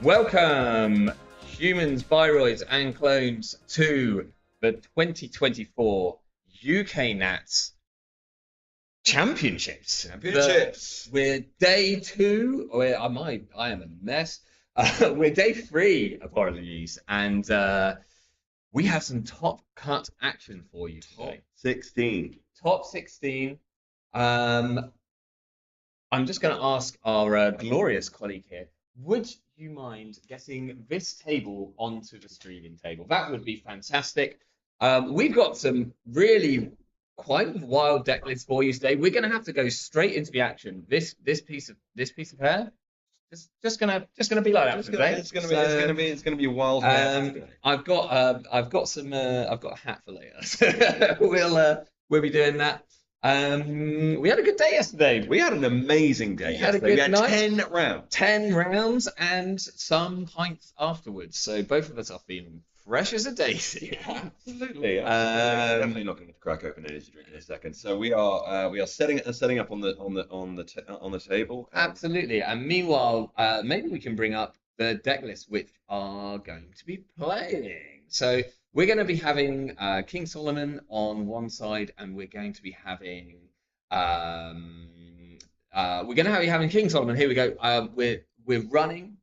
Welcome, humans, biroids, and clones, to the 2024 UK Nats Championships. We're day 2. I am a mess. We're day 3, apologies, and we have some top cut action for you today. Top 16. I'm just going to ask our glorious colleague here, would you mind getting this table onto the streaming table? That would be fantastic. We've got some really quite wild deck lists for you today. We're going to have to go straight into the action. This piece of hair, just gonna be like that today. It's gonna be a wild. I've got a hat for later. We'll be doing that. We had a good day yesterday. We had an amazing day. We had a good night. 10 rounds. 10 rounds and some pints afterwards. So both of us are feeling fresh as a daisy. Absolutely. Definitely not going to crack open an energy drink in a second. So we are setting up on the table. Absolutely. And meanwhile, maybe we can bring up the deck list which are going to be playing. So we're going to be having King Solomon on one side, and we're going to be having King Solomon. Here we go. We're running.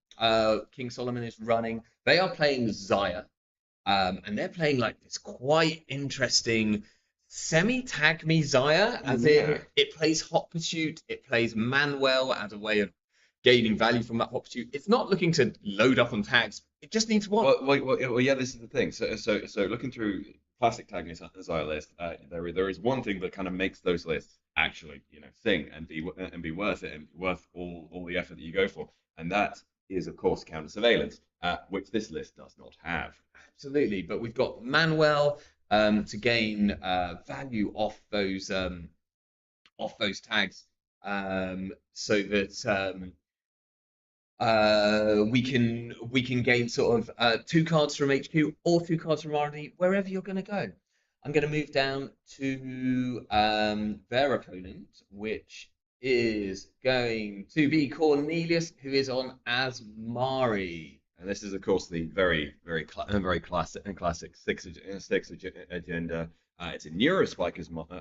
King Solomon is running. They are playing Zhaya, and they're playing like this quite interesting semi-tag me Zhaya, as in it plays Hot Pursuit, it plays Manuel as a way of gaining value from that Hot Pursuit. It's not looking to load up on tags. It just needs one. Well, yeah, this is the thing. So looking through classic tag Zhaya list, there is one thing that kind of makes those lists actually, sing and be worth it and worth all the effort that you go for, and that is of course counter surveillance, which this list does not have. Absolutely, but we've got Manuel to gain value off those tags, so that we can gain sort of 2 cards from HQ or 2 cards from R&D, wherever you're going to go. I'm going to move down to their opponent, which is going to be Cornelius, who is on Azmari. And this is, of course, the very classic six agenda. It's a Neurospike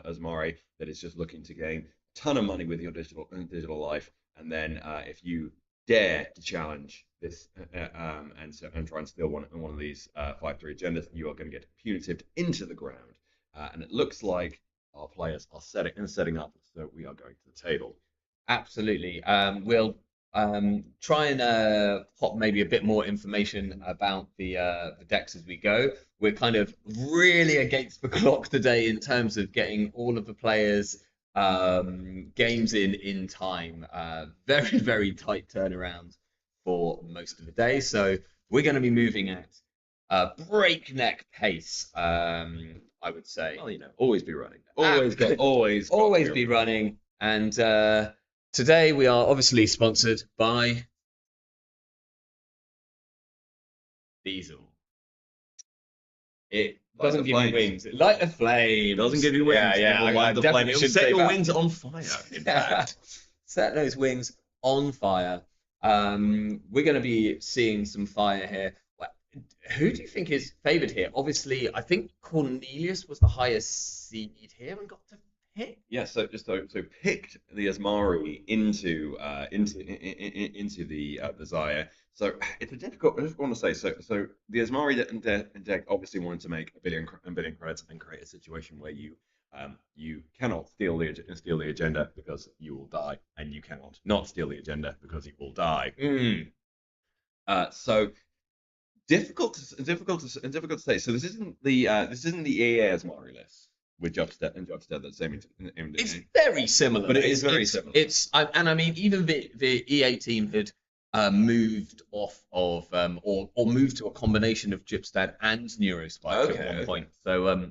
Azmari that is just looking to gain a ton of money with your digital life, and then if you dare to challenge this and try and steal one of these 5/3 agendas, you are going to get punitive into the ground. And it looks like our players are setting up, so we are going to the table. Absolutely. We'll try and pop maybe a bit more information about the decks as we go. We're kind of really against the clock today in terms of getting all of the players games in time. Very, very tight turnaround for most of the day. So we're going to be moving at a breakneck pace, I would say. Well, always be running. Always be running. And today we are obviously sponsored by Diesel. It doesn't give you wings. Light the flame. Doesn't give you wings. Yeah. Light the flame. It'll set your wings on fire. In fact. Set those wings on fire. We're going to be seeing some fire here. Who do you think is favored here? Obviously, I think Cornelius was the highest seed here and got to pick. Yeah, so picked the Azmari into the Zhaya. So it's a difficult. I just want to say so the Azmari deck obviously wanted to make a billion credits and create a situation where you cannot steal the agenda because you will die, and you cannot not steal the agenda because you will die. So difficult to say. So this isn't the EA Azmari list with Jobstead that's same. It's very similar, but it is very similar. I mean, even the EA team had moved off of or moved to a combination of Jibstad and Neurospike at one point. So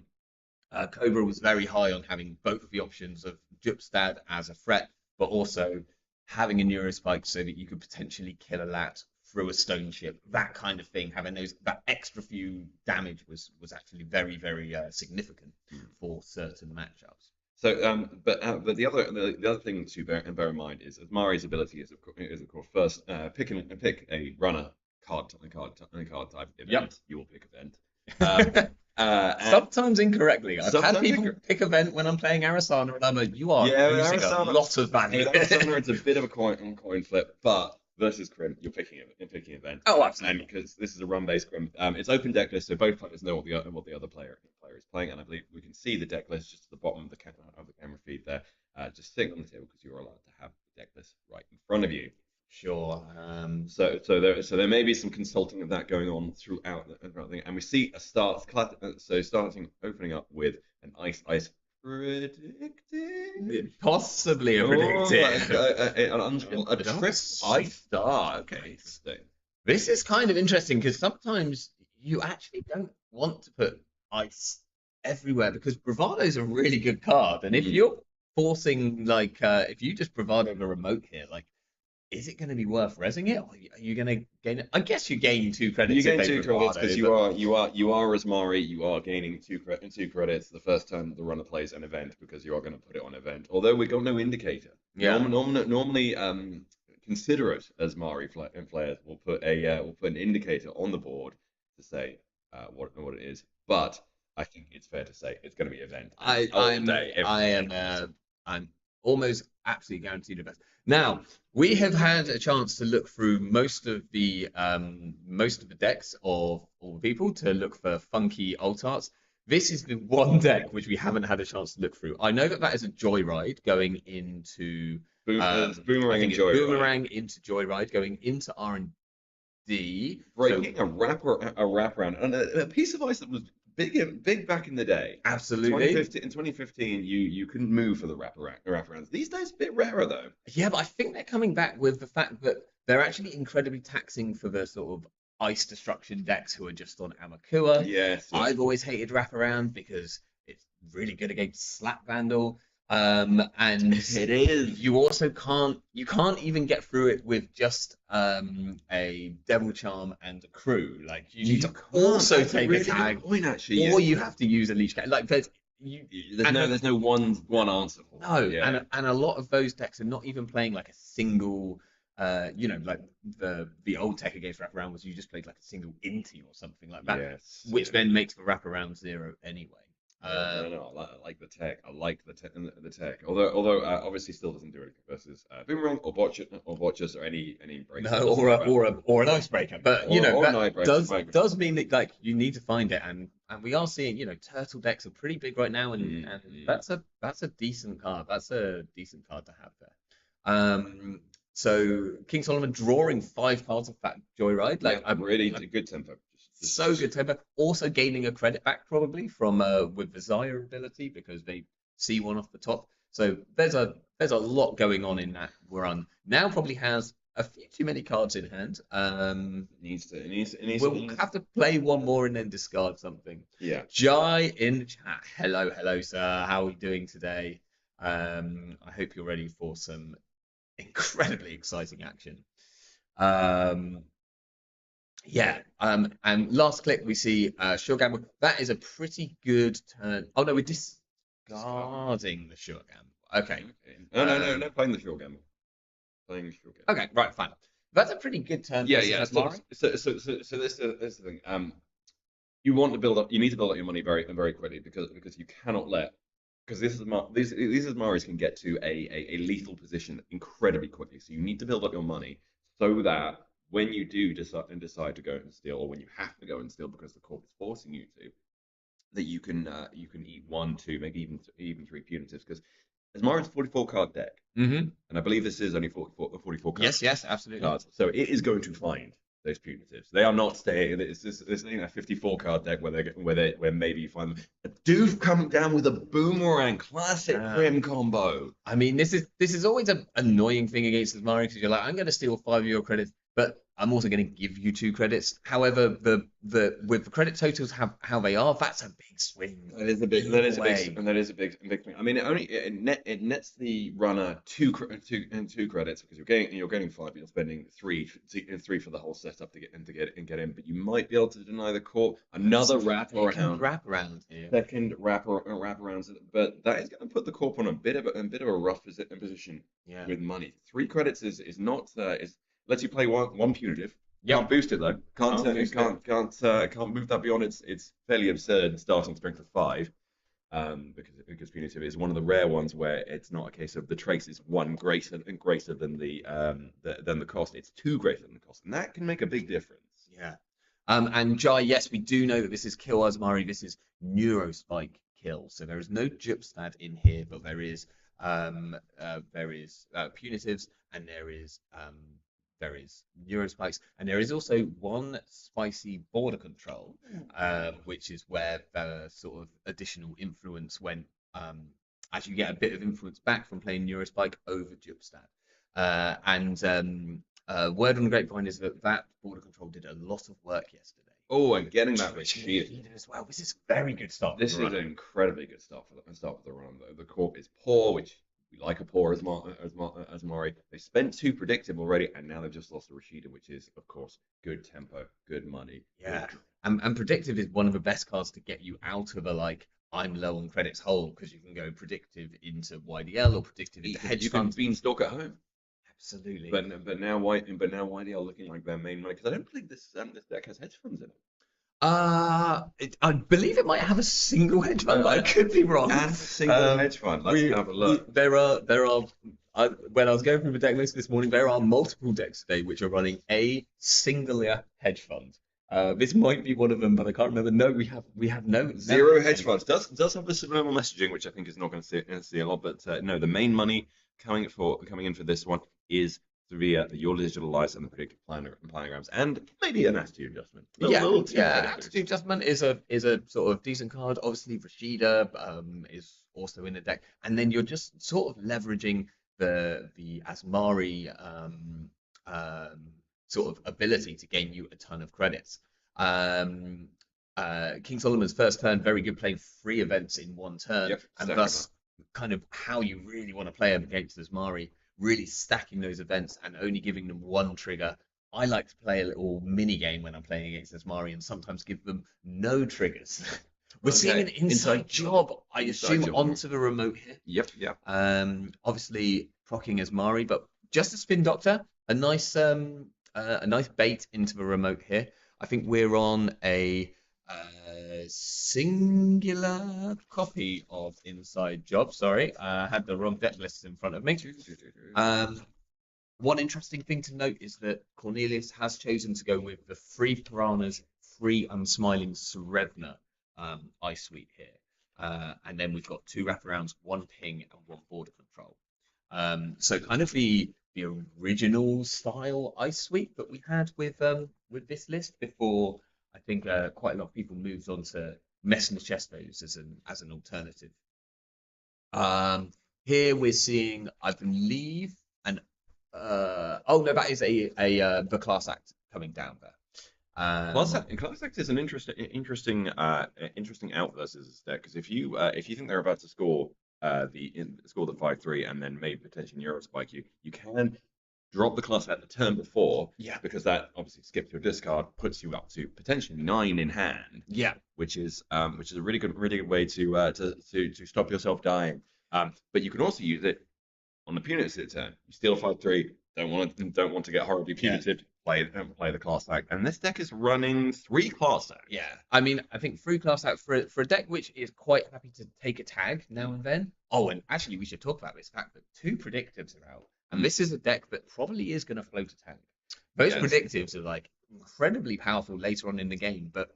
Cobra was very high on having both of the options of Jibstad as a threat, but also having a Neurospike so that you could potentially kill a lat through a stone chip, that kind of thing. Having that extra few damage was actually very, very significant for certain matchups. So, but the other thing to bear in mind is Azmari's ability is of course first pick a runner card type event. Yep. Your pick event. Sometimes incorrectly. I've had sometimes people pick event when I'm playing Arasana, and I'm like, you are Yeah, losing a Arasana- lot of value. With Arizona, it's a bit of a coin flip, but versus Crim, you're picking event. Oh, absolutely. And because this is a run-based Crim, it's open deck list, so both players know what the other player is playing, and I believe we can see the deck list just at the bottom of the camera feed there, just sitting on the table because you're allowed to have the deck list right in front of you. Sure. So there may be some consulting of that going on throughout the thing, and we see a starting opening up with an ice predicting. Possibly a predictive. A trip ice star. Okay. Interesting. This is kind of interesting because sometimes you actually don't want to put ice everywhere because bravado is a really good card, and if you're forcing if you just bravado the remote here, is it going to be worth rezzing it? Or are you going to gain it? I guess you gain 2 credits. You gain 2 credits because you are Azmari. You are gaining 2 credits the first time the runner plays an event because you are going to put it on event. Although we got no indicator. Yeah. Normally, considerate Azmari players will put an indicator on the board to say what it is. But I think it's fair to say it's going to be event. I'm almost absolutely guaranteed the best. Now, we have had a chance to look through most of the decks of all the people to look for funky alt arts. This is the one deck which we haven't had a chance to look through. I know that is a Joyride going into Boomerang and Joyride. Boomerang into Joyride going into R&D. Breaking a wraparound and a piece of ice that was big back in the day. Absolutely. In 2015, you couldn't move for the wraparounds. These days, a bit rarer though. Yeah, but I think they're coming back with the fact that they're actually incredibly taxing for the sort of ice destruction decks who are just on Amakua. Yes. I've always hated wraparound because it's really good against Slap Vandal. And it is. You also can't even get through it with just a Devil Charm and a crew. You need to also take a tag, point, actually, or you have to use a leash tag. There's no one answer for it. No, yeah. and a lot of those decks are not even playing a single. The old tech against wraparound was you just played a single Inti or something like that, which then makes the wraparound 0 anyway. No, I like the tech. I like the tech. Although obviously still doesn't do it versus Boomerang or Botchers or any break. No, or an icebreaker. But that does mean that you need to find it, and we are seeing turtle decks are pretty big right now, and that's a decent card. That's a decent card to have there. So King Solomon drawing 5 cards of Fat Joyride, really good tempo. So good tempo. Also gaining a credit back probably from with the Zhaya ability because they see one off the top. So there's a lot going on in that run. Now probably has a few too many cards in hand. We'll have to play one more and then discard something. Yeah. Jai in the chat. Hello, sir. How are we doing today? I hope you're ready for some incredibly exciting action. And last click we see Sure Gamble. That is a pretty good turn. Oh no, we're discarding the Sure Gamble. Okay. No, playing the Sure Gamble. Okay, right, fine. That's a pretty good turn. Yeah. So this is the thing. You need to build up your money very quickly because you cannot let these Azmaris can get to a lethal position incredibly quickly. So you need to build up your money so that when you do decide to go and steal, or when you have to go and steal because the corp is forcing you to, that you can eat 1, 2, maybe even 3 punitives. Because Azmari's 44 card deck, and I believe this is only 44 cards. Yes, absolutely. Cards. So it is going to find those punitives. They are not staying. It's this 54 card deck where maybe you find them. A dude coming down with a Boomerang classic Crim combo. I mean, this is always an annoying thing against Azmari because you're like, I'm going to steal 5 of your credits, but I'm also going to give you 2 credits. However, with the credit totals how they are, that's a big swing. That is a big thing. I mean, it nets the runner 2 credits because you're getting 5, but you're spending 3 for the whole setup to get in. But you might be able to deny the court another wraparound here. Second wraparounds, but that is going to put the corp on a bit of a rough position with money. 3 credits is not lets you play one punitive, Can't boost it though. Can't move that beyond its fairly absurd starting strength of 5. Because punitive is one of the rare ones where it's not a case of the trace is 1 greater than the cost. It's 2 greater than the cost, and that can make a big difference. Yeah. And Jai, yes, we do know that this is kill Azmari. This is Neurospike kill. So there is no Gypstad in here, but there is punitives, and there is Neurospikes, and there is also 1 spicy border control, which is where the sort of additional influence went as you get a bit of influence back from playing Neurospike over Gypstad. Word on the grapevine is that border control did a lot of work yesterday. Oh, and getting that Rashid as well. This is very good stuff. This is an incredibly good start for the run. The corp is poor, which we like a poor Azmari. They spent 2 predictive already, and now they've just lost a Rashida, which is, of course, good tempo, good money. Yeah, and predictive is one of the best cards to get you out of a I'm low on credits hole, because you can go predictive into YDL or predictive into hedge funds. You can beanstalk at home. Absolutely. But now YDL looking like their main money, because I don't think this deck has hedge funds in it. I believe it might have a single hedge fund. I could be wrong. And a single hedge fund. Let's have a look. There are. When I was going through the deck list this morning, there are multiple decks today which are running a singular hedge fund. This might be one of them, but I can't remember. No, we have no zero hedge funds. Does have the subliminal messaging, which I think is not going to see a lot. But no, the main money coming in for this one is via your digital lights and the predictive planograms, and maybe an attitude adjustment. Attitude adjustment is a sort of decent card. Obviously, Rashida is also in the deck, and then you're just sort of leveraging the Azmari sort of ability to gain you a ton of credits. King Solomon's first turn, very good, playing 3 events in 1 turn, and thus kind of how you really want to play against Azmari. Really stacking those events and only giving them 1 trigger. I like to play a little mini game when I'm playing against Azmari and sometimes give them no triggers. We're seeing an inside job, I assume, onto the remote here. Yep. Obviously procking Azmari, but just a Spin Doctor, a nice bait into the remote here. I think we're on a singular copy of Inside Job. Sorry, I had the wrong deck list in front of me. One interesting thing to note is that Cornelius has chosen to go with the 3 Piranhas, 3 Unsmiling Serevna ice suite here. And then we've got 2 wraparounds, 1 ping, and 1 border control. So kind of the original style ice suite that we had with this list before. I think quite a lot of people moved on to Messner-Chestos as an alternative. Here we're seeing, I believe, that is the class act coming down there. Class act is an interesting out versus this deck, because if you think they're about to score the 5-3 and then maybe potentially Neurospike you can drop the class at the turn before, because that obviously skips your discard, puts you up to potentially 9 in hand, which is a really good way to stop yourself dying. But you can also use it on the punitive turn. You steal 5-3, don't want to get horribly punitive. Play the class act, and this deck is running 3 class acts. Yeah, I mean, I think 3 class acts for a deck which is quite happy to take a tag now and then. Oh, and actually, we should talk about this fact that 2 predictives are out. And this is a deck that probably is going to float a tank. Those predictives are incredibly powerful later on in the game, but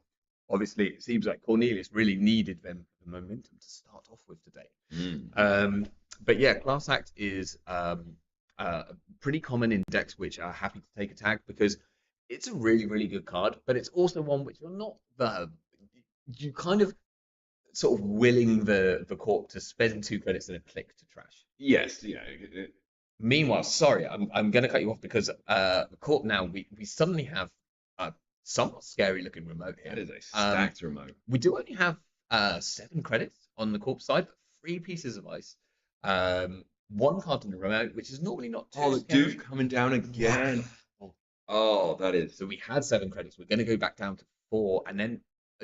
obviously it seems like Cornelius really needed the momentum to start off with today. But yeah, class act is pretty common in decks which are happy to take a tag, because it's a really, really good card, but it's also one which you're not you kind of sort of willing the corp to spend 2 credits and a click to trash. Yes, yeah. Meanwhile, sorry, I'm going to cut you off, because the corp now, we suddenly have a somewhat scary looking remote here. That is a stacked remote. We do only have 7 credits on the corp side, but 3 pieces of ice. 1 card in the remote, which is normally not too the Duke coming down again. Oh, that is. So we had 7 credits. We're going to go back down to 4, and then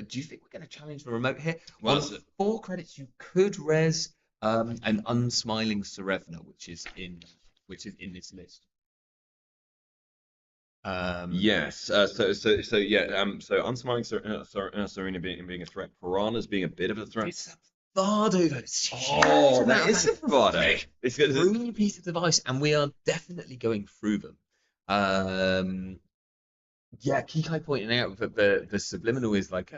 do you think we're going to challenge the remote here? Well, on 4 credits, you could res an Unsmiling Serevna, which is in this list. Yes. So yeah. So unsmiling Serena being a threat, Piranha's being a bit of a threat. It's a bravado, though. It's a huge Oh, amount that of is a value. bravado. It's good. 3 pieces of ice, and we are definitely going through them. Yeah, Kikai pointing out that the subliminal is like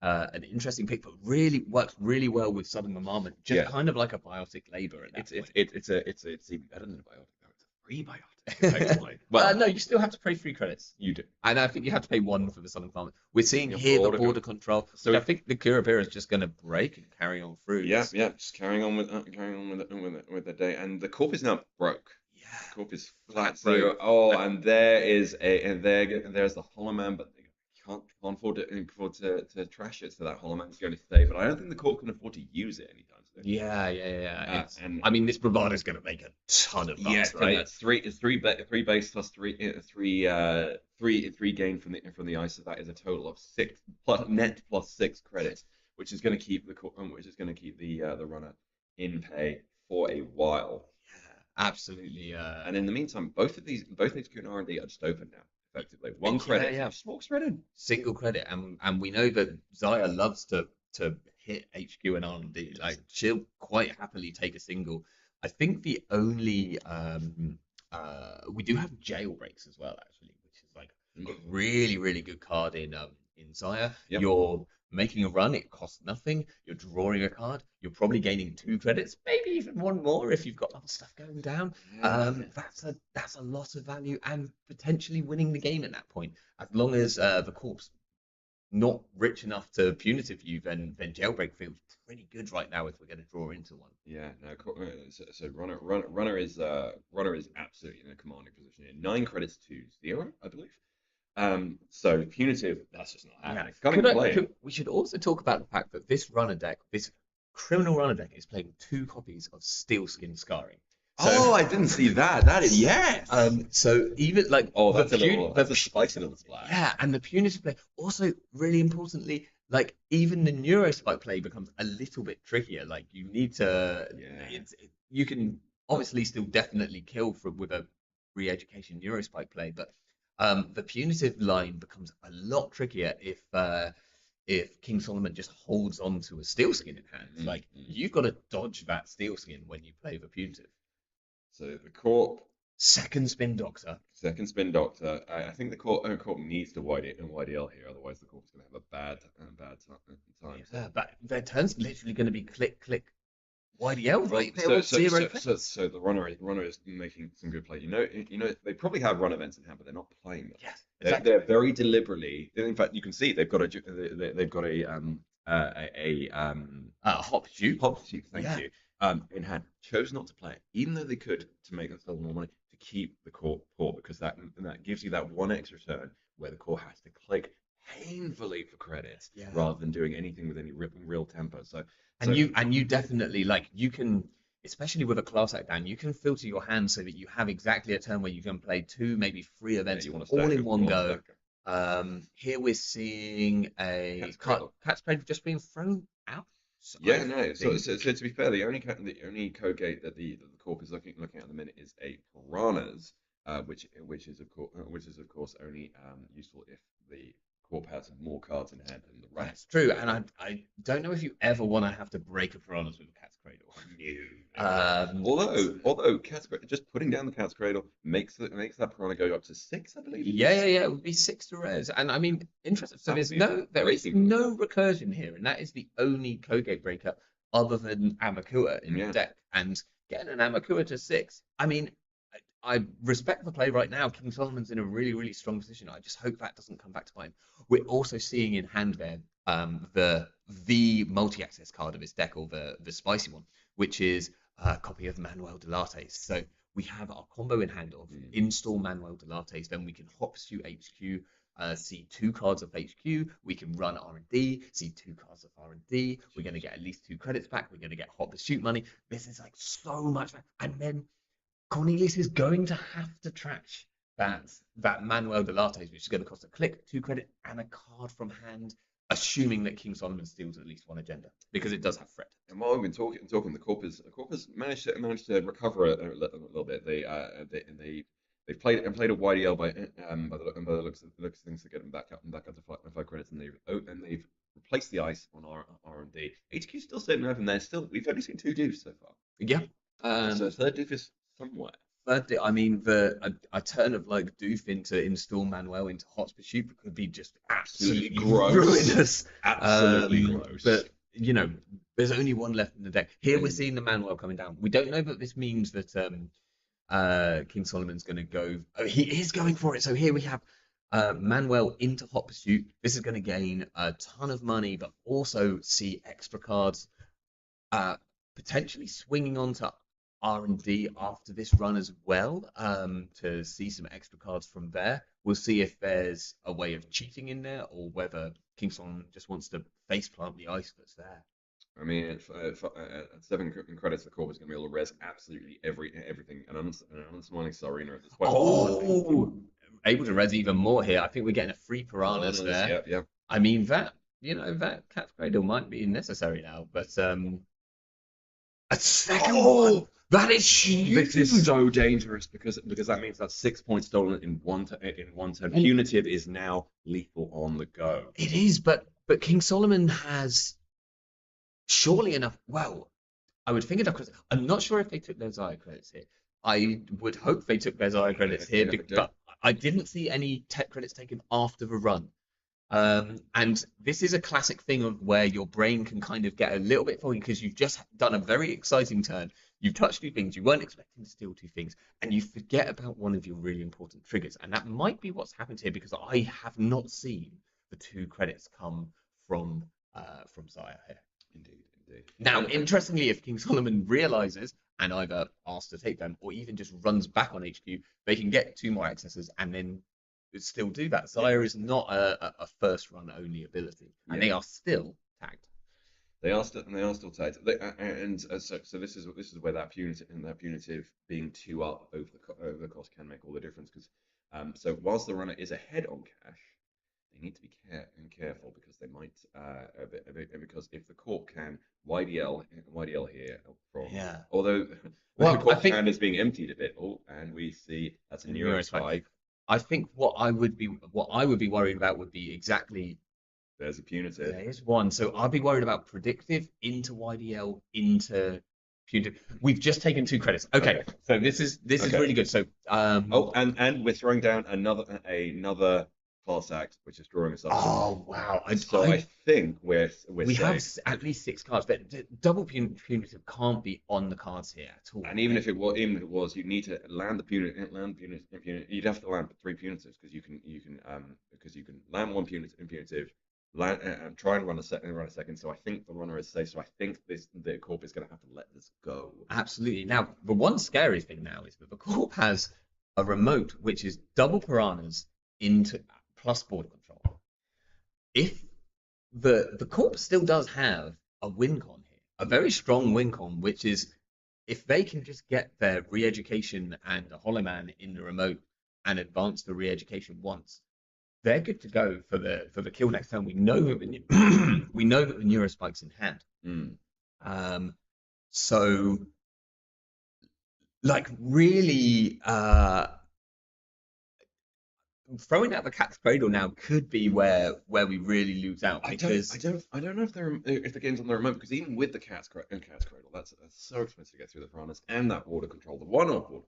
an interesting pick, but really works really well with Southern Bombardment, just Yeah. kind of like a biotic labor at that point. It's even better than a biotic. Though. It's a free biotic, effectively. No, you still have to pay 3 credits. You do. And I think you have to pay 1 for the Southern Bombardment. We're seeing Yeah, here the border border control. So So I think the Kurapira is just going to break and carry on through. Yeah, yeah. Just carrying on with the day, and the corp is now broke. Yeah. The corp is flat Broke. zero. Oh, and there's the Hollow Man, but they can't afford to trash it, so that Hollow Man's going to stay. But I don't think the corp can afford to use it anytime soon. Yeah. It's, And I mean, this bravado is going to make a ton of bucks, right? That's three base plus three gain from the ice. So that is a total of 6 plus 6 credits, which is going to keep the runner in pay for a while. Yeah, absolutely. And in the meantime, both these Q and R&D are just open now. Effectively, 1 credit. Yeah. Just walks right in. Single credit, and we know that Zaya loves to hit HQ and R&D. Like she'll quite happily take a single. I think the only we do have jailbreaks as well, actually, which is like a really good card in Zaya. Yep. You're making a run, it costs nothing. You're drawing a card. You're probably gaining 2 credits, maybe even 1 more if you've got other stuff going down. That's a lot of value and potentially winning the game at that point. As long as the corpse not rich enough to punitive you, then jailbreak feels pretty good right now if we're going to draw into one. Yeah, no. So runner is absolutely in a commanding position here. 9 credits to 0, I believe. So punitive, that's just not happening. We should also talk about the fact that this runner deck, this criminal runner deck, is playing 2 copies of Steelskin Scarring. So, I didn't see that. That is yes. So even like that's a spicy little splash. Yeah, and the punitive play also really importantly, like even the neurospike play becomes a little bit trickier. Like you need to, you can obviously still definitely kill with a re-education neurospike play, but the punitive line becomes a lot trickier if King Solomon just holds on to a Steelskin in hand. Like you've got to dodge that Steelskin when you play the punitive. So the corp Second spin doctor. I think the corp needs to YDL here, otherwise the corp's going to have a bad time. Yeah, but their turn's literally going to be click YDL, right? So the runner is making some good play. You know they probably have run events in hand, but they're not playing them. Yes, exactly. They're very deliberately. In fact, you can see they've got a hop shoot. Thank you. In hand, chose not to play it, even though they could to make themselves more money to keep the core because that gives you that 1 extra turn where the core has to click painfully for credits rather than doing anything with any real tempo. You definitely you can, especially with a class act down, you can filter your hand so that you have exactly a turn where you can play 2, maybe 3 events all in one go. Here we're seeing a Cat's Cradle just being thrown out. So to be fair, the only code gate that the corp is looking at the minute is a Piranhas, which is of course only useful if the corp has more cards in hand than the rest. That's true, and I don't know if you ever want to have to break a Piranhas with a Cat's Cradle. Although just putting down the Cat's Cradle makes that Piranha go up to 6, I believe. Yeah, it would be 6 to res, and I mean, interesting. So there is no recursion here, and that is the only code gate breaker other than Amakua in the deck, and getting an Amakua to 6. I mean, I respect the play right now. King Solomon's in a really strong position. I just hope that doesn't come back to bite him. We're also seeing in hand there the multi-access card of his deck, or the spicy one, which is a copy of Manuel de Lattes. So we have our combo in hand of install Manuel de Lattes, then we can hop pursuit HQ, see 2 cards of HQ, we can run R&D, see 2 cards of R&D, we're going to get at least 2 credits back, we're going to get hot pursuit money. This is like so much, and then Cornelius is going to have to trash that Manuel de Lattes, which is going to cost a click, 2 credit, and a card from hand, assuming that King Solomon steals at least 1 agenda, because it does have threat. And while we've been talking, the corp has managed to recover a little bit. They They've played a YDL by the looks of things to get them back up to 5 credits, and they've replaced the ice on R&D. HQ still sitting over there. Still, we've only seen 2 doofs so far. Yeah. So third doof is somewhere. I mean, a turn of like Doof into install Manuel into Hot Pursuit could be just absolutely gross. Ruinous. Absolutely gross. But you know, there's only one left in the deck. Here we're seeing the Manuel coming down. We don't know that this means that King Solomon's going to go. Oh, he is going for it. So here we have Manuel into Hot Pursuit. This is going to gain a ton of money, but also see extra cards potentially swinging onto R&D after this run as well, to see some extra cards from there. We'll see if there's a way of cheating in there, or whether King Solomon just wants to faceplant the ice that's there. I mean, at 7 credits, the Corp is going to be able to res absolutely everything. And I'm unsmiling Sarina at this point. Oh, able to res even more here. I think we're getting a free piranhas there. Yeah. I mean, that Cat's Cradle might be necessary now, but a second one. That is huge. This is so dangerous because that means that's 6 points stolen in one turn. Punitive is now lethal on the go. It is, but King Solomon has surely enough. Well, I would think enough because I'm not sure if they took their Zhaya credits here. I would hope they took their Zhaya credits here, but I didn't see any tech credits taken after the run. And this is a classic thing of where your brain can kind of get a little bit foggy because you've just done a very exciting turn. You've touched 2 things. You weren't expecting to steal 2 things, and you forget about one of your really important triggers. And that might be what's happened here because I have not seen the 2 credits come from Zhaya here. Indeed. Now, interestingly, if King Solomon realizes and either asks to take them or even just runs back on HQ, they can get 2 more accesses and then still do that. Zhaya is not a first run only ability, and they are still tagged. They are still tagged, so this is where that punitive being 2 up over the cost can make all the difference. Because so whilst the runner is ahead on cash, they need to be careful because they might because if the Corp can YDL here from although the Corp hand is being emptied a bit, and we see that's a Neurospike. I think what I would be worried about would be exactly. There's a punitive. There is one. So I'd be worried about predictive into YDL into punitive. We've just taken 2 credits. Okay. So this is really good. So and we're throwing down another class act, which is drawing us up. Oh wow! I think we have at least 6 cards, but double punitive can't be on the cards here at all. And even if it was, you need to land the punitive. You'd have to land 3 punitives because you can land 1 punitive. Try and run a second. So I think the runner is safe. So I think the Corp is going to have to let this go. Absolutely. Now the one scary thing now is that the Corp has a remote which is double piranhas into plus border control. If the Corp still does have a win con here, a very strong win con, which is if they can just get their re-education and a Hollow Man in the remote and advance the re-education once, they're good to go for the kill next turn. We know that the Neurospike's in hand. So like really throwing out the Cat's Cradle now could be where we really lose out. Because I don't know if the game's on the remote, because even with the Cat's Cradle, that's so expensive to get through the piranhas and that border control, the one-off border control.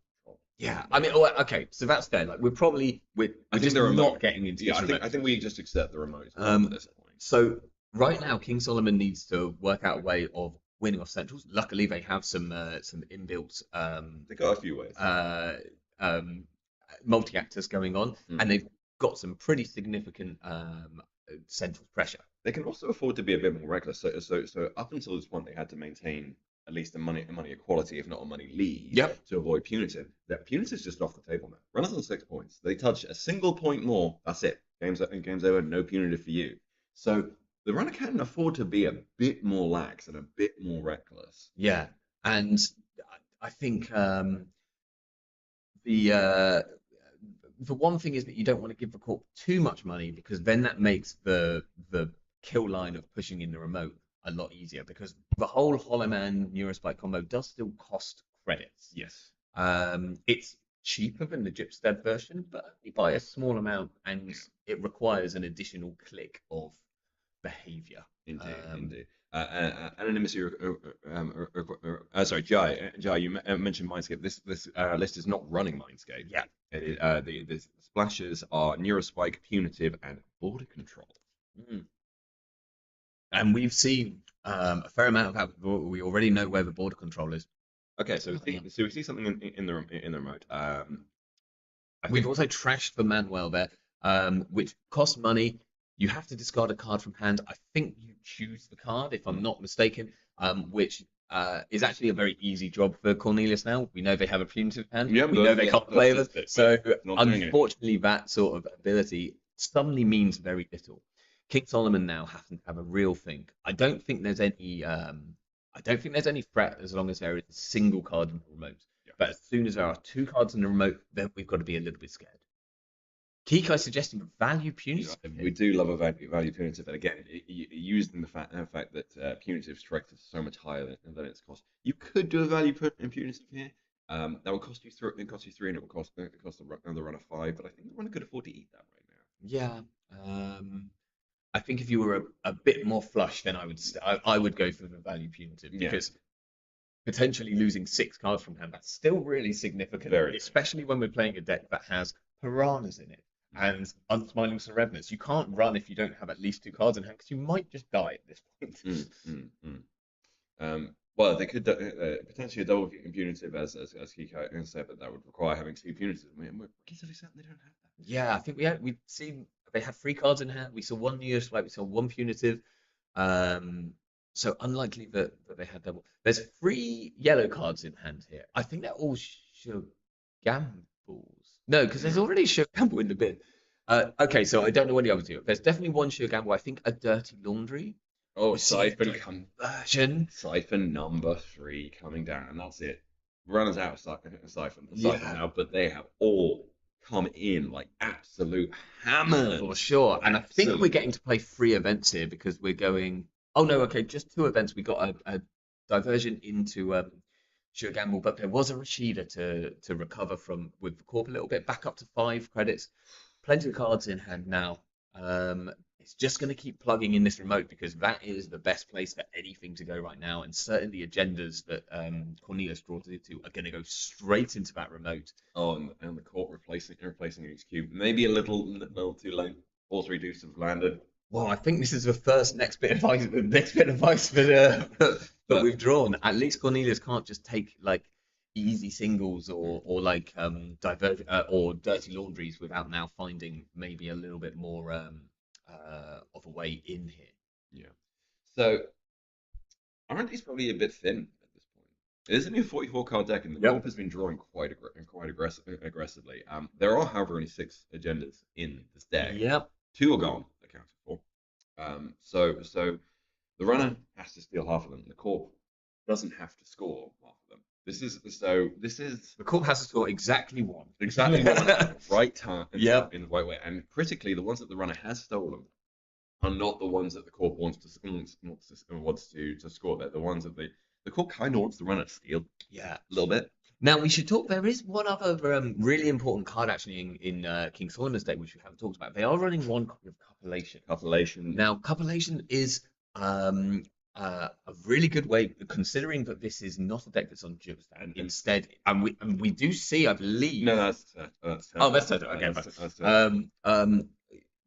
Yeah, I mean, okay, so that's fair. Like we're just not getting into. Yeah, I think we just accept the remote at this point. So right now, King Solomon needs to work out a way of winning off centrals. Luckily, they have some inbuilt. They got a few ways. Multi-actors going on, and they've got some pretty significant central pressure. They can also afford to be a bit more reckless. So up until this point, they had to maintain at least a money equality, if not a money lead, to avoid punitive. That punitive's just off the table now. Runners on 6 points. They touch a single point more. That's it. Game's over. No punitive for you. So the runner can afford to be a bit more lax and a bit more reckless. Yeah, and I think the one thing is that you don't want to give the Corp too much money, because then that makes the kill line of pushing in the remote a lot easier, because the whole Hollow Man Neurospike combo does still cost credits. Yes. It's cheaper than the Gypstead version, but only by a small amount, and it requires an additional click of behavior. Indeed, indeed. Anonymity. Sorry, Jai, you mentioned Mindscape. This list is not running Mindscape. Yeah. The splashes are Neurospike, Punitive, and Border Control. And we've seen a fair amount of how we already know where the border control is. Okay, so we see something in the remote. We've also trashed the manual there, which costs money. You have to discard a card from hand. I think you choose the card, if I'm not mistaken, which is actually a very easy job for Cornelius now. We know they have a punitive hand. Yeah, we know they can't play with it. So unfortunately, it. that sort of ability suddenly means very little. King Solomon now happens to have a real thing. I don't think there's any. I don't think there's any threat as long as there is a single card in the remote. Yeah. But as soon as there are two cards in the remote, then we've got to be a little bit scared. Kikai's suggesting value punitive. We do love a value punitive, and again, used in the fact that punitive strikes is so much higher than its cost. You could do a value punitive here. That would cost you three. It costs you 3, and it would cost the runner 5. But I think the runner could afford to eat that right now. Yeah. I think if you were a bit more flush, then I would go for the value punitive because potentially losing 6 cards from hand, that's still really significant, especially when we're playing a deck that has piranhas in it and unsmiling Serevenus. You can't run if you don't have at least 2 cards in hand because you might just die at this point. Well, they could potentially a double punitive, as Kiko said, but that would require having 2 punitives. I mean, rookies of Except they don't have that. Yeah, I think we've seen they have 3 cards in hand. We saw 1 Neurospike, we saw 1 punitive. So unlikely that they had double. There's 3 yellow cards in hand here. I think they're all Gambles. No, because there's already a Gamble in the bin. Okay, so I don't know what the other 2. There's definitely 1 Gamble. I think a Dirty Laundry. Oh, Siphon conversion. Siphon number 3 coming down, and that's it. Runners out of Siphon now, but they have all come in like absolute hammers. For sure. And I think we're getting to play 3 events here because we're going. Oh no, okay, just 2 events. We got a diversion into Gamble, but there was a Rashida to recover from with the corp a little bit, back up to 5 credits. Plenty of cards in hand now. It's just going to keep plugging in this remote because that is the best place for anything to go right now. And certainly the agendas that Cornelius draws it to are going to go straight into that remote. Oh, and the court replacing each cube. Maybe a little too late. All 3 deuces have landed. Well, I think this is the next bit of advice that we've drawn. At least Cornelius can't just take like easy singles or like or dirty laundries without now finding maybe a little bit more of a way in here. Yeah. So R&D's probably a bit thin at this point. It is only a 44 card deck, and the corp has been drawing quite aggressively. There are, however, only 6 agendas in this deck. Yep. 2 are gone, accounted for. So the runner has to steal half of them. The corp doesn't have to score half of them. This is the corp has to score exactly one. Exactly one at the right time. Yep. In the right way. And critically, the ones that the runner has stolen are not the ones that the corp wants to score. They're the ones that the corp kind of wants the runner to steal. Yeah, a little bit. Now we should talk. There is one other really important card actually in King Solomon's deck which we haven't talked about. They are running one copy of Cupulation. Now Cupulation is a really good way, considering that this is not a deck that's on Gypstead. Instead, and we do see, I believe. No, that's oh, that's okay. That's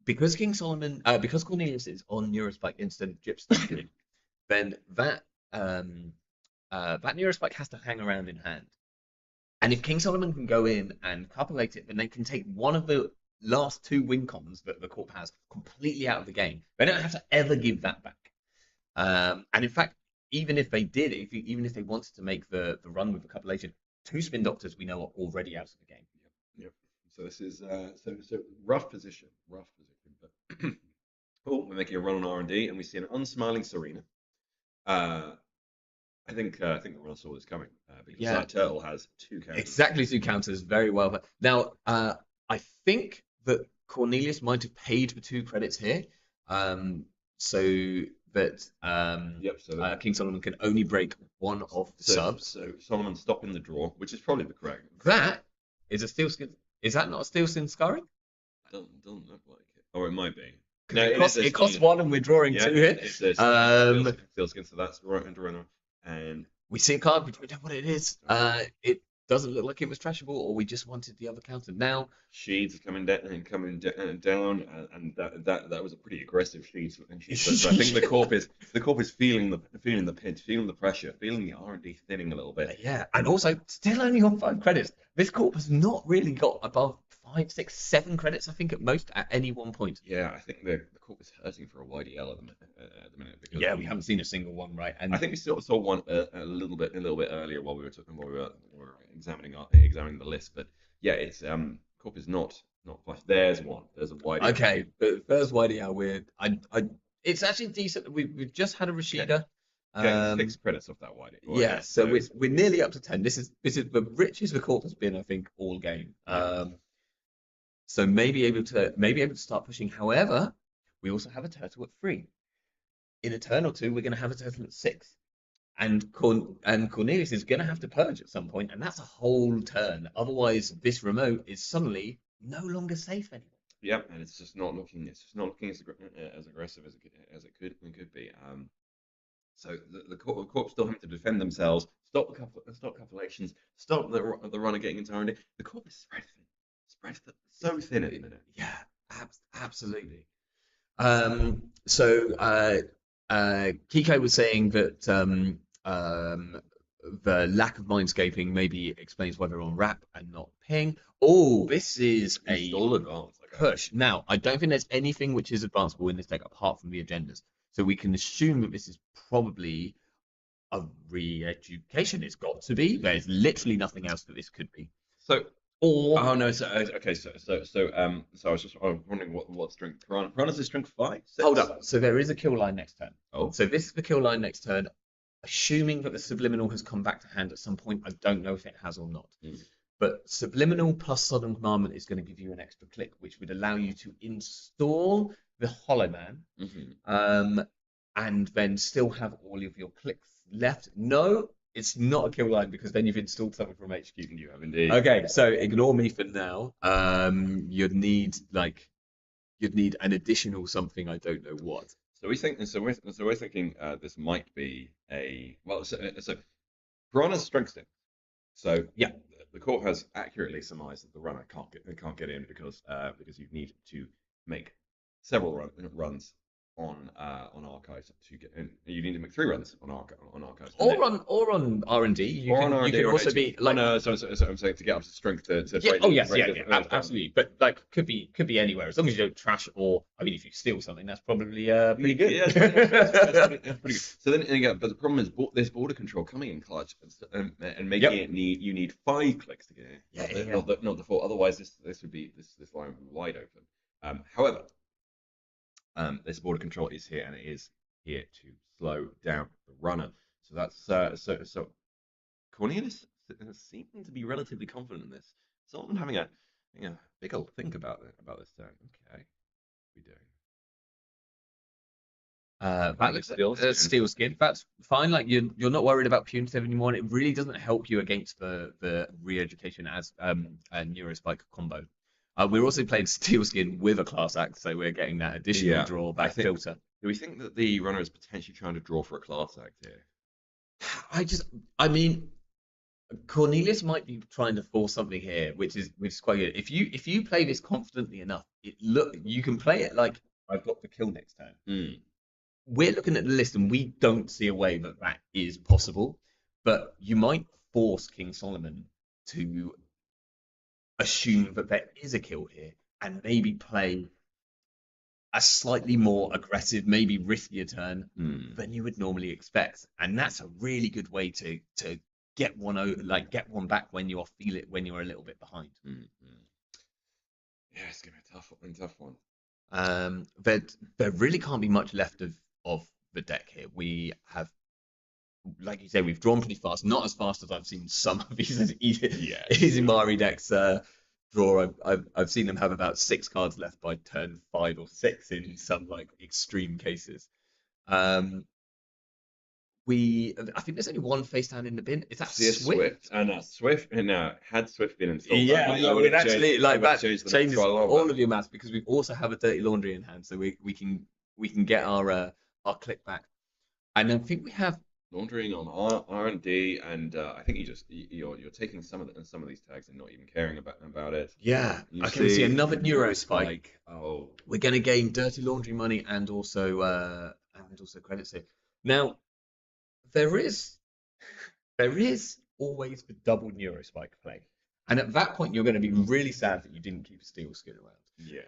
because King Solomon, because Cornelius is on Neurospike instead of Gypstead, then that Neurospike has to hang around in hand. And if King Solomon can go in and cupulate it, then they can take one of the last 2 win cons that the corp has completely out of the game. They don't have to ever give that back. And in fact, even if they did, even if they wanted to make the run with the cupulation, 2 spin doctors we know are already out of the game. Yep. So this is so rough position. But oh, we're making a run on R&D, and we see an unsmiling Serena. I think the runner saw this coming because that turtle has 2 counters. Exactly 2 counters, very well. Now, I think that Cornelius might have paid for 2 credits here, so that King Solomon can only break one of the subs. So Solomon stopping the draw, which is probably the correct. That Is a steel skin? Is that not a steel skin scarring? Doesn't look like it. Or it might be. No, it costs one, and we're drawing two here. It's a steel skin, so that's right into runner. And we see a card, we don't know what it is. It doesn't look like it was trashable, or we just wanted the other counter. Now Sheeds coming down, and that was a pretty aggressive Sheeds. So I think the corp is feeling the pinch, feeling the pressure, feeling the R&D thinning a little bit. Yeah, and also still only on 5 credits. This corp has not really got above 5, 6, 7 credits, I think, at most at any one point. Yeah, I think the corp is hurting for a YDL at the minute. Because yeah, we haven't seen a single one, right? And I think we still saw one a little bit earlier while we were examining the list. But yeah, it's corp is not flush. There's one. There's a YDL. Okay, but first YDL, it's actually decent. We've just had a Rashida. Getting 6 credits off that YDL. Yeah, so we're nearly up to 10. This is the richest the corp has been, I think, all game. So maybe able to start pushing. However, we also have a turtle at 3. In a turn or two, we're going to have a turtle at 6, and Cornelius is going to have to purge at some point, and that's a whole turn. Otherwise, this remote is suddenly no longer safe anymore. Yep, and it's just not looking as aggressive as it could be. So the corp still having to defend themselves, stop calculations, stop the runner getting into R&D. The corp is spread so thin at the minute. Yeah, absolutely. So Kiko was saying that the lack of mindscaping maybe explains why they're on wrap and not ping. Oh, this is all advanced push. Now, I don't think there's anything which is advanceable in this deck apart from the agendas. So we can assume that this is probably a re-education. It's got to be. There's literally nothing else that this could be. So. Or oh no! So okay. So I was wondering what strength Piranha's is strength 5. 6? Hold up. So there is a kill line next turn. Oh. So this is the kill line next turn. Assuming that the subliminal has come back to hand at some point, I don't know if it has or not. But subliminal plus sudden commandment is going to give you an extra click, which would allow you to install the Hollow Man, and then still have all of your clicks left. No, it's not a kill line because then you've installed something from HQ. You have indeed. Okay, so ignore me for now. You'd need an additional something. I don't know what. So we're thinking this might be a so Piranha's strength step. So yeah, the corp has accurately surmised that the runner can't get in because you need to make several runs on archives to get in. You need to make 3 runs on archives. Or on R&D. You can also be like so I'm saying to get up to strength to absolutely. But like could be anywhere as long as you don't trash or I mean if you steal something that's probably pretty good. Yeah, it's pretty good. So then again, but the problem is this border control coming in clutch and making it you need 5 clicks to get in. Not the 4. Otherwise this line would be wide open. However. This border control is here, and it is here to slow down the runner. So that's so. Cornelius seeming to be relatively confident in this. Someone having a big old think about this turn. Okay, what are we doing? That looks steel skin. That's fine. Like you're not worried about punitive anymore. And it really doesn't help you against the re-education as a neurospike combo. We're also playing Steel Skin with a class act, so we're getting that additional drawback filter. Do we think that the runner is potentially trying to draw for a class act here? I mean, Cornelius might be trying to force something here, which is quite good. If you play this confidently enough, you can play it like I've got the kill next turn. We're looking at the list and we don't see a way that is possible, but you might force King Solomon to assume that there is a kill here and maybe play a slightly more aggressive, maybe riskier turn than you would normally expect, and that's a really good way to get one back when you're a little bit behind. Yeah, it's gonna be a tough one. There really can't be much left of the deck here. We have, like you say, we've drawn pretty fast. Not as fast as I've seen some of these Azmari decks draw. I've seen them have about 6 cards left by turn 5 or 6 in some like extreme cases. I think there's only one face down in the bin. Is that CS Swift? And Swift, and had Swift been installed, Yeah, I would it have actually changed, like that changed changes quite a lot. all of your maths because we also have a dirty laundry in hand, so we can get our click back. And I think we have Laundering on R&D, and I think you're taking some of these tags and not even caring about it. yeah. You Okay, we see another neuro Neurospike. spike. Oh, We're going to gain dirty laundry money and also credits here. Now there is always the double neuro spike play, and at that point you're going to be really sad that you didn't keep a steel skin around. yes.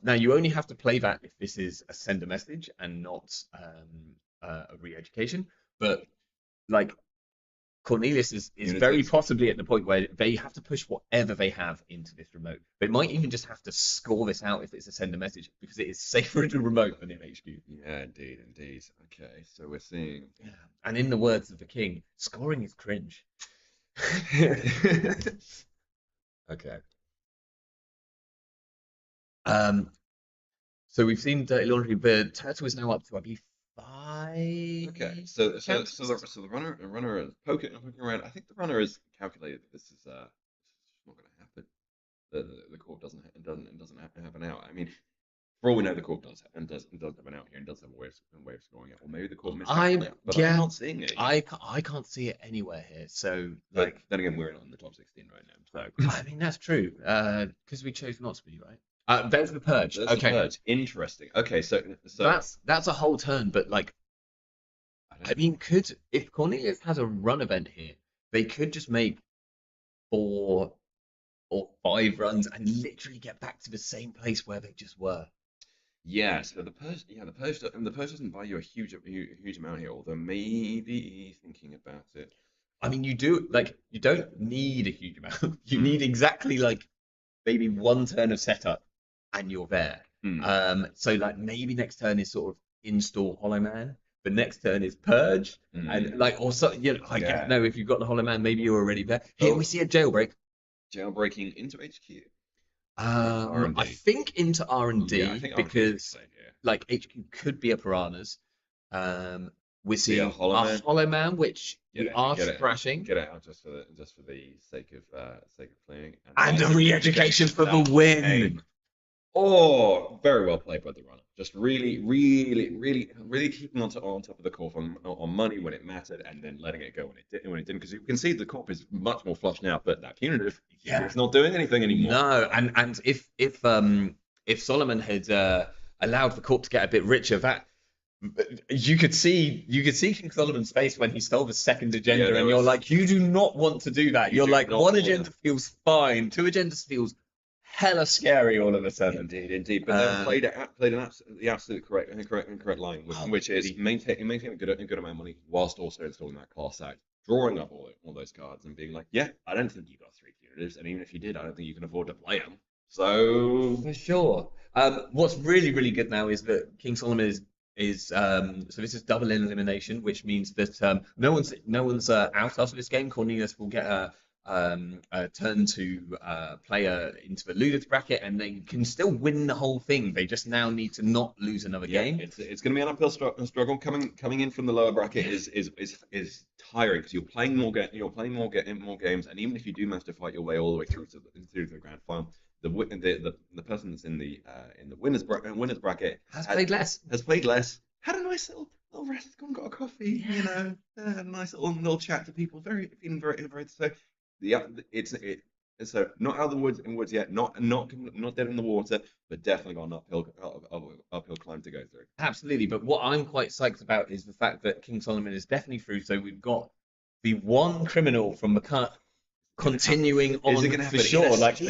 Now you only have to play that if this is a send a message and not a re-education. But like Cornelius is very possibly at the point where they have to push whatever they have into this remote. They might even just have to score this out if it's a send a message because it is safer in the remote than in HQ. Yeah, indeed. Okay, so we're seeing. Yeah. And in the words of the king, scoring is cringe. Okay. So we've seen dirty laundry, but Turtle is now up to, I believe, 5. Okay, so the runner is poking around. I think the runner has calculated that this is not going to happen. The corp doesn't happen out. I mean, for all we know, the corp does have an out here and does have a way of scoring it, or maybe the corp missed it. But I'm not seeing it. I can't see it anywhere here. So but then again, we're not in the top 16 right now. So I mean that's true because we chose not to be, right. There's the purge. There's okay, the purge. Interesting. Okay, so that's a whole turn, but like, I mean, if Cornelius has a run event here, they could just make 4 or 5 runs and literally get back to the same place where they just were. Yes, but the purge doesn't buy you a huge amount here, although maybe thinking about it. I mean, you don't need a huge amount. You need exactly like maybe 1 turn of setup and you're there. So like maybe next turn is sort of install Hollow Man. The next turn is purge, and like also don't know if you've got the Hollow Man, maybe you're already there. Here we see a jailbreak. Jailbreaking into HQ. I think into R&D because like HQ could be a piranhas. We see a Hollow Man, which we are thrashing. Get it out just for the sake of playing. And a re-education for the win. Oh, very well played by the runner. Just really keeping on top of the corp on money when it mattered, and then letting it go when it didn't. Because you can see the corp is much more flush now, but that punitive, it's not doing anything anymore. No, and if Solomon had allowed the corp to get a bit richer, that you could see King Solomon's face when he stole the second agenda, and you're like, you do not want to do that. You're like, 1 agenda feels fine, 2 agendas feels hella scary all of a sudden. Indeed. But then played the absolute correct line, which is maintaining a good amount of money whilst also installing that class act, drawing up all those cards and being like, yeah, I don't think you got 3 punitives, and even if you did, I don't think you can afford to play them. So for sure. What's really good now is that King Solomon is so this is double elimination, which means that no one's out after this game. Cornelius will get a turn to player into the losers bracket, and they can still win the whole thing. They just now need to not lose another game. It's going to be an uphill struggle. Coming in from the lower bracket is tiring because you're playing more games, and even if you do manage to fight your way all the way through to the grand final, the person that's in the winners bracket has played less. Had a nice little rest, gone got a coffee, a nice little chat to people. Feeling very so. So not out of the woods yet, not dead in the water, but definitely got an uphill climb to go through. Absolutely, but what I'm quite psyched about is the fact that King Solomon is definitely through. So we've got the one criminal from the cut continuing on for sure. Like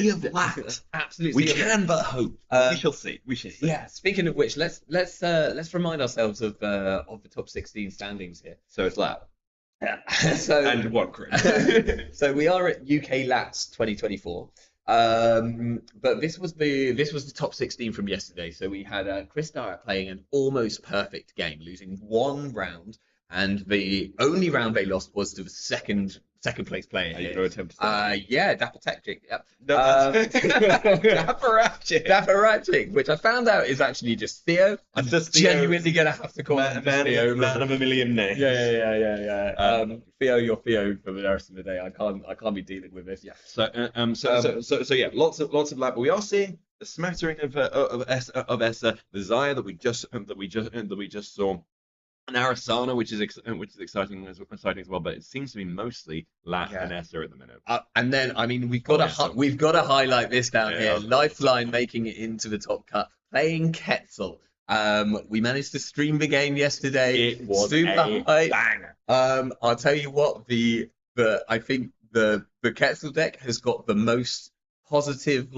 absolutely, we can but hope. We shall see. Yeah. Speaking of which, let's remind ourselves of the top 16 standings here. So it's lap. Yeah. And 1 crit. So we are at UK Lats 2024. But this was the top 16 from yesterday. So we had Chris Dyer playing an almost perfect game, losing 1 round, and the only round they lost was to the second second place player Are you here. going to attempt to Yeah, Dapper Tactic. Yep. Dapper, which I found out is actually just Theo. I'm just Theo. genuinely gonna have to call him Theo. Man of a million names. Yeah. Theo, you're Theo for the rest of the day. I can't be dealing with this. Yeah. So yeah, lots of lab. But we are seeing a smattering of Essa, the Zaya that we just saw, and Arasana, which is exciting as well. But it seems to be mostly Lat and Essa at the minute. And then I mean we've got to highlight this down here. Lifeline making it into the top cut, playing Quetzal. We managed to stream the game yesterday. It was super a hype. banger. I'll tell you what, I think the Quetzal deck has got the most positive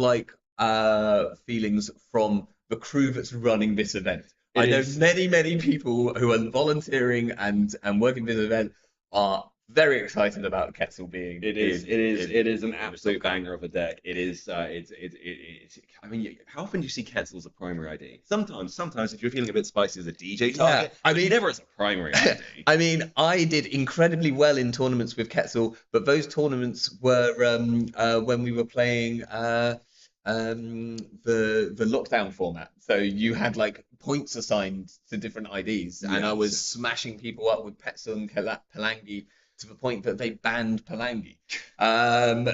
feelings from the crew that's running this event. I know many people who are volunteering and working this event are very excited about Quetzal being. It is an absolute banger of a deck. It is. I mean, how often do you see Quetzal as a primary ID? Sometimes if you're feeling a bit spicy as a DJ target. I mean, never as a primary ID. I mean, I did incredibly well in tournaments with Quetzal, but those tournaments were when we were playing the lockdown format. So you had points assigned to different IDs, and I was smashing people up with Quetzal and Palangi to the point that they banned Palangi. And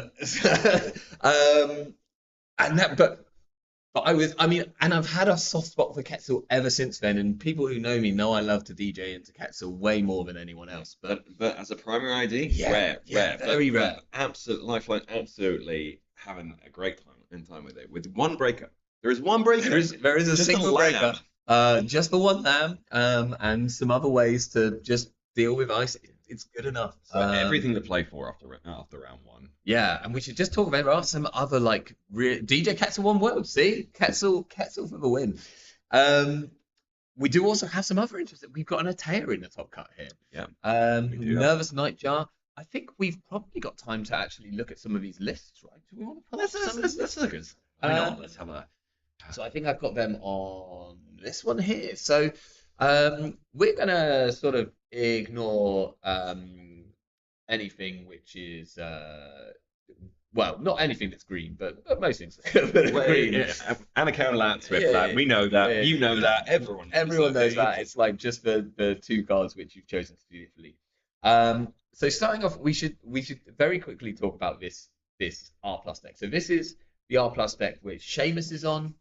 I've had a soft spot for Quetzal ever since then, and people who know me know I love to DJ into Quetzal way more than anyone else. But as a primary ID, rare, very rare. Lifeline, absolutely having a great time with it. With one breaker, there is one breaker. There is a single breaker, just for one lamb, and some other ways to just deal with ice. It's good enough. So everything to play for after round one. Yeah, and we should just talk about there are some other DJ Quetzal won world. See, Quetzal for the win. We do also have some other interest. We've got an Atien in the top cut here. Yeah. Nervous Nightjar. I think we've probably got time to actually look at some of these lists, right? Do we want to pull up some? Let's look at. Why not? Let's have a. So I think I've got them on this one here. So we're gonna sort of ignore anything which is not anything that's green, but most things that are green. Yeah. Anaconda Lats with that. We know that. Yeah. You know that. Everyone knows that. It's just the two cards which you've chosen to do differently. So starting off, we should very quickly talk about this R+ deck. So this is the R+ deck which Seamus is on,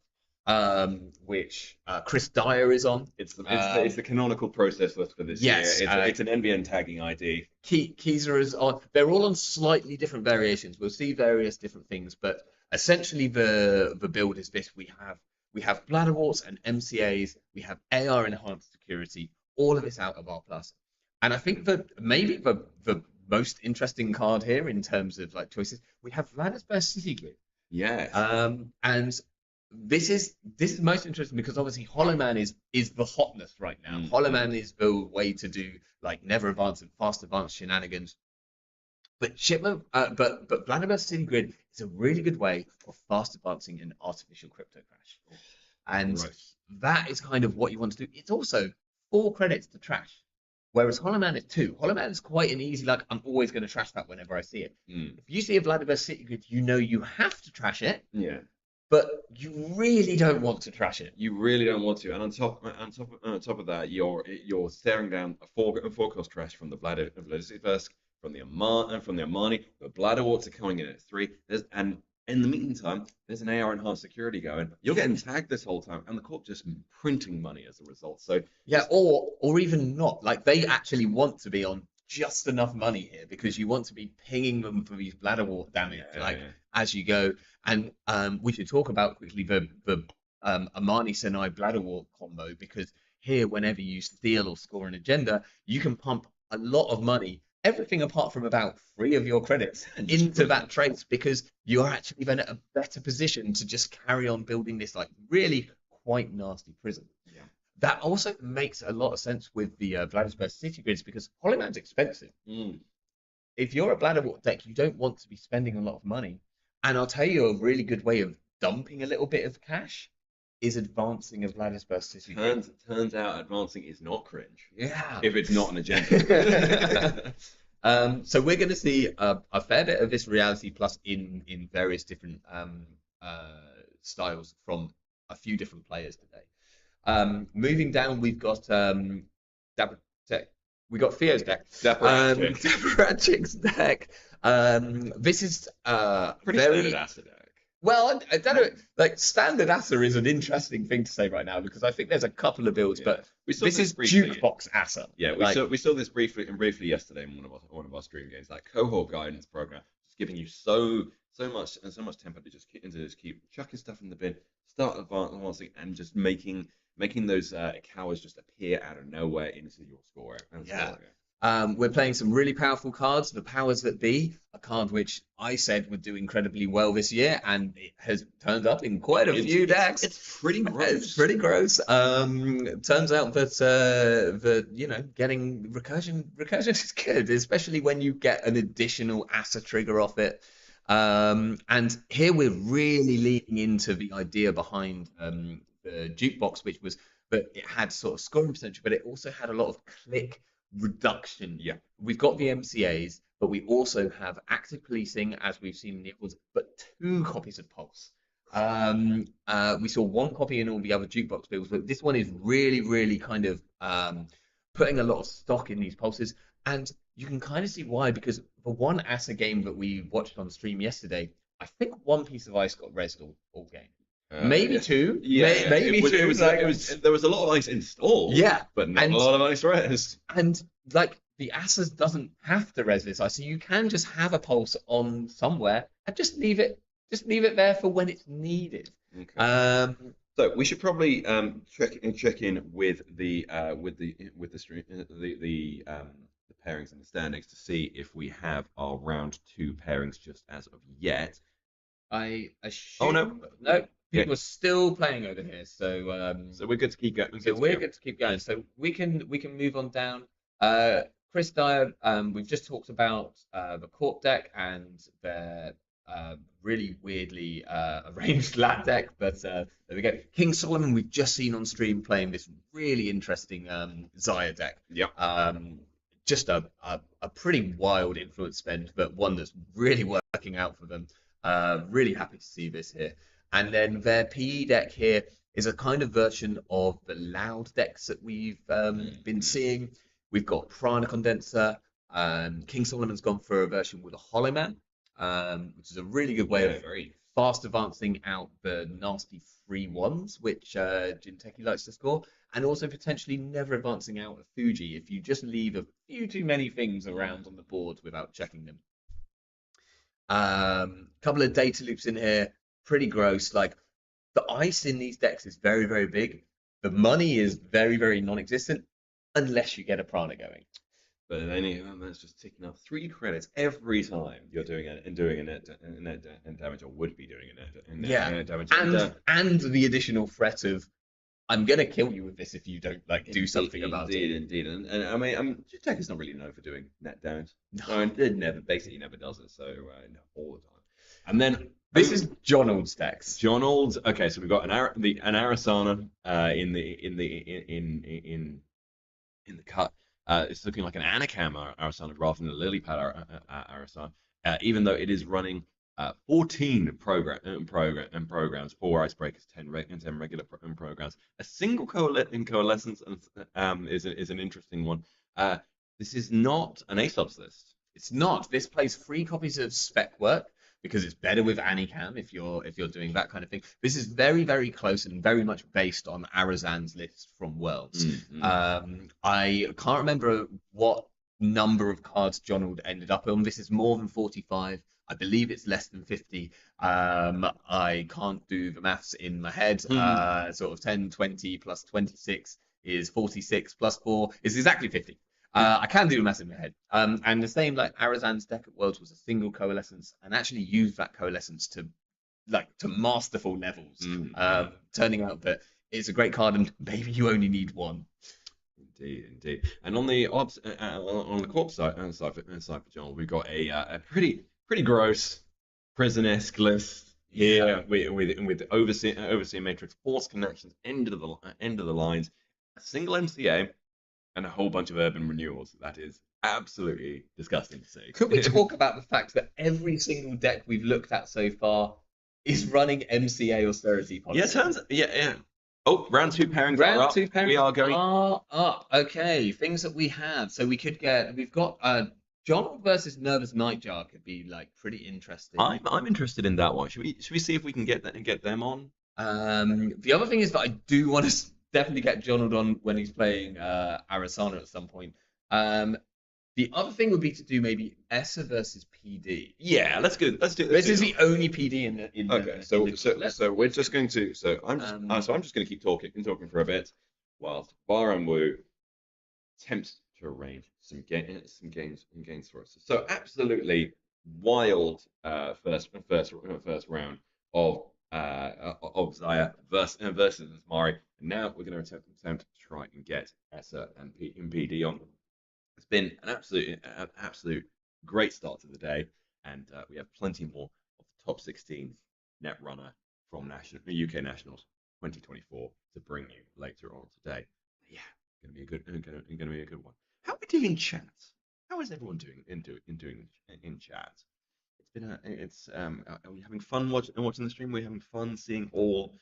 which Chris Dyer is on. It's the canonical process list for this year. It's an NBN tagging ID. Keezer is on. They're all on slightly different variations. We'll see various different things, but essentially the build is this: we have Bladderwarts and MCAs, we have AR enhanced security, all of it's out of R+. And I think that maybe the most interesting card here in terms of choices, we have Vladisburg City Grid. Yeah. And this is most interesting because obviously Hollow Man is the hotness right now. Hollow Man is the way to do never advance and fast advance shenanigans. But Vladimir City Grid is a really good way of fast advancing an artificial crypto crash. And that is kind of what you want to do. It's also 4 credits to trash. Whereas Hollow Man is 2. Hollow Man is quite an easy, I'm always going to trash that whenever I see it. If you see a Vladimir City Grid, you know you have to trash it. Yeah. But you really don't want to trash it. You really don't want to. And on top of that, you're staring down a 4-cost trash from the Vladisburg, from the Armani. The Bladderwarts are coming in at 3. And in the meantime, there's an AR enhanced security going. You're getting tagged this whole time, and the court just printing money as a result. So yeah, or even not. They actually want to be on just enough money here because you want to be pinging them for these Bladderwart damage as you go. And we should talk about quickly the Armani Senai Bladderwart combo, because here, whenever you steal or score an agenda, you can pump a lot of money, everything apart from about 3 of your credits, into that trace, because you're actually then at a better position to just carry on building this really quite nasty prison. Yeah. That also makes a lot of sense with the Vladisburg City Grids, because Hollow Man's expensive. If you're a Bladderwart deck, you don't want to be spending a lot of money. And I'll tell you a really good way of dumping a little bit of cash is advancing a Vladisburg City Grid. Turns out advancing is not cringe. Yeah. If it's not an agenda. So we're going to see a fair bit of this reality plus in various different styles from a few different players today. Moving down, we've got we got Theo's deck, Dabrachic's deck. This is Pretty very standard acid deck. well. I don't know. Like standard Asa is an interesting thing to say right now because I think there's a couple of builds, but this is jukebox Asa. Yeah, we saw this briefly yesterday in one of our stream games. That cohort guidance program is giving you so much tempo to just keep chucking stuff in the bin, start advancing, and just making those cowards just appear out of nowhere into your score. We're playing some really powerful cards. The Powers That Be, a card which I said would do incredibly well this year, and it has turned up in quite a few decks. It's pretty gross. It's pretty gross. Turns out that getting recursion is good, especially when you get an additional Asa trigger off it. And here we're really leaning into the idea behind the jukebox, which was that it had sort of scoring potential, but it also had a lot of click reduction. Yeah, we've got the MCAs, but we also have active policing, as we've seen in the others, but 2 copies of Pulse. We saw 1 copy in all the other jukebox builds, but this one is really kind of putting a lot of stock in these pulses, and you can kind of see why, because the one Asa game that we watched on stream yesterday, I think 1 piece of ice got rezzed all game. Maybe 2. Yeah, maybe 2. There was a lot of ice installed. Yeah, but not a lot of ice res. And like the Asas doesn't have to res this ice, so you can just have a pulse on somewhere and just leave it there for when it's needed. Okay. So we should probably check in with the pairings and the standings to see if we have our round 2 pairings just as of yet. I assume. Oh no. People are still playing over here, so we're good to keep going. We're good to keep going. So we can move on down. Chris Dyer, we've just talked about the Corp deck and their really weirdly arranged lat deck, but there we go. King Solomon, we've just seen on stream playing this really interesting Zhaya deck. Yeah. Just a pretty wild influence spend, but one that's really working out for them. Really happy to see this here. And then their PE deck here is a kind of version of the loud decks that we've been seeing. We've got Prana Condenser. King Solomon's gone for a version with a Hollow Man, which is a really good way of very fast advancing out the nasty 3/1s, which Jinteki likes to score, and also potentially never advancing out a Fuji if you just leave a few too many things around on the board without checking them. Couple of data loops in here. Pretty gross. Like the ice in these decks is very big. The money is very non-existent unless you get a Prana going. But then that's just ticking up 3 credits every time you're doing a net damage, or would be doing a net damage. And the additional threat of I'm gonna kill you with this if you don't do something about it. Indeed. And I mean, Jinteki is not really known for doing net damage. No, it never does it. So no, all the time. And then this is John Old's decks. John Old's. Okay, so we've got an Arasana in the cut. It's looking like an Anakam Arasana rather than a lily pad Arasana, even though it is running 14 programs, 4 icebreakers, 10 regular programs. A single coalescence is an interesting one. This is not an ASOPs list. It's not. This plays 3 copies of spec work because it's better with Anikam if you're doing that kind of thing. This is very close and very much based on Arazan's list from Worlds. I can't remember what number of cards John Old ended up on. This is more than 45. I believe it's less than 50. I can't do the maths in my head. Sort of 10, 20 plus 26 is 46 plus 4 is exactly 50. I can do the maths in my head. And the same, like Arazan's deck at Worlds was a single coalescence and actually used that coalescence to masterful levels. Turning out that it's a great card and maybe you only need 1. Indeed. And on the corp side for John, we've got a pretty gross prison-esque list here with overseer matrix, force connections, end of the lines, a single MCA, and a whole bunch of urban renewals. That is absolutely disgusting to see. Could we talk about the fact that every single deck we've looked at so far is running MCA austerity policy? Yeah. Oh, round two pairings are Round up. two pairings We are going. are up. Okay, things that we have. So we've got John versus Nervous Nightjar could be like pretty interesting. I'm interested in that one. Should we see if we can get them on? The other thing is that I do want to definitely get John on when he's playing Arasana at some point. The other thing would be to do maybe Essa versus PD. Yeah, let's do this. This is the only PD in the. Okay, so we're just going to. So I'm just going to keep talking for a bit, whilst Baran Wu attempts to arrange some games for us. So absolutely wild first round of Zhaya versus Azmari. And now we're going to attempt to try and get Essa and PD on. It's been an absolute great start to the day, and we have plenty more of the top 16 Netrunner from UK Nationals 2024 to bring you later on today. Yeah, going to be a good one. How are we doing in chat? How is everyone doing in chat? Are we having fun watching the stream? We're having fun seeing all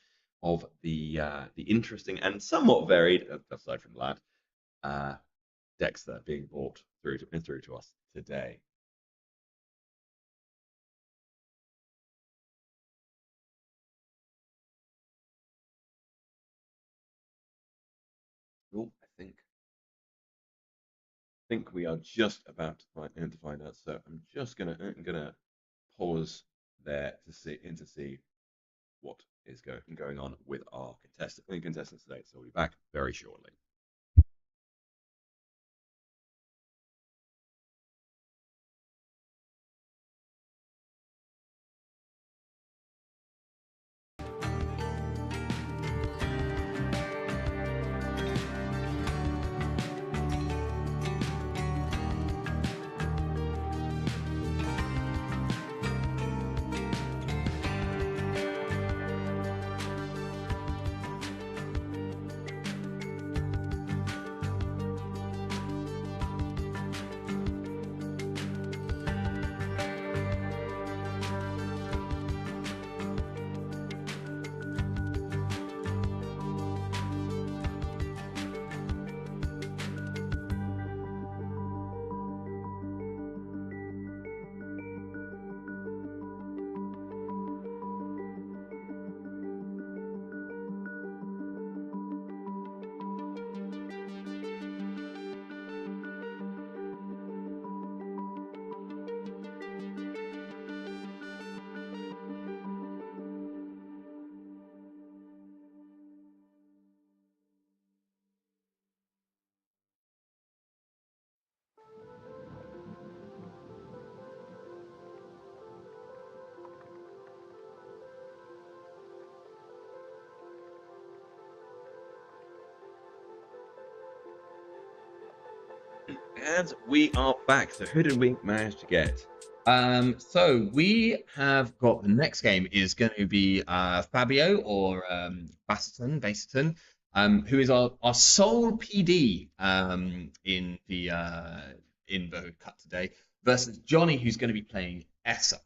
of the interesting and somewhat varied, aside from that, decks that are being brought through to us today. Oh, I think we are just about to find out. So I'm just gonna pause there to see what is going on with our contestants today. So we'll be back very shortly. And we are back. So who did we manage to get? So we have got the next game is going to be Fabio or Bassiton, who is our sole PD in the cut today, versus Johnny, who's going to be playing Essa.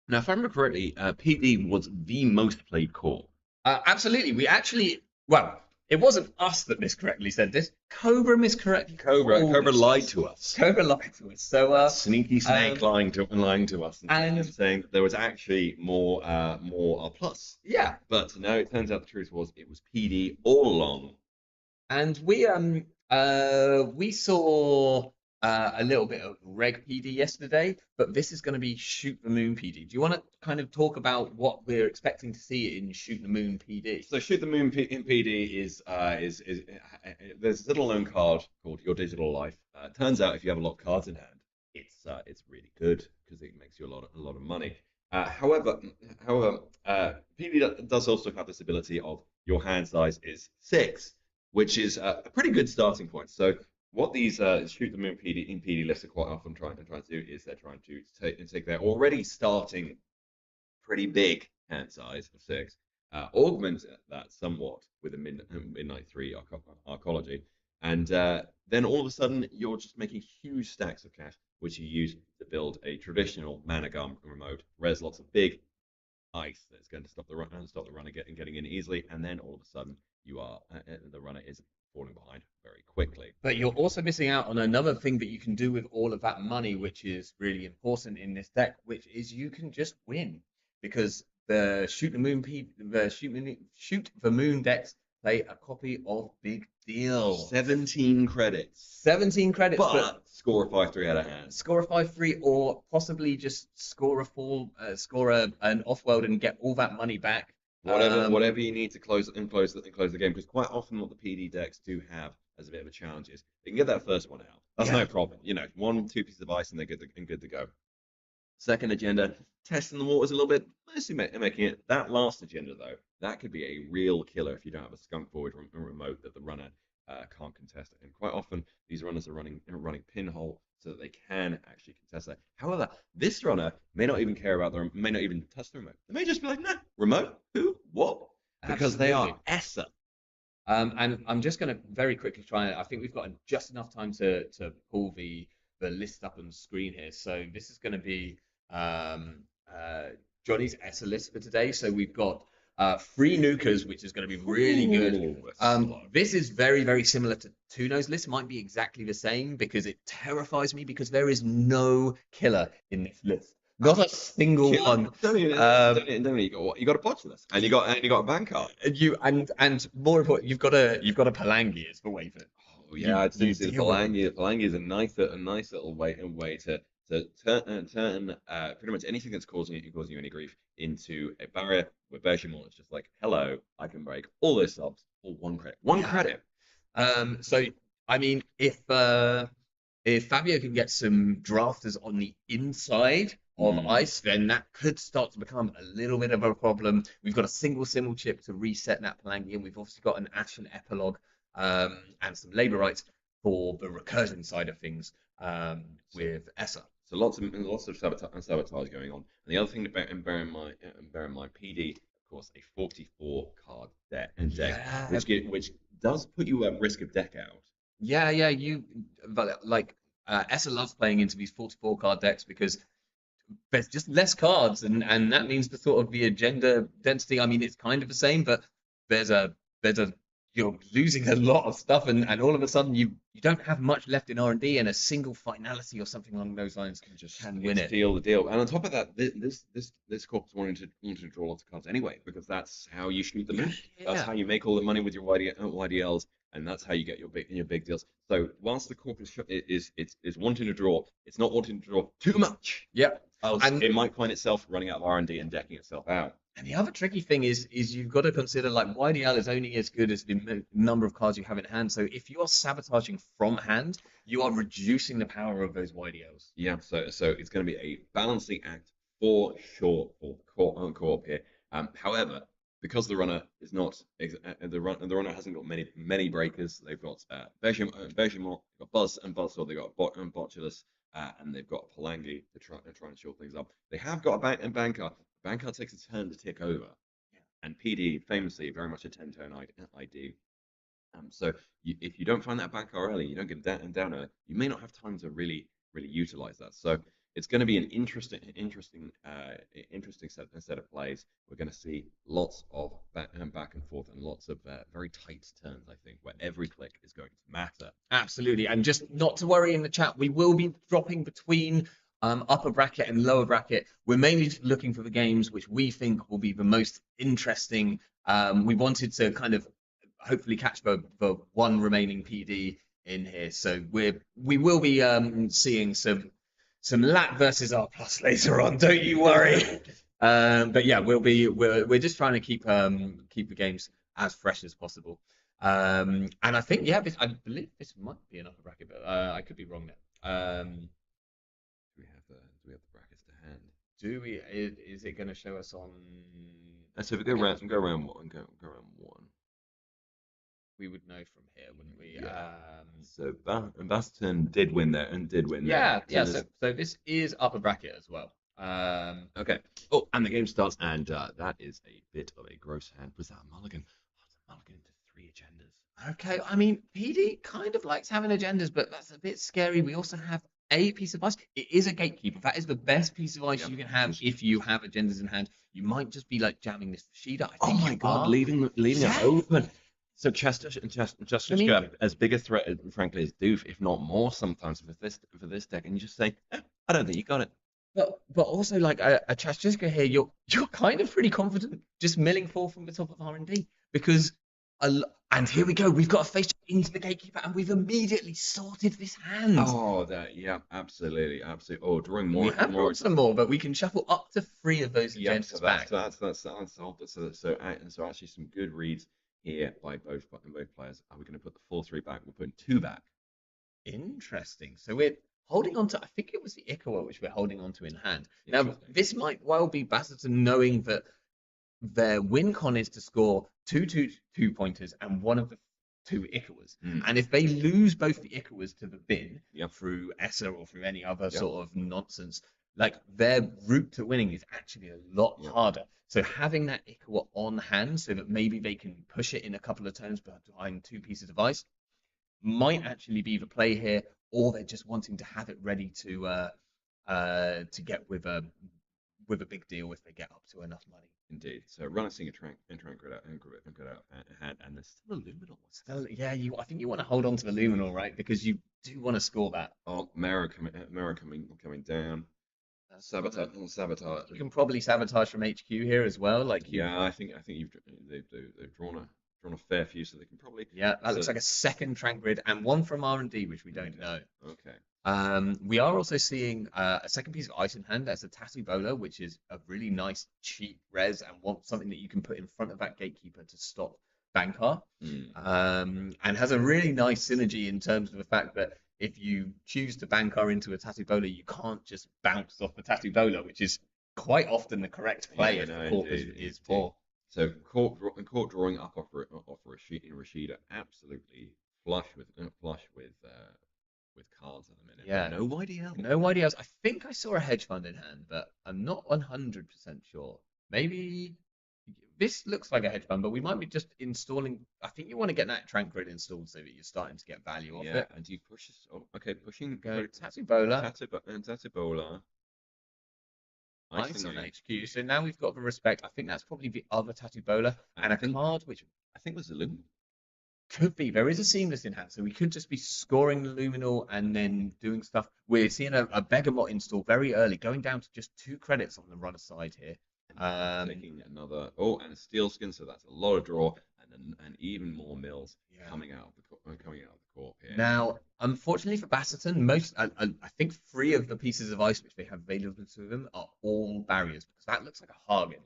Now, if I remember correctly, PD was the most played core. Absolutely. We actually, well, it wasn't us that miscorrectly said this. Cobra miscorrectly. Cobra lied to us. Cobra lied to us. So sneaky snake lying to us and saying there was actually more R plus. Yeah. But no, it turns out the truth was it was PD all along. And we saw a little bit of Reg PD yesterday, but this is going to be Shoot the Moon PD. Do you want to kind of talk about what we're expecting to see in Shoot the Moon PD? So Shoot the Moon in PD is there's a little known card called Your Digital Life. Turns out if you have a lot of cards in hand, it's really good because it makes you a lot of money. However, PD does also have this ability of your hand size is 6, which is a pretty good starting point. So what these Shoot the Moon PD lists are quite often trying to do is they're trying to take their already starting pretty big hand size of 6, augment that somewhat with a Midnight 3 arcology, And then all of a sudden, you're just making huge stacks of cash, which you use to build a traditional mana gun remote. Res lots of big ice that's going to stop the runner getting in easily, and then all of a sudden, you are the runner is falling behind very quickly. But you're also missing out on another thing that you can do with all of that money, which is really important in this deck, which is you can just win because the shoot the moon decks play a copy of Big Deal. 17 credits. 17 credits, but score a 5-3 out of hand. Score a 5-3, or possibly just score an off-world and get all that money back. Whatever you need to close the game, because quite often what the PD decks do have as a bit of a challenge is they can get that first one out. That's no problem. 1-2 pieces of ice and they're good to go. Second agenda, testing the waters a little bit, mostly making it. That last agenda though, that could be a real killer if you don't have a skunk forward remote that the runner can't contest it. And quite often these runners are running pinhole so that they can actually contest that. However, this runner may not even care about may not even touch the remote. They may just be like, nah, remote? Who? What? Because they are ESSA. And I'm just going to very quickly try. I think we've got just enough time to pull the list up on the screen here. So this is going to be Johnny's ESSA list for today. So we've got 3 nukers, which is going to be really good. This is very, very similar to Tuno's list. Might be exactly the same because it terrifies me because there is no killer in this list. Not a single one. You got a Botulus, and you got a banker. And more important, you've got a Palangi as the waiver. Oh yeah, I'd say the Palangi is a nice little way to turn pretty much anything that's causing you any grief into a barrier where Bergimon is just like, hello, I can break all those subs for 1 credit. One credit. So I mean, if Fabio can get some drafters on the inside of ice, then that could start to become a little bit of a problem. We've got a single symbol chip to reset that Palangi, and we've obviously got an Atien epilogue and some labor rights for the recursion side of things with ESSA. So lots of sabotage going on. And the other thing to bear in mind, PD, of course, a 44 card deck, which does put you at risk of deck out. Yeah, ESSA loves playing into these 44 card decks because there's just less cards, and that means the agenda density. I mean, it's kind of the same, but you're losing a lot of stuff, and all of a sudden you don't have much left in R&D, and a single finality or something along those lines can win it. Seal the deal. And on top of that, this corp's wanting to draw lots of cards anyway, because that's how you shoot the moon. That's how you make all the money with your YDLs, and that's how you get your big deals. So whilst the corp is wanting to draw, it's not wanting to draw too much. Yeah. And it might find itself running out of R&D and decking itself out. And the other tricky thing is you've got to consider, like, YDL is only as good as the number of cards you have in hand. So if you are sabotaging from hand, you are reducing the power of those YDLs. Yeah, so it's going to be a balancing act for sure for co-op here. However, because the runner is not the runner hasn't got many breakers. They've got Bergimon, they've got Buzz and Buzzsaw, they've got Botulus, and they've got Palangi to try and short things up. They have got a banker. Banker takes a turn to tick over, and PD famously very much a 10-turn ID. So if you don't find that banker early, you don't get down early, you may not have time to really utilize that. So it's going to be an interesting set of plays. We're going to see lots of back and forth and lots of very tight turns, I think, where every click is going to matter. Absolutely, and just not to worry in the chat, we will be dropping between upper bracket and lower bracket. We're mainly looking for the games which we think will be the most interesting. We wanted to kind of hopefully catch the one remaining PD in here, so we will be seeing some LAT versus R+ later on. Don't you worry. But yeah, we're just trying to keep the games as fresh as possible. And I think I believe this might be an upper bracket, but I could be wrong there. Do we have the brackets to hand? Do we? Is it going to show us on? So if we go around one. We would know from here, wouldn't we? Yeah. So Baston did win there and did win. Yeah. So this is upper bracket as well. Okay. Oh, and the game starts, and that is a bit of a gross hand. Was that a mulligan? Oh, it's a mulligan into 3 agendas. Okay, I mean, PD kind of likes having agendas, but that's a bit scary. We also have a piece of ice. It is a gatekeeper. That is the best piece of ice Yep. you can have if you have agendas in hand. You might just be like jamming this Rashida. I Oh think my you God, are. leaving Yeah. it open. So Chester I mean, got as big a threat, frankly, as Doof, if not more, sometimes for this deck, and you just say, I don't think you got it. but also like a Chastiska here, you're kind of pretty confident just milling forth from the top of R&D because and here we go. We've got a face into the gatekeeper, and we've immediately sorted this hand. Oh, yeah, absolutely. Oh, drawing We more, have got some more, but we can shuffle up to 3 of those Yep, agendas back. So actually some good reads here by both players. Are we going to put the 4-3 back? We're putting 2 back. Interesting. So we're holding on to, I think it was the Ikawa which we're holding on to in hand. Now, this might well be Bassetton knowing that their win con is to score two pointers and one of the 2 Ikawas. And if they lose both the Ikawas to the bin through Essa or through any other sort of nonsense, like their route to winning is actually a lot harder. So having that Ikawa on hand so that maybe they can push it in a couple of turns behind 2 pieces of ice might actually be the play here, or they're just wanting to have it ready to get with a big deal if they get up to enough money. Indeed. So run a singer trank and grid out ahead, and there's still a luminal. Yeah, I think you want to hold on to the luminal, right? Because you do want to score that. Oh, Mara coming down. Sabotage. You can probably sabotage from HQ here as well. Like I think they've drawn a fair few, so they can probably. Yeah, that looks like a second trank grid and one from R&D, which we don't know. Okay. We are also seeing a second piece of ice in hand. That's a Tattoo Bowler, which is a really nice cheap res and something that you can put in front of that gatekeeper to stop Bankar. And has a really nice synergy in terms of the fact that if you choose to Bankar into a Tattoo Bowler, you can't just bounce off the Tattoo Bowler, which is quite often the correct play if the corp is poor. So court drawing up off Rashida, absolutely flush with cards at the minute. Yeah. No YDL. No YDLs. I think I saw a hedge fund in hand, but I'm not 100% sure. Maybe this looks like a hedge fund, but we might be just installing. I think you want to get that trank grid installed so that you're starting to get value off it. And you push this. Oh, okay, pushing. Go Tattoo Bowler. Tattoo Bowler. Ice on HQ. So now we've got the respect. I think that's probably the other Tattoo Bowler and a card which I think was a luminal. Could be. There is a seamless in hand, so we could just be scoring the luminal and then doing stuff. We're seeing a Begamot install very early, going down to just 2 credits on the runner side here. Taking another and a steel skin, so that's a lot of draw and even more mills coming out of the corp here. Now, unfortunately for Bassetton, I think 3 of the pieces of ice which they have available to them are all barriers because that looks like a Hagen.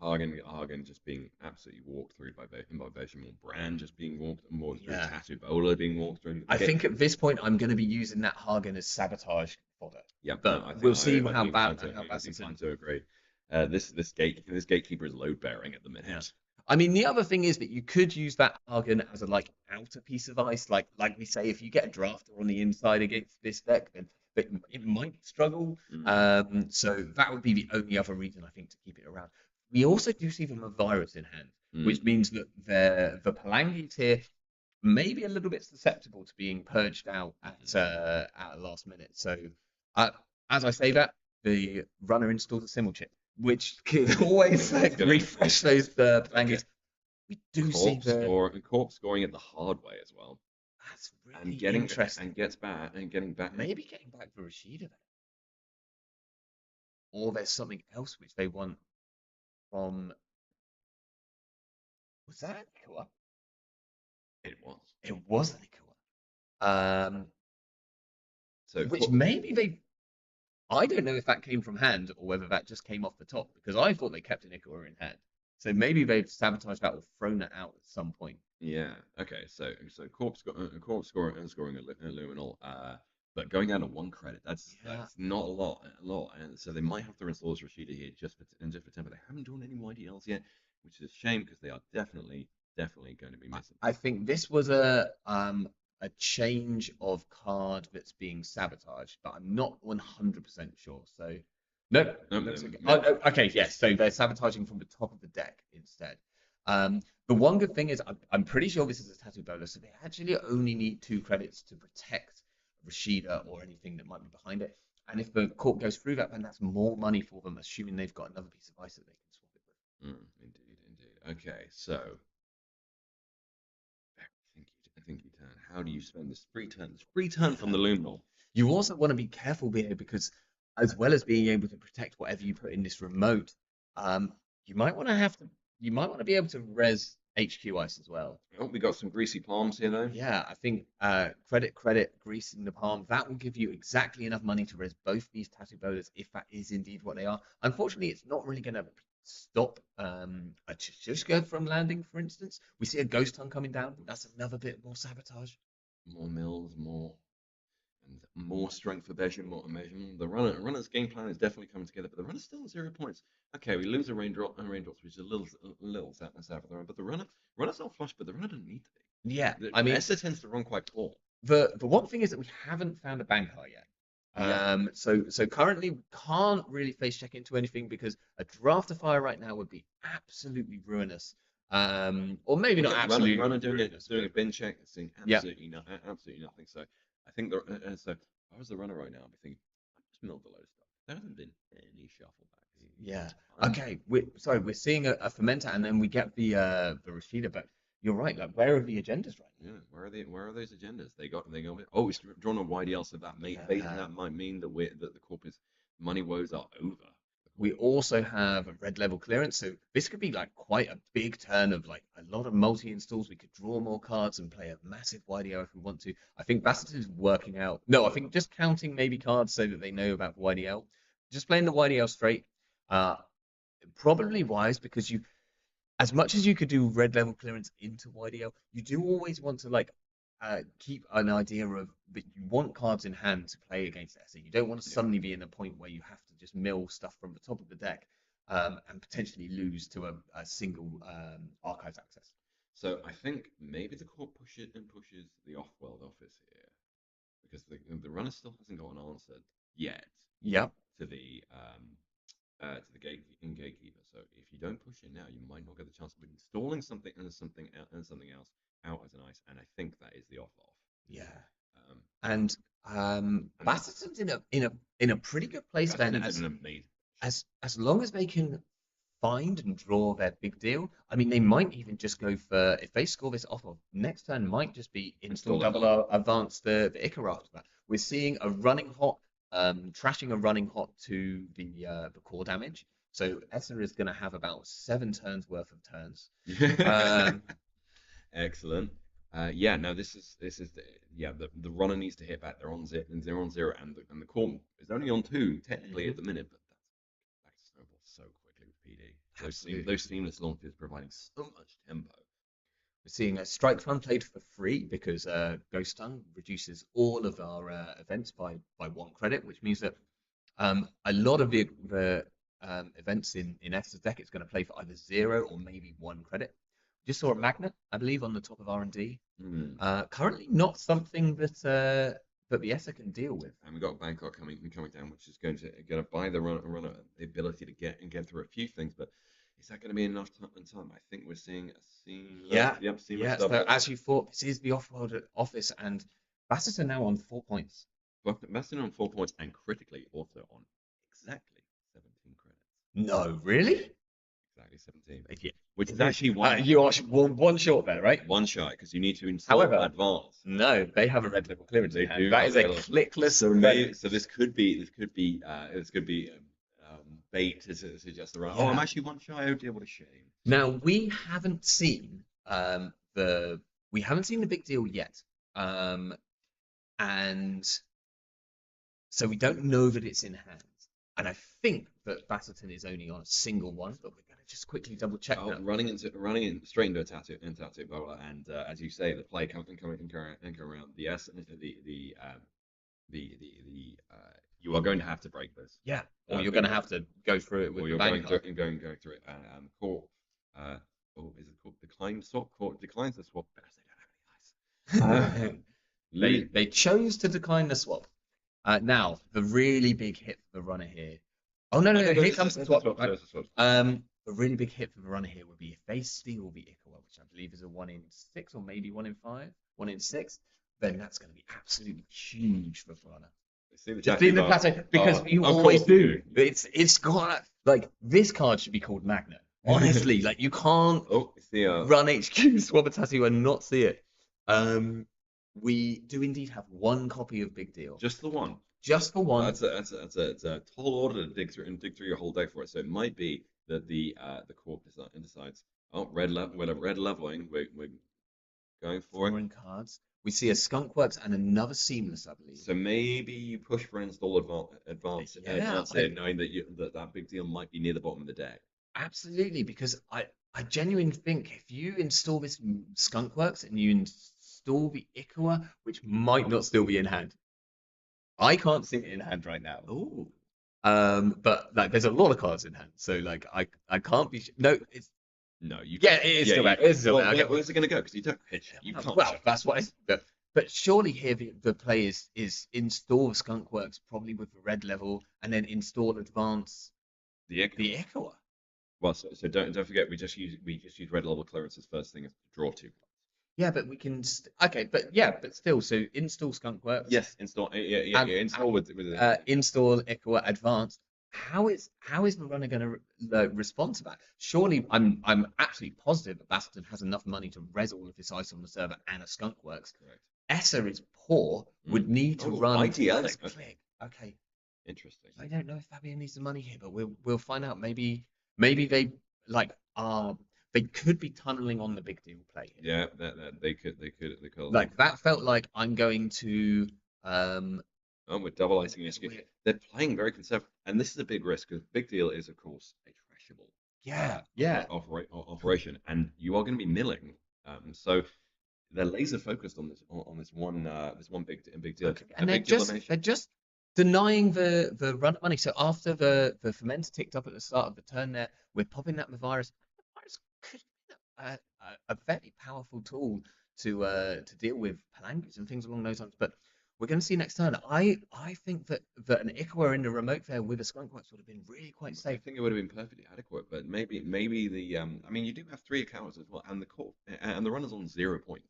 Hagen just being absolutely walked through by Vegemite Brand just being walked through, Tattoo Bowler being walked through. I think at this point I'm going to be using that Hagen as sabotage fodder. Yeah, but we'll see how Bassetton. To agree. This gatekeeper is load bearing at the minute. Yeah. I mean, the other thing is that you could use that Hagen as a outer piece of ice, like we say, if you get a drafter on the inside against this deck, then it might struggle. So that would be the only other reason I think to keep it around. We also do see them a virus in hand, which means that the Palangis here may be a little bit susceptible to being purged out at the last minute. So as I say that, the runner installs a Simmel chip, which can always refresh those Palangis. We do see the corp scoring it the hard way as well. That's really interesting. And getting back. Maybe getting back for Rashida then. Or there's something else which they want from. Was that an Ikawa? It was. It was an Ikawa. So which maybe they. I don't know if that came from hand or whether that just came off the top because I thought they kept an Ikawa in hand. So maybe they've sabotaged that or thrown it out at some point. Yeah. Okay. So corp scoring a luminal, but going down to 1 credit. That's not a lot. And so they might have to install Rashida here just for 10. But they haven't drawn any YDLs yet, which is a shame because they are definitely going to be missing. I think this was a change of card that's being sabotaged, but I'm not 100% sure. So, okay, yes. So they're sabotaging from the top of the deck instead. But The one good thing is I'm pretty sure this is a tattoo bonus, so they actually only need 2 credits to protect Rashida or anything that might be behind it. And if the court goes through that, then that's more money for them, assuming they've got another piece of ice that they can swap it with. Indeed. Okay, so I think you turn. How do you spend this free turn? This free turn from the Luminal. You also want to be careful here because, as well as being able to protect whatever you put in this remote, you might want to be able to res HQ ice as well. Oh, we got some greasy palms here though. Yeah, I think credit, grease in the palm. That will give you exactly enough money to res both these tattoo bowlers if that is indeed what they are. Unfortunately, it's not really going to stop a Chishka from landing, for instance. We see a ghost tongue coming down. That's another bit more sabotage. More mills, more strength for measurement. The runner's game plan is definitely coming together, but the runner's still at 0 points. Okay, we lose a raindrops, which is a little sad for the runner. But the runner's not flush, but the runner doesn't need to be. Yeah, I mean, Esther tends to run quite poor. The one thing is that we haven't found a banker yet. So currently we can't really face check into anything because a draft of fire right now would be absolutely ruinous. Or maybe not absolutely runner doing a bin check, it's doing absolutely nothing. So I think so if I was the runner right now, I'd be thinking, I just milled the low stuff. There hasn't been any shuffle backs. Yeah. Okay. We're seeing a fermenter, and then we get the Rashida. But you're right. Like, where are the agendas right now? Yeah. Where are those agendas? They got. Oh, it's drawn a YDL, so that might mean that the corpus money woes are over. We also have a red level clearance, so this could be like quite a big turn of like a lot of multi installs. We could draw more cards and play a massive YDL if we want to. I think Bassett is working out. No, I think just counting maybe cards so that they know about the YDL. Just playing the YDL straight, probably wise because as much as you could do red level clearance into YDL, you do always want to like keep an idea of that you want cards in hand to play against SE. You don't want to suddenly be in a point where you have to just mill stuff from the top of the deck and potentially lose to a single archives access. So I think maybe the court pushes the off-world office here because the runner still hasn't got an answer yet. Yep. To the gatekeeper. So if you don't push it now, you might not get the chance of installing something else out as an ice, and I think that is the off. Yeah. And Bassett's in a pretty good place then. As long as they can find and draw their big deal. I mean, they might even just go for, if they score this off of next turn, might just be install double advance the Icar after that. We're seeing a running hot, trashing a running hot to the core damage. So Esser is going to have about 7 turns worth of turns. Excellent. No, this is the runner needs to hit back. They're on 0, and the core is only on 2 technically at the minute, but that snowballs so quickly with PD. Those seamless launches providing so much tempo. We're seeing a strike run played for free because Ghost Tongue reduces all of our events by 1 credit, which means that a lot of the events in Esther's deck it's going to play for either 0 or maybe 1 credit. Just saw a magnet, I believe, on the top of R&D. Currently not something that the Esser can deal with. And we've got Bangkok coming down, which is going to buy the runner the ability to get through a few things, but is that going to be enough time? I think we're seeing a seamless. So as you thought, this is the off-world office, and Bassett are now on 4 points. Bassett on 4 points, and critically also on exactly 17 credits. No, really? Exactly 17. Yeah. Which is actually one. You are one short there, right? One shy, because you need to install advance. No, they have a red level clearance. They do. That is a clickless. So this could be bait to suggest the run. Oh, I'm actually one shy. Oh dear, what a shame. Now we haven't seen the big deal yet, and so we don't know that it's in hand. And I think that Basseton is only on a single one, but we're going to just quickly double check that. Running straight into a tattoo, blah, blah, and as you say, the play coming around you are going to have to break this. Yeah, or you're going to have to go through it with the bang card. Going through it. Court. Is it called decline swap? Court declines the swap. They don't have any ice. They chose to decline the swap. Now, the really big hit for the runner here. Oh, no, here comes the swap. a really big hit for the runner here would be if they steal the Ikawa, which I believe is a 1 in 6 or maybe 1 in 5, 1 in 6, then that's going to be absolutely huge for the runner. See the Just in the plateau, because you of always course do. It's got like this card should be called Magnet. Honestly, like you can't Oh, see, run HQ swap a tattoo and not see it. We do indeed have one copy of Big Deal. just the one. Just for one. That's a tall order to dig through your whole deck for it. So it might be that the corp decides, oh, red leveling, we're going for it. Foreign cards. We see a Skunkworks and another Seamless, I believe. So maybe you push for an install advance here, knowing that that Big Deal might be near the bottom of the deck. Absolutely, because I genuinely think if you install this Skunkworks and you install the Ikawa, which might not still be in hand. I can't see it in hand right now. Oh. But like there's a lot of cards in hand, so like I can't be no. It's no, you. Yeah, it is still back. It is still back. Okay. Where's it going to go? Because you don't pitch. You can't. Well, that's what. But surely here the play is install Skunkworks probably with the red level and then install advance the Ikawa. Well, so don't forget we just use red level clearance as first thing, draw 2. Yeah, but we can okay, but still, so install Skunkworks. Yes, install install with install Ikawa advanced. How is the runner going to respond to that? Surely, I'm absolutely positive that Baston has enough money to res all of his ice on the server and a Skunkworks. Correct. Essa is poor, would need to run ITL. Click. Okay. Interesting. I don't know if Fabian needs the money here, but we'll find out. Maybe they like they could be tunneling on the Big Deal play here. Yeah, they could. Like that felt like I'm going to Oh, we're double icing this. They're playing very conservative, and this is a big risk because Big Deal is, of course, a trashable operation, and you are going to be milling. So they're laser focused on this one big deal. Okay. And they're just denying the run money. So after the fermenter ticked up at the start of the turn, there we're popping that virus. The virus could be a very powerful tool to deal with palangas and things along those lines, but. We're going to see next turn. I think that an Ikawa in the remote there with a Skunkworks would have been really quite safe. I think it would have been perfectly adequate, but maybe the I mean you do have 3 Ikawas as well, and the core and the runner's on 0 point.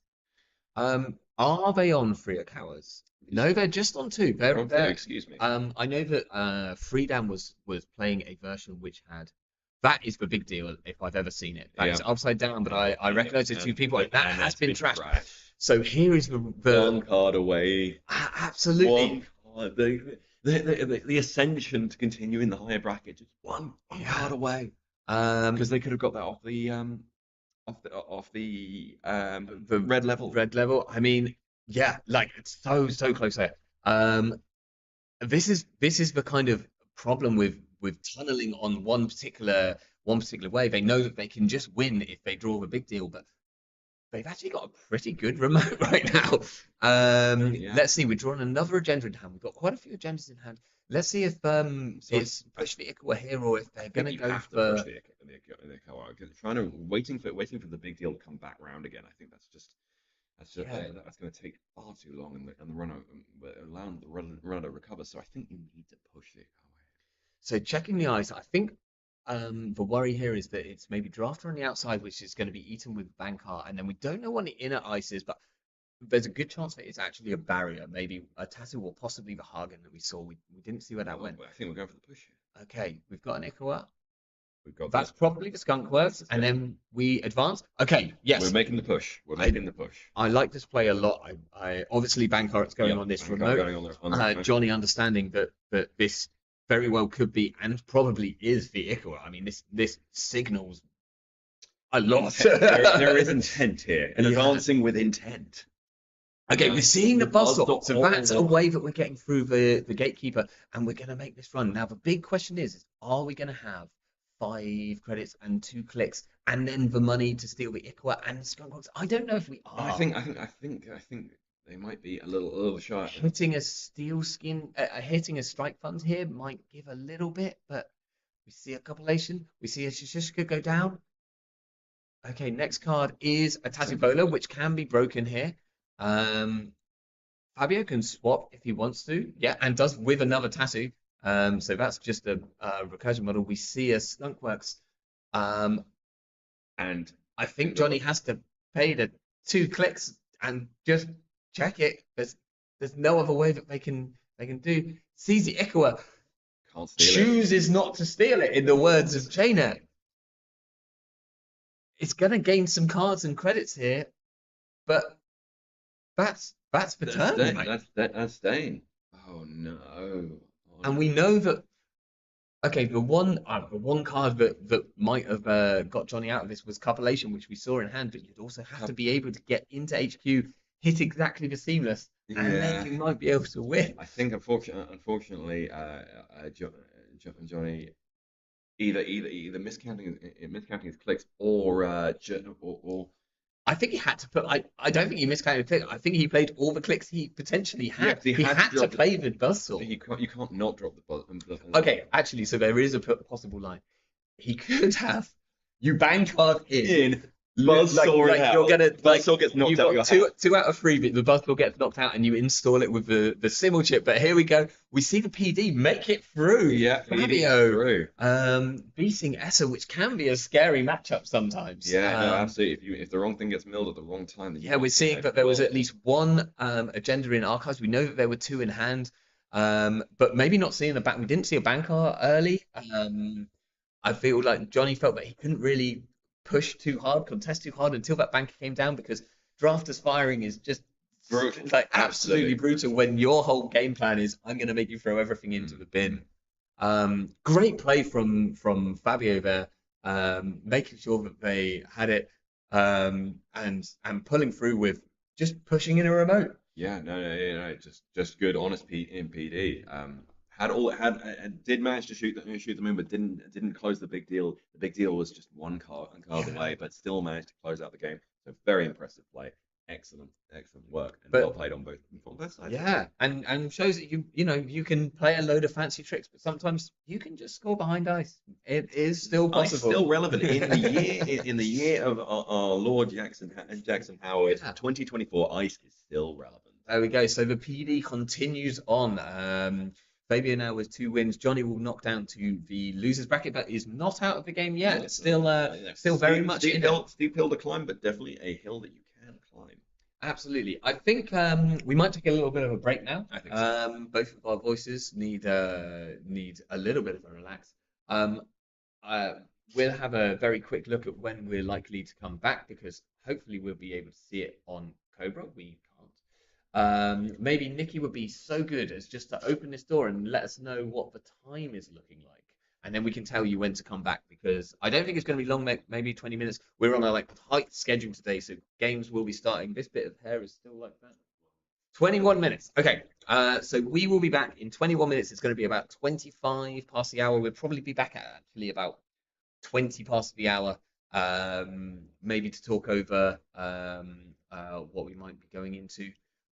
Are they on 3 Ikawas? No, they're just on 2. They're excuse me. I know that Freedom was playing a version which had. That is the Big Deal if I've ever seen it. That is upside down, but I recognize the 2 people. That has been trashed. So here is the 1 card away. Absolutely. 1 card. The ascension to continue in the higher bracket just one card away. Because they could have got that off the red level. Red level. I mean, yeah, like it's so close there. This is the kind of problem with tunneling on one particular way. They know that they can just win if they draw a Big Deal, but they've actually got a pretty good remote right now. Let's see. We're drawing another agenda in hand. We've got quite a few agendas in hand. Let's see if it's push the Ikawa here or if they're going to go for push the Ikawa. Waiting for the Big Deal to come back round again. I think that's going to take far too long, and the runner allowing the runner to recover. So I think you need to push the Ikawa. So checking the ice, I think the worry here is that it's maybe Drafter on the outside, which is going to be eaten with Bankar, and then we don't know what the inner ice is, but there's a good chance that it's actually a barrier, maybe a Tattoo or possibly the Hagen that we saw. We didn't see where that went. I think we're going for the push here. Okay, we've got an Ikawa. That's probably the Skunkworks, and then we advance. Okay, yes. We're making the push. I like this play a lot. I obviously Bankart's going on this remote. Johnny understanding that this very well could be and probably is the Ikawa. I mean, this signals a lot. there is intent here, and advancing with intent. Okay, we're seeing the buzz stop, so that's a way that we're getting through the gatekeeper, and we're going to make this run. Now, the big question is are we going to have 5 credits and 2 clicks, and then the money to steal the Ikawa and the Skunkworks? I don't know if we are. I think they might be a little shy. Hitting a steel skin, hitting a strike fund here might give a little bit, but we see a compilation. We see a Shishishka go down. Okay, next card is a Tattoo Bowler, which can be broken here. Fabio can swap if he wants to, yeah, and does with another Tattoo. So that's just a recursion model. We see a Skunkworks And I think Johnny has to pay the 2 clicks and just check it. There's no other way that they can do. CZ Ikawa Can't steal it. chooses not to steal it, in the words of Jaina. It's gonna gain some cards and credits here, but that's the turn. Staying. Right? That's staying. Oh no. And we know that. Okay, the one card that might have got Johnny out of this was Copulation, which we saw in hand, but you'd also have to be able to get into HQ, hit exactly the Seamless, and then you might be able to win. I think unfortunately, Johnny either miscounting his clicks or I think he had to put. I don't think he miscounted clicks. I think he played all the clicks he potentially had. Yeah, he had to play the Buzzsaw. You can't not drop the buzz. Okay, actually, so there is a possible line. He could have. You bang card in. Buzzsaw out. You're gonna Buzzsaw gets knocked out. You've got two out of 3, but the Buzzsaw gets knocked out, and you install it with the Simmel chip. But here we go. We see the PD make it through. Yeah, Fabio through. Beating Essa, which can be a scary matchup sometimes. Yeah, no, absolutely. If the wrong thing gets milled at the wrong time, then we're seeing that there was at least 1 agenda in archives. We know that there were 2 in hand, but maybe not seeing the back. We didn't see a banker early. I feel like Johnny felt that he couldn't really push too hard, contest too hard until that banker came down, because drafters firing is just brutal. Like absolutely brutal when your whole game plan is, I'm going to make you throw everything into the bin. Great play from Fabio there, making sure that they had it, and pulling through with just pushing in a remote. Yeah, no, just good, honest in PD. Did manage to shoot the moon, but didn't close the big deal. The big deal was just one card away, but still managed to close out the game. So very impressive play. Excellent work, and well played on both sides. Yeah, and shows that you can play a load of fancy tricks, but sometimes you can just score behind ice. It is still possible. Still relevant in the year of our Lord Jackson Howard. 2024, ice is still relevant. There we go. So the PD continues on. Fabio now with 2 wins. Johnny will knock down to the losers bracket, but is not out of the game yet. It's still very much in it. Steep hill to climb, but definitely a hill that you can climb. Absolutely. I think we might take a little bit of a break now. I think so. Both of our voices need a little bit of a relax. We'll have a very quick look at when we're likely to come back, because hopefully we'll be able to see it on Cobra. We can't. Maybe Nikki would be so good as just to open this door and let us know what the time is looking like, and then we can tell you when to come back, because I don't think it's going to be long, maybe 20 minutes. We're on a tight schedule today, so games will be starting. This bit of hair is still like that. 21 minutes. Okay, so we will be back in 21 minutes. It's going to be about 25 past the hour. We'll probably be back at actually about 20 past the hour, maybe to talk over what we might be going into.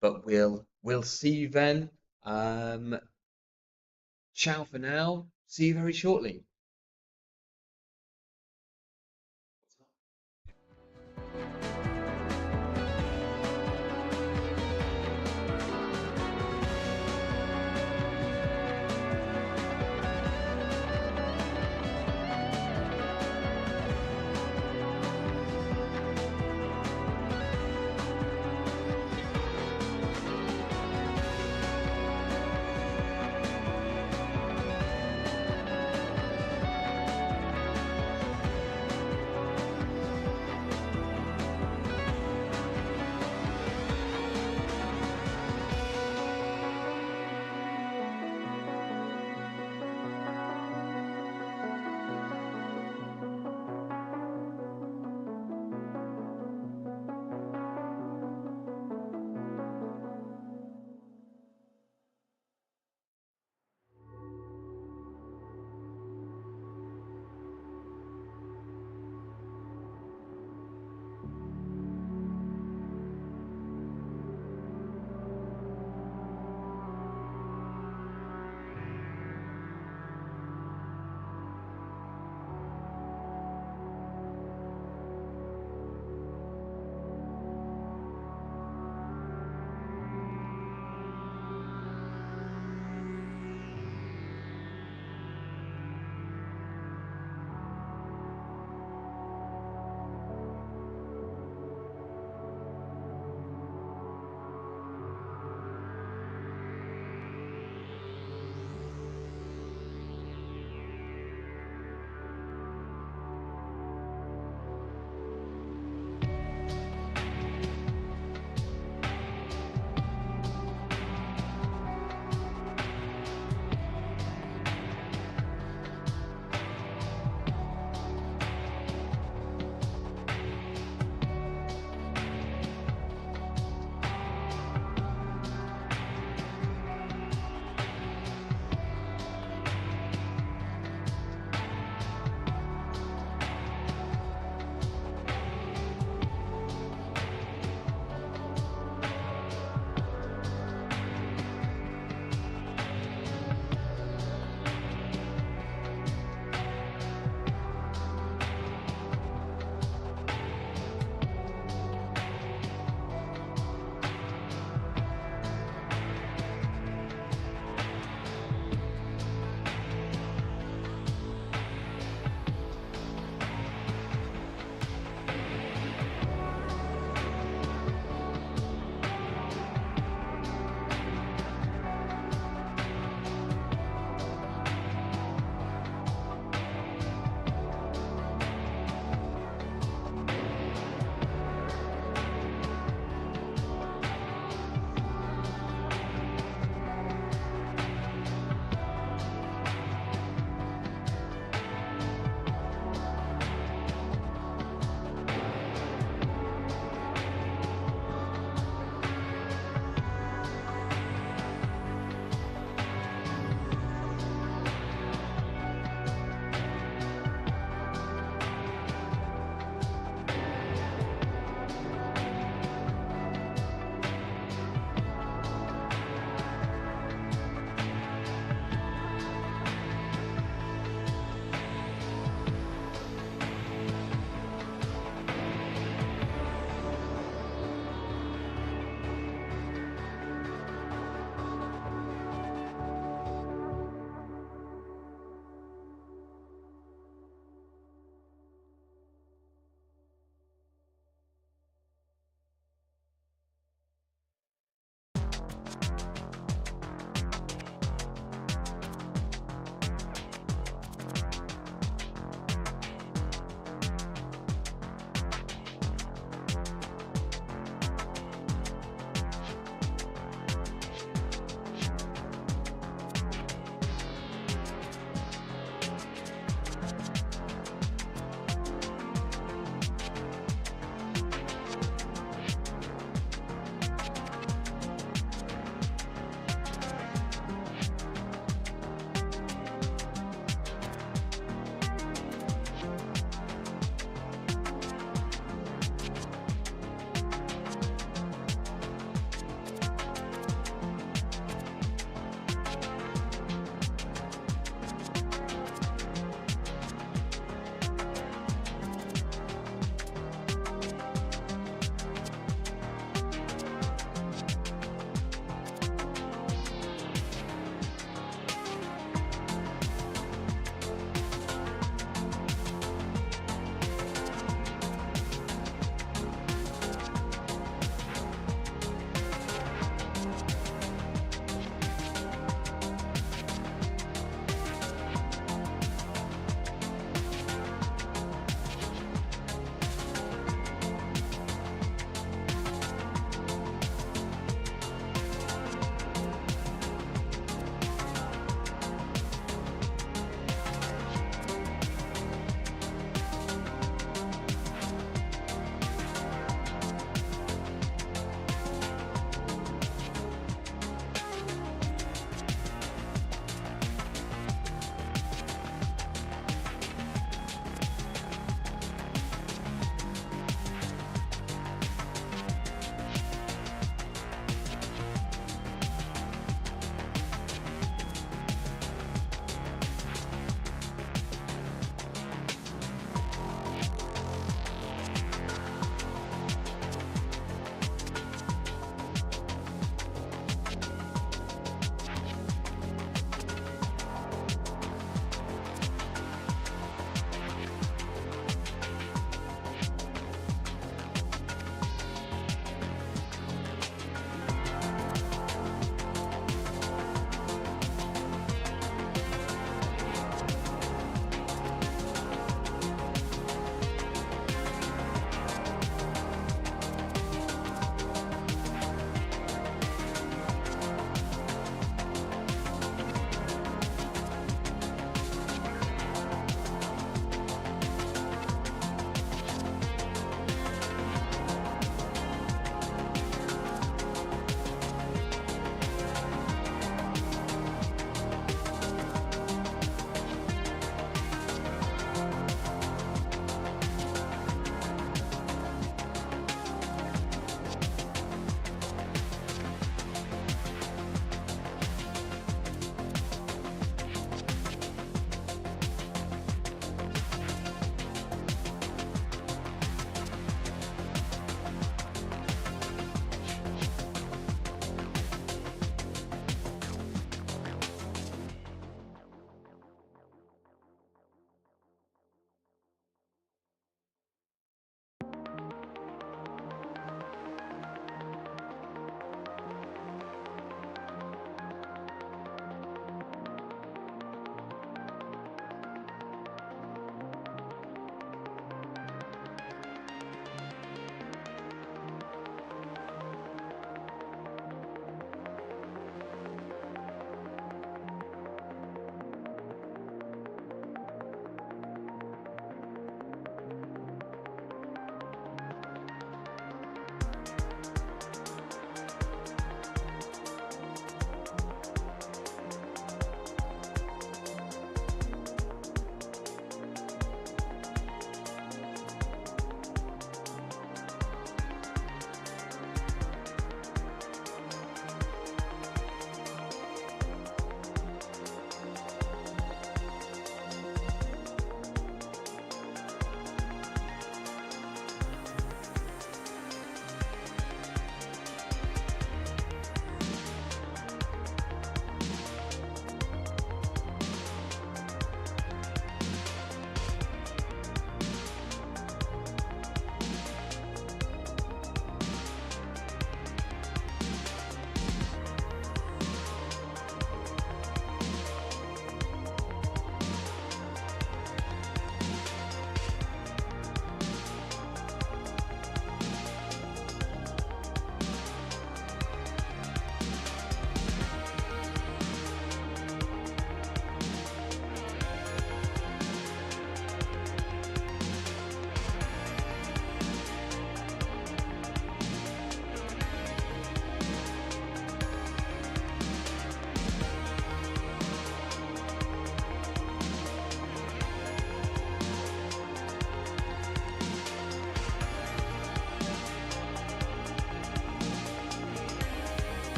But we'll see you then. Ciao for now. See you very shortly.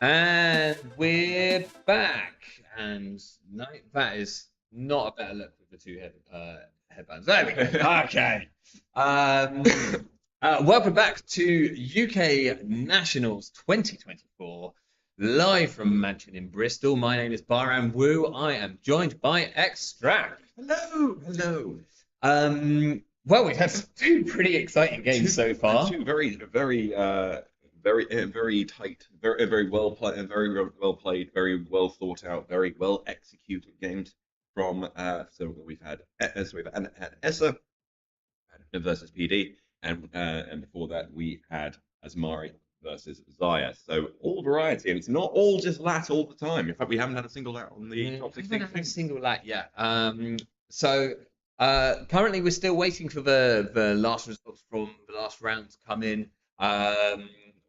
And we're back. And no, that is not a better look with the two headbands. There we go. Okay. Welcome back to UK Nationals 2024, live from Mansion in Bristol. My name is Baran Wu. I am joined by Extract. Hello, hello. Well, we've had two pretty exciting games so far. Two very tight, very well played, well played, very well thought out, very well executed games from. So we've had Essa versus PD, and before that we had Azmari versus Zhaya. So all variety, and it's not all just lat all the time. In fact, we haven't had a single lat on the top 16. We haven't had a single lat yet. Currently we're still waiting for the last results from the last round to come in.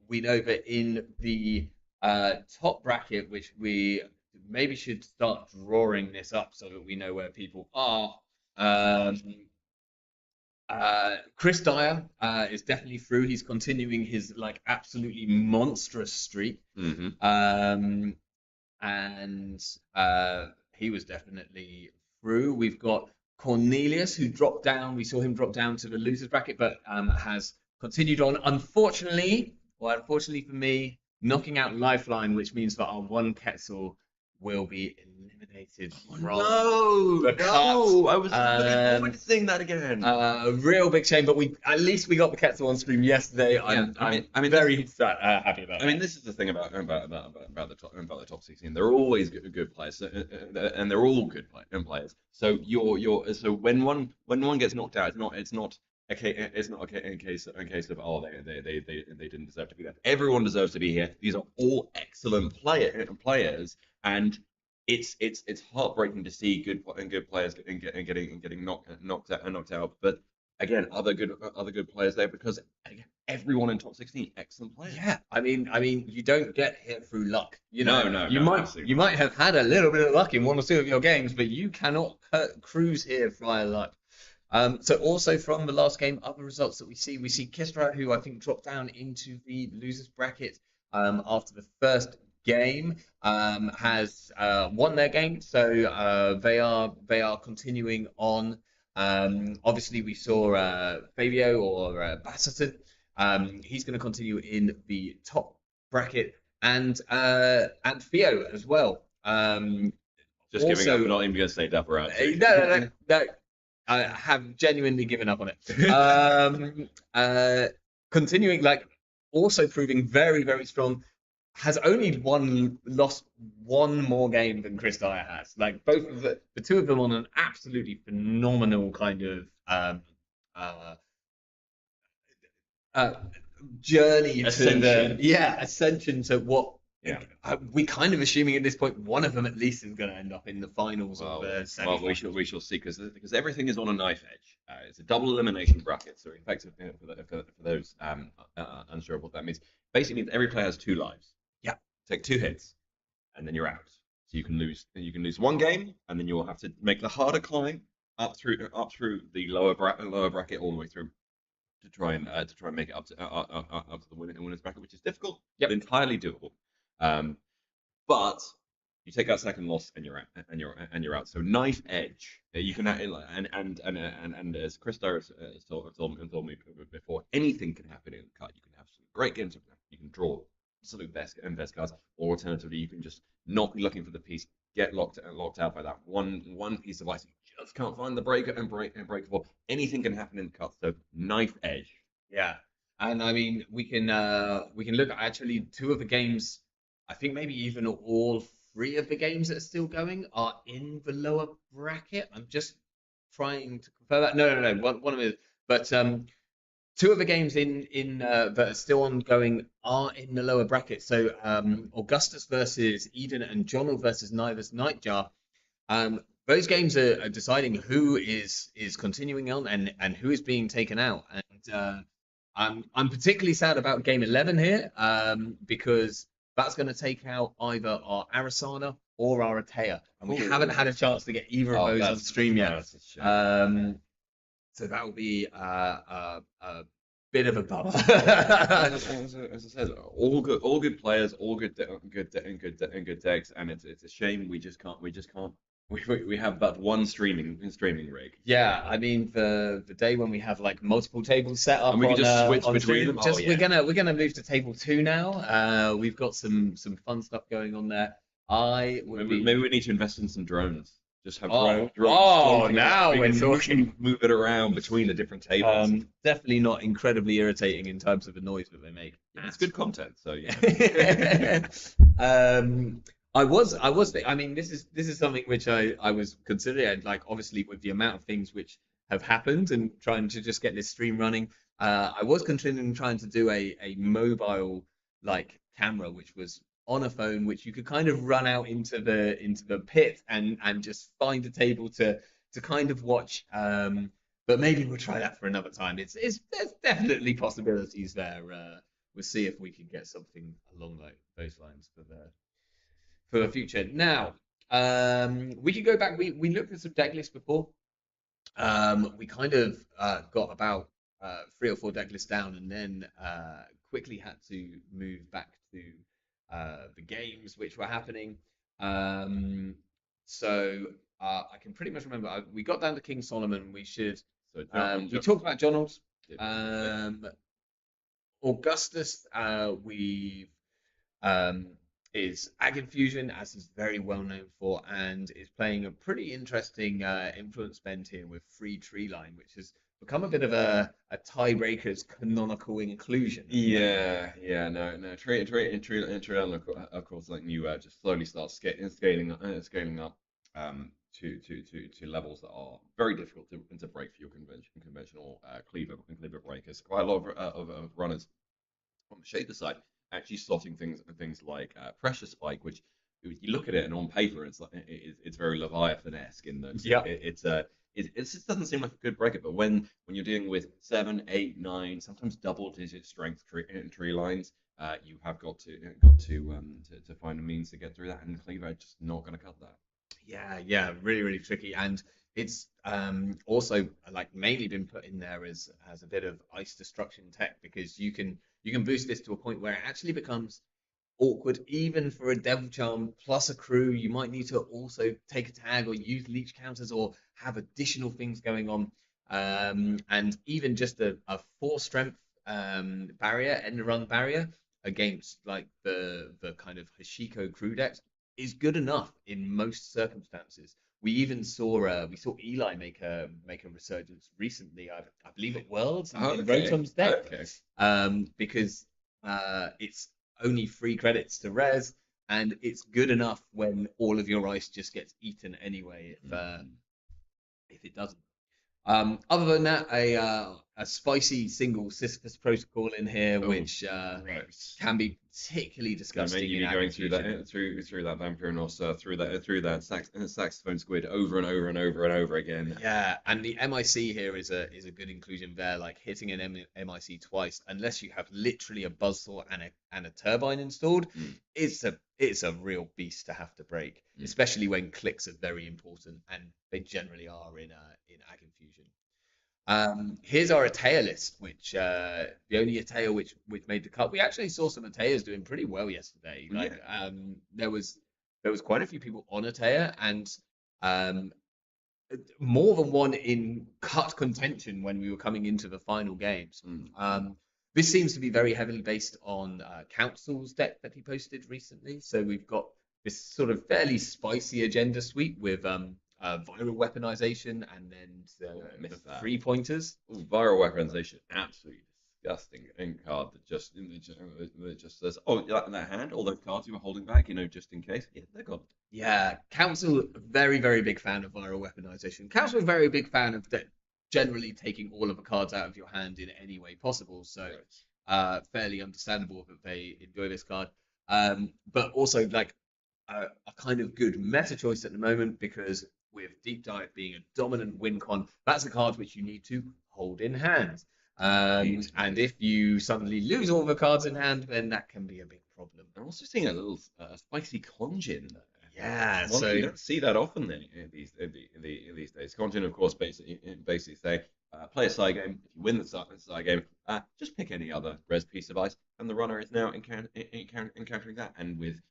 We know that in the top bracket, which we maybe should start drawing this up so that we know where people are. Chris Dyer is definitely through. He's continuing his like absolutely monstrous streak. Mm-hmm. And he was definitely through. We've got Cornelius, who dropped down. We saw him drop down to the losers bracket, but has continued on. Unfortunately for me, knocking out Lifeline, which means that our one Quetzal will be eliminated from the cut. I was looking forward to seeing that again. A real big shame, but at least we got the Quetzal on stream yesterday. I'm very happy about. I mean, this is the thing about the top 16. They're always good players, and they're all good players. So so when one gets knocked out, it's not a case of they didn't deserve to be there. Everyone deserves to be here. These are all excellent players, and it's heartbreaking to see good players getting knocked out. But again, other good players there, because again, everyone in top 16 excellent players. Yeah, I mean, you don't get here through luck. You know, No, you might have had a little bit of luck in one or two of your games, but you cannot cruise here via luck. So also from the last game, other results that we see Kistra, who I think dropped down into the losers bracket after the first game, has won their game, so they are continuing on. Obviously we saw Fabio or Basserton. He's going to continue in the top bracket, and Theo as well. Just also, giving up. We're not even going to say Dapper out. No. I have genuinely given up on it. Continuing, also proving very, very strong. Has only lost one more game than Chris Dyer has. Both of the two of them on an absolutely phenomenal kind of journey ascension to what. Yeah, we're kind of assuming at this point one of them at least is going to end up in the finals or the semi-finals. Well, we shall see, because everything is on a knife edge. It's a double elimination bracket, so effective for those unsure of what that means. Basically, means every player has 2 lives. Yeah, take 2 hits, and then you're out. So you can lose one game, and then you'll have to make the harder climb up through the lower bracket all the way through to try and make it up to the winners bracket, which is difficult, but entirely doable. But you take that second loss and you're out. So knife edge. You can and as Chris Dyer has told me before, anything can happen in the cut. You can have some great games. You can draw absolute best cards, or alternatively, you can just not be looking for the piece, get locked out by that one piece of ice. You just can't find the breaker and break for. Anything can happen in the cut. So knife edge. Yeah, and I mean we can look at actually 2 of the games. I think maybe even all 3 of the games that are still going are in the lower bracket. I'm just trying to confirm that. No. One of them is, but 2 of the games in that are still ongoing are in the lower bracket. So Augustus versus Eden and Jonal versus Nivus Nightjar. Those games are deciding who is continuing on and who is being taken out. And I'm particularly sad about game 11 here because that's going to take out either our Arasana or our Atea, and we haven't had a chance to get either of those on stream yet. So that will be bit of a bummer. As I said, all good players, all good decks, and it's a shame we just can't we have but one streaming rig. Yeah, I mean the day when we have like multiple tables set up And we can on just switch on between stream, them. Oh, just yeah. we're gonna move to table 2 now. We've got some fun stuff going on there. I would be Maybe we need to invest in some drones. Just have oh drones oh floating now around. we're We can talking. move it around between the different tables. Definitely not incredibly irritating in terms of the noise that they make. It's good content, so yeah. I mean, this is something which I was considering, and like obviously with the amount of things which have happened and trying to just get this stream running, I was considering trying to do a mobile like camera, which was on a phone, which you could kind of run out into the pit and just find a table to kind of watch. But maybe we'll try that for another time. There's definitely possibilities there. We'll see if we can get something along those lines for the future. Now, we can go back. We looked at some deck lists before. We kind of got about 3 or 4 deck lists down, and then quickly had to move back to the games which were happening. So I can pretty much remember we got down to King Solomon. We talked about Donald. Augustus, we is Ag Infusion, as he's very well known for, and is playing a pretty interesting influence bend here with Free Tree Line, which has become a bit of a tiebreaker's canonical inclusion. No. Tree Line, of course, like you just slowly start scaling up to levels that are very difficult to break for your conventional cleaver breakers. Quite a lot of runners on the shader side actually slotting things like pressure spike, which you look at it and on paper it's very Leviathan-esque in that it just doesn't seem like a good breaker. But when you're dealing with 7, 8, 9, sometimes double-digit strength tree lines, you have got to find a means to get through that, and cleaver just not going to cut that. Yeah, really, really tricky, and it's also like mainly been put in there as a bit of ice destruction tech, because you can boost this to a point where it actually becomes awkward even for a Devil Charm plus a crew. You might need to also take a tag or use leech counters or have additional things going on, and even just a 4 strength barrier, end run barrier against like the kind of Hashiko crew decks is good enough in most circumstances. We even saw Eli make a resurgence recently. I believe at Worlds in Rotom's deck, because it's only 3 credits to res, and it's good enough when all of your ice just gets eaten anyway if it doesn't. Other than that, a spicy single Sisyphus protocol in here, which can be particularly disgusting. You going through that vampire and also through that saxophone squid over and over and over and over again. Yeah, and the MIC here is a good inclusion there. Like hitting an MIC twice, unless you have literally a buzzsaw and a turbine installed, it's a real beast to have to break, especially when clicks are very important, and they generally are in Ag Infusion. Here's our Ataya list, which the only Ataya which made the cut. We actually saw some Atayas doing pretty well yesterday. There was quite a few people on Ataya, and more than one in cut contention when we were coming into the final games. This seems to be very heavily based on Council's deck that he posted recently. So we've got this sort of fairly spicy agenda suite with viral weaponization and then the 3 pointers. Viral weaponization, absolutely disgusting card that just says, oh, that hand, all those cards you were holding back, just in case. Yeah, they're gone. Yeah, Council, very, very big fan of viral weaponization. Council, very big fan of generally taking all of the cards out of your hand in any way possible. So fairly understandable that they enjoy this card. But also like a kind of good meta choice at the moment, because with Deep Dive being a dominant win con, that's a card which you need to hold in hand. And if you suddenly lose all the cards in hand, then that can be a big problem. I'm also seeing a little spicy Conjin. Yeah, so you don't see that often these days. Conjin, of course, basically say play a side game. If you win the side game, just pick any other res piece of ice, and the runner is now encountering that. And with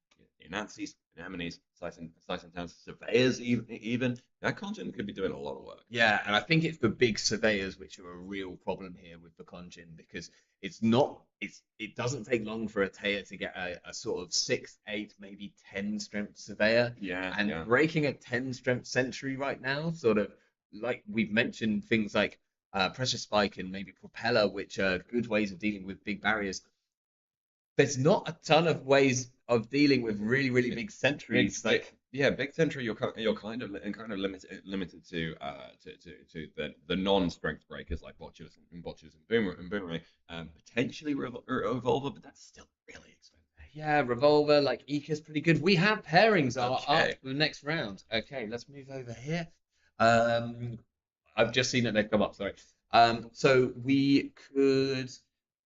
Nancy's, Anemones, Siphon Towns, Surveyors, even that content could be doing a lot of work. Yeah, and I think it's the big surveyors which are a real problem here with the Conjin, because it doesn't take long for a Taya to get a sort of 6, 8, maybe 10 strength surveyor. Yeah, and breaking a 10 strength sentry right now, sort of like we've mentioned things like Pressure Spike and maybe Propeller, which are good ways of dealing with big barriers. There's not a ton of ways of dealing with really, really big sentries. Big sentry, you're kind of limited to the non-strength breakers like botchers and boomerang, potentially revolver, but that's still really expensive. Yeah, revolver, like Ika's pretty good. We have pairings are up for the next round. Okay, let's move over here. I've just seen that they've come up. Sorry. So we could.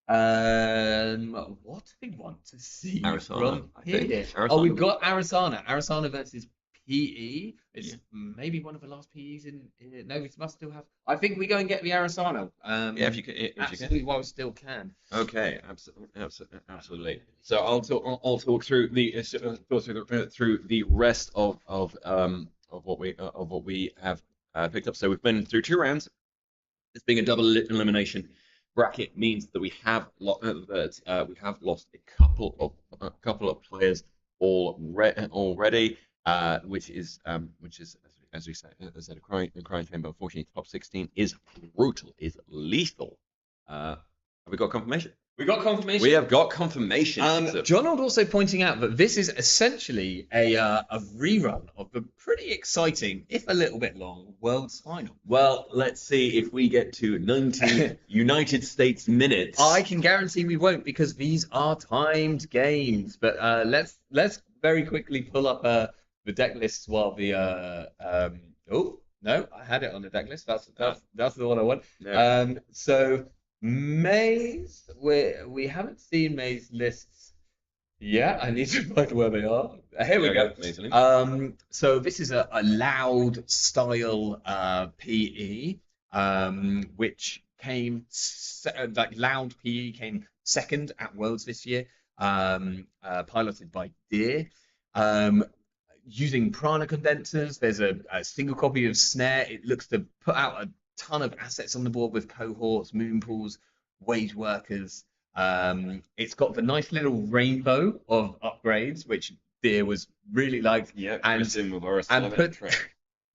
What do we want to see Arasana, from here? Oh, we've got Arasana. Arasana versus PE. It's maybe one of the last PEs in it. No, we must still have. I think we go and get the Arasana. If you can, absolutely, while we still can. Okay, absolutely. So I'll talk through the through the rest of what we have picked up. So we've been through 2 rounds. This being a double elimination bracket means that we have lost a couple of players already, which is as we said, a crying chamber. Unfortunately, top 16 is brutal, is lethal. Have we got confirmation? We got confirmation. We have got confirmation. John Old also pointing out that this is essentially a rerun of the pretty exciting, if a little bit long, World's Final. Well, let's see if we get to 90 United States minutes. I can guarantee we won't, because these are timed games. But let's very quickly pull up the deck lists while the oh no, I had it on the deck list. That's the one I want. No. So Maze, we haven't seen Maze lists yet. I need to find where they are. Here we go. So this is a loud style PE, which came like loud PE came second at Worlds this year, piloted by Deer. Using prana condensers, there's a single copy of Snare. It looks to put out a ton of assets on the board with cohorts, moon pools, wage workers. It's got the nice little rainbow of upgrades, which Deer was really liked. Yeah, and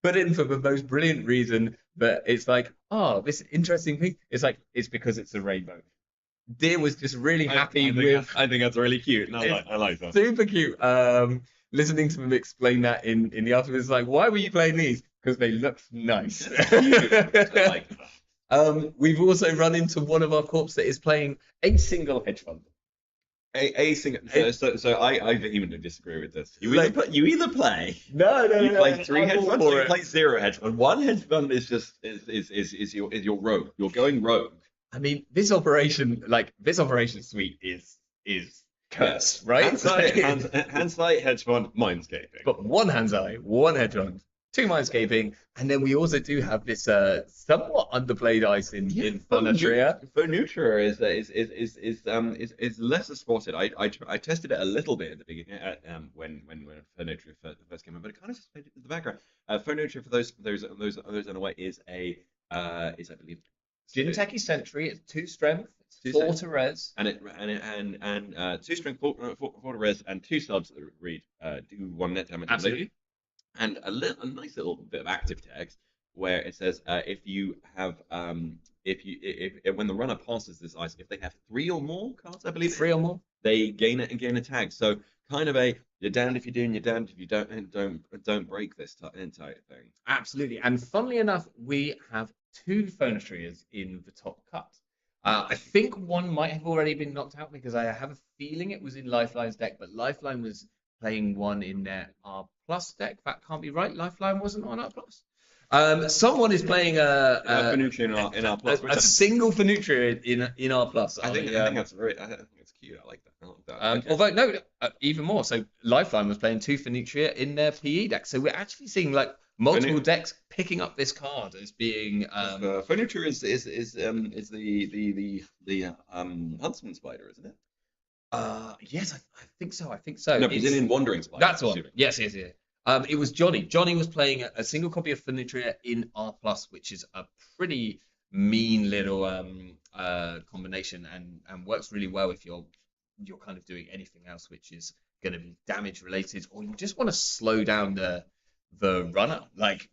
put in for the most brilliant reason that it's like, oh, this interesting thing. It's like, it's because it's a rainbow. Deer was just really happy with. I think that's really cute. And I like that. Super cute. Listening to them explain that in the afterwards, like, why were you playing these? Because they look nice. I like that. We've also run into one of our corps that is playing a single hedge fund. A single. So I vehemently disagree with this. You either play. No. You play 3 hedge funds, or you play 0 hedge fund. 1 hedge fund is just is your rogue. You're going rogue. I mean, this operation suite is cursed, right? Handsight, hedge fund, mindscaping. But 1 Handsight, 1 hedge fund, 2 mindscaping, and then we also do have this somewhat underplayed ice in Phonutria. Phonutria is lesser spotted. I tested it a little bit at the beginning when Phonutria first came in, but it kind of just faded in the background. Phonutria, for those unaware, is I believe Jinteki Sentry. It's 2 strength, 4 to res, and 2 strength, 4 to res, and 2 subs that read do 1 net damage. Absolutely. And a nice little bit of active text where it says if you have if when the runner passes this ice, if they have 3 or more cards, I believe 3 or more, they gain a tag. So kind of you're damned if you do and you're damned if you don't, and don't break this entire thing. Absolutely. And funnily enough, we have 2 Phonotrias in the top cut. I think 1 might have already been knocked out, because I have a feeling it was in Lifeline's deck, but Lifeline was playing 1 in their R+ deck. That can't be right. Lifeline wasn't on R+. Someone is playing a Phonutria in R+. A single Phonutria in R+. I think that's very. I think it's cute. I like that. Okay. Although even more. So Lifeline was playing 2 Phonutria in their PE deck. So we're actually seeing like multiple decks picking up this card as being Furniture is the Huntsman Spider, isn't it? yes, I think so. I think so. No, Brazilian Wandering Spider. That's the one. Yes. It was Johnny. Johnny was playing a single copy of Furniture in R+, which is a pretty mean little combination and works really well if you're kind of doing anything else which is going to be damage related, or you just want to slow down the runner. Like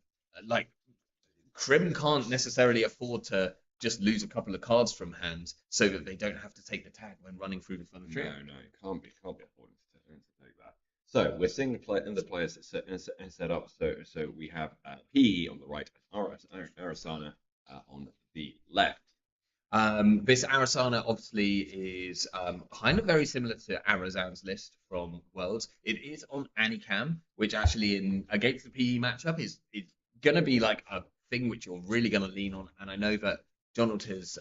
Crim can't necessarily afford to just lose a couple of cards from hand so that they don't have to take the tag when running through the Furniture. No, it can't be afforded to take that. So we're seeing the players set up. So we have PE on the right, Arasana on the left. This Arasana obviously is kind of very similar to Arazan's list from Worlds. It is on Anicam, which actually against the PE matchup is going to be like a thing which you're really going to lean on. And I know that Donald has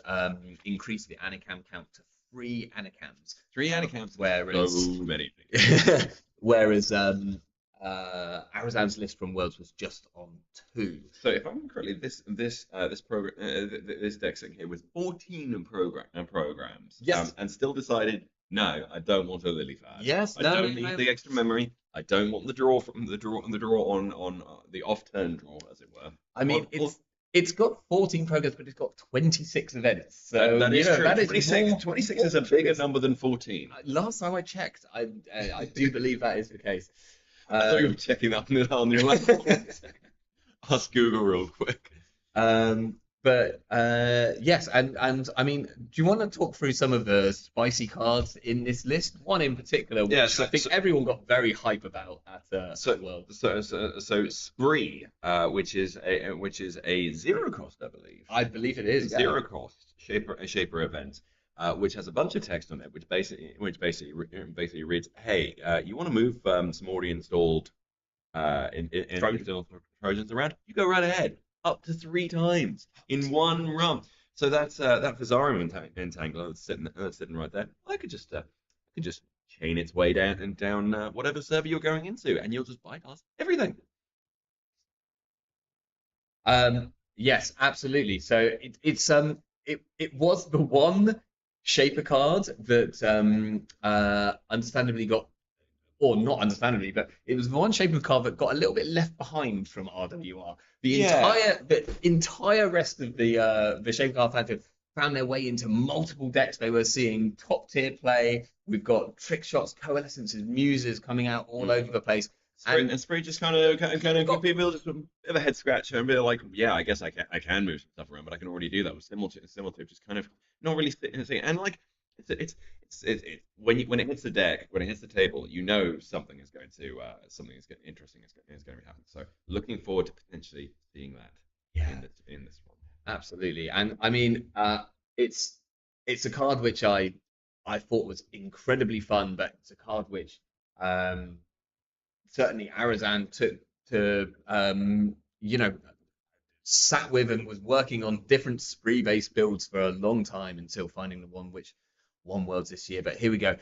increased the Anicam count to 3 Anicams. 3 Anicams, whereas so many things. Whereas Arazan's list from Worlds was just on 2. So if I remember correctly, this deck sitting here with 14 programs. Yes. And still decided, no, I don't want a lily pad. Yes. I don't need the extra memory. I don't want the draw on the off-turn draw, as it were. I mean, it's got 14 programs, but it's got 26 events. So that is true. That 26 is a bigger number than 14. Last time I checked, I do believe that is the case. I thought you were checking that on your laptop. Ask Google real quick. But yes, and I mean, do you want to talk through some of the spicy cards in this list? One in particular, which I think everyone got very hype about at World. So Spree, which is a 0 cost, I believe. I believe it is 0 cost shaper event, which has a bunch of text on it, which basically reads, "Hey, you want to move some already installed Trojans around? You go right ahead." Up to 3 times in one run. So that's that Vizarum Entangler that's sitting right there. I could just chain its way down whatever server you're going into, and you'll just bypass everything. Yes, absolutely. So it was the one shaper card that understandably got, or not understandably, but it was the one shaper card that got a little bit left behind from RWR. The entire rest of the shaper card fans found their way into multiple decks. They were seeing top tier play. We've got trick shots, coalescences, muses coming out all over the place. And Spree just kind of give people just a bit of a head scratcher and be like, yeah, I guess I can move some stuff around, but I can already do that with simulative, just kind of not really sitting and like it's when it hits the deck, when it hits the table, you know something is going to interesting is going to be happening. So looking forward to potentially seeing that in this one. Absolutely, and I mean it's a card which I thought was incredibly fun, but it's a card which certainly Arazan took to sat with and was working on different spree-based builds for a long time until finding the one which won Worlds this year. But here we go.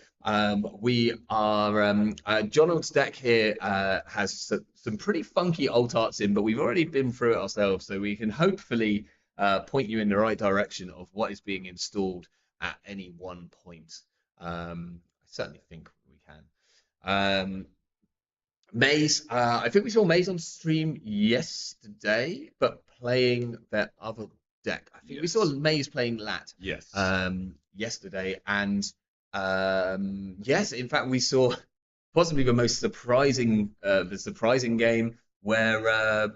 We are Jonald's deck here has some pretty funky alt arts in, but we've already been through it ourselves, so we can hopefully point you in the right direction of what is being installed at any one point. I certainly think we can. Maze, I think we saw Maze on stream yesterday, but playing their other deck. I think we saw Maze playing Lat. Yes. Yesterday, and yes, in fact, we saw possibly the most surprising game where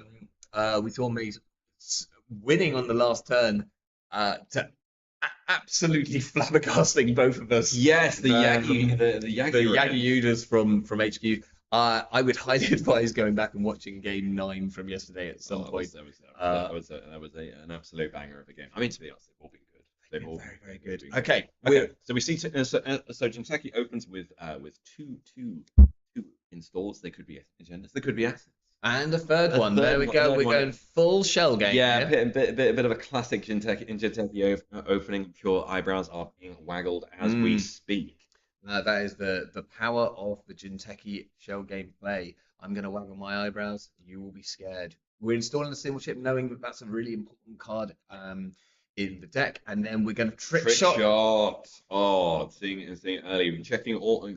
we saw Maze winning on the last turn to absolutely flabbergasting both of us. Yes, the Yagi Udas from HQ. I would highly advise going back and watching Game 9 from yesterday at some point. That was an absolute banger of a game. I mean, to be honest, they've all been good. They've all very, very good. Okay. So we see. So Jinteki opens with two installs. They could be agendas. They could be assets. And the third one. There we go. We're going full shell game. Yeah, a bit of a classic Jinteki opening. Pure eyebrows are being waggled as we speak. That is the power of the Jinteki shell game play. I'm going to waggle my eyebrows. You will be scared. we're installing the symbol chip, knowing that that's a really important card in the deck, and then we're going to trick shot. Oh, seeing early, checking all.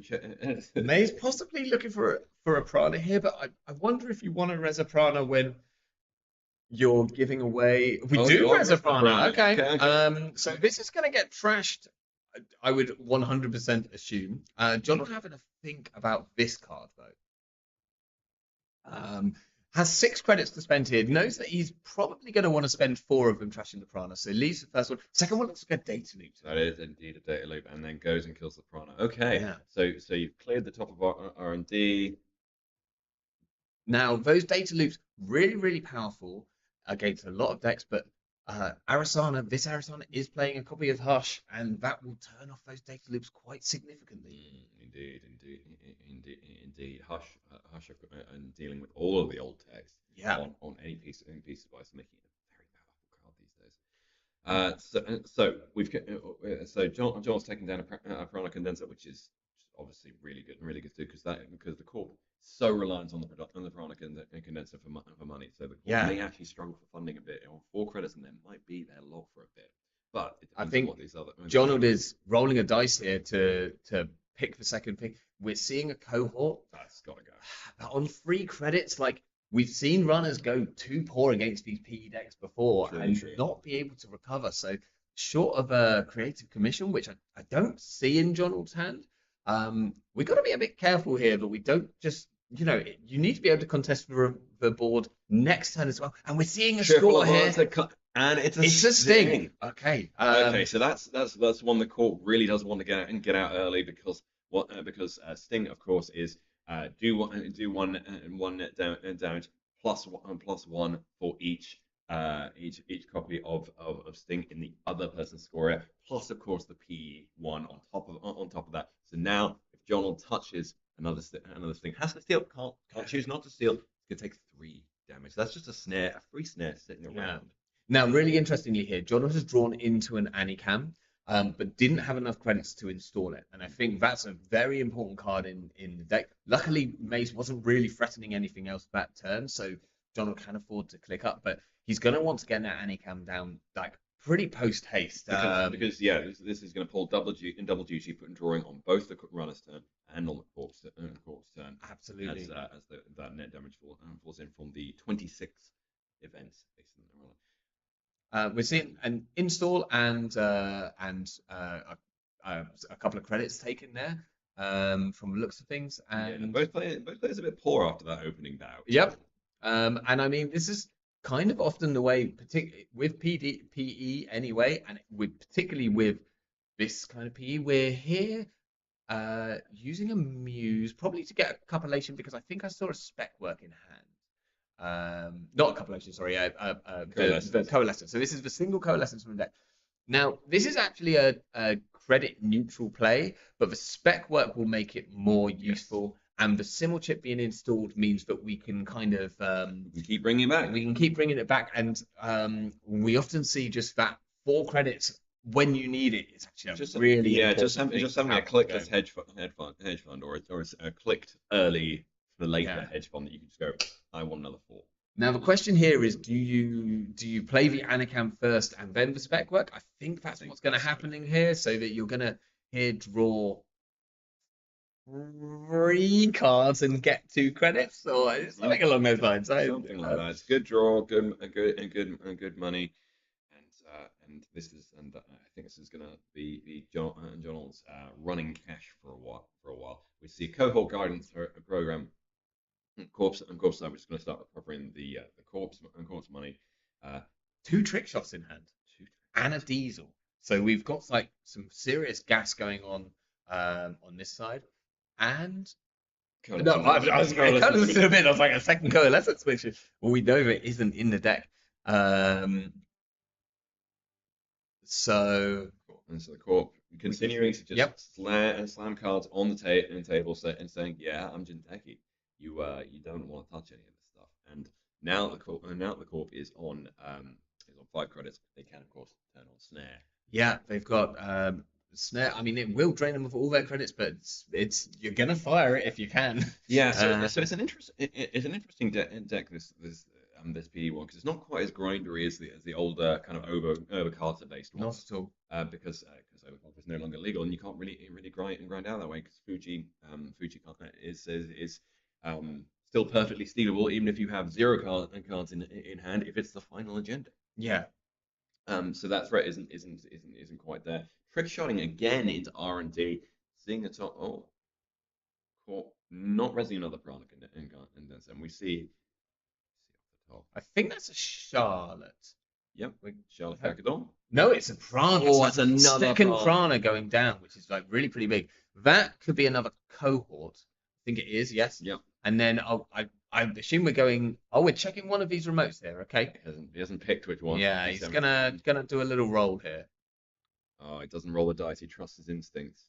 May's possibly looking for a prana here, but I wonder if you want to res a prana when you're giving away. We do res a prana. Okay. So this is going to get trashed. I would 100% assume. John will having a think about this card though. Has 6 credits to spend here. Knows that he's probably going to want to spend 4 of them trashing the prana. So leaves the first one. Second one looks like a data loop. That is indeed a data loop, and then goes and kills the prana. Okay. Yeah. So you've cleared the top of R&D. Now those data loops really powerful against a lot of decks, but Arasana, this Arasana is playing a copy of Hush, and that will turn off those data loops quite significantly. Indeed. Hush and dealing with all of the old text. Yeah. On any piece of advice, making it a very powerful card these days. So John's taking down a Prana Condenser, which is obviously really good to do because the Corp so reliant on the Prana Condenser for money. So the Corp may actually struggle for funding a bit on 4 credits, and there might be their log for a bit. But I think Jonald is rolling a dice here to pick the second pick. We're seeing a cohort. That's gotta go. But on 3 credits, like we've seen runners go too poor against these PE decks before not be able to recover. So short of a creative commission, which I don't see in Jonald's hand, we've got to be a bit careful here that we don't just, you need to be able to contest the board next turn as well. And we're seeing a score here. And it's a sting. Okay. So that's one the court really does want to get out early because sting, of course, is do one net damage plus 1 for each copy of sting in the other person's score area, plus of course the P1 on top of that. So now if Jonald touches another sting, has to steal, can't choose not to steal, it's gonna take 3 damage. That's just a free snare sitting around. Yeah. Now, really interestingly here, Jonald has drawn into an Anicam, but didn't have enough credits to install it. And I think that's a very important card in the deck. Luckily, Mace wasn't really threatening anything else that turn, so Jonald can afford to click up, but he's going to want to get that Anicam down like pretty post-haste. Because this is going to pull double duty, put drawing on both the runner's turn and on the corpse turn. Absolutely. As that net damage falls in from the 26 events. We're seeing an install and a couple of credits taken there from the looks of things. And both players a bit poor after that opening bout. Yep. And I mean, this is kind of often the way, particularly with PE anyway, and particularly with this kind of PE, we're here using a Muse, probably to get a compilation, because I think I saw a spec work in hand. Not a compilation, sorry, the coalescence. So this is the single coalescence from the deck. Now, this is actually a credit neutral play, but the spec work will make it more useful. And the symbol chip being installed means that we can kind of we keep bringing it back. We can keep bringing it back, and we often see just that 4 credits when you need it. It's actually just having a clickless hedge fund or a clicked early for the later hedge fund that you can just go, I want another 4. Now the question here is, do you play the Anicam first and then the spec work? I think that's what's going to happen in here, so that you're going to here draw 3 cards and get 2 credits, or something along those lines. Something like that. It's good draw, good money, and I think this is going to be Jonald's running cash for a while. We see cohort guidance program. Corpse side, we're just going to start offering the corpse money. 2 trick shots in hand, and a diesel. So we've got like some serious gas going on this side. And no, I was coalescence a bit. I was like a second coalescence, which we know it isn't in the deck. So the corp continuing to just slam cards on the table and saying, yeah, I'm Jinteki. You don't want to touch any of this stuff. And now the corp is on 5 credits. They can of course turn on snare. Yeah, they've got snare. I mean, it will drain them of all their credits, but it's you're gonna fire it if you can. Yeah. So it's an interesting deck. This this PD one, because it's not quite as grindery as the older kind of over based ones. Not at all. Because overclock is no longer legal, and you can't really grind out that way, because Fuji is still perfectly stealable, even if you have 0 cards in hand, if it's the final agenda. Yeah. So that threat isn't quite there. Trick shotting again into R&D, seeing the top. Oh, caught, not resing another Prana and we see off the top. I think that's a Charlotte. Yep, Charlotte Facador. No, it's a Prana. Oh, it's another second Prana going down, which is like really pretty big. That could be another cohort. I think it is, yes. Yep. And then I assume we're going. Oh, we're checking one of these remotes here. Okay. He hasn't picked which one. Yeah, he's gonna do a little roll here. Oh, he doesn't roll the dice. He trusts his instincts.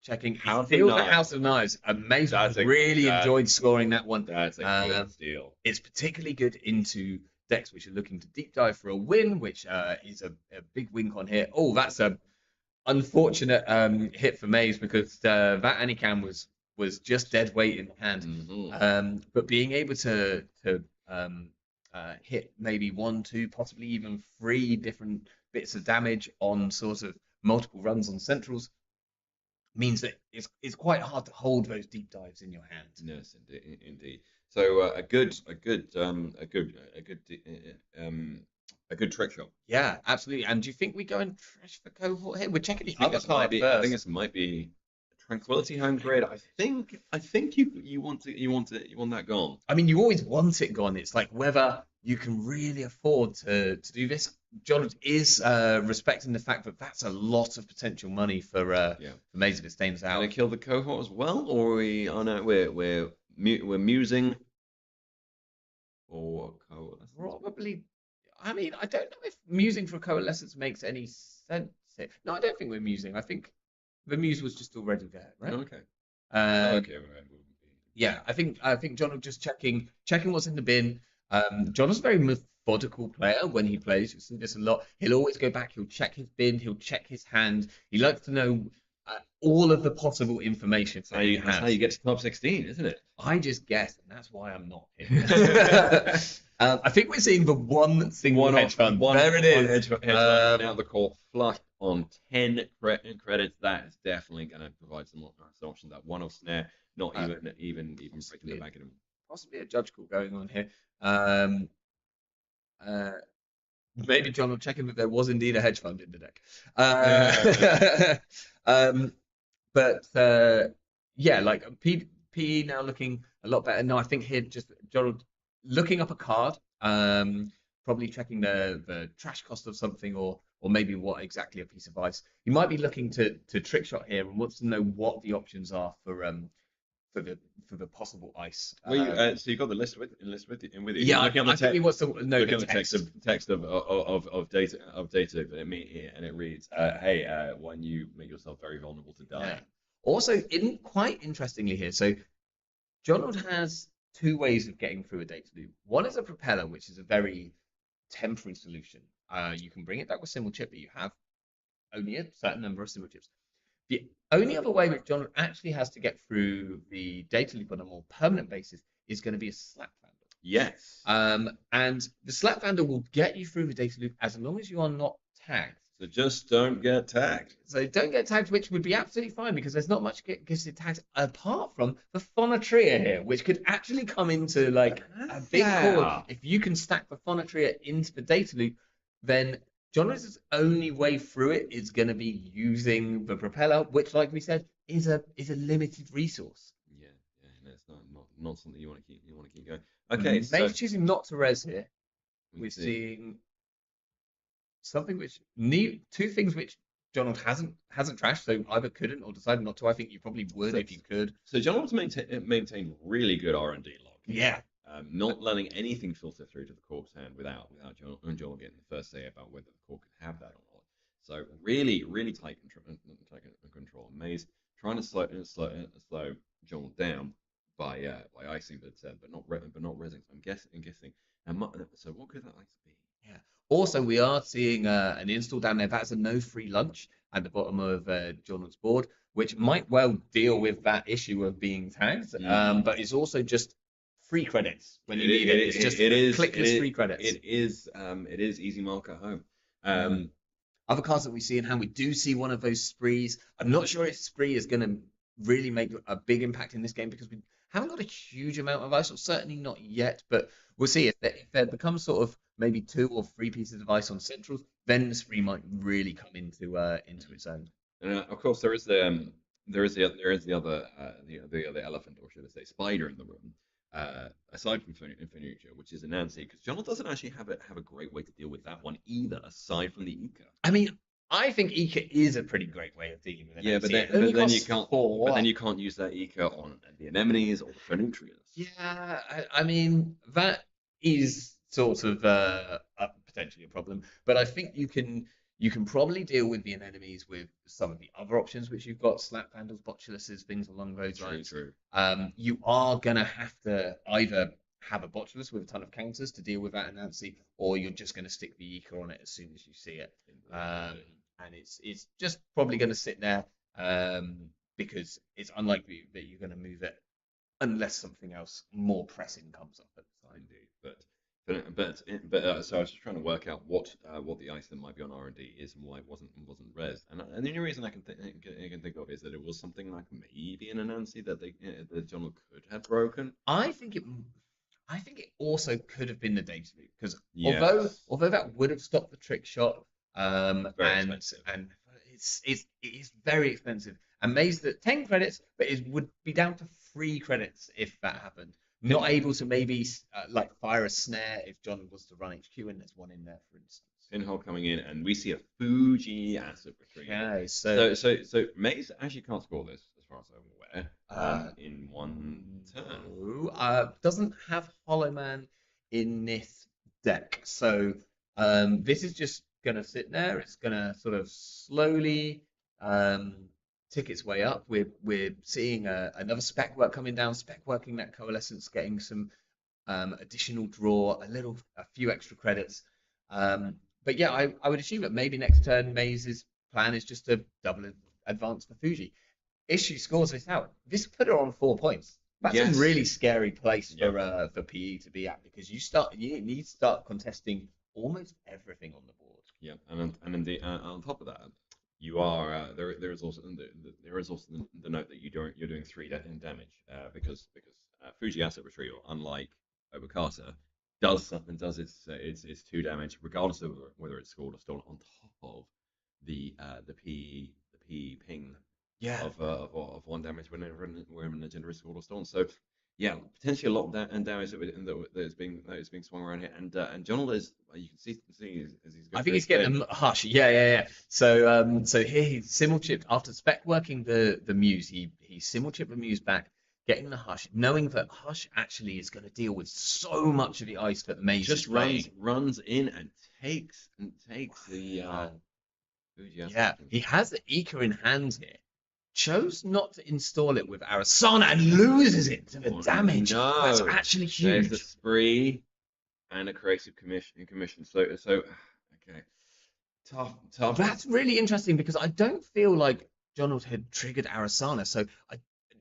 Checking House of Knives. Amazing. Really enjoyed scoring that one. That's a good steal. It's particularly good into decks which are looking to deep dive for a win, which is a big win con here. Oh, that's a unfortunate hit for Maze, because that Anikan was just dead weight in hand. Mm-hmm. But being able to hit maybe 1, 2, possibly even 3 different bits of damage on sort of multiple runs on centrals means that it's quite hard to hold those deep dives in your hand. Yes, indeed. So a good trick shot. Yeah, absolutely. And do you think we go and trash for cohort here? We're checking the other card first. I think this might be Tranquility Home Grid. I think you want that gone. I mean, you always want it gone. It's like whether you can really afford to do this. John is respecting the fact that that's a lot of potential money for Maze if it stays out. Gonna kill the cohort as well, or we're musing, or probably. I mean, I don't know if musing for coalescence makes any sense. No, I don't think we're musing. I think the muse was just already there, right? Okay. Okay. Yeah, I think John was just checking what's in the bin. John is a very methodical player when he plays. You see this a lot. He'll always go back. He'll check his bin. He'll check his hand. He likes to know all of the possible information. That's how you get to top 16, isn't it? I just guessed, and that's why I'm not here. I think we're seeing the one single hedge fund. There it is. Hedge fund. Now the call flush on 10 credits. That is definitely going to provide some options. That one-off snare, not even breaking the back of him. Possibly a judge call going on here. Maybe John will check in that there was indeed a hedge fund in the deck. Yeah, like PE now looking a lot better. No, I think here just John looking up a card, probably checking the trash cost of something, or maybe what exactly a piece of ice. He might be looking to trick shot here and wants to know what the options are for the possible ice. Well, so you got the list with you. Yeah, looking I think he wants to know the text of data and it reads, "Hey, when you make yourself very vulnerable to die." Yeah. Also, quite interestingly here, so Donald has 2 ways of getting through a data loop. One is a propeller, which is a very temporary solution. You can bring it back with single chip, but you have only a certain number of single chips. The only other way which John actually has to get through the data loop on a more permanent basis is going to be a slap vandal. Yes. And the slap vandal will get you through the data loop as long as you are not tagged. So just don't get tagged. So don't get tagged, which would be absolutely fine because there's not much gets tagged apart from the Phonotria here, which could actually come into like a big call. If you can stack the Phonotria into the data loop, then Jonathan's only way through it is going to be using the propeller, which, like we said, is a limited resource. Yeah, that's not something you want to keep going. Okay, so Maybe choosing not to res here. We're seeing something which 2 things which Donald hasn't trashed, so either couldn't or decided not to. I think you probably would if you could. So Donald's maintained really good R&D log. Yeah. Not letting anything filter through to the corpse hand without John getting the first say about whether the corp can have that or not. So really tight control. Maze trying to slow John down by icing, but not resing. So I'm guessing. So what could that ice be? Yeah. Also, we are seeing an install down there. That's a no free lunch at the bottom of Jonathan's board, which might well deal with that issue of being tagged, but it's also just free credits when you need it. It's just clickless free credits. It is easy mark at home. Other cards that we see and how we do see one of those sprees. I'm not sure if spree is going to really make a big impact in this game because we haven't got a huge amount of ice, or certainly not yet. But we'll see if there becomes sort of maybe 2 or 3 pieces of ice on centrals, then the spree might really come into its own. Of course, there is the other elephant, or should I say, spider in the room. Aside from Finuccia, which is Anansi, because John doesn't actually have a great way to deal with that one either, aside from the Ika. I mean, I think Ika is a pretty great way of dealing with it. Yeah, but then you can't use that Ika on the anemones or the Finuccias. Yeah, I mean that is sort of potentially a problem, but I think you can probably deal with the anemones with some of the other options which you've got, slap handles, botuluses, things along those lines. True. You are gonna have to either have a botulus with a ton of counters to deal with that Anansi, or you're just gonna stick the Ika on it as soon as you see it. And it's just probably gonna sit there because it's unlikely that you're gonna move it unless something else more pressing comes up at the time. Indeed, but so I was just trying to work out what the ice that might be on R&D is and why it wasn't res. And the only reason I can think of is that it was something like maybe an Anansi that John could have broken. I think it also could have been the data loop because although that would have stopped the trick shot, and it is very expensive. Amazed at 10 credits, but it would be down to 3 credits if that happened. Not able to maybe like fire a snare if John was to run HQ, and there's one in there, for instance. Pinhole coming in, and we see a Fuji acid retreat. Okay, so Maze actually can't score this, as far as I'm aware, in one turn. No, doesn't have Hollow Man in this deck, so this is just gonna sit there. It's gonna sort of slowly tick its way up. We're seeing another spec work coming down, spec working that coalescence, getting some additional draw, a few extra credits. But yeah, I would assume that maybe next turn Maze's plan is just to double advance for Fuji. If she scores this out, this put her on 4 points. That's a really scary place for PE to be at, because you need to start contesting almost everything on the board. Yeah, and indeed, on top of that, you are there is also the note that you're doing 3 damage because Fuji Asset Retrieval, unlike Obokata, does its 2 damage regardless of whether it's scored or stolen, on top of the P ping of 1 damage whenever an agenda is scored or stolen. So yeah, potentially a lot of damage that is being swung around here, and John is, you can see as he's going. I think he's getting a hush. Yeah. So here he simul chipped after spec working the Muse. He simul chipped the Muse back, getting the hush, knowing that hush actually is going to deal with so much of the ice that the Maze just runs in and takes the yeah. He has the Ika in hand here. Chose not to install it with Arasana and loses it to the damage. No. That's actually huge. There's a spree and a creative commission. So okay, tough. That's really interesting because I don't feel like Donald had triggered Arasana. So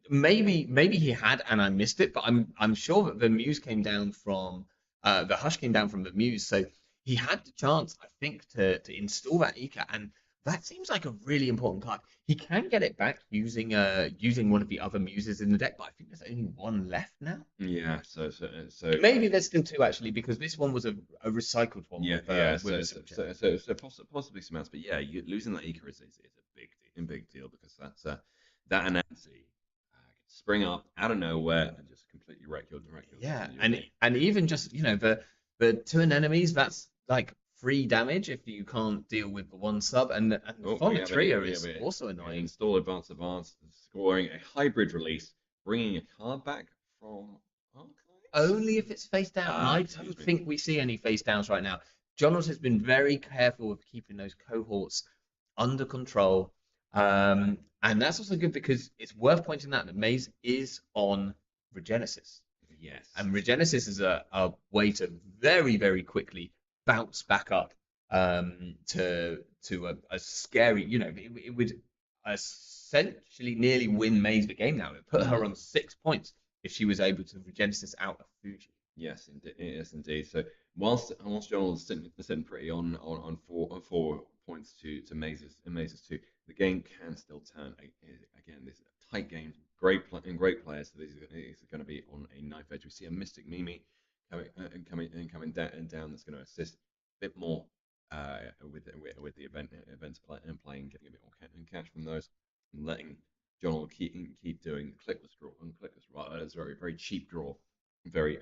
maybe he had and I missed it, but I'm sure that the Muse came down from the Hush came down from the Muse. So he had the chance, I think, to install that Ika, and that seems like a really important card. He can get it back using one of the other Muses in the deck, but I think there's only 1 left now. Yeah, so maybe there's still 2 actually, because this one was a recycled one. So possibly some else, but yeah, losing that Ika is a big deal because that's that Anansi spring up out of nowhere and just completely wreck your yeah, and even just the 2 enemies, that's like 3 damage if you can't deal with the 1 sub, and the Tria is also annoying. Install advance, scoring a hybrid release, bringing a card back from Archive? Only if it's face down. I don't think we see any face downs right now. Jonas has been very careful of keeping those cohorts under control, and that's also good because it's worth pointing out that Maze is on Regenesis. Yes, and Regenesis is a way to very, very quickly bounce back up to a scary, it would essentially nearly win Maze the game now. It put her on 6 points. if she was able to regenesis out of Fuji. Yes, indeed. So whilst John is sitting pretty on 4 points to Mazes 2, the game can still turn. Again, this is a tight game, great players. So this is going to be on a knife edge. We see a Mystic Mimi coming down. That's going to assist a bit more with the events playing, getting a bit more cash from those, and letting John keep doing clickless draw and clickless. Right, that's a very cheap draw. Very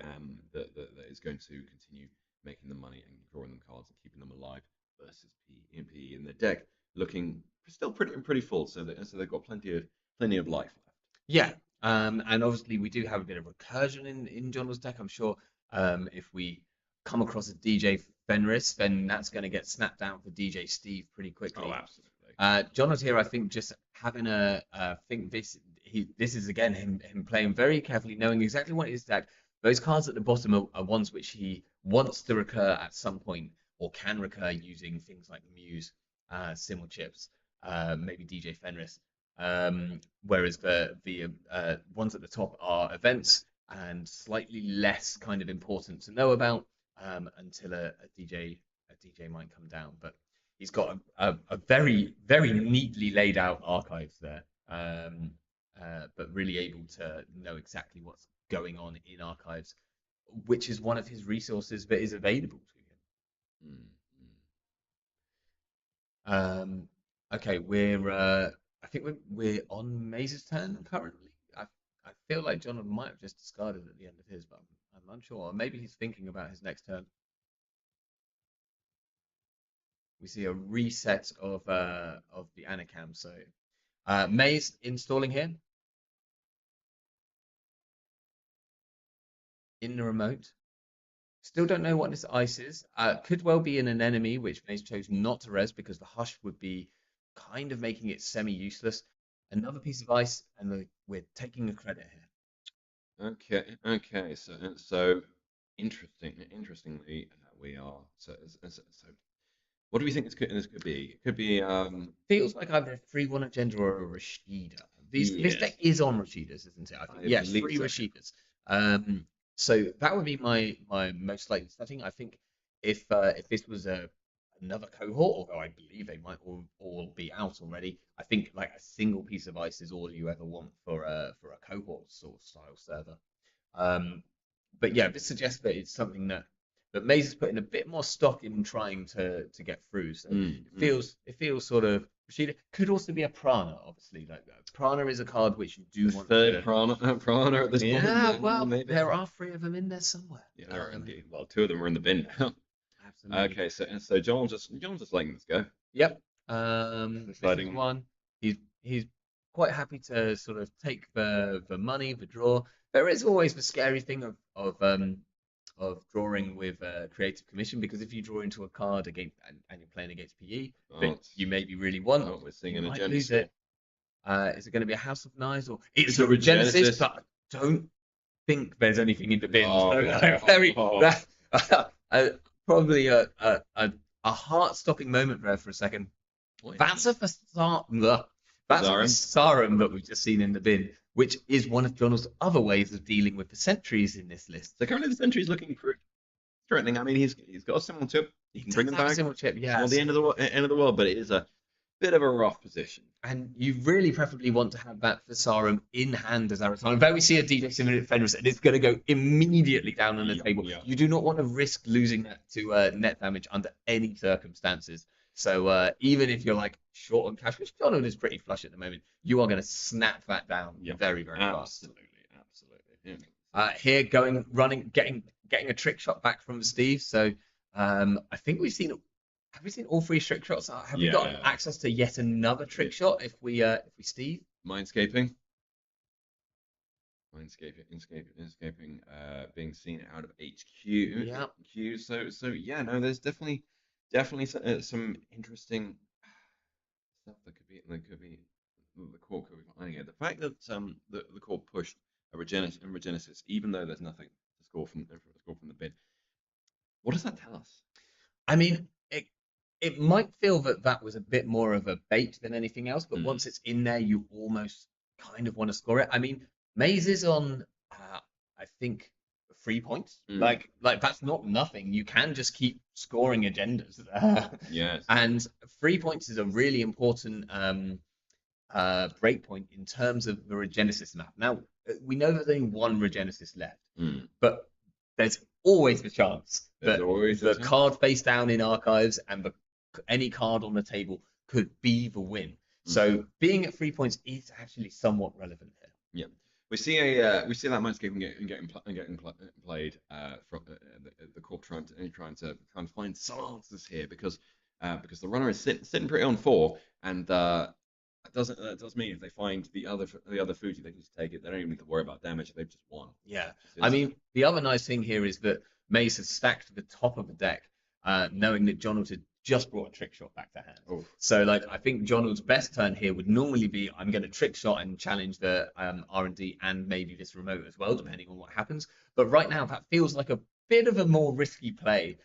that is going to continue making them money and drawing them cards and keeping them alive versus PE in the deck looking still pretty full. So they've got plenty of life left. Yeah, and obviously we do have a bit of recursion in John's deck. I'm sure if we come across a DJ Fenris, then that's going to get snapped down for DJ Steve pretty quickly. Oh, absolutely. John's here, I think, just having think this is again him playing very carefully, knowing exactly what his deck. Those cards at the bottom are ones which he wants to recur at some point, or can recur using things like Muse, Simmel Chips, maybe DJ Fenris. Whereas the ones at the top are events and slightly less kind of important to know about until a DJ might come down. But he's got a very, very neatly laid out archives there, but really able to know exactly what's going on in archives, which is one of his resources that is available to him. Okay, I think we're on Maze's turn currently. I feel like John might have just discarded at the end of his, but I'm unsure. Or maybe he's thinking about his next turn. We see a reset of the Anacam. So Maze installing here. In the remote. Still don't know what this ice is. Could well be in an enemy, which Maze chose not to res because the hush would be kind of making it semi-useless. Another piece of ice, and we're taking a credit here. Okay. So interestingly, we are so. What do we think this could be? It could be feels like either a 3/1 agenda or a Rashida. This deck is on Rashidas, isn't it? I think yes, 3 so. Rashidas. So that would be my most likely setting. I think if this was another cohort, although I believe they might all be out already, I think like a single piece of ice is all you ever want for a cohort sort of style server. But yeah, this suggests that it's something that Maze is putting a bit more stock in trying to get through. So it feels sort of Rashida. Could also be a Prana, obviously. Like Prana is a card which you do want to Prana at this point. Yeah, well, maybe. There are 3 of them in there somewhere. Yeah, there are indeed. Well, 2 of them are in the bin now. Absolutely. Okay, so John's just letting this go. Yep. This is one. He's quite happy to sort of take the money, the draw. There is always the scary thing of drawing with Creative Commission, because if you draw into a card against and you're playing against PE that you maybe really want, we're seeing an agenda. Lose it. Is it going to be a House of Knives or it's a Regenesis? But I don't think there's anything in the bin. Probably a heart-stopping moment there for a second. That's a Thesarum that we've just seen in the bin, which is one of John's other ways of dealing with the sentries in this list. So currently the sentry is looking threatening. I mean, he's got a Simmel Chip. He can bring them back. Simmel Chip, yeah. Well, the end of the world, but it is a bit of a rough position. And you really preferably want to have that Thesarum in hand as Arizona. But we see a DJ Fenris, and it's going to go immediately down on the table. Yeah. You do not want to risk losing that to net damage under any circumstances. So even if you're like short on cash, which John is pretty flush at the moment, you are going to snap that down very, very fast. Absolutely. Yeah. Here, getting a trick shot back from Steve. So I think we've seen. Have we seen all 3 trick shots? Have we got access to yet another trick shot if we Steve? Mindscaping, being seen out of HQ. Yeah. So yeah, no, there's definitely some interesting stuff that could be the core could be finding it. The fact that the core pushed a Regenesis, even though there's nothing to score from the bin. What does that tell us? I mean, it might feel that was a bit more of a bait than anything else, but once it's in there, you almost kind of want to score it. I mean, Maze is on, I think 3 points. Mm. Like that's not nothing. You can just keep scoring agendas. Yes. And 3 points is a really important breakpoint in terms of the Regenesis map. Now we know there's only one Regenesis left, but there's always the chance There's that always the a chance. card face down in archives and any card on the table could be the win. So being at 3 points is actually somewhat relevant here. Yeah, we see that landscape getting played from the court trying to find some answers here because the runner is sitting pretty on 4, and that does mean if they find the other Fuji, they can just take it. They don't even need to worry about damage. They've just won. Yeah, I mean the other nice thing here is that Maze has stacked the top of the deck, knowing that Jonald had just brought a trick shot back to hand. Oof. So like I think Jonald's best turn here would normally be I'm going to trick shot and challenge the R&D and maybe this remote as well, depending on what happens. But right now that feels like a bit of a more risky play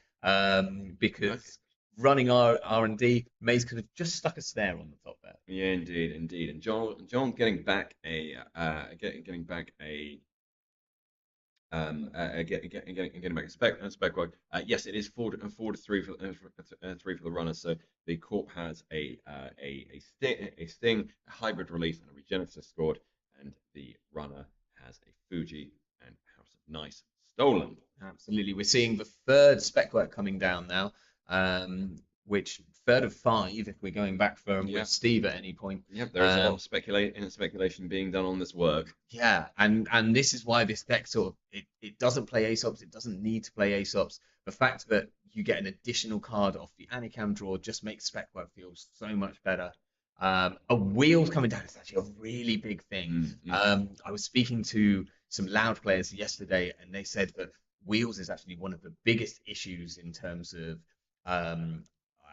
because running R&D, Maze could have just stuck a snare on the top there. Yeah, indeed. And John getting back a getting back a getting back a spec work. Yes, it is 4-3 for the runner. So the corp has a sting, a hybrid release, and a regenerative scored, and the runner has a Fuji and House of Nice stolen. Absolutely, we're seeing the third spec work coming down now, which third of 5 if we're going back from with Steve at any point. Yep, there's a lot of speculation being done on this work. Yeah, and this is why this deck sort of it doesn't play Aesops. It doesn't need to play Aesops. The fact that you get an additional card off the Anicam draw just makes spec work feel so much better. A wheel coming down is actually a really big thing. I was speaking to some Loud players yesterday, and they said that wheels is actually one of the biggest issues in terms of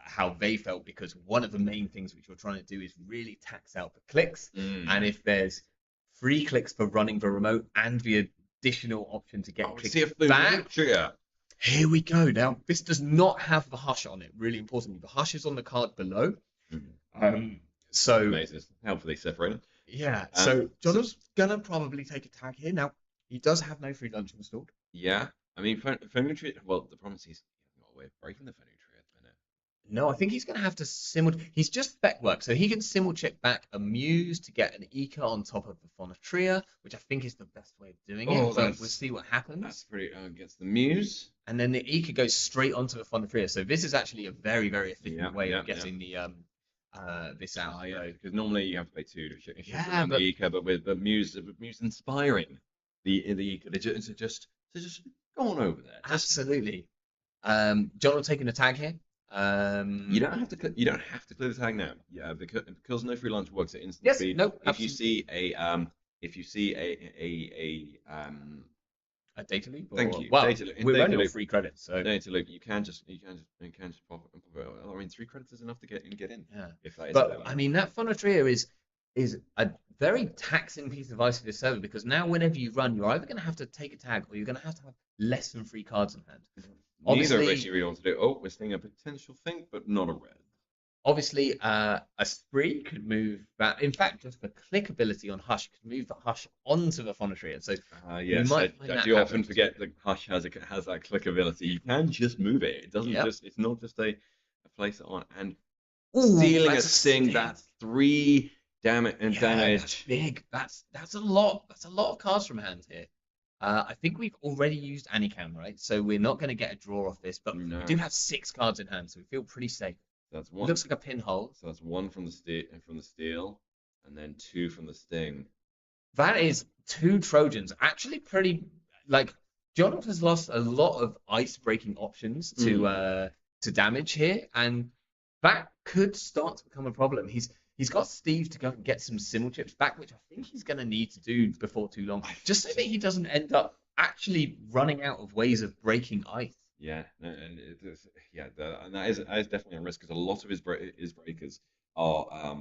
how they felt, because one of the main things which you're trying to do is really tax out the clicks. And if there's 3 clicks for running the remote and the additional option to get clicks back, here we go. Now this does not have the hush on it. Really importantly, the hush is on the card below. So Mazes helpfully separated. Yeah. So Jonah's gonna probably take a tag here. Now he does have no free lunch installed. Yeah, I mean, Fenutri. Well, the problem is he's got a way of breaking the Fenutri at the minute. No, I think he's going to have to he's just spec work, so he can simul check back a Muse to get an Eka on top of the Phonotria, which I think is the best way of doing it. So we'll see what happens. That's pretty gets the Muse. And then the Eka goes straight onto the Phonotria. So this is actually a very, very efficient way of getting the this out. Because normally you have to pay 2 to shift the Eka, but with the Muse inspiring the Eka, to just go on over there. Absolutely. John taking a tag here. You don't have to clear the tag now. Yeah, because no free lunch works at instant speed. No. If you see a data loop. Thank you. Well, data we're data running loop. Free credits, so data loop. You can just pop it. I mean, 3 credits is enough to get in. Yeah. If that is but I mean, that Phonotria is a very taxing piece of ice for the server, because now whenever you run, you're either going to have to take a tag or you're going to have less than 3 cards in hand. Neither of which you really want to do. Oh, we're seeing a potential thing, but not a red. Obviously, a Spree could move that. In fact, just the click ability on Hush could move the Hush onto the Phonotria. So yes, you often forget that Hush has that click ability. You can just move it. It doesn't it's not just a place it on. And stealing a sting, that's 3 damage. That's big. That's a lot. That's a lot of cards from hand here. I think we've already used Anicam, right? So we're not going to get a draw off this, but we do have 6 cards in hand, so we feel pretty safe. That's 1. Looks like a pinhole. So that's 1 from the steal, and then 2 from the sting. That is 2 Trojans. Actually, pretty like Jonathan has lost a lot of ice breaking options to damage here, and that could start to become a problem. He's got Steve to go and get some simul chips back, which I think he's going to need to do before too long, just so that he doesn't end up actually running out of ways of breaking ice. Yeah, and that is definitely a risk, because a lot of his breakers are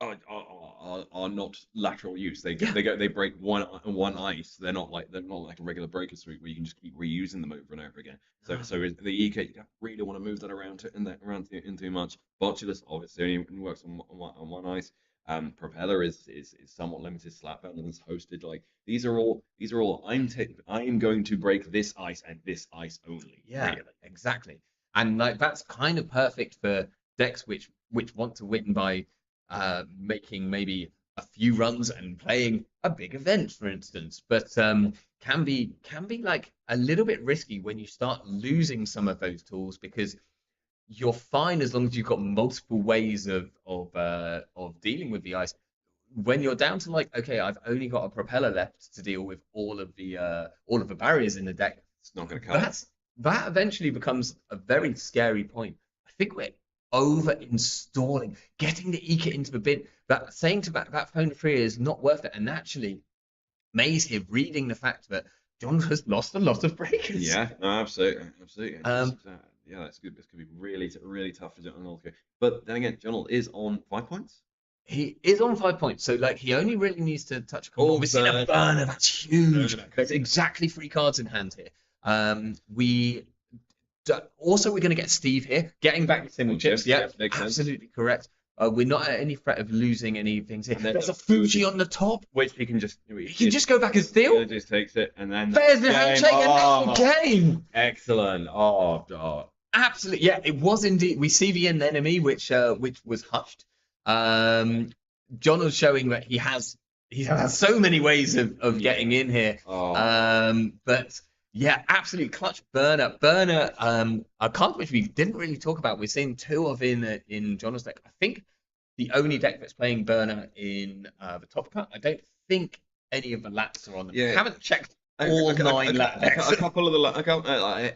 not lateral use. They break one ice. They're not like a regular breaker suite where you can just keep reusing them over and over again. So the EK, you don't really want to move that around in too much. Botulus obviously only works on one ice. Propeller is somewhat limited. Slapband is hosted. Like these are all I am going to break this ice and this ice only. Yeah, Really. exactly. And like that's kind of perfect for decks which want to win by making maybe a few runs and playing a big event, for instance. But can be like a little bit risky when you start losing some of those tools because you're fine as long as you've got multiple ways of dealing with the ice. When you're down to like, okay, I've only got a propeller left to deal with all of the barriers in the deck. It's not going to cut. That eventually becomes a very scary point. I think we're over installing, getting the Eka into the bin. That saying to that phone free is not worth it. And actually, Maze here reading the fact that John has lost a lot of breakers. Yeah, no, absolutely. Yeah, that's good. This could be really tough for John. But then again, John is on 5 points. He is on 5 points, so like he only really needs to touch a combo. We're seeing a burner, that's huge. There's exactly 3 cards in hand here. Also, we're going to get Steve here, getting back to Symbol Chips. Yeah, absolutely correct. We're not at any threat of losing any things here. There's a Fuji on the top, which he can just go back and steal. He just takes it, and then there's the handshake and game. Excellent. Absolutely. Yeah, it was indeed. We see the end enemy, which was hushed. John was showing that he has so many ways of getting in here. But yeah, absolutely clutch burner. A card which we didn't really talk about. We're seeing 2 of in John's deck. I think the only deck that's playing burner in the top cut. I don't think any of the lats are on them. Yeah. I haven't checked all 9 lat decks. A couple of the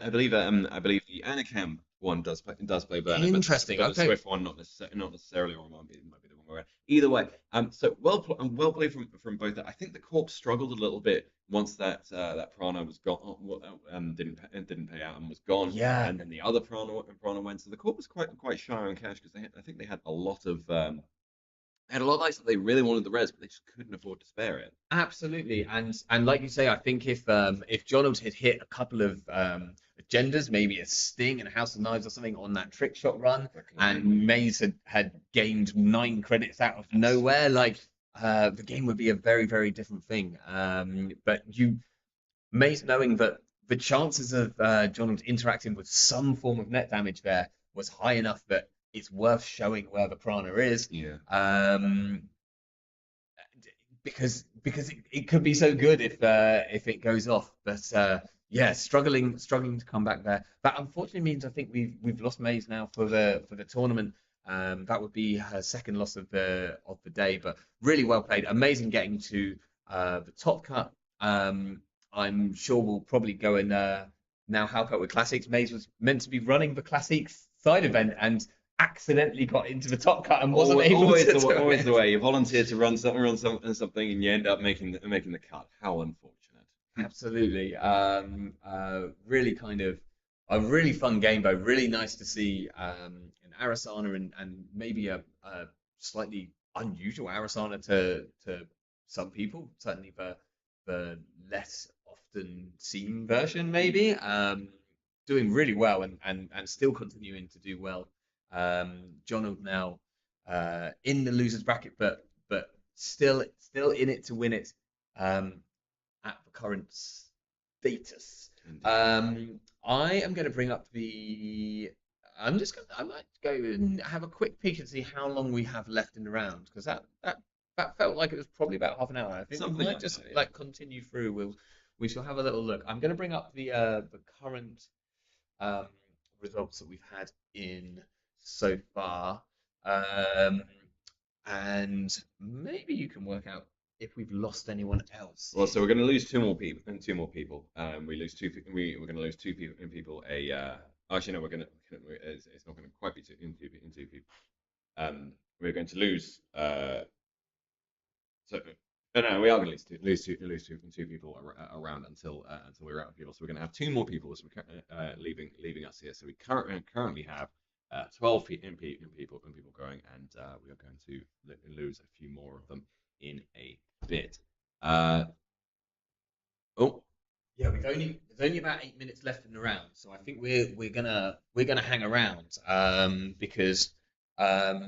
I believe the Anacam one does play burner. Interesting. But okay. The Swift one not necessarily, or it might be the wrong way around. Either way, so well played from both. I think the Corp struggled a little bit once that Prana was gone, didn't pay out and was gone. Yeah. And then the other Prana went. So the Corp was quite shy on cash because I think they had a lot of ice that they really wanted the res, but they just couldn't afford to spare it. Absolutely, and like you say, I think if Jonald had hit a couple of agendas, maybe a Sting and a House of Knives or something on that trick shot run, and Maze had gained 9 credits out of nowhere, like the game would be a very, very different thing. But Maze knowing that the chances of Jonald interacting with some form of net damage there was high enough that it's worth showing where the Prana is. Yeah. Because it could be so good if it goes off. But yeah, struggling to come back there. That unfortunately means I think we've lost Maze now for the tournament. That would be her second loss of the day, but really well played. Amazing getting to the top cut. I'm sure we'll probably go and now help out with classics. Maze was meant to be running the classics side event and accidentally got into the top cut and wasn't able to. Always the way. You volunteer to run something, and you end up making the cut. How unfortunate. Absolutely. Really kind of a really fun game, though. Really nice to see an Arasana and maybe a slightly unusual Arasana to some people. Certainly the less often seen version, maybe. Doing really well and still continuing to do well. Jonald now in the losers bracket, but still in it to win it at the current status. I am going to bring up I might go and have a quick peek and see how long we have left in the round, because that felt like it was probably about half an hour. I think we might just continue through. We shall have a little look. I'm going to bring up the current results that we've had in so far, and maybe you can work out if we've lost anyone else. Well, so we're going to lose 2 more people. We lose 2. We're going to lose 2 people. Actually, no, it's not going to quite be 2 people. We're going to lose. No, we are going to lose two people around until we're out of people. So we're going to have 2 more people leaving us here. So we currently have 12 people going, and we are going to lose a few more of them in a bit. Yeah, there's only about 8 minutes left in the round, so I think we're gonna hang around because I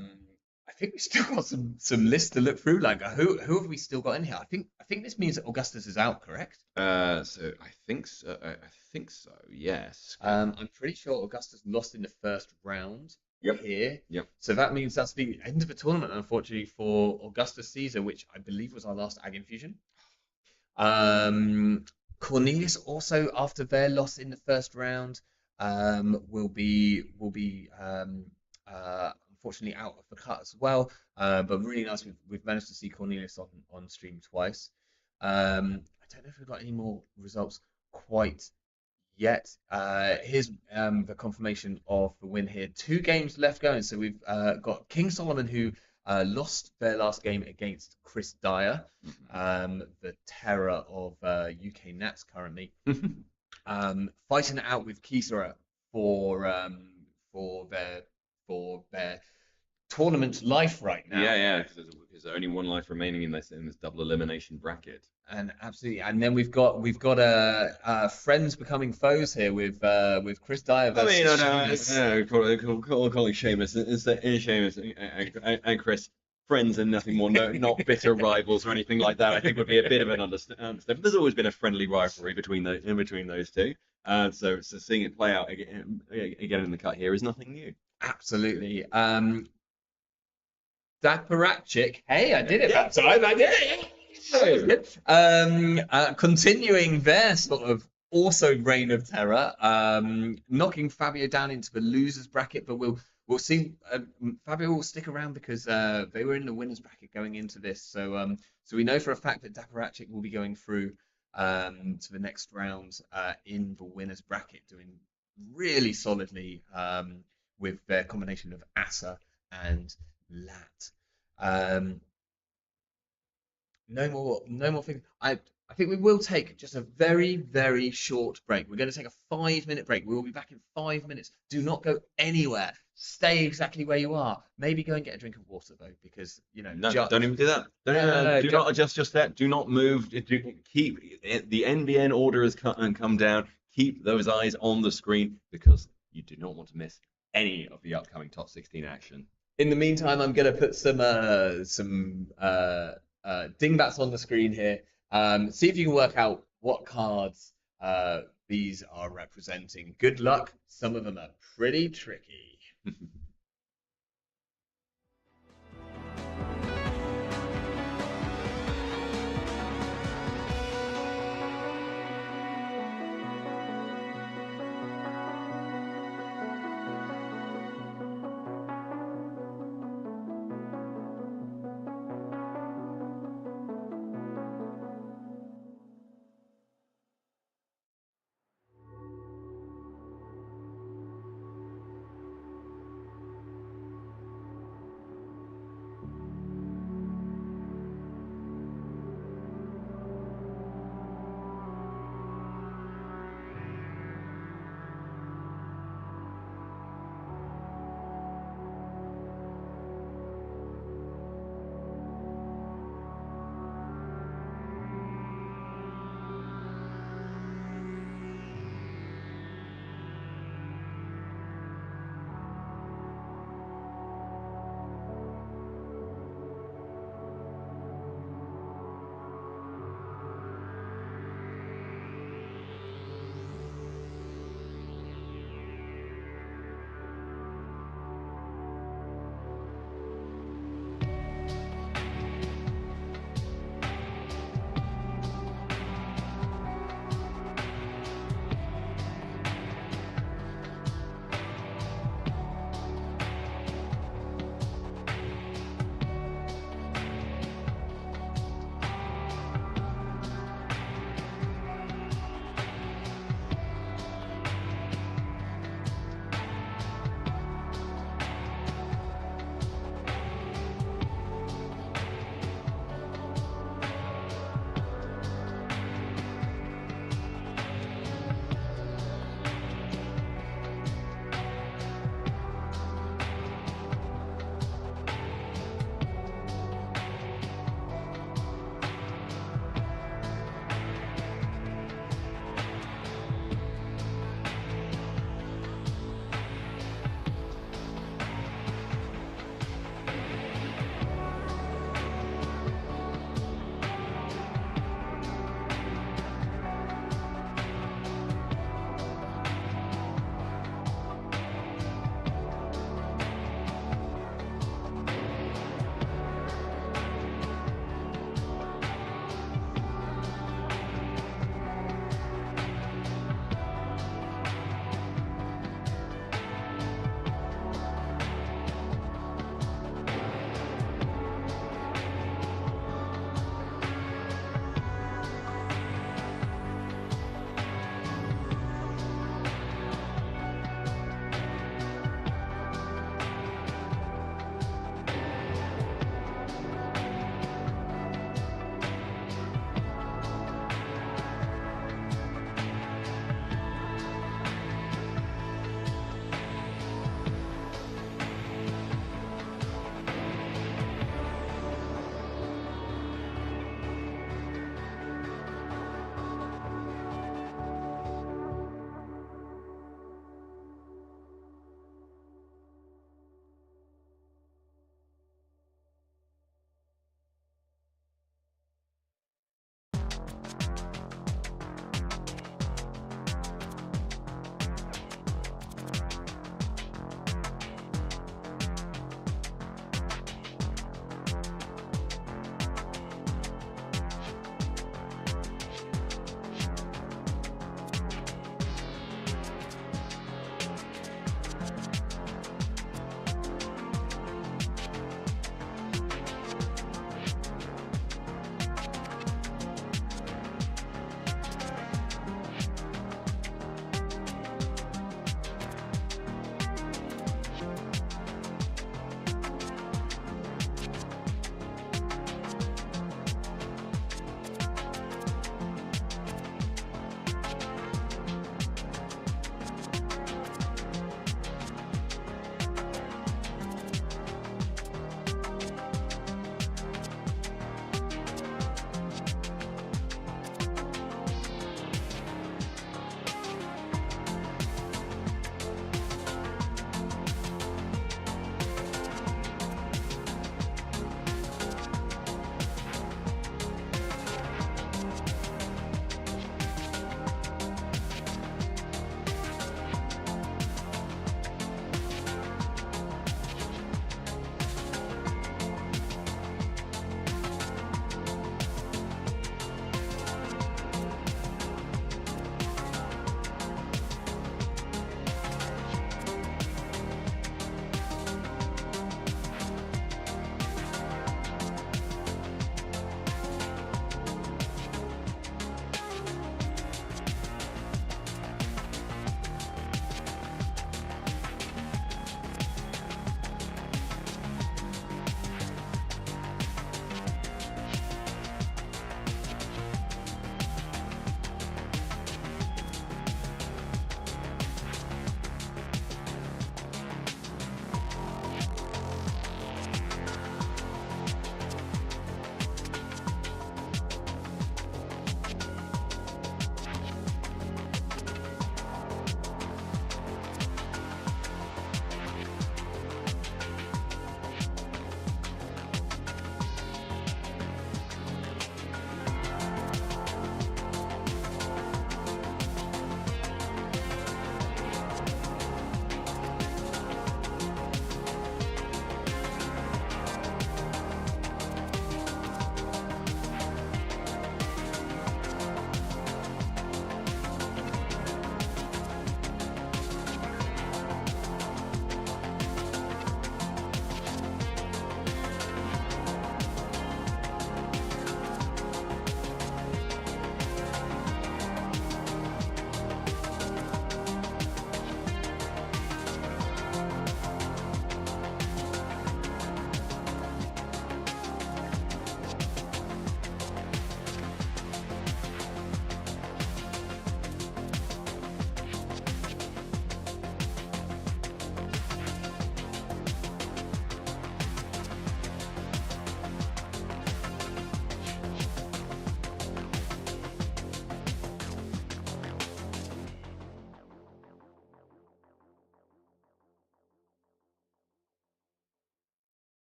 think we still got some lists to look through. Like who have we still got in here? I think this means that Augustus is out, correct? So I think so. I think so. Yes. I'm pretty sure Augustus lost in the first round Yep. here. Yep. So that means that's the end of the tournament, unfortunately, for Augustus Caesar, which I believe was our last Ag Infusion. Cornelius also, after their loss in the first round, will be unfortunately out of the cut as well. But really nice, we've managed to see Cornelius on stream twice. I don't know if we've got any more results quite yet. Here's the confirmation of the win here. 2 games left going. So we've got King Solomon, who lost their last game against Chris Dyer, the terror of UK Nats currently, fighting it out with Kisara for their tournament life right now. Yeah, because there's only one life remaining in this double elimination bracket. And absolutely, and then we've got friends becoming foes here with Chris Dyer versus Sheamus. Calling Sheamus and Chris friends and nothing more, not bitter rivals or anything like that. I think would be a bit of an understanding. There's always been a friendly rivalry between those two. So seeing it play out again in the cut here is nothing new. Absolutely. Daparachik. Hey, I did it that time. I did it. Continuing their sort of also reign of terror, knocking Fabio down into the losers bracket, but we'll see. Fabio will stick around because they were in the winners bracket going into this, so we know for a fact that Daparachik will be going through to the next round in the winners bracket, doing really solidly with their combination of Asa and Lat. No more things. I think we will take just a very, very short break. We're going to take a 5-minute break. We will be back in 5 minutes. Do not go anywhere. Stay exactly where you are. Maybe go and get a drink of water though, because no, don't even do that. Do not adjust just that. Do not move. Keep the NBN order has come down. Keep those eyes on the screen because you do not want to miss any of the upcoming top 16 action. In the meantime, I'm going to put some dingbats on the screen here. See if you can work out what cards these are representing. Good luck. Some of them are pretty tricky.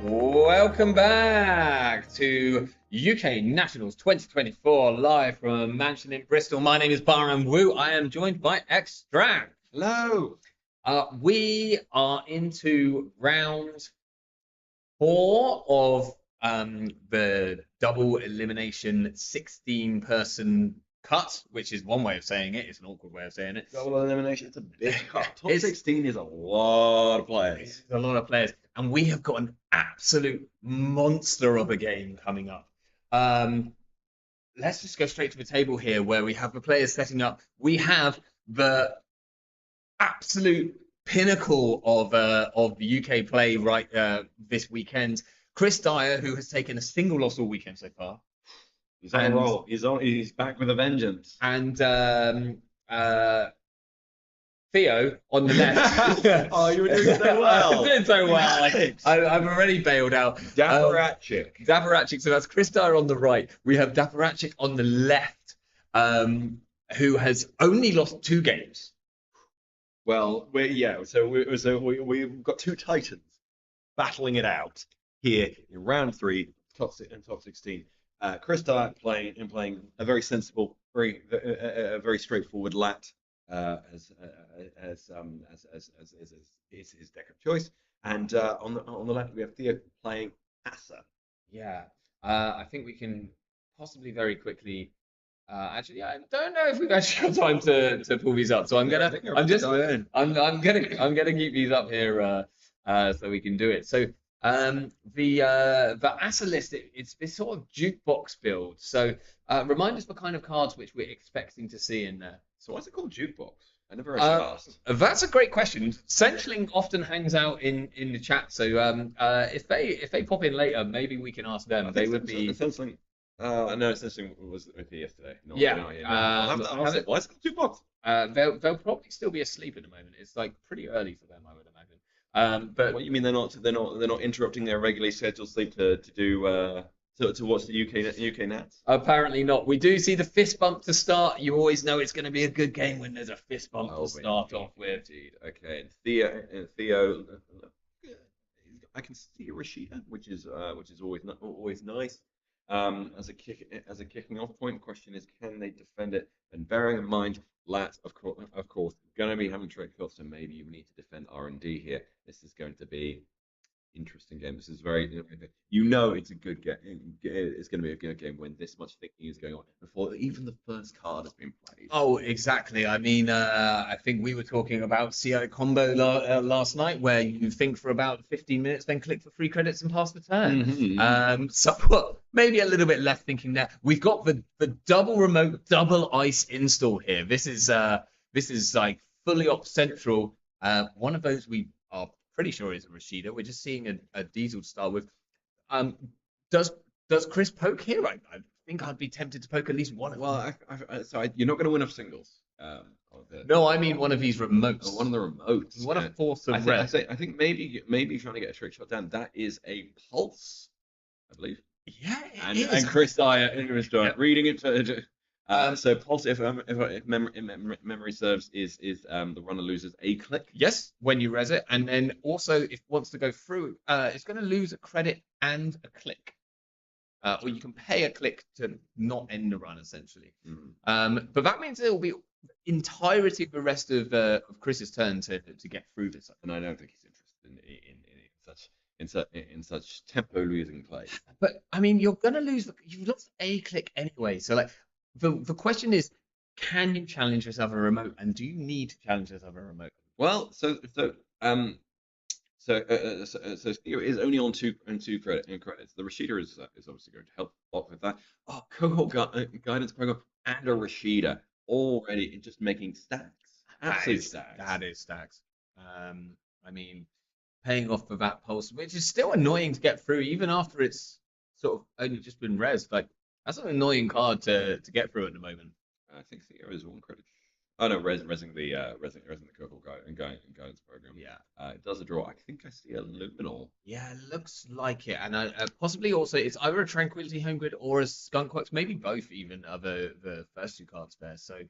Welcome back to UK Nationals 2024, live from a mansion in Bristol. My name is Baran Wu. I am joined by Extract. Hello. We are into round 4 of the double elimination 16-person cut, which is one way of saying it. It's an awkward way of saying it. Double elimination. It's a big cut. Top 16 is a lot of players. It's a lot of players, and we have got an absolute monster of a game coming up. Let's just go straight to the table here, where we have the players setting up. We have the absolute pinnacle of the UK play right this weekend. Chris Zhaya, who has taken a single loss all weekend so far. He's on a roll. He's back with a vengeance. And Theo on the left. Oh, you were doing so well. I'm doing so well. I've already bailed out. Daparachik. Daparachik. So that's Chris Dyer on the right. We have Daparachik on the left, who has only lost 2 games. Well, we've got 2 titans battling it out here in round 3, top 16. Chris Dyer playing a very sensible, very straightforward lat as his deck of choice, and on the left we have Theo playing Asa. Yeah, I think we can possibly very quickly. Actually, I don't know if we've actually got time to pull these up, so I'm gonna keep these up here so we can do it. So the Asa list, it's this sort of jukebox build. So remind us the kind of cards which we're expecting to see in there. So why's it called jukebox? I never actually asked. That's a great question. Centrelink often hangs out in the chat, so if they pop in later, maybe we can ask them. They would be. Centrelink. No, Centrelink was here yesterday. Yeah. I'll have to ask it. Why is it called jukebox? They'll probably still be asleep at the moment. It's like pretty early for them, I would imagine. But what you mean they're not interrupting their regularly scheduled sleep to watch the UK Nats? Apparently not. We do see the fist bump to start. You always know it's going to be a good game when there's a fist bump to start off with. Indeed. Okay. And Theo, I can see Rashida, which is always nice. As a kicking off point, the question is, can they defend it? And bearing in mind, Lat, of course, going to be having trick shots, so maybe you need to defend R&D here. This is going to be interesting game. This is very, it's a good game. It's going to be a good game when this much thinking is going on before even the first card has been played. Oh, exactly. I mean, I think we were talking about CI combo last night, where you think for about 15 minutes, then click for 3 credits and pass the turn. Mm-hmm. So maybe a little bit left thinking there. We've got the double remote, double ice install here. This is like fully op central. One of those we are pretty sure is a Rashida. We're just seeing a Diesel to start with. Does Chris poke here? I think I'd be tempted to poke at least one of them. Well, you're not going to win off singles. No, I mean one of these remotes. Oh, one of the remotes. What a force of red. I think maybe trying to get a trick shot down. That is a pulse, I believe. Yeah, and Chris Dyer reading it. So pulse, if memory serves, is the runner loses a click. Yes, when you res it, and then also if it wants to go through, it's going to lose a credit and a click. Or you can pay a click to not end the run, essentially. But that means it will be entirety of the rest of Chris's turn to get through this. And I don't think he's interested in such tempo losing play. But I mean, you're gonna lose. You've lost a click anyway. So like, the question is, can you challenge yourself a remote, and do you need to challenge yourself a remote? Well, so Theo is only on two credits. The Rashida is obviously going to help block with that. Oh, cohort guidance program and a Rashida already just making stacks. Absolute stacks. That is stacks. I mean, paying off for that pulse, which is still annoying to get through, even after it's sort of only just been res. Like, that's an annoying card to get through at the moment. I think Theo is 1 credit. Oh no, resing the cohort guidance program. Yeah. It does a draw. I think I see a luminal. Yeah, it looks like it, and possibly also it's either a Tranquility Home Grid or a Skunkworks, maybe both even are the first 2 cards there. So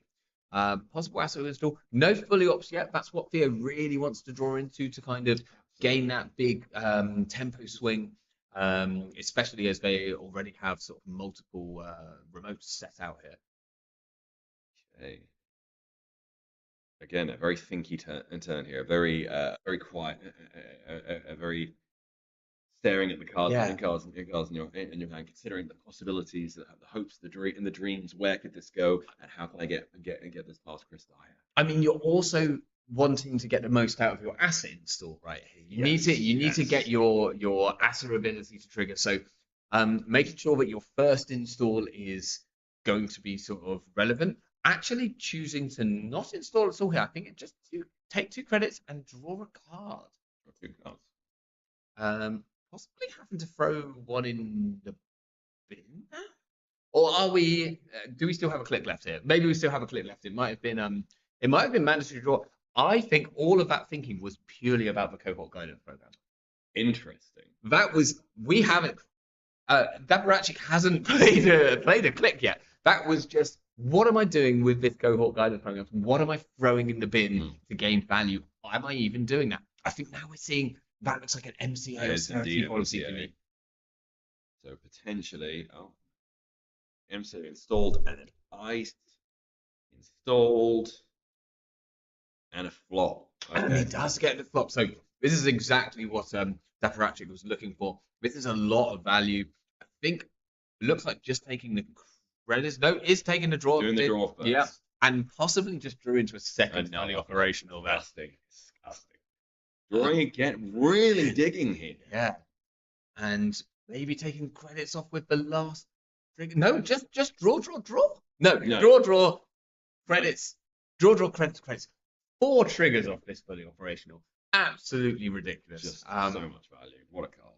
possible Asso install. No fully ops yet. That's what Theo really wants to draw into to kind of gain that big tempo swing, especially as they already have sort of multiple remotes set out here. Okay. Again, a very thinky turn here. Very very quiet. Very staring at the cards Yeah. and cards in your hand, considering the possibilities, the hopes, the dreams. Where could this go, and how can I get this past Chris Dyer? I mean, you're also wanting to get the most out of your asset install right here. You need to get your asset ability to trigger. So making sure that your first install is going to be sort of relevant. Actually choosing to not install at all here. I think it just take 2 credits and draw a card. Or 2 cards. Possibly having to throw one in the bin now? Or are we? Do we still have a click left here? Maybe we still have a click left. It might have been mandatory draw. I think all of that thinking was purely about the cohort guidance program. Interesting. That was we haven't. Daparachik hasn't played a click yet. That was just what am I doing with this cohort guidance program? What am I throwing in the bin to gain value? Am I even doing that? I think now we're seeing that looks like an MCA or certainty policy to me. So potentially, MCA installed and an ice installed and a flop. Okay. And he does get the flop. So this is exactly what Daparachik was looking for. This is a lot of value. I think it looks like just taking the credits. No, is taking the draw. Doing the draw first. Yeah, and possibly just drew into a second on the operational. Disgusting. Drawing again, really digging here. Yeah, and maybe taking credits off with the last trigger. No, just draw. No, draw, credits. Draw, credits. 4 triggers off this fully operational. Absolutely ridiculous. Just so much value. What a card.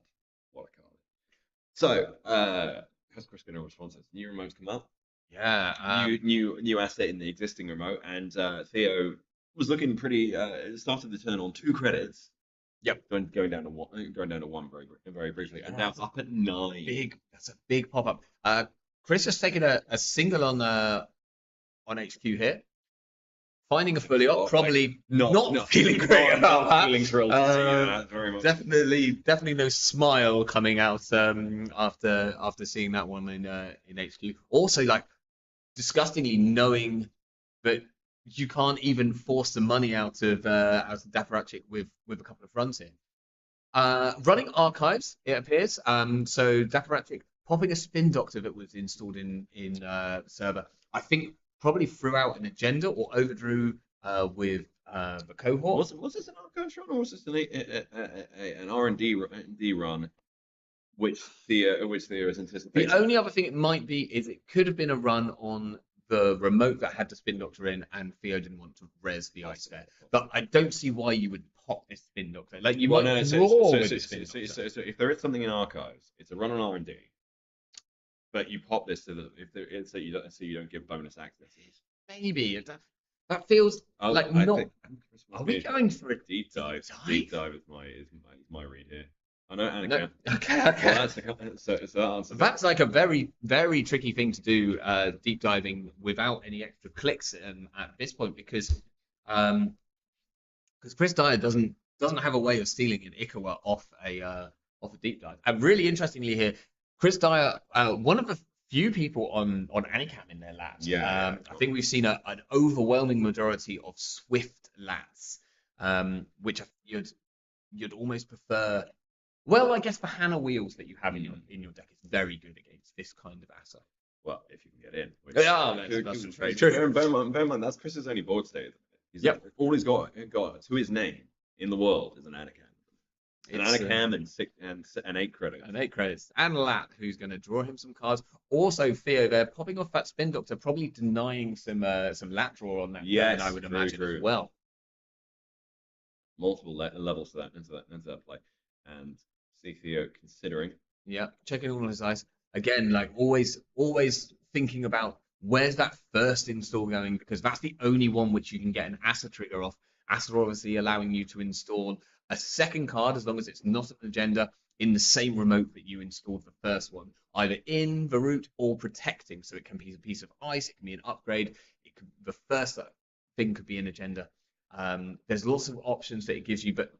So, has Chris been a response? New remotes come up. Yeah. New asset in the existing remote, and Theo was looking pretty. Started the turn on 2 credits. Yep. Going down to one very briefly, and now up at 9. That's a big pop up. Chris has taken a single on HQ here. Finding a fully up, probably not feeling great about that. Feeling thrilled to see that very much. Definitely no smile coming out after seeing that one in HQ. Also, like disgustingly knowing that you can't even force the money out of Daparachik with a couple of runs here. Running archives, it appears. So Daparachik popping a spin doctor that was installed in server. I think probably threw out an agenda or overdrew with the cohort. Was this an archives run or was this an R&D run? Which Theo is anticipating. The only other thing it might be is it could have been a run on the remote that had the spin doctor in, and Theo didn't want to res the ice there. But I don't see why you would pop this spin doctor. Like you might draw with the spin doctor. So if there is something in archives, it's a run on R&D. But you pop this so you don't give bonus accesses. Maybe that feels like not. Are we going for a deep dive? Deep dive is my read here. I know, Anna. No, okay. That's like a very, very tricky thing to do, deep diving without any extra clicks at this point, because Chris Dyer doesn't have a way of stealing an Ikawa off a deep dive. And really interestingly here, Chris Dyer, one of the few people on Anicam in their lats. Yeah. I think we've seen an overwhelming majority of swift lats, which you'd almost prefer. Well, I guess the Hannah wheels that you have in your deck is very good against this kind of asset. Well, if you can get in. That's very true. Bear in mind, that's Chris's only board state. All he's got to his name in the world is an Anacam. An Anacam and 8 credits. And 8 credits. And Lat, who's going to draw him some cards. Also, Theo, they're popping off that spin doctor, probably denying some Lat draw on that. Yes, I would imagine as well. Multiple levels to that into that play. And see Theo considering. Yeah, checking all his eyes. Again, like always thinking about where's that first install going, because that's the only one which you can get an Asa trigger off. Asa obviously allowing you to install a second card as long as it's not an agenda in the same remote that you installed the first one, either in the route or protecting. So it can be a piece of ice, it can be an upgrade, the first thing could be an agenda. There's lots of options that it gives you, but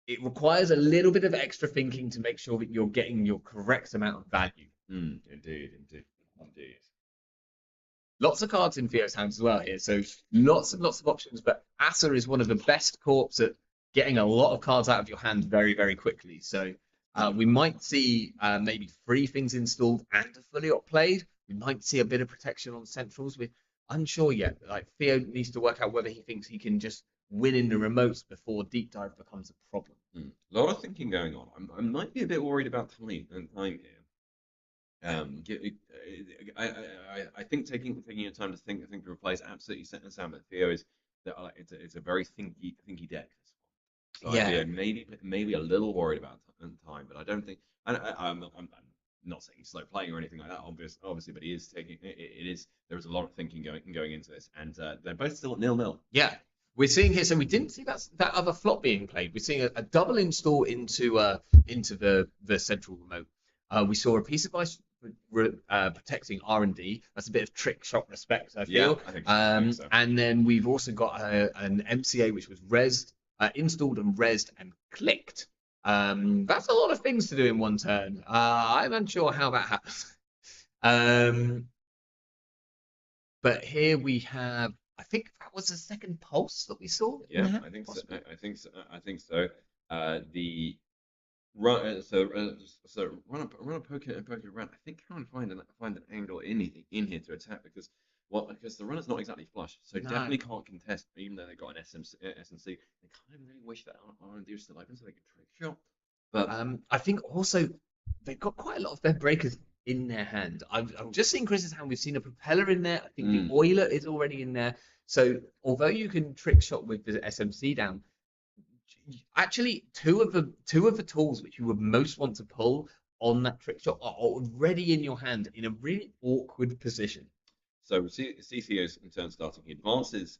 it requires a little bit of extra thinking to make sure that you're getting your correct amount of value. Indeed. Lots of cards in Theo's hands as well here, so lots of options. But Asa is one of the best corps at getting a lot of cards out of your hand very, very quickly. So we might see maybe 3 things installed and a fully played. We might see a bit of protection on centrals. We're unsure yet. Like Theo needs to work out whether he thinks he can just win in the remotes before deep dive becomes a problem. A lot of thinking going on. I might be a bit worried about time here. I think taking your time to think to replace absolutely sound, but Theo is that it's a very thinky deck. So Yeah. I'd be maybe a little worried about time, but I don't think. I'm not saying he's slow playing or anything like that, obviously, but he is taking it is. There is a lot of thinking going into this, and they're both still at 0-0. Yeah, we're seeing here. So we didn't see that other flop being played. We're seeing a double install into the central remote. We saw a piece of ice protecting R&D. That's a bit of trick shot respect, I feel. Yeah, I think so. And then we've also got an MCA which was installed and rezzed and clicked. That's a lot of things to do in one turn. I'm unsure how that happens. But here we have, I think that was the second pulse that we saw. Yeah, I think so. I think so. The run, so run a poke around. I think trying to find an angle in here to attack because the runner's not exactly flush, so definitely can't contest. Even though they got an SMC, they kind of really wish that R&D was still open so they could trick shot. But I think also they've got quite a lot of their breakers in their hand. I'm just seeing Chris's hand. We've seen a propeller in there. I think the oiler is already in there. So although you can trick shot with the SMC down, actually two of the tools which you would most want to pull on that trick shot are already in your hand in a really awkward position. So CCO's in turn starting. He advances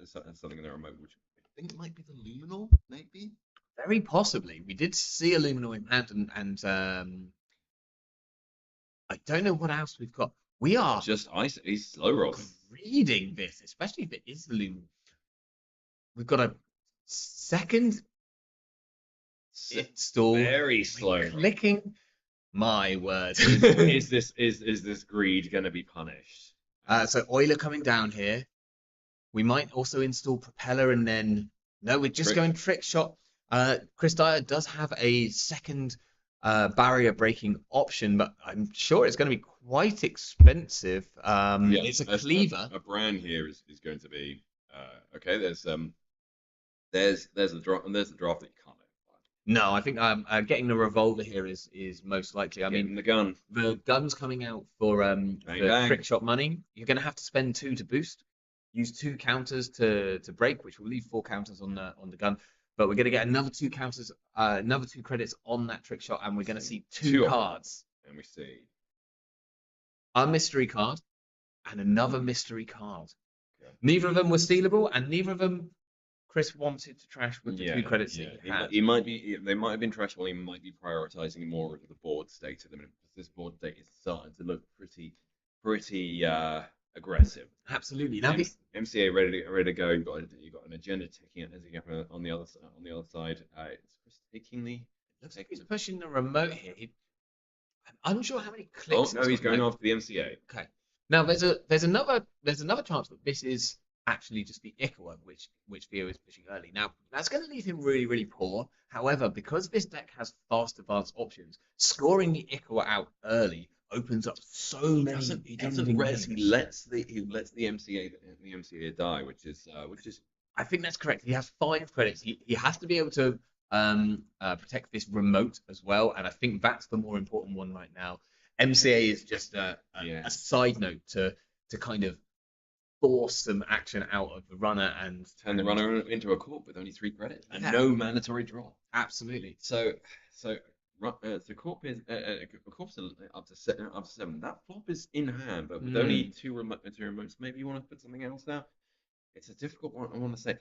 something in the remote, which I think might be the Luminal, maybe. Very possibly. We did see a Luminal in hand, and I don't know what else we've got. We are just ice. He's slow rolling. Reading this, especially if it is the Luminal. We've got a second install. Very slow. Clicking. My word. Is this greed going to be punished? So oiler coming down here. We might also install propeller, and then no, we're just going trick shot. Chris Dyer does have a second barrier breaking option, but I'm sure it's going to be quite expensive. It's a cleaver. A brand here is going to be okay. There's a draft that you can't. No, I think getting the revolver here is most likely. I mean, the gun's coming out for the trick shot money. You're going to have to spend 2 to boost. Use 2 counters to break, which will leave 4 counters on the gun. But we're going to get another 2 counters, another 2 credits on that trick shot, and we're going to see 2 cards. And we see a mystery card and another mystery card. Okay. Neither of them were stealable, and neither of them Chris wanted to trash with the 2 credits. Yeah. He might be. They might have been trashable. He might be prioritizing more of the board state at the minute. This board state is starting to look pretty aggressive. Absolutely. Now MCA ready to go. You got an agenda ticking on the other side. It's taking the. It looks like he's pushing the remote here. I'm unsure how many clicks. Oh no, he's going after the MCA. Okay. Now there's another chance that this is actually just the Ikawa, which Theo is pushing early. Now that's going to leave him really, really poor. However, because this deck has fast advance options, scoring the Ikawa out early opens up so many. He doesn't res. He lets the MCA die, which is. I think that's correct. He has 5 credits. He has to be able to protect this remote as well, and I think that's the more important one right now. MCA is just a side note to kind of force some action out of the runner and turn the runner into a corp with only 3 credits and no mandatory draw. Absolutely. So the corp is up to 7. That flop is in hand, but with only 2 remotes, maybe you want to put something else out. It's a difficult one. I want to say.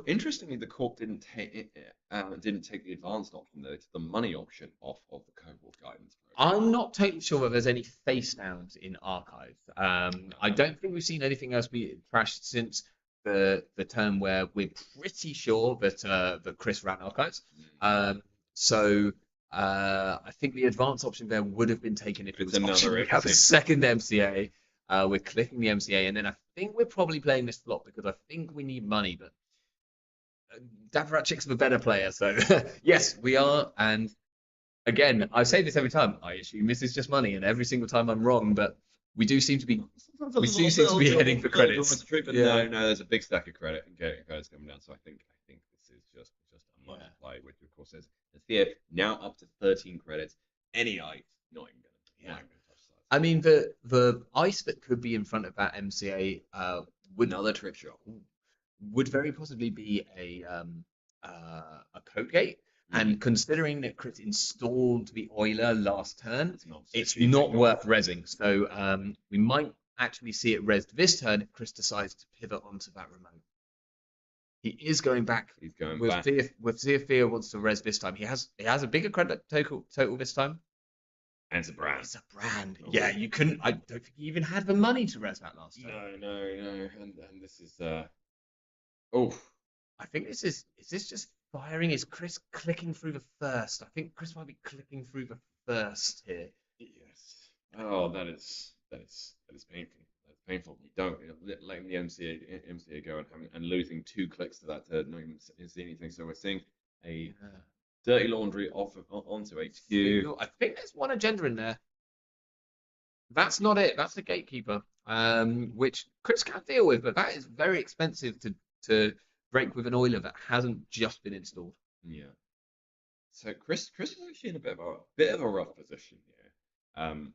Interestingly, the corp didn't take the advanced option. It's the money option off of the Cobalt guidance program. I'm not totally sure whether there's any face downs in archive. I don't think we've seen anything else be trashed since the turn where we're pretty sure that Chris ran archives. So I think the advance option there would have been taken if it was option. We have a second MCA. We're clicking the MCA, and then I think we're probably playing this flop because I think we need money. But Dapper Chick's a better player, so yes, we are. And again, I say this every time. I assume this is just money, and every single time I'm wrong. But we do seem to be heading for credits. But no, there's a big stack of credits coming down. So I think this is just a money play, which of course is here now up to 13 credits. Any ice, not even going to touch size. I mean, the ice that could be in front of that MCA would another trick shot. Would very possibly be a code gate. And considering that Chris installed the Euler last turn, it's not worth rezzing. So we might actually see it rezzed this turn if Chris decides to pivot onto that remote. He is going back. He's going back. See if Theo wants to res this time. He has a bigger credit total this time. And it's a brand. It's a brand. Oh, yeah, you couldn't. I don't think he even had the money to res that last time. No. And this is I think this is this just firing? Is Chris clicking through the first? I think Chris might be clicking through the first here. Yes. Oh, that is painful. That's painful. You don't letting the MCA go and losing 2 clicks to that to not even see anything. So we're seeing a dirty laundry onto HQ. I think there's one agenda in there. That's not it. That's the gatekeeper, which Chris can't deal with, but that is very expensive to break with an Euler that hasn't just been installed. Yeah. So Chris is actually in a bit of a rough position here.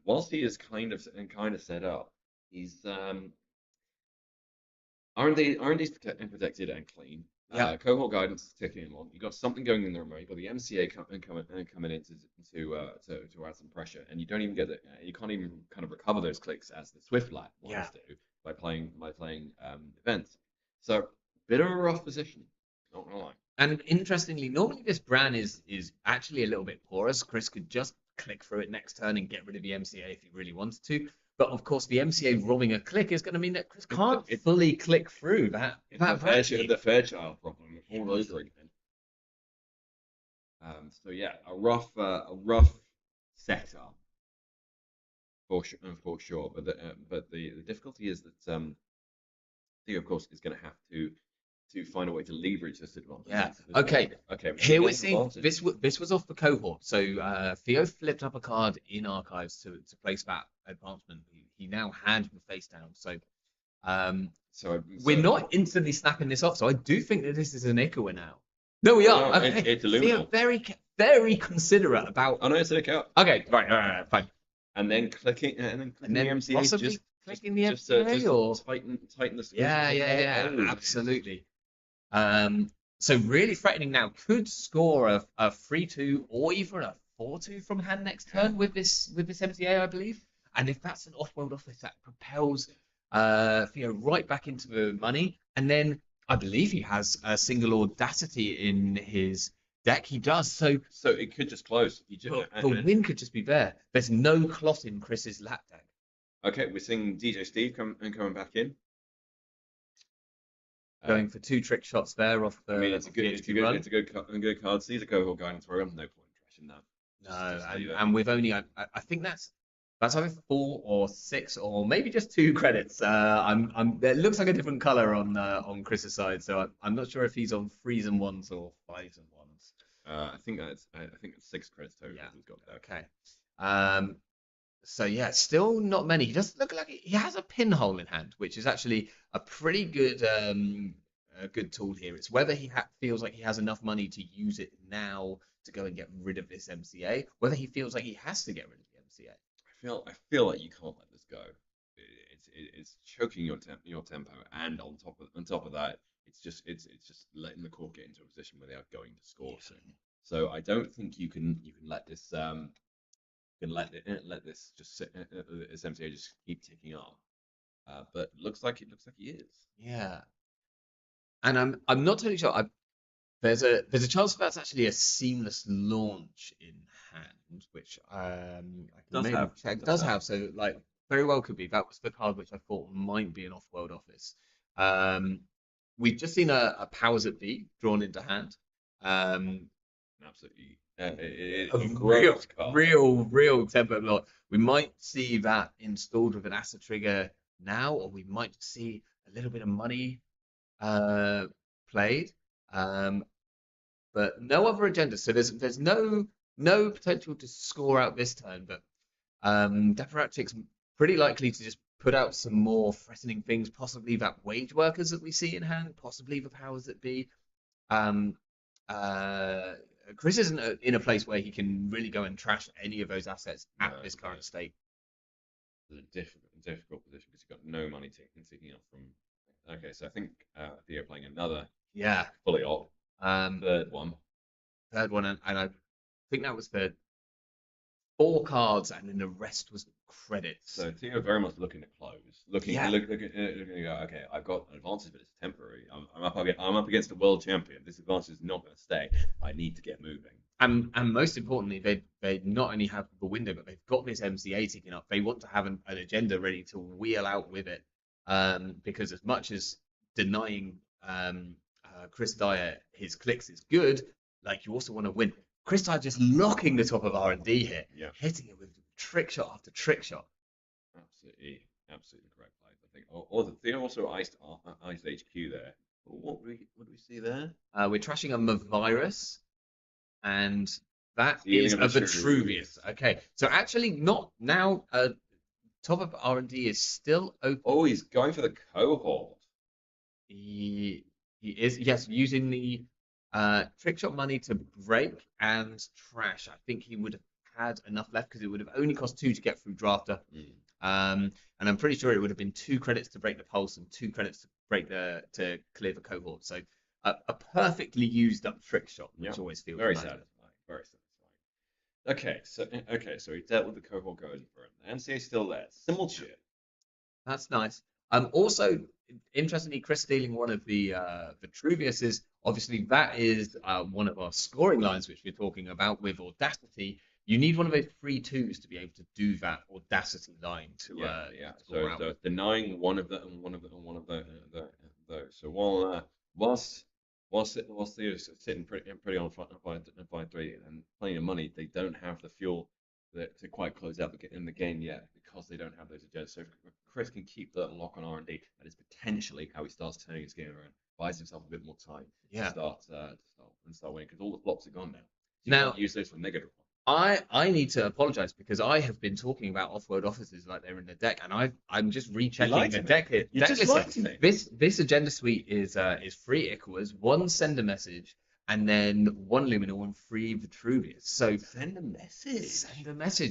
Whilst he is kind of set up, he's R&D's protected and clean. Yeah. Cohort guidance is ticking along. You got something going in the remote. You got the MCA coming in to add some pressure, and you don't even get you can't even kind of recover those clicks as the Swift lap wants to by playing events. So bit of a rough position, not gonna lie. And interestingly, normally this Bran is actually a little bit porous. Chris could just click through it next turn and get rid of the MCA if he really wanted to. But of course, the MCA robbing a click is going to mean that Chris can't fully click through that. The Fairchild problem all over again. So yeah, a rough setup for sure. But the difficulty is that Theo, of course, is going to have to find a way to leverage this advantage. Yeah. Okay. Here we're seeing this was off the cohort. So Theo flipped up a card in archives to place that advancement. He now had the face down. So we're not instantly snapping this off. So I do think that this is an Icawa now. No, we are. Okay. It's Theo very considerate about. Oh no, it's an Icawa. Okay. Right. Fine. And then clicking the MCA. Possibly clicking the MCA or tighten the. Yeah. Absolutely. So really threatening now. Could score a 3-2 or even a 4-2 from hand next turn with this MCA, I believe. And if that's an off-world office, that propels Theo right back into the money. And then I believe he has a single audacity in his deck. He does. So it could just close. The win could just be there. There's no clot in Chris's lap deck. Okay, we're seeing DJ Steve coming back in. Going for 2 trick shots there off the. I mean, it's a good card. See the cohort guidance through. No point in trashing that. No, and we've only. I think that's either 4 or 6 or maybe just 2 credits. It looks like a different color on Chris's side, so I'm not sure if he's on 3s and 1s or 5s and 1s. I think it's 6 credits total. Yeah. He's got there. Okay. So yeah, still not many. He doesn't look like he has a pinhole in hand, which is actually a pretty good good tool here. It's whether he feels like he has enough money to use it now to go and get rid of this MCA, whether he feels like he has to get rid of the MCA. I feel like you can't let this go. It's choking your tempo, and on top of that, it's just letting the court get into a position where they are going to score soon. So I don't think you can let this let this just sit, this MCA just keep ticking off. But looks like he is. Yeah. And I'm not totally sure. There's a chance that's actually a seamless launch in hand, which I can maybe check. Does have. So like very well could be. That was the card which I thought might be an off-world office. we've just seen a Powers that Be drawn into hand. Absolutely. A Gross card. real tempo block. We might see that installed with an acid trigger now, or we might see a little bit of money played. But no other agenda. So there's no potential to score out this turn, but Deferactic's pretty likely to just put out some more threatening things, possibly that wage workers that we see in hand, possibly the powers that be. Chris isn't in a place where he can really go and trash any of those assets at this current state. It's a difficult position because you've got no money taking up from. Okay, so I think Theo playing another fully off third one, and I think that was the 4 cards, and then the rest was credits. So Theo very much looking to close, looking to go. Okay, I've got an advantage, but it's temporary. I'm up against a world champion. This advantage is not going to stay. I need to get moving. And most importantly, they not only have the window, but they've got this MCA ticking up. They want to have an agenda ready to wheel out with it. Because as much as denying Chris Dyer his clicks is good, like you also want to win. Chris Dyer just locking the top of R&D here, hitting it with trick shot after trick shot. Absolutely correct play. I think. Theo also iced HQ there. What do we see there? We're trashing a Mavirus, and that is a Vitruvius. Okay, so actually not now. Top of R&D is still open. Oh, he's going for the cohort. He is, yes, using the trick shot money to break and trash. I think he would have had enough left because it would have only cost 2 to get through Drafter. And I'm pretty sure it would have been 2 credits to break the pulse and 2 credits to break to clear the cohort. So a perfectly used up trick shot, which always feels very satisfying. Very satisfying. Okay, so he dealt with the cohort going for him. The MCA still there. Simulchip. That's nice. Also, interestingly, Chris stealing one of the Vitruviuses. Obviously, that is one of our scoring lines, which we're talking about with Audacity. You need one of those 3/2s to be able to do that Audacity line to So denying one of those. So whilst Theo's sitting pretty on 5-3 and plenty of money, they don't have the fuel to quite close out in the game yet because they don't have those agendas. So if Chris can keep that lock on R&D, that is potentially how he starts turning his game around, buys himself a bit more time to start winning because all the flops are gone now. You can't use those for negative. I need to apologize because I have been talking about off-world officers like they're in the deck, and I'm just rechecking the deck here. You just lied to me. This agenda suite is 3 Icarus, 1 Sender Message, and then 1 Luminal and 3 Vitruvius. So send a message.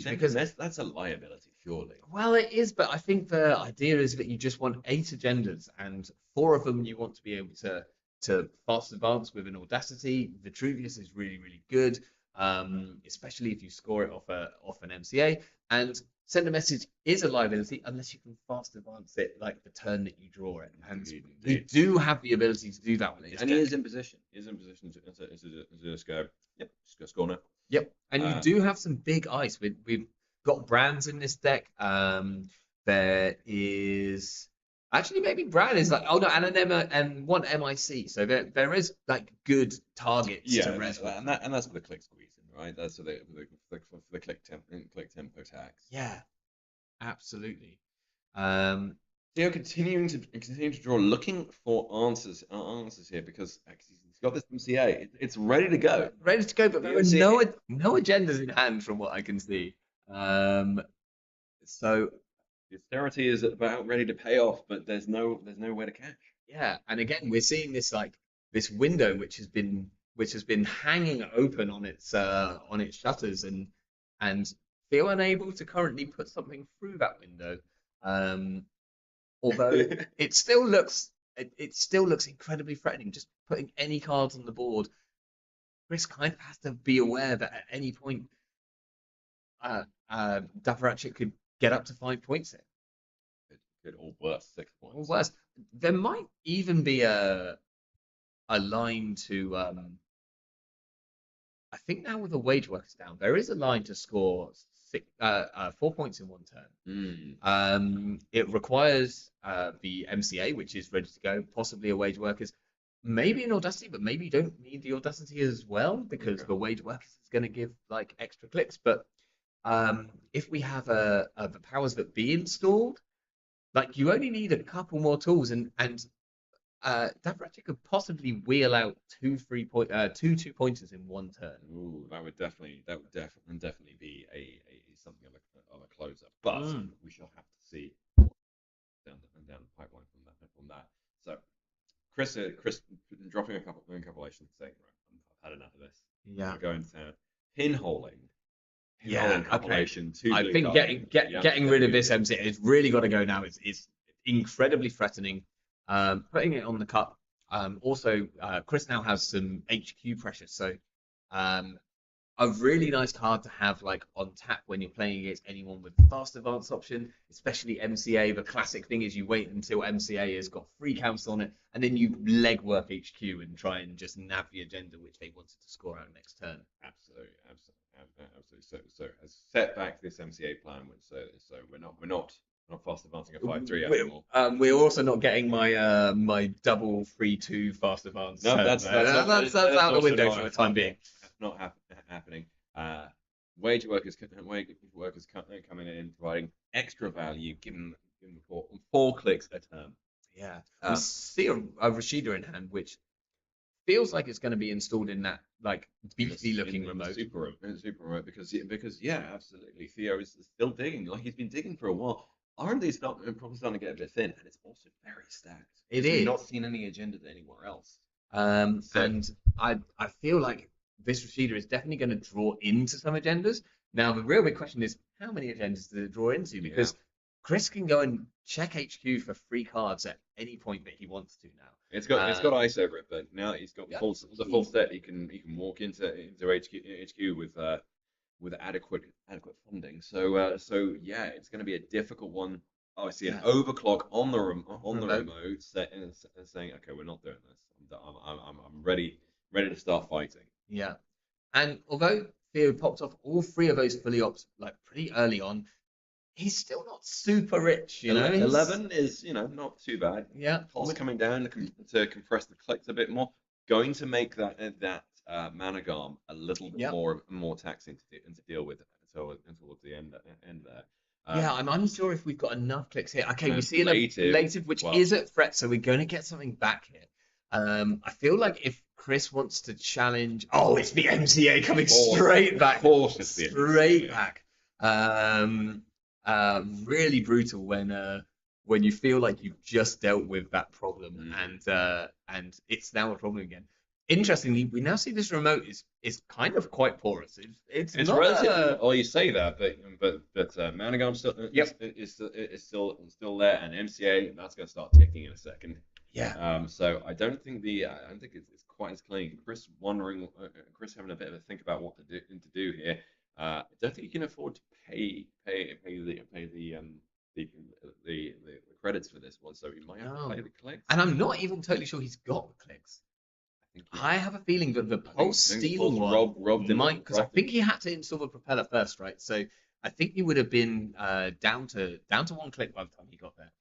Because that's a liability, surely. Well, it is, but I think the idea is that you just want 8 agendas, and 4 of them you want to be able to fast advance with an Audacity. Vitruvius is really, really good. Especially if you score it off an MCA, and Send a Message is a liability unless you can fast advance it like the turn that you draw it, and you do have the ability to do that with it. And he is in position. To just go. Yep, just go score now. Yep, and you do have some big ice. We've got Brands in this deck. There is actually maybe Brand is like and 1 MIC. So there is like good targets to res. And that's for the click squeezing, right? That's for the click tempo tax. Yeah, absolutely. Theo continuing to draw, looking for answers here because he's got this MCA. It's ready to go. But there are no agendas in hand from what I can see. So the austerity is about ready to pay off, but there's nowhere to catch. Yeah, and again, we're seeing this window which has been hanging open on its shutters and feel unable to currently put something through that window. Although it still looks incredibly threatening. Just putting any cards on the board, Chris kind of has to be aware that at any point, Davaracik could get up to 5 points here. Or worse, 6 points. Or worse. There might even be a line to I think now with the wage workers down, there is a line to score 4 points in 1 turn. Mm. It requires the MCA, which is ready to go, possibly a Wage Workers, maybe an Audacity, but maybe you don't need the Audacity as well because the Wage Workers is going to give like extra clicks. But if we have the powers that be installed, like you only need a couple more tools, and that actually could possibly wheel out two 2-pointers in 1 turn. Ooh, that would definitely be a something of a closer. But we shall have to see down the pipeline from that. So Chris dropping a compilation saying, right, I've had enough of this. Yeah. We're going to pinholing. Yeah, Compilation. Okay. I think getting rid of this MC, it's really got to go now. It's incredibly threatening. Putting it on the cup. Also, Chris now has some HQ pressure, so a really nice card to have like on tap when you're playing against anyone with fast advance option, especially MCA. The classic thing is you wait until MCA has got 3 counts on it, and then you legwork HQ and try and just nav the agenda which they wanted to score out next turn. Absolutely. So has set back this MCA plan, so we're not fast advancing a 5-3 anymore. We're also not getting my my double 3-2 fast advance. No, that's out the window for the time being. Not happening. Wage workers coming in, providing extra value, giving them 4 clicks a turn. Yeah, we see a Rashida in hand, which feels like it's going to be installed in that like beefy looking remote. Super remote, because yeah, absolutely. Theo is still digging, like he's been digging for a while. R&D's probably starting to get a bit thin, and it's also very stacked. We've not seen any agendas anywhere else. And I feel like this Rashida is definitely going to draw into some agendas. Now, the real big question is, how many agendas does it draw into? Because Chris can go and check HQ for 3 cards at any point that he wants to now. It's got ice over it, but now he's got the full set. He can walk into HQ with adequate funding. So yeah, it's going to be a difficult one. Oh, I see an overclock on the remote saying, okay, we're not doing this. I'm ready to start fighting. Yeah, and although Theo popped off all 3 of those fully ops like pretty early on, he's still not super rich. 11 is not too bad. Yeah, cost coming down to compress the clicks a bit more, going to make that Managarm a little bit more taxing to deal with towards the end there. Yeah, I'm unsure if we've got enough clicks here. Okay, we see a lative, which is at threat, so we're going to get something back here. I feel like if Chris wants to challenge, it's the MCA coming straight back. Of course, it's the straight back. Really brutal when you feel like you've just dealt with that problem and it's now a problem again. Interestingly, we now see this remote is kind of quite porous. It's not relatively. Well, you say that, but Managarm is still there, and MCA that's going to start ticking in a second. Yeah. So I don't think it's quite as clean. Chris having a bit of a think about what to do here. I don't think you can afford to pay the credits for this one, so he might have to pay the clicks. And I'm not even totally sure he's got the clicks. I have a feeling that the pulse stealing one might, because I think he had to install the propeller first, right? So I think he would have been down to 1 click by the time he got there.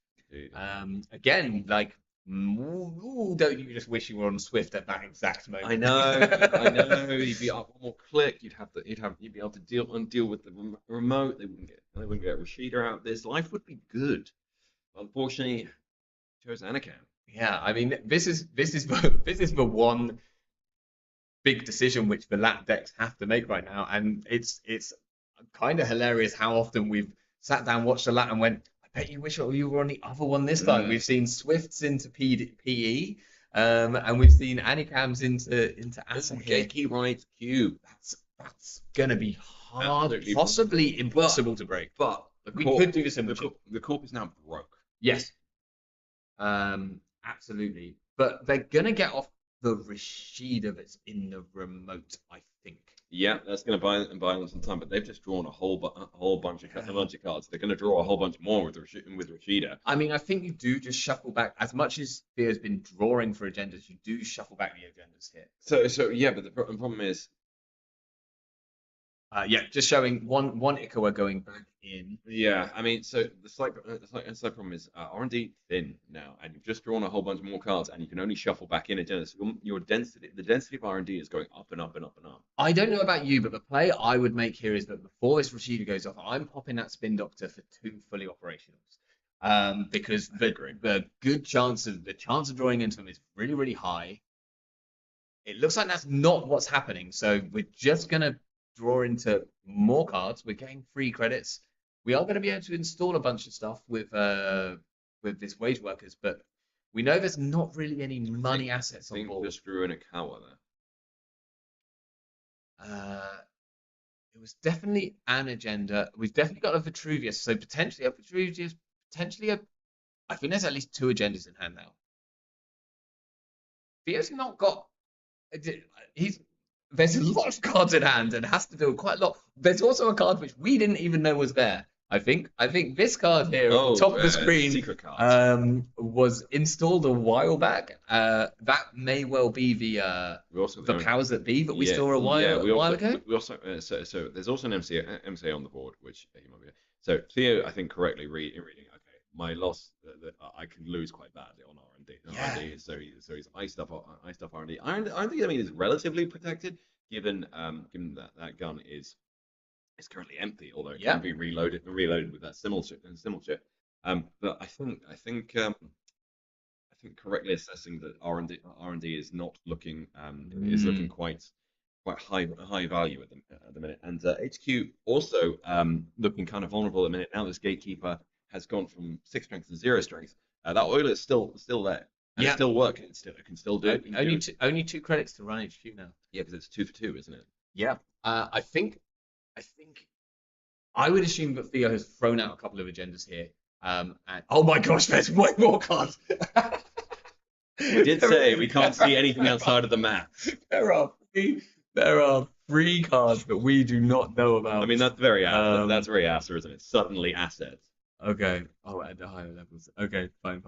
Again, like, don't you just wish you were on Swift at that exact moment? I know. You'd be up 1 more click. You'd be able to deal with the remote. They wouldn't get Rashida out. This life would be good. Unfortunately, chose Anakin. Yeah, I mean, this is the one big decision which the lap decks have to make right now, and it's kind of hilarious how often we've sat down, watched the lat, and went, I bet you wish you were on the other one this time. We've seen Swifts into PE, and we've seen Anicams into Atien. Genki Rides Cube. That's gonna be hard, possibly impossible to break. But we could do this in the corp is now broke. Yes. Absolutely. But they're gonna get off the Rashida that's in the remote, I think. Yeah, that's gonna buy them some time. But they've just drawn a whole bunch of cards. They're gonna draw a whole bunch more with Rashida. I mean, I think you do just shuffle back as much as Theo's been drawing for agendas. You do shuffle back the agendas here. So yeah, but the problem is, Yeah, just showing one Ikawa going back in. Yeah, I mean, so the slight problem is R&D thin now, and you've just drawn a whole bunch more cards, and you can only shuffle back in agendas. So your density, the density of R&D is going up and up and up and up. I don't know about you, but the play I would make here is that before this Rashida goes off, I'm popping that Spin Doctor for 2 fully operationals. Because the chance of drawing into them is really, really high. It looks like that's not what's happening. So we're just gonna draw into more cards. We're getting free credits. We are going to be able to install a bunch of stuff with this wage workers, but we know there's not really any money assets on board. Just drew in a Kawa there. It was definitely an agenda. We've definitely got a Vitruvius, so potentially a Vitruvius, potentially a. I think there's at least 2 agendas in hand now. Theo's not got. There's a lot of cards in hand and has to do quite a lot. There's also a card which we didn't even know was there. I think this card here at the top of the screen secret card. Was installed a while back. That may well be the powers that be that we saw a while ago. We also so there's also an MCA on the board, which he might be. So Theo, I think correctly reading. Okay, my loss that I can lose quite badly on R&D. Yeah. So he's iced up R&D. R&D, I mean, is relatively protected given that gun is currently empty, although it can be reloaded with that simul chip. But I think correctly assessing that R&D is not looking looking quite high value at the minute, and HQ also looking kind of vulnerable at the minute. Now this gatekeeper has gone from 6 strength to 0 strength. That oil is still there. And it's still working. It can still do it. Only 2 credits to run HQ now. Yeah, because it's 2 for 2, isn't it? Yeah. I think I would assume that Theo has thrown out a couple of agendas here. And oh my gosh, there's way more cards. We did say we can't see anything outside of the map. There are 3 cards that we do not know about. I mean, that's very Aster, isn't it? Suddenly assets. Okay. Oh, at the higher levels. Okay, fine.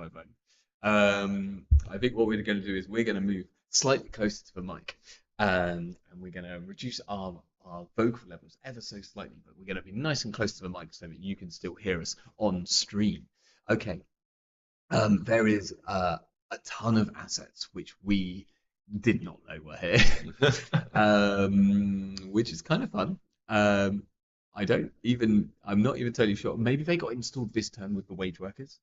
I think what we're going to do is we're going to move slightly closer to the mic, and we're going to reduce our vocal levels ever so slightly, but we're going to be nice and close to the mic so that you can still hear us on stream. Okay. There is a ton of assets which we did not know were here, which is kind of fun. I'm not even totally sure. Maybe they got installed this turn with the wage workers.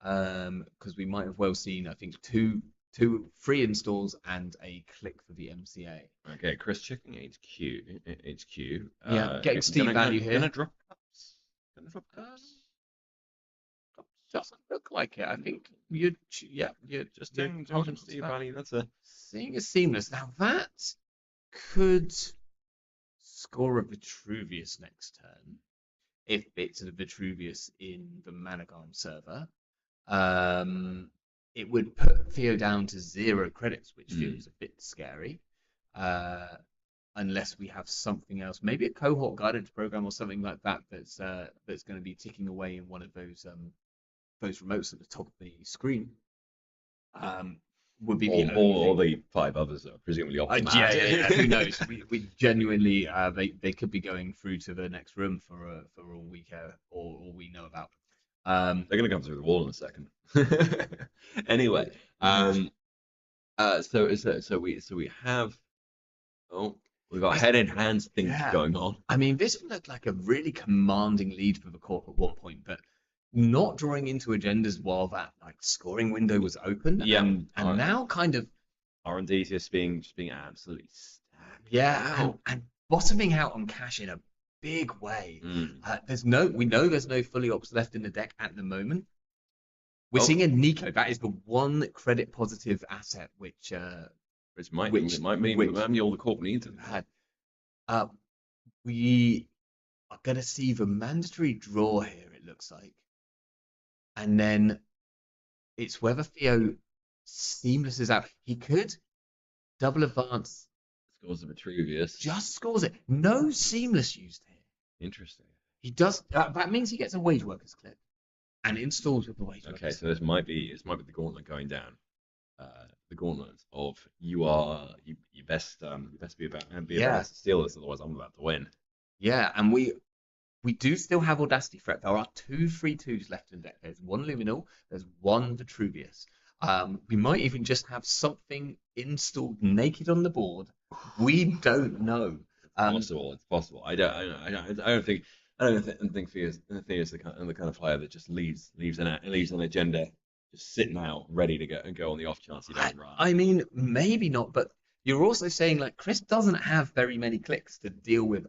Because we might have well seen, I think, two free installs and a click for the MCA. Okay, Chris checking HQ. Yeah, getting Steve value here. Gonna drop cups. Doesn't look like it. I think you're just doing Steve value. That's a seeing a seamless. Now that could score a Vitruvius next turn if it's a Vitruvius in the Managarm server. It would put Theo down to 0 credits, which feels a bit scary. Unless we have something else, maybe a cohort guidance program or something like that that's going to be ticking away in one of those remotes at the top of the screen. Would be or the 5 others are presumably optimal. Yeah. Who knows? We genuinely they could be going through to the next room for all we care or all we know about. They're going to come through the wall in a second. Anyway, so we have we've got head in hands things going on. I mean, this looked like a really commanding lead for the corp at one point, but not drawing into agendas while that scoring window was open. Yeah, and now kind of R&D just being absolutely stacked. Yeah, and bottoming out on cash in a big way. We know there's no fully ops left in the deck at the moment. We're seeing a Nico. That is the one credit positive asset which might mean all the corp needs it. We are going to see the mandatory draw here. It looks like, and then it's whether Theo seamlesses out. He could double advance. Scores a Vitruvius. Just scores it. No seamless used here. Interesting. He does. That means he gets a wage workers clip and installs with the wage workers. Okay, so this might be the gauntlet going down. The gauntlet of you best be about to steal this, otherwise I'm about to win. Yeah, and we do still have Audacity threat. There are 2 3/2s left in the deck. There's 1 Luminal, there's 1 Vitruvius. We might even just have something installed naked on the board. We don't know. Possible. It's possible. I don't think Thea's the kind of player that just leaves an agenda just sitting out ready to go on the off chance he doesn't run. I mean, maybe not, but you're also saying like Chris doesn't have very many clicks to deal with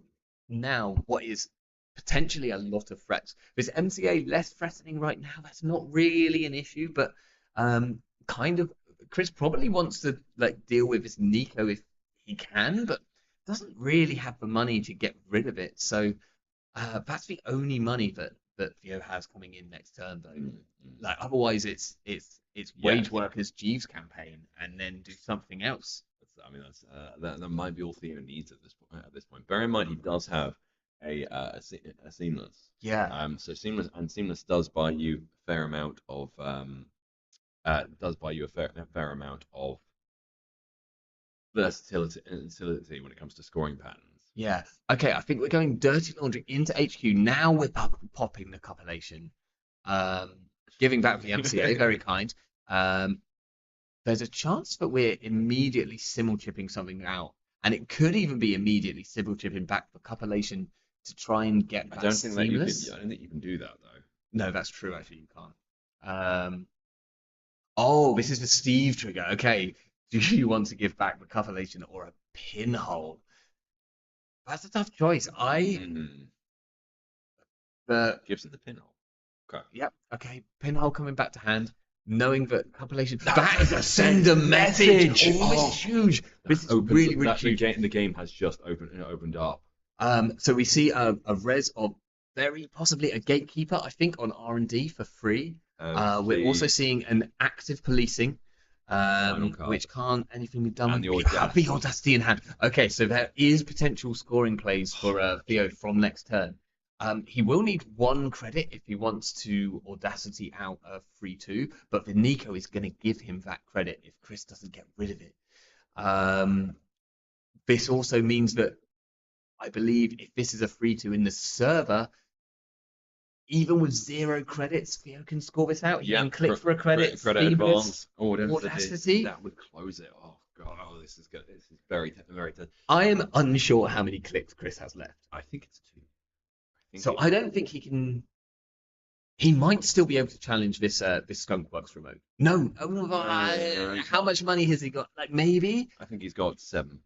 now what is potentially a lot of threats. Is MCA less threatening right now? That's not really an issue, but kind of Chris probably wants to like deal with his Nico if he can, but doesn't really have the money to get rid of it. So that's the only money that Theo has coming in next turn, though. Like otherwise, it's Wage Workers Jeeves campaign and then do something else. That might be all Theo needs at this point. Bear in mind he does have a seamless. Yeah. So seamless does buy you a fair amount of versatility when it comes to scoring patterns. Yeah. Okay, I think we're going Dirty Laundry into HQ. Now we're popping the compilation. Giving back the MCA, very kind. There's a chance that we're immediately simul-chipping something out. And it could even be immediately simul-chipping back the compilation to try and get that seamless. I don't think you can do that, though. No, that's true, actually, you can't. Oh, this is the Steve trigger. Okay. Do you want to give back the compilation or a pinhole? That's a tough choice. Gives it the pinhole. Okay. Yep. Okay. Pinhole coming back to hand, knowing that compilation. That is a send a message. Oh, this is huge. This is really huge. The game has just opened up. So we see a res of very possibly a gatekeeper, I think, on R&D for free. We're also seeing an active policing. Which can't anything be done and with the Audacity in hand. Okay, so there is potential scoring plays for Theo from next turn. He will need 1 credit if he wants to Audacity out a 3/2, but the Nico is going to give him that credit if Chris doesn't get rid of it. This also means that I believe if this is a 3/2 in the server, even with 0 credits, Theo can score this out. He can click for a credit advance, Audacity. That would close it. Oh god, this is good. This is very tough. I am unsure how many clicks Chris has left. I think it's 2. I don't think he can. He might still be able to challenge this Skunkworks remote. No. How much money has he got? Like maybe. I think he's got 7.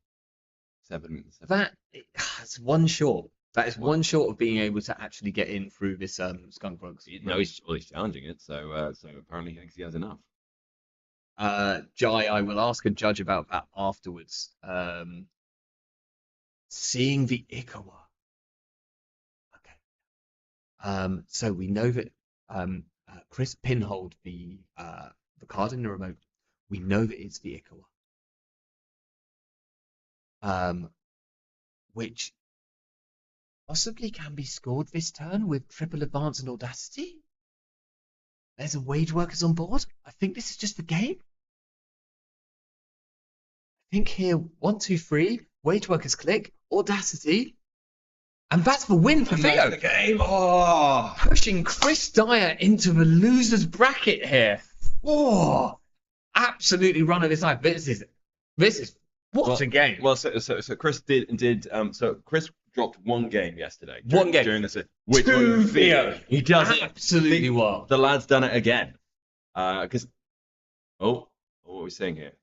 That's 1 short. That is 1 short of being able to actually get in through this Skunkworks. No, he's challenging it, so apparently he thinks he has enough. Jai, I will ask a judge about that afterwards. Seeing the Ikawa. Okay. So we know that Chris pinholed the card in the remote. We know that it's the Ikawa. Which possibly can be scored this turn with triple advance and Audacity. There's a Wage Workers on board. I think this is just the game. I think here 1, 2, 3. Wage Workers click Audacity, and that's the win for Theo. The game. Oh, pushing Chris Dyer into the losers bracket here. Oh, absolutely run of his life. This is what a game. Well, so Chris did. So Chris dropped 1 game yesterday. One game during this. Which was Theo. He does it absolutely well. The lad's done it again. Because what are we saying here?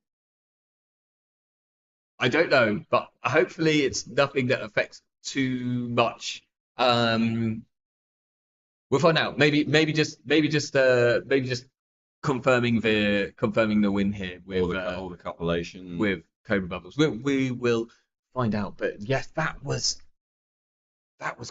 I don't know, but hopefully it's nothing that affects too much. We'll find out. Maybe just confirming the win here with all the compilation with Cobra Bubbles. We will find out. But yes, that was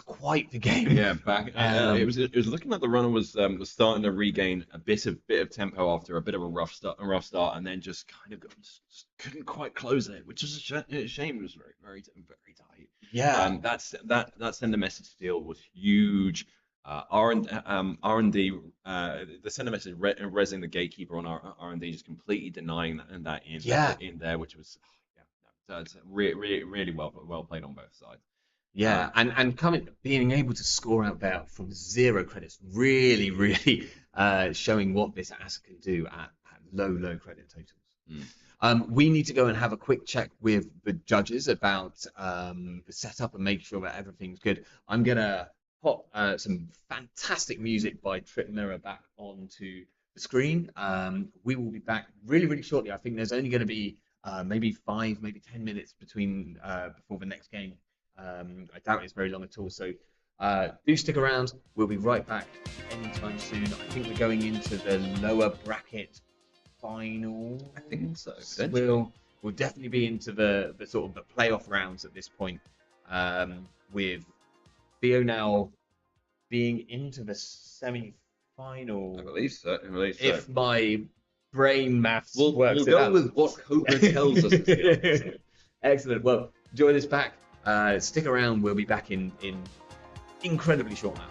quite the game. Yeah, it was looking like the runner was starting to regain a bit of tempo after a bit of a rough start, and then just kind of just couldn't quite close it, which is a shame. It was very tight. Yeah. That sender message steal was huge. R&D, the sender message resing the gatekeeper on R&D, just completely denying that in there, which was it's really well played on both sides. Yeah, and being able to score out there from 0 credits, really showing what this asset can do at low credit totals. We need to go and have a quick check with the judges about the setup and make sure that everything's good. I'm gonna pop some fantastic music by Trip Mirror back onto the screen. We will be back really shortly. I think there's only going to be maybe 5, maybe 10 minutes between before the next game. I doubt it's very long at all. So do stick around. We'll be right back anytime soon. I think we're going into the lower bracket final. I think so. We'll definitely be into the sort of the playoff rounds at this point. With Theo now being into the semi-final. I believe so. If my brain maths we'll works go out. with what Cobra tells us is the answer. Excellent. Well, join us back. Stick around. We'll be back in incredibly short amount.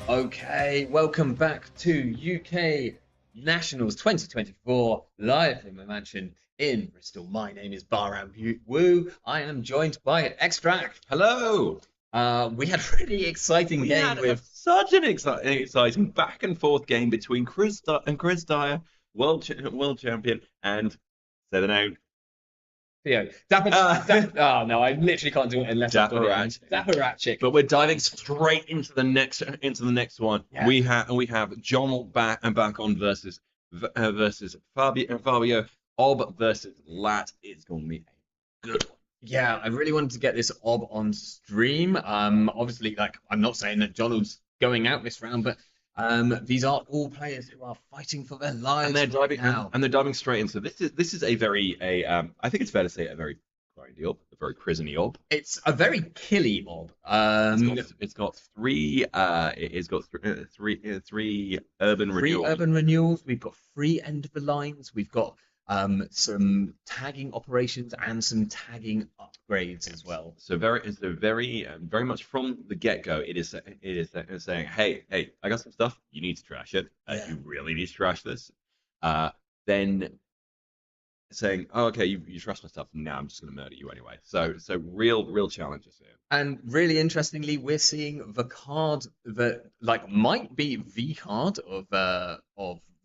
Okay, welcome back to UK Nationals 2024, live from my mansion in Bristol. My name is Baran Wu. I am joined by Extract. Hello. We had a really exciting We game had with such an exciting back and forth game between Chris Dyer, world champion, and say the name. Theo. Oh no, I literally can't do it unless I've got it. Daparatchik. But we're diving straight into the next one. Yeah. We have John back on versus Fabio. Ob versus Lat. It's going to be a good one. Yeah, I really wanted to get this Ob on stream. Obviously, like I'm not saying that Donald's going out this round, but these are all players who are fighting for their lives, and they're diving now. and they're diving straight in. So this is a very I think it's fair to say a very grindy Ob, a very prisony Ob. It's a very killy Ob. It's got three urban renewals. Urban renewals. We've got 3 end of the lines. We've got some tagging operations and some tagging upgrades as well. So very much from the get-go, it is saying, hey, I got some stuff. You need to trash it. You really need to trash this. Then saying, oh, okay, you trash my stuff. Now I'm just going to murder you anyway. So real challenges here. And really interestingly, we're seeing the card that like might be the card of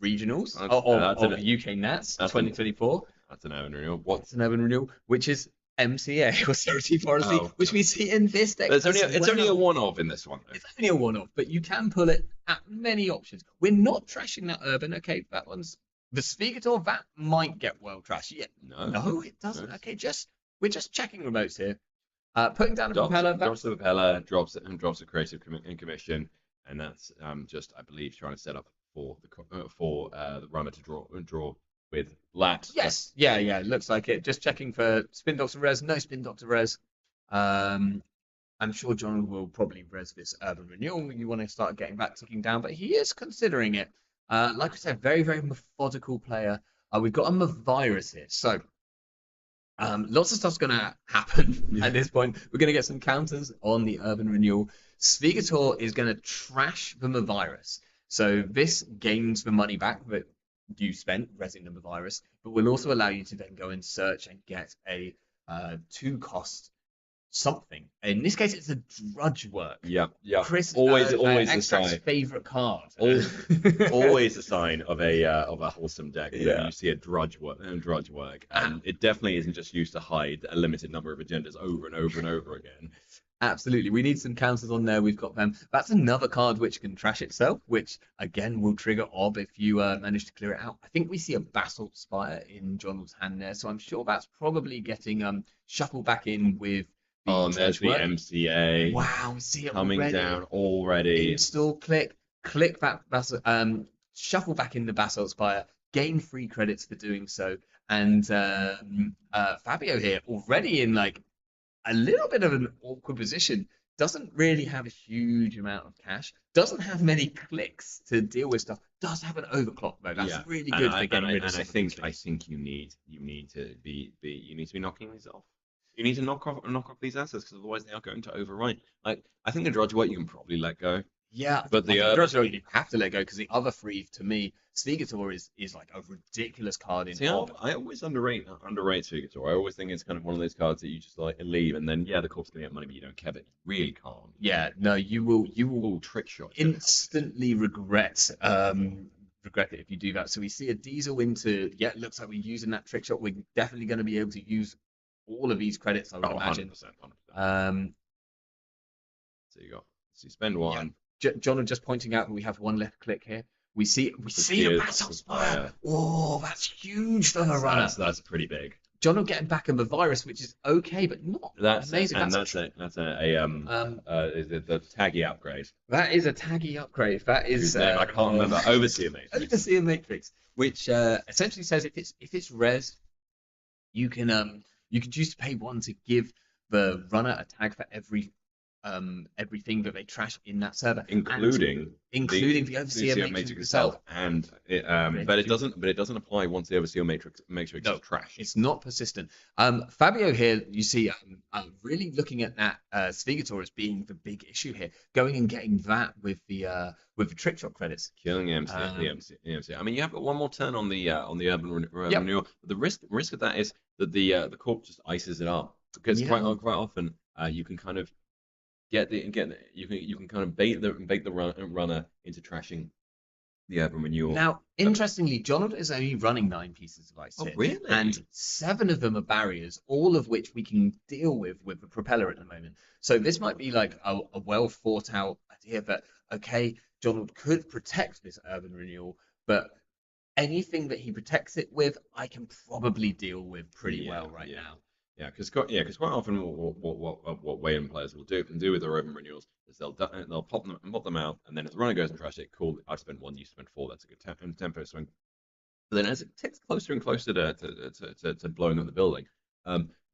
regionals of UK Nats 2024. That's an urban renewal. What's an urban renewal? Which is MCA or Austerity Forestry, which we see in this deck. It's only a one-off in this one. Though. It's only a one-off, but you can pull it at many options. We're not trashing that urban. Okay, that one's the Spigator. That might get well trashed. Yeah, no, it doesn't. No. Okay, we're just checking remotes here. Putting down a propeller. Drops the propeller. Drops a creative commission, and that's just I believe trying to set up for the runner to draw with Lat. Yes, yeah, looks like it. Just checking for Spin Doctor Res. No Spin Doctor Res. I'm sure John will probably res this urban renewal. You want to start getting that ticking down, but he is considering it. Like I said, very methodical player. We've got a Mavirus here, so lots of stuff's going to happen at this point. We're going to get some counters on the urban renewal. Spigator is going to trash the Mavirus. So this gains the money back that you spent resing the Mavirus, but will also allow you to then go and search and get a 2-cost something. In this case, it's a Drudge Work. Yeah. Chris, always a sign. Favorite card. Always a sign of a wholesome deck. Yeah. You see a Drudge Work, and it definitely isn't just used to hide a limited number of agendas over and over again. Absolutely. We need some counters on there. We've got them. That's another card which can trash itself, which again will trigger Ob if you manage to clear it out. I think we see a Basalt Spire in Jonald's hand there, so I'm sure that's probably getting shuffled back in with the there's the MCA. Wow, we see it coming down already. Install, click that Basalt, shuffle back in the Basalt Spire, gain 3 credits for doing so, and Fabio here already in like a little bit of an awkward position. Doesn't really have a huge amount of cash. Doesn't have many clicks to deal with stuff. Does have an overclock though. That's really good for getting rid of. And I think you need to be knocking these off. You need to knock off these assets because otherwise they are going to overwrite. Like I think the Drudge Work you can probably let go. Yeah, but the Drudge Work you have to let go because the other 3 to me, Spigator is like a ridiculous card in. I always underrate Spigator. I always think it's kind of one of those cards that you just like leave and then the corp's gonna get money but you don't care, but you really can't. Yeah, no, you will trick shot. Instantly regret it if you do that. So we see a Diesel into looks like we're using that trick shot. We're definitely going to be able to use all of these credits, I would imagine. 100%. So you spend 1. John just pointing out that we have 1 left click here. We see a Basalt Spire. Oh, that's huge for her runner. That's pretty big. John getting back a Mavirus, which is okay, but not amazing. That's the taggy upgrade. That is a taggy upgrade. That is I can't remember. Overseer Matrix. Overseer Matrix, which essentially says if it's res, you can choose to pay 1 to give the runner a tag for every everything that they trash in that server, including the overseer matrix itself. And but it doesn't apply once the overseer matrix is trashed. It's not persistent. Fabio here, you see, really looking at that Sphegator as being the big issue here, going and getting that with the trick shot credits, killing the MC. I mean, you have got one more turn on the urban renewal. The risk of that is that the corp just ices it up, because quite often you can kind of you can kind of bait the runner into trashing the urban renewal. Now, interestingly, Jonald is only running 9 pieces of ice here. Really? And 7 of them are barriers, all of which we can deal with the propeller at the moment. So this might be like a well thought out idea that, okay, Jonald could protect this urban renewal, but anything that he protects it with, I can probably deal with pretty well right now. Yeah, because quite often what Wayne players will do with their urban renewals is they'll pop them out, and then if the runner goes and trash it, cool, I've spent 1, you spent 4, that's a good tempo swing. But then as it ticks closer and closer to blowing up the building,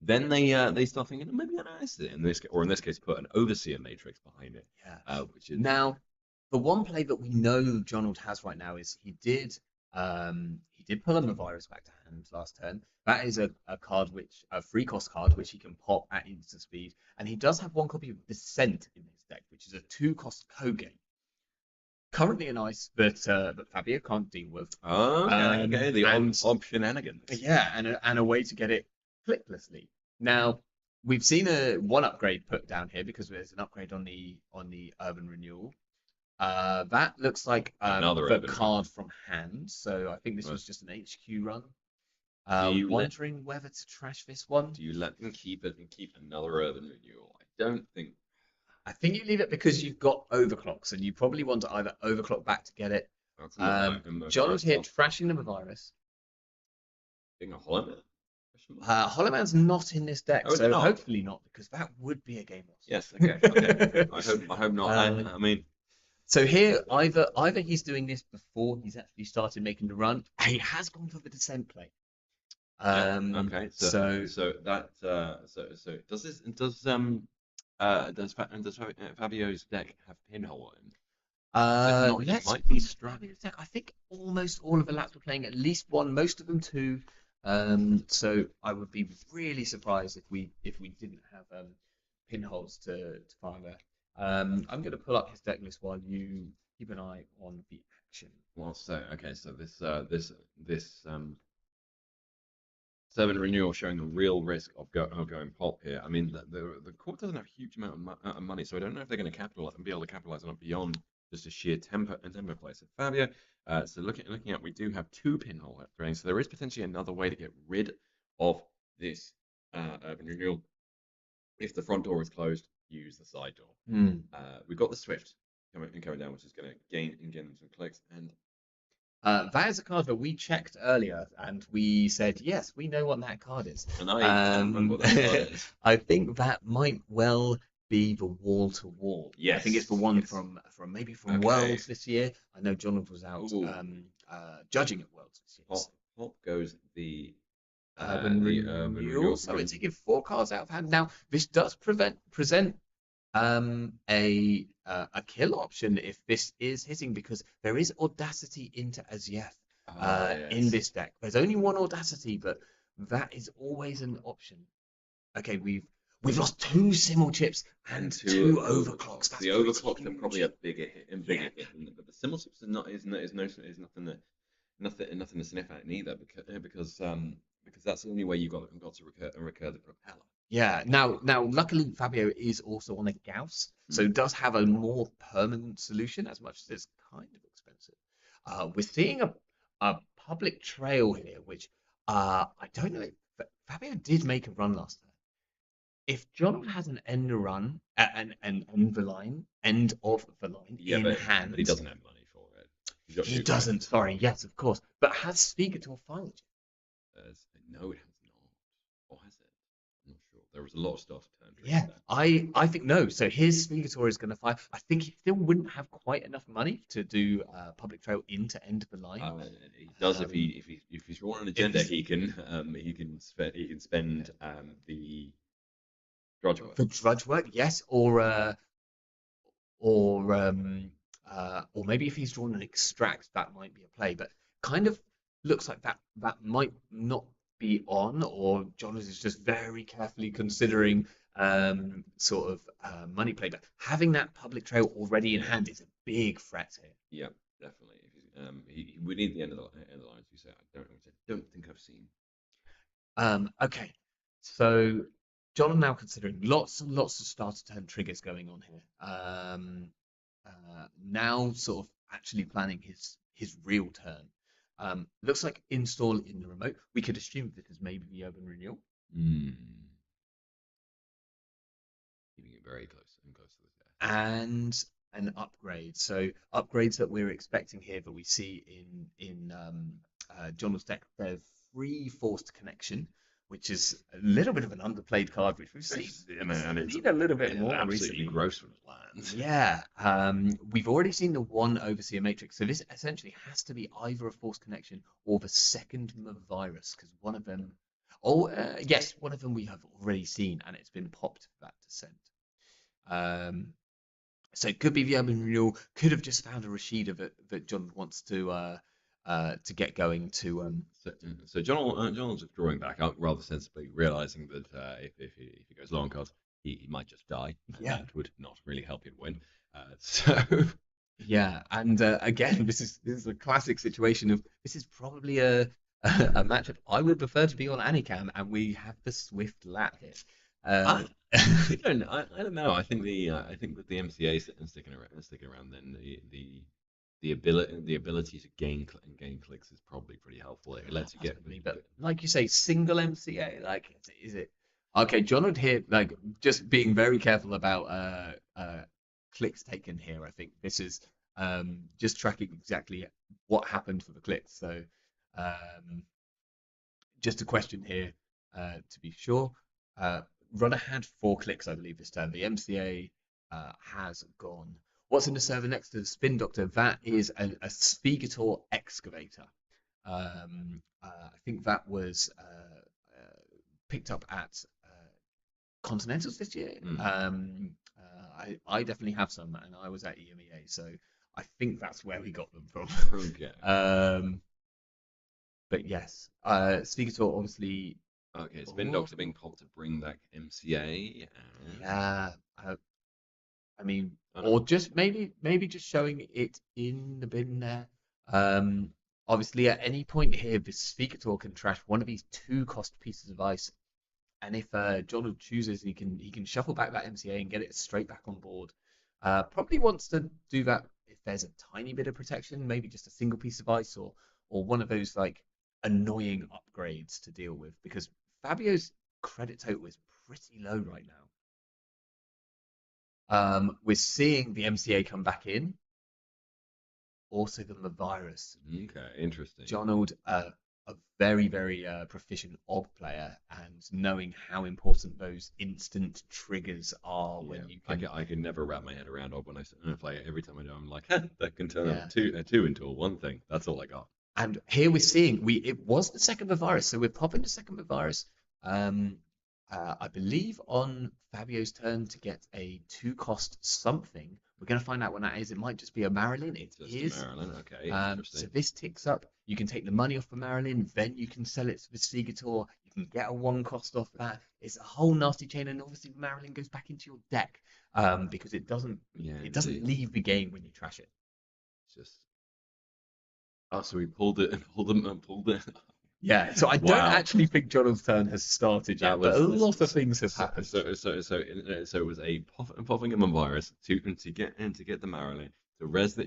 then they start thinking, maybe I nice it in this case put an overseer matrix behind it. Yeah. Which is now the one play that we know Jonald has right now is he did pull a virus back to hand last turn. That is a card a free cost card which he can pop at instant speed, and he does have 1 copy of Descent in his deck, which is a 2-cost co-game. Currently an ice that Fabio can't deal with. Okay, the odd shenanigans. Yeah, and a way to get it clicklessly. Now we've seen one upgrade put down here because there's an upgrade on the urban renewal. That looks like the card from hand. So I think this was just an HQ run. Wondering whether to trash this one. Do you let them keep it and keep another urban renewal? I don't think. I think you leave it because you've got overclocks, and you probably want to either overclock back to get it. Jonald's here trashing the virus. Being a Hollow Man? Hollow Man's not in this deck, so hopefully not, because that would be a game loss. Yes, okay. I hope not. I mean. So here, either he's doing this before he's actually started making the run. He has gone for the Descent play. Okay. So does Fabio's deck have pinhole in? Let's be Fabio's deck. I think almost all of the laps were playing at least 1, most of them 2. So I would be really surprised if we didn't have pinholes to find there. I'm going to pull up his deck list while you keep an eye on the action. Well, so this 7 renewal showing a real risk of going pop here. I mean, the court doesn't have a huge amount of money, so I don't know if they're going to be able to capitalize on it beyond just a sheer tempo play. So Fabio, so looking at, we do have 2 pinhole drains, so there is potentially another way to get rid of this urban renewal. If the front door is closed, use the side door. We've got the Swift coming down, which is going to gain some clicks, and that is a card that we checked earlier, and we said yes, we know what that card is. And I remember what that card is. I think that might well be the wall to wall. Yes, I think it's the one from Worlds this year. I know Jonathan was out judging at Worlds this year. Pop goes the urban renewal. So we're taking 4 cards out of hand. Now this does present a kill option if this is hitting, because there is Audacity into Aziev in this deck. There's only 1 Audacity, but that is always an option. Okay, we've lost 2 Simmel chips and 2 overclocks. That's the overclocks are probably a bigger hit, but the Simmel chips is nothing to sniff at neither, because that's the only way you've got to recur the propeller. Yeah. Now, luckily Fabio is also on a Gauss, so does have a more permanent solution, as much as it's kind of expensive. We're seeing a public trail here, which I don't know. Fabio did make a run last time. If John has an end run, end of the line in hand, but he doesn't have money for it. He doesn't. Sorry. Yes, of course. But has Sphegator followed you? No, it has not. Or has it? I'm not sure. There was a lot of stuff turned. Yeah, I think no. So his Sphegator is going to fire. I think he still wouldn't have quite enough money to do public trail into end of the line. He does if he's on an agenda. He can spend the Drudge work. For drudge work, yes, or maybe if he's drawn an extract, that might be a play. But kind of looks like that might not be on, or John is just very carefully considering sort of money play. But having that public trail already in hand is a big threat here. Yeah, definitely. He would need the end of the line, as you say. I don't think I've seen. Okay, so John now considering lots and lots of starter turn triggers going on here. Now sort of actually planning his real turn. Looks like install in the remote. We could assume this is maybe the urban renewal. Keeping it very close and close to the And an upgrade. So upgrades that we're expecting here that we see in John's deck. There's 3 forced connection, which is a little bit of an underplayed card, which we've seen. It's Seen a little bit more absolutely recently. gross when it lands. Yeah, we've already seen the 1 Overseer Matrix, so this essentially has to be either a forced connection or the second virus, because one of them, yes, one of them we have already seen, and it's been popped for that descent. So it could be the urban renewal. Could have just found a Rashida that John wants to get going to. So John's just drawing back out rather sensibly, realizing that if he goes long cards, he might just die. Yeah. That would not really help him win. So Yeah, and again, this is a classic situation of this is probably a matchup I would prefer to be on Anikam, and we have the Swift Lat here. I don't know. I think with the MCA sticking around, then the ability to gain clicks is probably pretty helpful. It lets you get. But like you say, single MCA, like is it? Okay, John would here like just being very careful about clicks taken here. I think this is just tracking exactly what happened for the clicks. So just a question here to be sure. Runner had 4 clicks, I believe, this turn. The MCA has gone. What's in the server next to the Spin Doctor? That is a Sphegator Excavator. I think that was picked up at Continentals this year. I definitely have some, and I was at EMEA, so I think that's where we got them from. Okay. But yes, Sphegator obviously. Okay, Spin Doctor being popped to bring back MCA. Yeah, I mean, or just maybe just showing it in the bin there. Obviously, at any point here, the Sphegator can trash one of these 2-cost pieces of ice, and if John chooses, he can shuffle back that MCA and get it straight back on board. Probably wants to do that if there's a tiny bit of protection, maybe just a single piece of ice or one of those like annoying upgrades to deal with, because Fabio's credit total is pretty low right now. We're seeing the MCA come back in. Also the virus. Okay, interesting. Jonold, a very, very proficient OB player, and knowing how important those instant triggers are when you can. I can never wrap my head around OB when I play it. Every time I do, I'm like, that can turn a two into a 1 thing. That's all I got. And here we're seeing it was the second virus, so we're popping the second virus. I believe on Fabio's turn to get a 2-cost something. We're going to find out what that is. It might just be a Marilyn. It is. Marilyn, okay. So this ticks up. You can take the money off the Marilyn, then you can sell it to the Sphegator. You can get a 1-cost off that. It's a whole nasty chain, and obviously the Marilyn goes back into your deck because it doesn't leave the game when you trash it. It's just. Oh, so we pulled it. Yeah, so I don't actually think Jonathan's turn has started yet, but a lot of things have happened. So it was a popping him a virus to get the Marilyn, to res the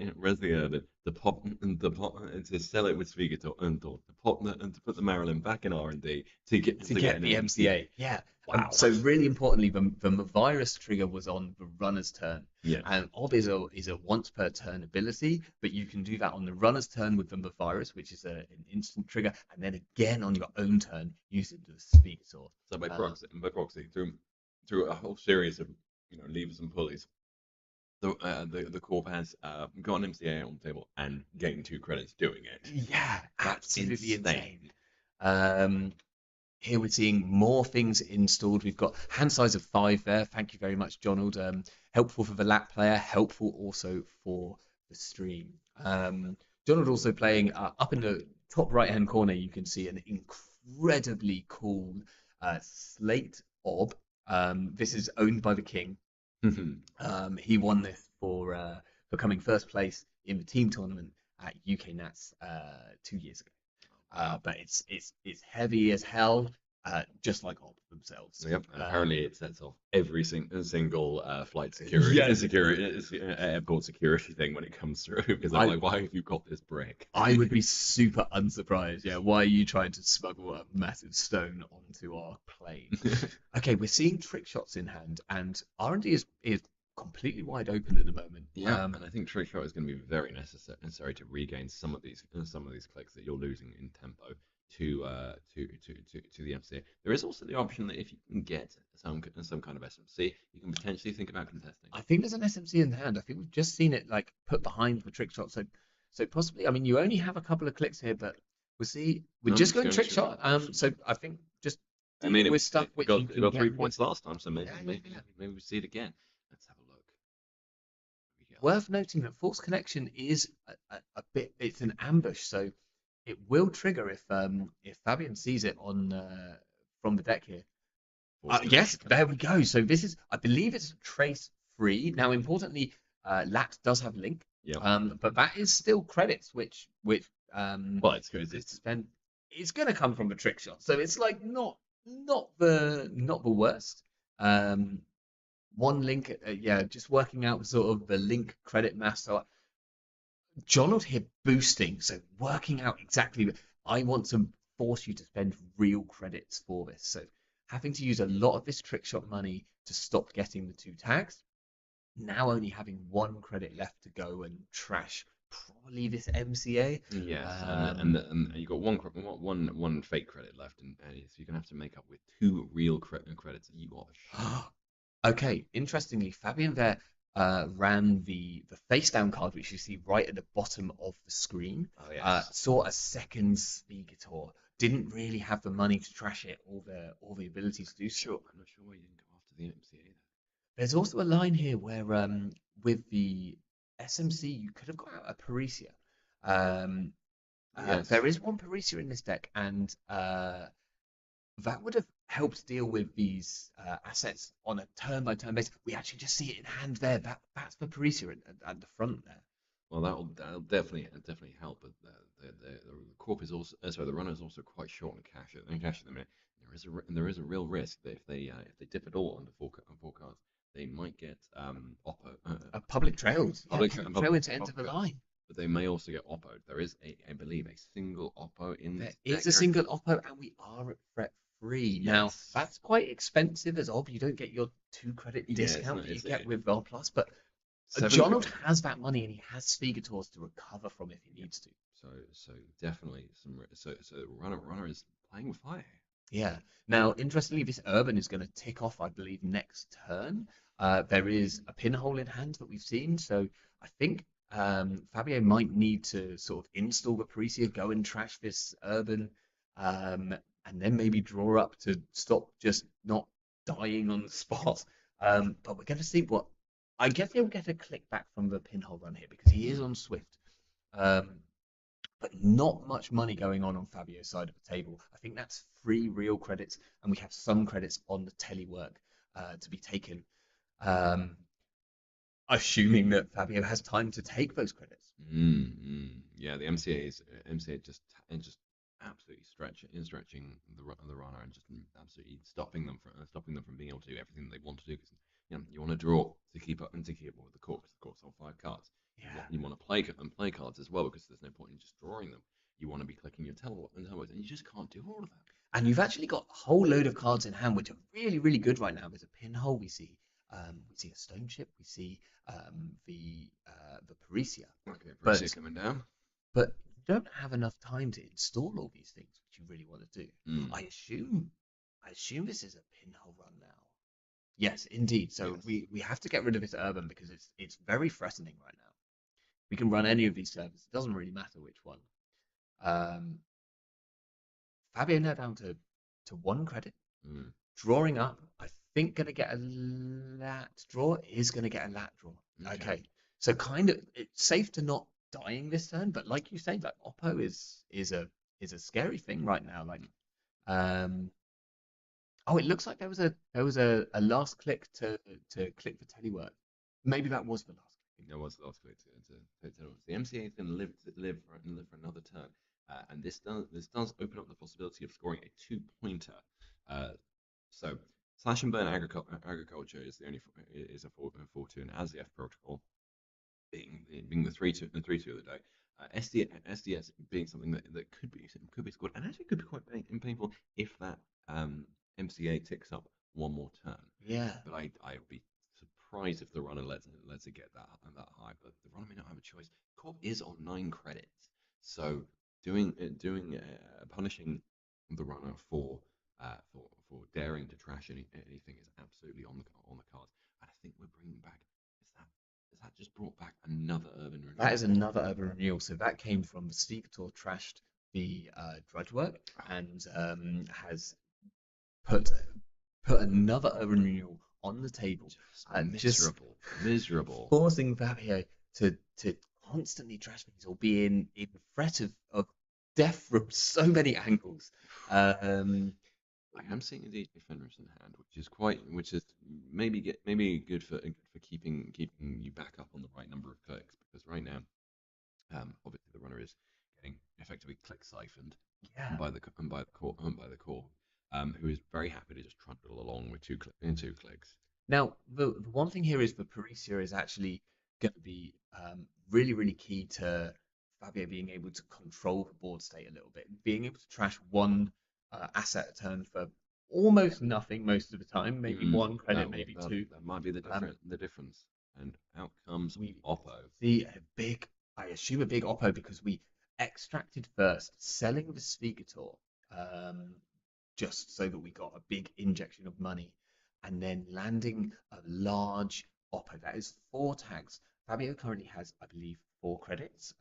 urban, the pop to sell it with Sphegator and to pop and to put the Marilyn back in R&D to get the MCA. Yeah. Wow. So really importantly, the virus trigger was on the runner's turn. Yeah. And OB is a once per turn ability, but you can do that on the runner's turn with the virus, which is an instant trigger, and then again on your own turn using the Sphegator. So by proxy, through a whole series of levers and pulleys, the corp has got an MCA on the table and gained 2 credits doing it. Yeah, That's absolutely insane. Here we're seeing more things installed. We've got hand size of 5 there. Thank you very much, Donald. Helpful for the lap player, helpful also for the stream. Donald also playing up in the top right-hand corner. You can see an incredibly cool slate orb. This is owned by the king. He won this for coming first place in the team tournament at UK Nats 2 years ago. But it's heavy as hell, just like Orb themselves. Yep. And apparently it sets off every single flight security, airport security thing when it comes through. Because I'm like, why have you got this brick? I would be super unsurprised. Yeah, why are you trying to smuggle a massive stone onto our plane? Okay, we're seeing trick shots in hand, and R&D is completely wide open at the moment. Yeah, and I think trick shot is going to be very necessary to regain some of these clicks that you're losing in tempo to the MCA. There is also the option that if you can get some kind of SMC, you can potentially think about contesting. I think there's an SMC in hand. I think we've just seen it like put behind the trick shot. So possibly, I mean, you only have a couple of clicks here, but we'll see. We're just going trick shot. So I think just we're stuff we got 3 points last time, so maybe we see it again. Let's have a look. Worth noting that Force Connection is a bit. It's an ambush, so it will trigger if Fabian sees it on from the deck here. Yes, there we go. So this is, I believe, it's trace free. Now, importantly, Lat does have link. Yeah. But that is still credits, which well, it's good. It's going to come from a trick shot, so it's like not the worst. One link, just working out sort of the link credit math. So Jonald here boosting, so working out exactly. I want to force you to spend real credits for this, so having to use a lot of this trick shot money to stop getting the 2 tags. Now only having 1 credit left to go and trash probably this MCA. Yes, and you got one fake credit left, and so you're gonna have to make up with 2 real credits that you got. Okay, interestingly, Fabian there ran the face down card, which you see right at the bottom of the screen. Oh, yes. Saw a second Spigator. Didn't really have the money to trash it, or the ability to do so. Sure, I'm not sure why you didn't go after the MCA there. There's also a line here where with the SMC you could have got out a Parisia. Yes. There is one Parisia in this deck, and that would have helped deal with these assets on a turn by turn basis. We actually just see it in hand there. That's the Parisia at the front there. Well, that'll definitely help. But the corp is also the runner is also quite short on cash at the minute. There is a real risk that if they dip it all under 4 cards, they might get A public trails. Public trail into end of the line. But they may also get oppoed. There is I believe a single oppo in there this is a single oppo, and we are at threat free. Now that's quite expensive as ob. You don't get your 2 credit discount that you get with Vol Plus, but Jonald has that money and he has Spigators to recover from if he needs to. So definitely so runner is playing with fire. Yeah. Now, interestingly, this urban is going to tick off, I believe, next turn. There is a pinhole in hand that we've seen, so I think Fabio might need to sort of install the Parisia, go and trash this urban, and then maybe draw up to stop just not dying on the spot. But we're going to see what. I guess he'll get a click back from the pinhole run here because he is on Swift. But not much money going on Fabio's side of the table. I think that's 3 real credits, and we have some credits on the telework to be taken. Assuming that Fabio has time to take those credits. Yeah, the MCA just absolutely stretching the runner and just absolutely stopping them from being able to do everything they want to do. Because you want to draw to keep up with the court, because the court's on 5 cards. Yeah. You want to play cards as well, because there's no point in just drawing them. You want to be clicking your teleport, and you just can't do all of that. And you've actually got a whole load of cards in hand which are really, really good right now. There's a pinhole. We see a stone chip. We see the Parisia. Okay, Parisia coming down. But you don't have enough time to install all these things which you really want to do. I assume this is a pinhole run now. Yes, indeed. So yes. We have to get rid of this urban because it's very threatening right now. We can run any of these servers. It doesn't really matter which one. Fabio now down to to 1 credit. Mm. Drawing up, I think going to get a lat draw. Is going to get a lat draw. Okay. So kind of it's safe to not dying this turn, but like you say, like Oppo is a scary thing right now. Like, oh, it looks like there was a last click to click for telework. Maybe that was the last click. There was the last click to the MCA is going to live for another turn, and this does open up the possibility of scoring a 2-pointer. So slash and burn agriculture is the only is a 4-2, and as the F protocol being the 3-2 of the day. SDS being something that could be scored, and actually could be quite painful if that MCA ticks up one more turn. Yeah. But I would be surprised if the runner lets it get that high. But the runner may not have a choice. Corp is on 9 credits, so punishing the runner for daring to trash anything is absolutely on the cards. And I think we're bringing back. Is that just brought back another urban renewal? That is another urban renewal. So that came from the Stevetor trashed the drudge work and has put another urban renewal on the table. And miserable. Forcing Fabio to constantly trash things or be in threat of death from so many angles. I am seeing a defenders in hand, which is maybe good for keeping you back up on the right number of clicks, because right now, obviously the runner is getting effectively click siphoned by the core, who is very happy to just trundle along with 2 clicks. Now, the one thing here is the Parisia is actually going to be really, really key to Fabio being able to control the board state a little bit, being able to trash 1 asset a turn for almost nothing most of the time, maybe 1 credit, maybe 2. That might be the difference. And out comes Oppo. I assume a big Oppo, because we extracted first, selling the Svigator, just so that we got a big injection of money, and then landing a large Oppo. That is 4 tags. Fabio currently has, I believe, 4 credits.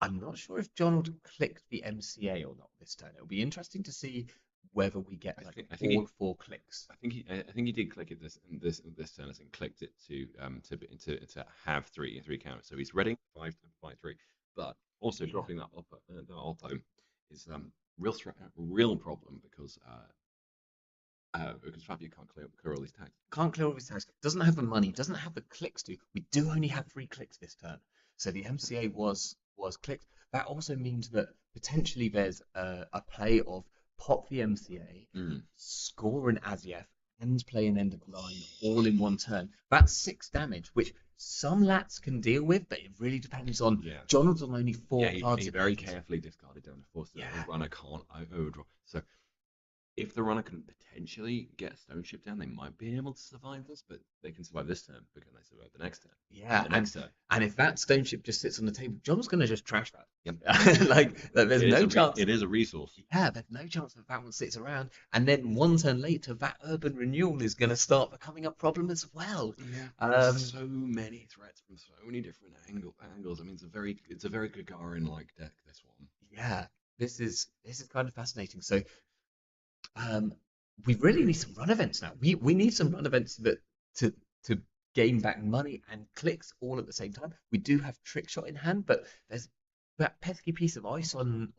I'm not sure if Donald clicked the MCA or not this turn. It'll be interesting to see whether we get all 4 clicks. I think he did click it this turn and clicked it to have three counters. So he's reading 5 to 5-3, but also dropping that Oppo is real problem because Fabio can't clear all these tags. Can't clear all these tags. Doesn't have the money. Doesn't have the clicks to. We do only have 3 clicks this turn. So the MCA was clicked. That also means that potentially there's a play of pop the MCA, score an Aziev, and play an end of line all in 1 turn. That's 6 damage, which some lats can deal with, but it really depends on. Jonathan on only 4 cards. He very carefully discarded down to force the runner can't overdraw. So if the runner can potentially get Stone Ship down, they might be able to survive this, but they can survive this turn because they survive the next turn. Yeah, the next turn. And if that Stone Ship just sits on the table, John's going to just trash that. Yep. There's no chance. It is a resource. Yeah, there's no chance that one sits around. And then 1 turn later, that urban renewal is going to start becoming a problem as well. Yeah. So many threats from so many different angles. I mean, it's a very Gagarin-like deck, this one. Yeah, this is kind of fascinating. So. We really need some run events now. We need some run events that to gain back money and clicks all at the same time. We do have Trick Shot in hand, but there's that pesky piece of ice on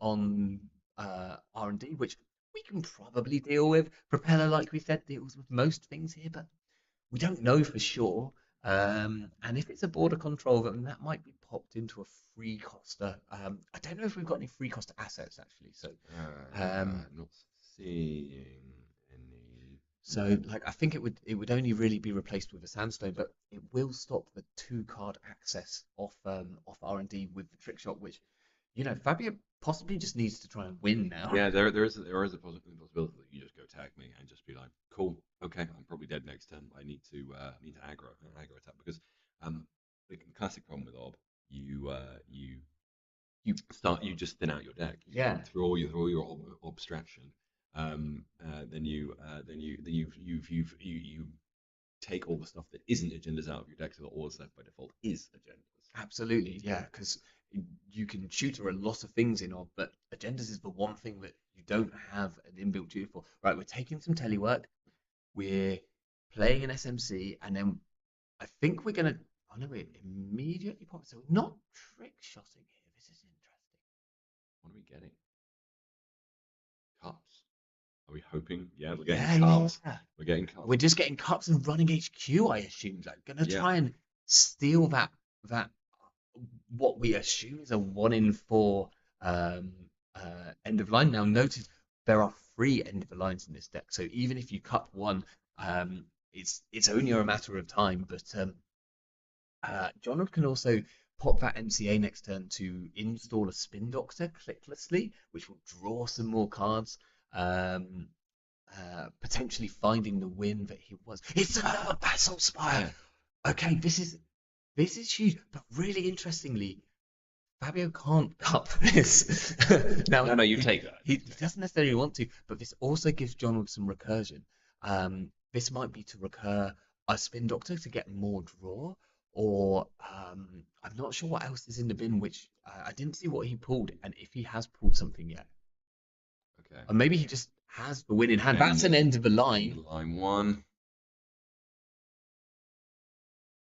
R&D, which we can probably deal with. Propeller, like we said, deals with most things here, but we don't know for sure. And if it's a border control, then that might be popped into a free coster. I don't know if we've got any free coster assets actually. So not seeing any. So I think it would only really be replaced with a Sandstone, but it will stop the 2-card access off R&D with the Trick Shot, which Fabio possibly just needs to try and win now. Yeah, there is a possibility that you just go tag me and just be like, cool, okay, I'm probably dead next turn. I need to aggro attack, because the classic problem with Ob, you just thin out your deck. You throw all your abstraction. Then you take all the stuff that isn't agendas out of your deck, so that all that's left by default is agendas. Absolutely, yeah, because you can tutor a lot of things in Ob, but agendas is the one thing that you don't have an inbuilt tutor for. Right, we're taking some telework, we're playing an SMC, and then I think we're gonna. Oh no, we're immediately pop. So we're not trick shotting here. This is interesting. What are we getting? Cups. Are we hoping? Yeah, we're getting cups. Yeah. We're getting cups. We're just getting cups and running HQ, I assume. Like, gonna try and steal that what we assume is a 1 in 4 end of line. Now notice there are 3 end of the lines in this deck, so even if you cut one, it's only a matter of time. But John can also pop that MCA next turn to install a Spin Doctor clicklessly, which will draw some more cards. Potentially finding the win that he was. It's another Basalt Spire. Okay, this is huge, but really interestingly, Fabio can't cup this. Now, no, you take that. He doesn't necessarily want to, but this also gives John some recursion. This might be to recur a Spin Doctor to get more draw, or I'm not sure what else is in the bin, which I didn't see what he pulled, and if he has pulled something yet. Okay. Or maybe he just has the win in hand. That's an end of the line. Line 1.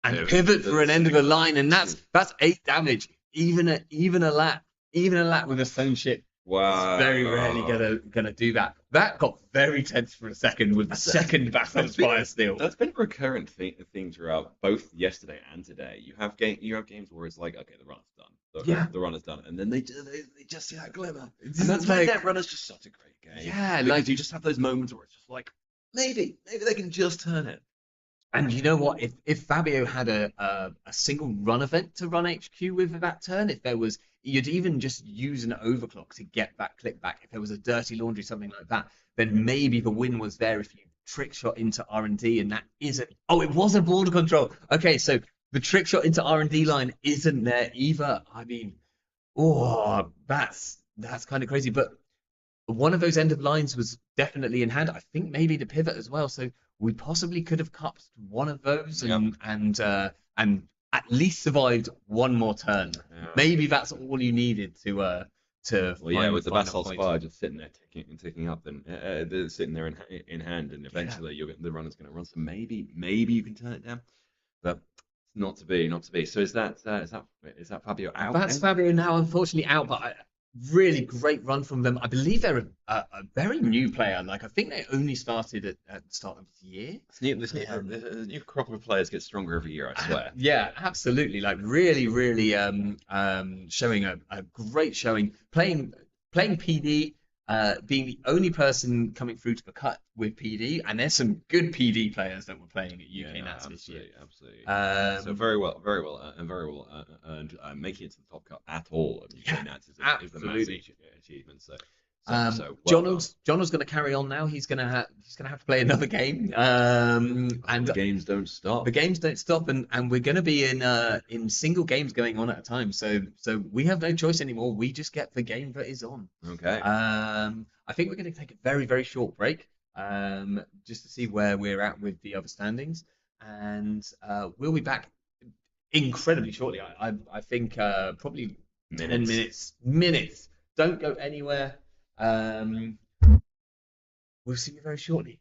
And pivot for an end of the line, and that's 8 damage. Even a lat with a stone ship. Wow. Is very rarely gonna do that. That got very tense for a second with the second Basalt Spire steal. That's been a recurrent theme throughout both yesterday and today. You have games where it's like, okay, the run's done. The runner's done, and then they just see that glimmer, and that's like that runner's just such a great game. Yeah, because like you just have those moments where it's just like maybe they can just turn it. And you know what? If Fabio had a single run event to run HQ with that turn, if there was, you'd even just use an overclock to get that click back. If there was a dirty laundry, something like that, then maybe the win was there if you trick shot into R&D, and that isn't. Oh, it was a border control. Okay, so the trick shot into R&D line isn't there either. I mean, that's kind of crazy. But one of those end of lines was definitely in hand. I think maybe the pivot as well. So we possibly could have cupped one of those and at least survived one more turn. Yeah. Maybe that's all you needed to. Well, yeah, with the Basalt Spire just sitting there ticking up, and they're sitting there in hand, and eventually the runner's going to run. So maybe you can turn it down, but not to be. So is that Fabio out? That's Fabio now, unfortunately out, but. Really great run from them. I believe they're a very new player. Like, I think they only started at the start of the year. The new crop of players gets stronger every year, I swear. Yeah, absolutely. Like, really showing a great showing. Playing PD, being the only person coming through to the cut with PD, and there's some good PD players that were playing at UK Nats this year. Absolutely. So very well earned. Making it to the top cut at all of UK Nats is a massive achievement. Jono's going to carry on now. He's going to have to play another game. And the games don't stop. The games don't stop, and we're going to be in single games going on at a time. So we have no choice anymore. We just get the game that is on. Okay. I think we're going to take a very, very short break, just to see where we're at with the other standings, and we'll be back incredibly shortly. I think probably 10 minutes. Don't go anywhere. We'll see you very shortly.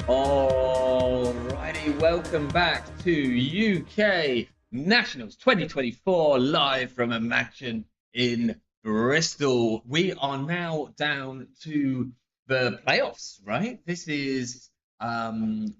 Alrighty, welcome back to UK Nationals 2024, live from a mansion in Bristol. We are now down to the playoffs, right? This is the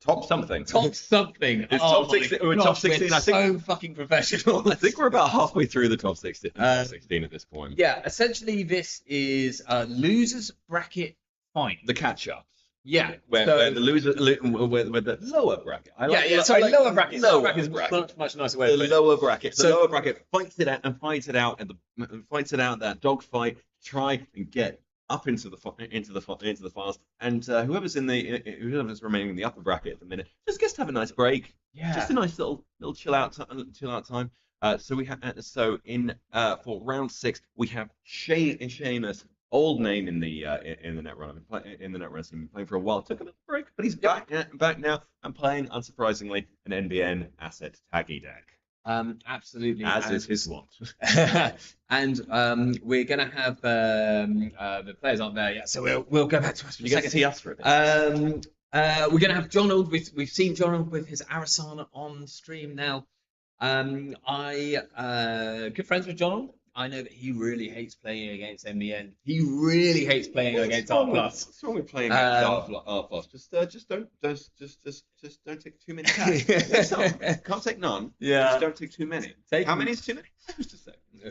Top something. top something. It's Oh top my 16. We're gosh, top 16. we're I think. so fucking professional. I think we're about halfway through the top 16. Top 16 at this point. Yeah, essentially this is a losers bracket fight. The catch-ups. Yeah, Where the loser, where the lower bracket. Lower bracket. Lower bracket is bracket. much nicer way. The lower bracket. The lower bracket fights it out and fights it out that dogfight. Try and get up into the finals, and whoever's remaining in the upper bracket at the minute just gets to have a nice break. Yeah, just a nice little chill out time. So we have for round 6 we have Seamus. Old name in the Netrunner team, playing for a while. Took a little break, but he's back now and playing, unsurprisingly, an NBN asset taggy deck. Absolutely, as is his wont. And we're gonna have the players aren't there yet, so we'll go back to us for a You get second. to see us for a bit. We're gonna have Jonald. We've seen Jonald with his Arasana on stream now. Good friends with Jonald. I know that he really hates playing against MBN. He really hates playing against R+. What's wrong with playing against R+? Just don't take too many attacks. Can't take none. Yeah. Just don't take too many. How many is too many?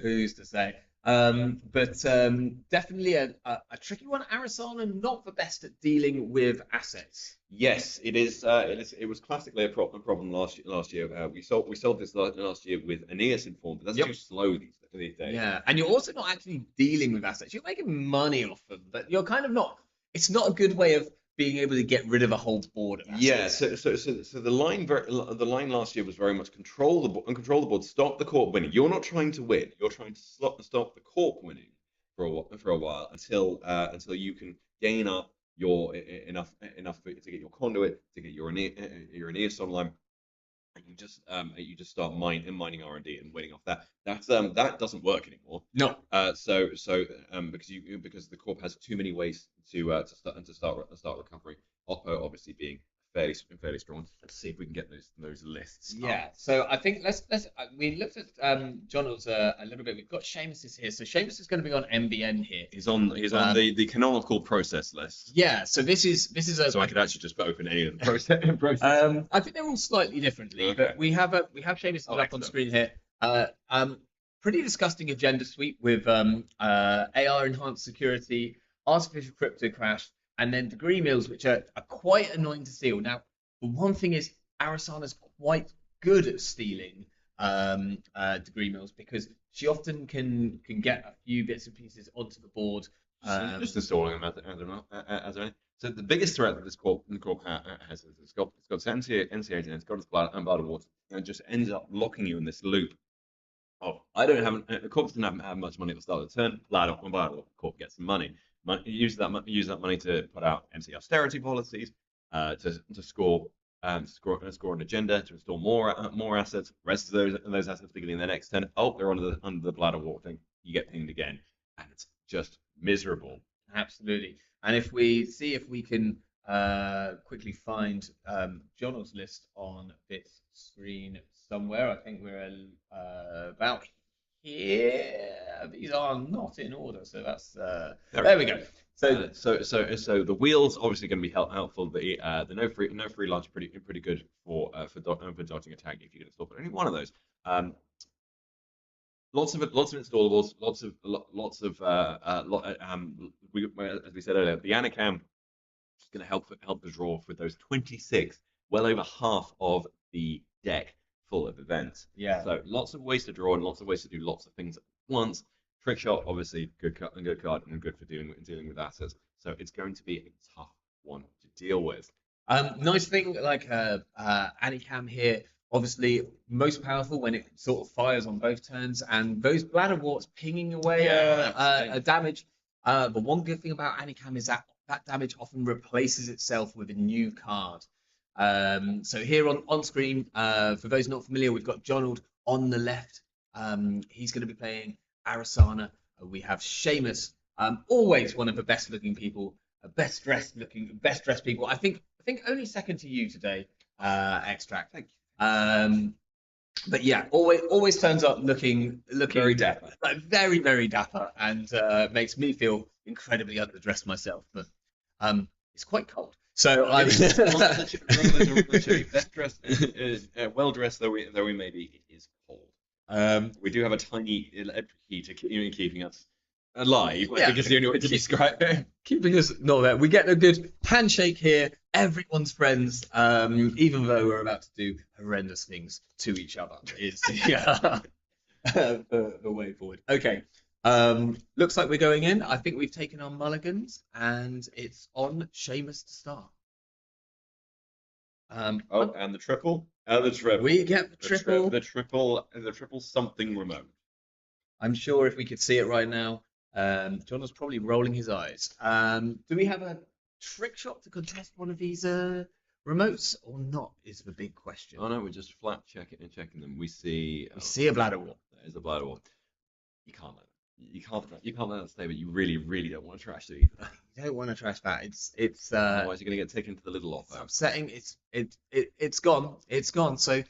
Who's to say? But definitely a tricky one. Arasana, not the best at dealing with assets. Yes, it is. It was classically a problem last year. We solved this last year with Aeneas in form, but that's too slow these days. Yeah, and you're also not actually dealing with assets. You're making money off them, but you're kind of not. It's not a good way of being able to get rid of a whole board of assets. Yeah, so the line last year was very much control the board, stop the corp winning. You're not trying to win. You're trying to stop the corp winning for a while until you can gain up your enough to get your conduit, to get your Aeneas online. And you just start mining R&D and winning off that. That doesn't work anymore. No. Because the corp has too many ways to start recovery. Oppo obviously being fairly strong. Let's see if we can get those lists. Yeah. So I think let's we looked at Jonald's a little bit. We've got Seamus here. So Seamus is going to be on MBN here. He's on the canonical process list. Yeah. So this is a. So I could actually just open any of the process. I think they're all slightly differently, Okay. but we have Seamus up on screen here. Pretty disgusting agenda suite with AR enhanced security, artificial crypto crash, and then degree mills, which are quite annoying to steal. Now, the one thing is Arasana's quite good at stealing degree mills because she often can get a few bits and pieces onto the board. Just installing them as anything. So the biggest threat that this corp has is it's got NCA and it's got its blood and water, and it just ends up locking you in this loop. Oh, the corp doesn't have much money at the start of the turn. Blood corp gets some money. Use that money to put out MC austerity policies, to score an agenda, to install more assets. The rest of those assets beginning in the next turn. Oh, they're under the bladder water thing. You get pinged again, and it's just miserable. Absolutely. And if we can quickly find Jonald's list on this screen somewhere, I think we're about here. These are not in order, so that's there we go. So the wheels obviously going to be helpful. The no free launch pretty good for dodging attack if you can install, but only one of those. Lots of installables, as we said earlier, the Anacam is going to help the draw with those 26, well over half of the deck full of events. Yeah. So lots of ways to draw and lots of ways to do lots of things at once. Trick shot, obviously, good card and good for dealing with assets. So it's going to be a tough one to deal with. Nice thing, like Anacam here, obviously most powerful when it sort of fires on both turns, and those bladder warts pinging away damage. The one good thing about Anacam is that damage often replaces itself with a new card. So here on screen, for those not familiar, we've got Jonald on the left. He's going to be playing Arasana. We have Seamus, always one of the best looking people best dressed people. I think only second to you today, Extract. Thank you. But yeah, always turns up looking Very dapper. like very, very dapper, and makes me feel incredibly underdressed myself. But it's quite cold, so I'm Best dressed, well dressed though we may be, it is cold. We do have a tiny electric heater keeping us alive. I Yeah. think is the only way to describe it. keeping us not there. We get a good handshake here. Everyone's friends, even though we're about to do horrendous things to each other. Is the way forward. Okay. Looks like we're going in. I think we've taken our mulligans, and it's on Seamus to start. And the triple. The triple. We get the triple. The triple something remote. I'm sure if we could see it right now, John was probably rolling his eyes. Do we have a trick shot to contest one of these remotes or not? Is the big question. Oh no, we're just flat checking them. We see a bladder wall. There's a bladder wall. You can't let that stay, but you really don't want to trash it either. You don't want to trash that. It's Otherwise you're gonna get taken to the little it's offer. upsetting. It's gone. It's gone. So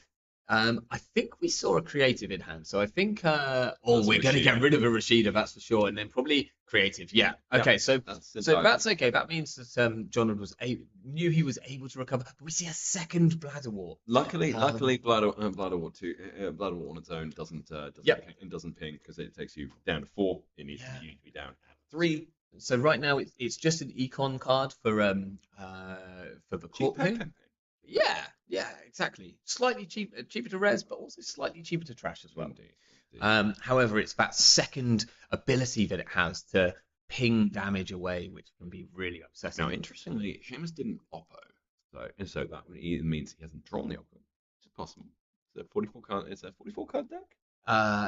I think we saw a creative in hand. So I think we're going to get rid of a Rashida, that's for sure, and then probably creative. Yeah. Okay. Yep. So That's okay. That means that John knew he was able to recover. But we see a second bladder wart. Luckily, Bladder War 2, Bladder War on its own doesn't ping because it takes you down to 4. You need to be down at 3. So right now it's just an econ card for the court. Yeah, exactly. Slightly cheaper to res, but also slightly cheaper to trash as well. Indeed. However, it's that second ability that it has to ping damage away, which can be really upsetting. Now, interestingly, Seamus didn't oppo, so that means he hasn't drawn the oppo. It's possible. It's a 44 card. It's a 44 card deck.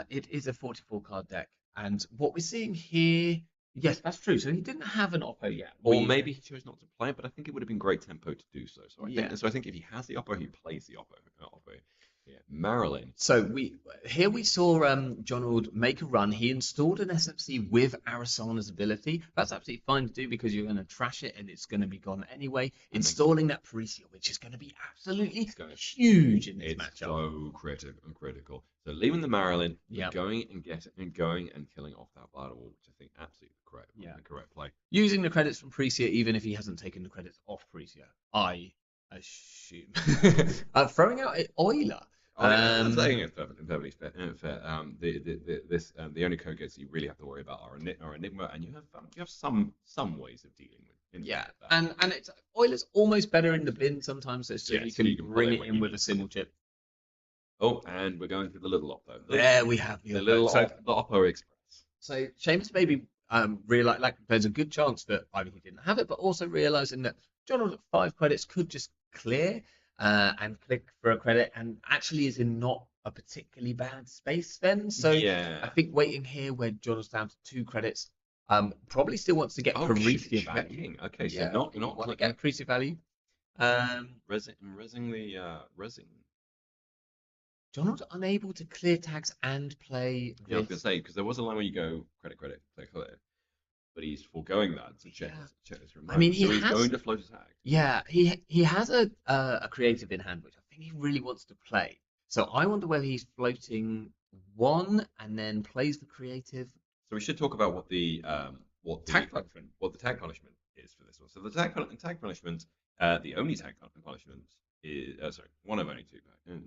It is a 44 card deck, and what we're seeing here, yes, that's true. So he didn't have an oppo yet, or maybe he chose not to play it. But I think it would have been great tempo to do so. So I think if he has the oppo, he plays the oppo. Yeah, Marilyn. So we saw Jonald make a run. He installed an SFC with Arasana's ability. That's absolutely fine to do because you're going to trash it and it's going to be gone anyway. Installing that Parisia, which is going to be absolutely huge in this matchup. So critical. So leaving the Marilyn, Yep. going and killing off that Bladder Wall, which I think absolutely the correct play. Using the credits from Parisia, even if he hasn't taken the credits off Parisia, I assume. Throwing out Euler. I'm saying it's perfectly fair. The only code gates you really have to worry about are Enigma, and you have some ways of dealing with. That. And it's Euler's almost better in the bin sometimes, so you can bring it in with a single chip. Oh, and we're going through the little Oppo. There we have the Oppo Express. So Seamus maybe realize like there's a good chance that either he didn't have it, but also realizing that John at 5 credits could just clear and click for a credit, and actually is in not a particularly bad space then. So I think waiting here where John was down to 2 credits, probably still wants to get Parisia value. Okay, so not want to get Parisia value. Resing the resing. John was unable to clear tags and play. Yeah, I was gonna say because there was a line where you go credit, clear, but he's foregoing that to check his remote. I mean, he's going to float a tag. Yeah, he has a creative in hand, which I think he really wants to play. So I wonder whether he's floating 1 and then plays the creative. So we should talk about what the tag punishment is for this one. So the tag punishment, the only tag punishment is one of only 2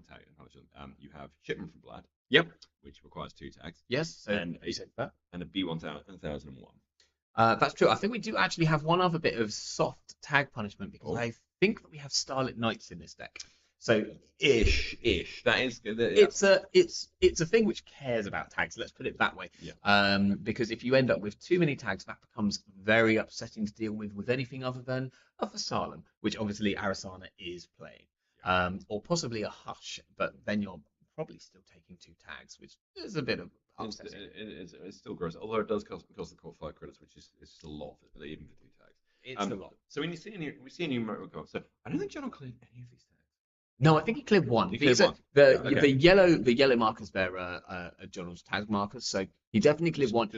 tag punishment. You have shipment from Blad. Yep. Which requires 2 tags. Yes. So and a B1001. That's true. I think we do actually have one other bit of soft tag punishment because I think that we have Starlit Knights in this deck. So ish. That is good. It's a thing which cares about tags. Let's put it that way. Yeah. Because if you end up with too many tags, that becomes very upsetting to deal with anything other than a Vasalem, which obviously Arasana is playing, or possibly a Hush. But then you're probably still taking 2 tags, which is a bit of upsetting. It's still gross, although it does cost the core 5 credits, which is still a lot, even for 2 tags. It's a lot. So when we see a new remote, so I don't think John will clear any of these tags. No, I think he cleared one. He cleared These are- one. The Okay. the yellow markers there are John's tag markers, so he definitely cleared one.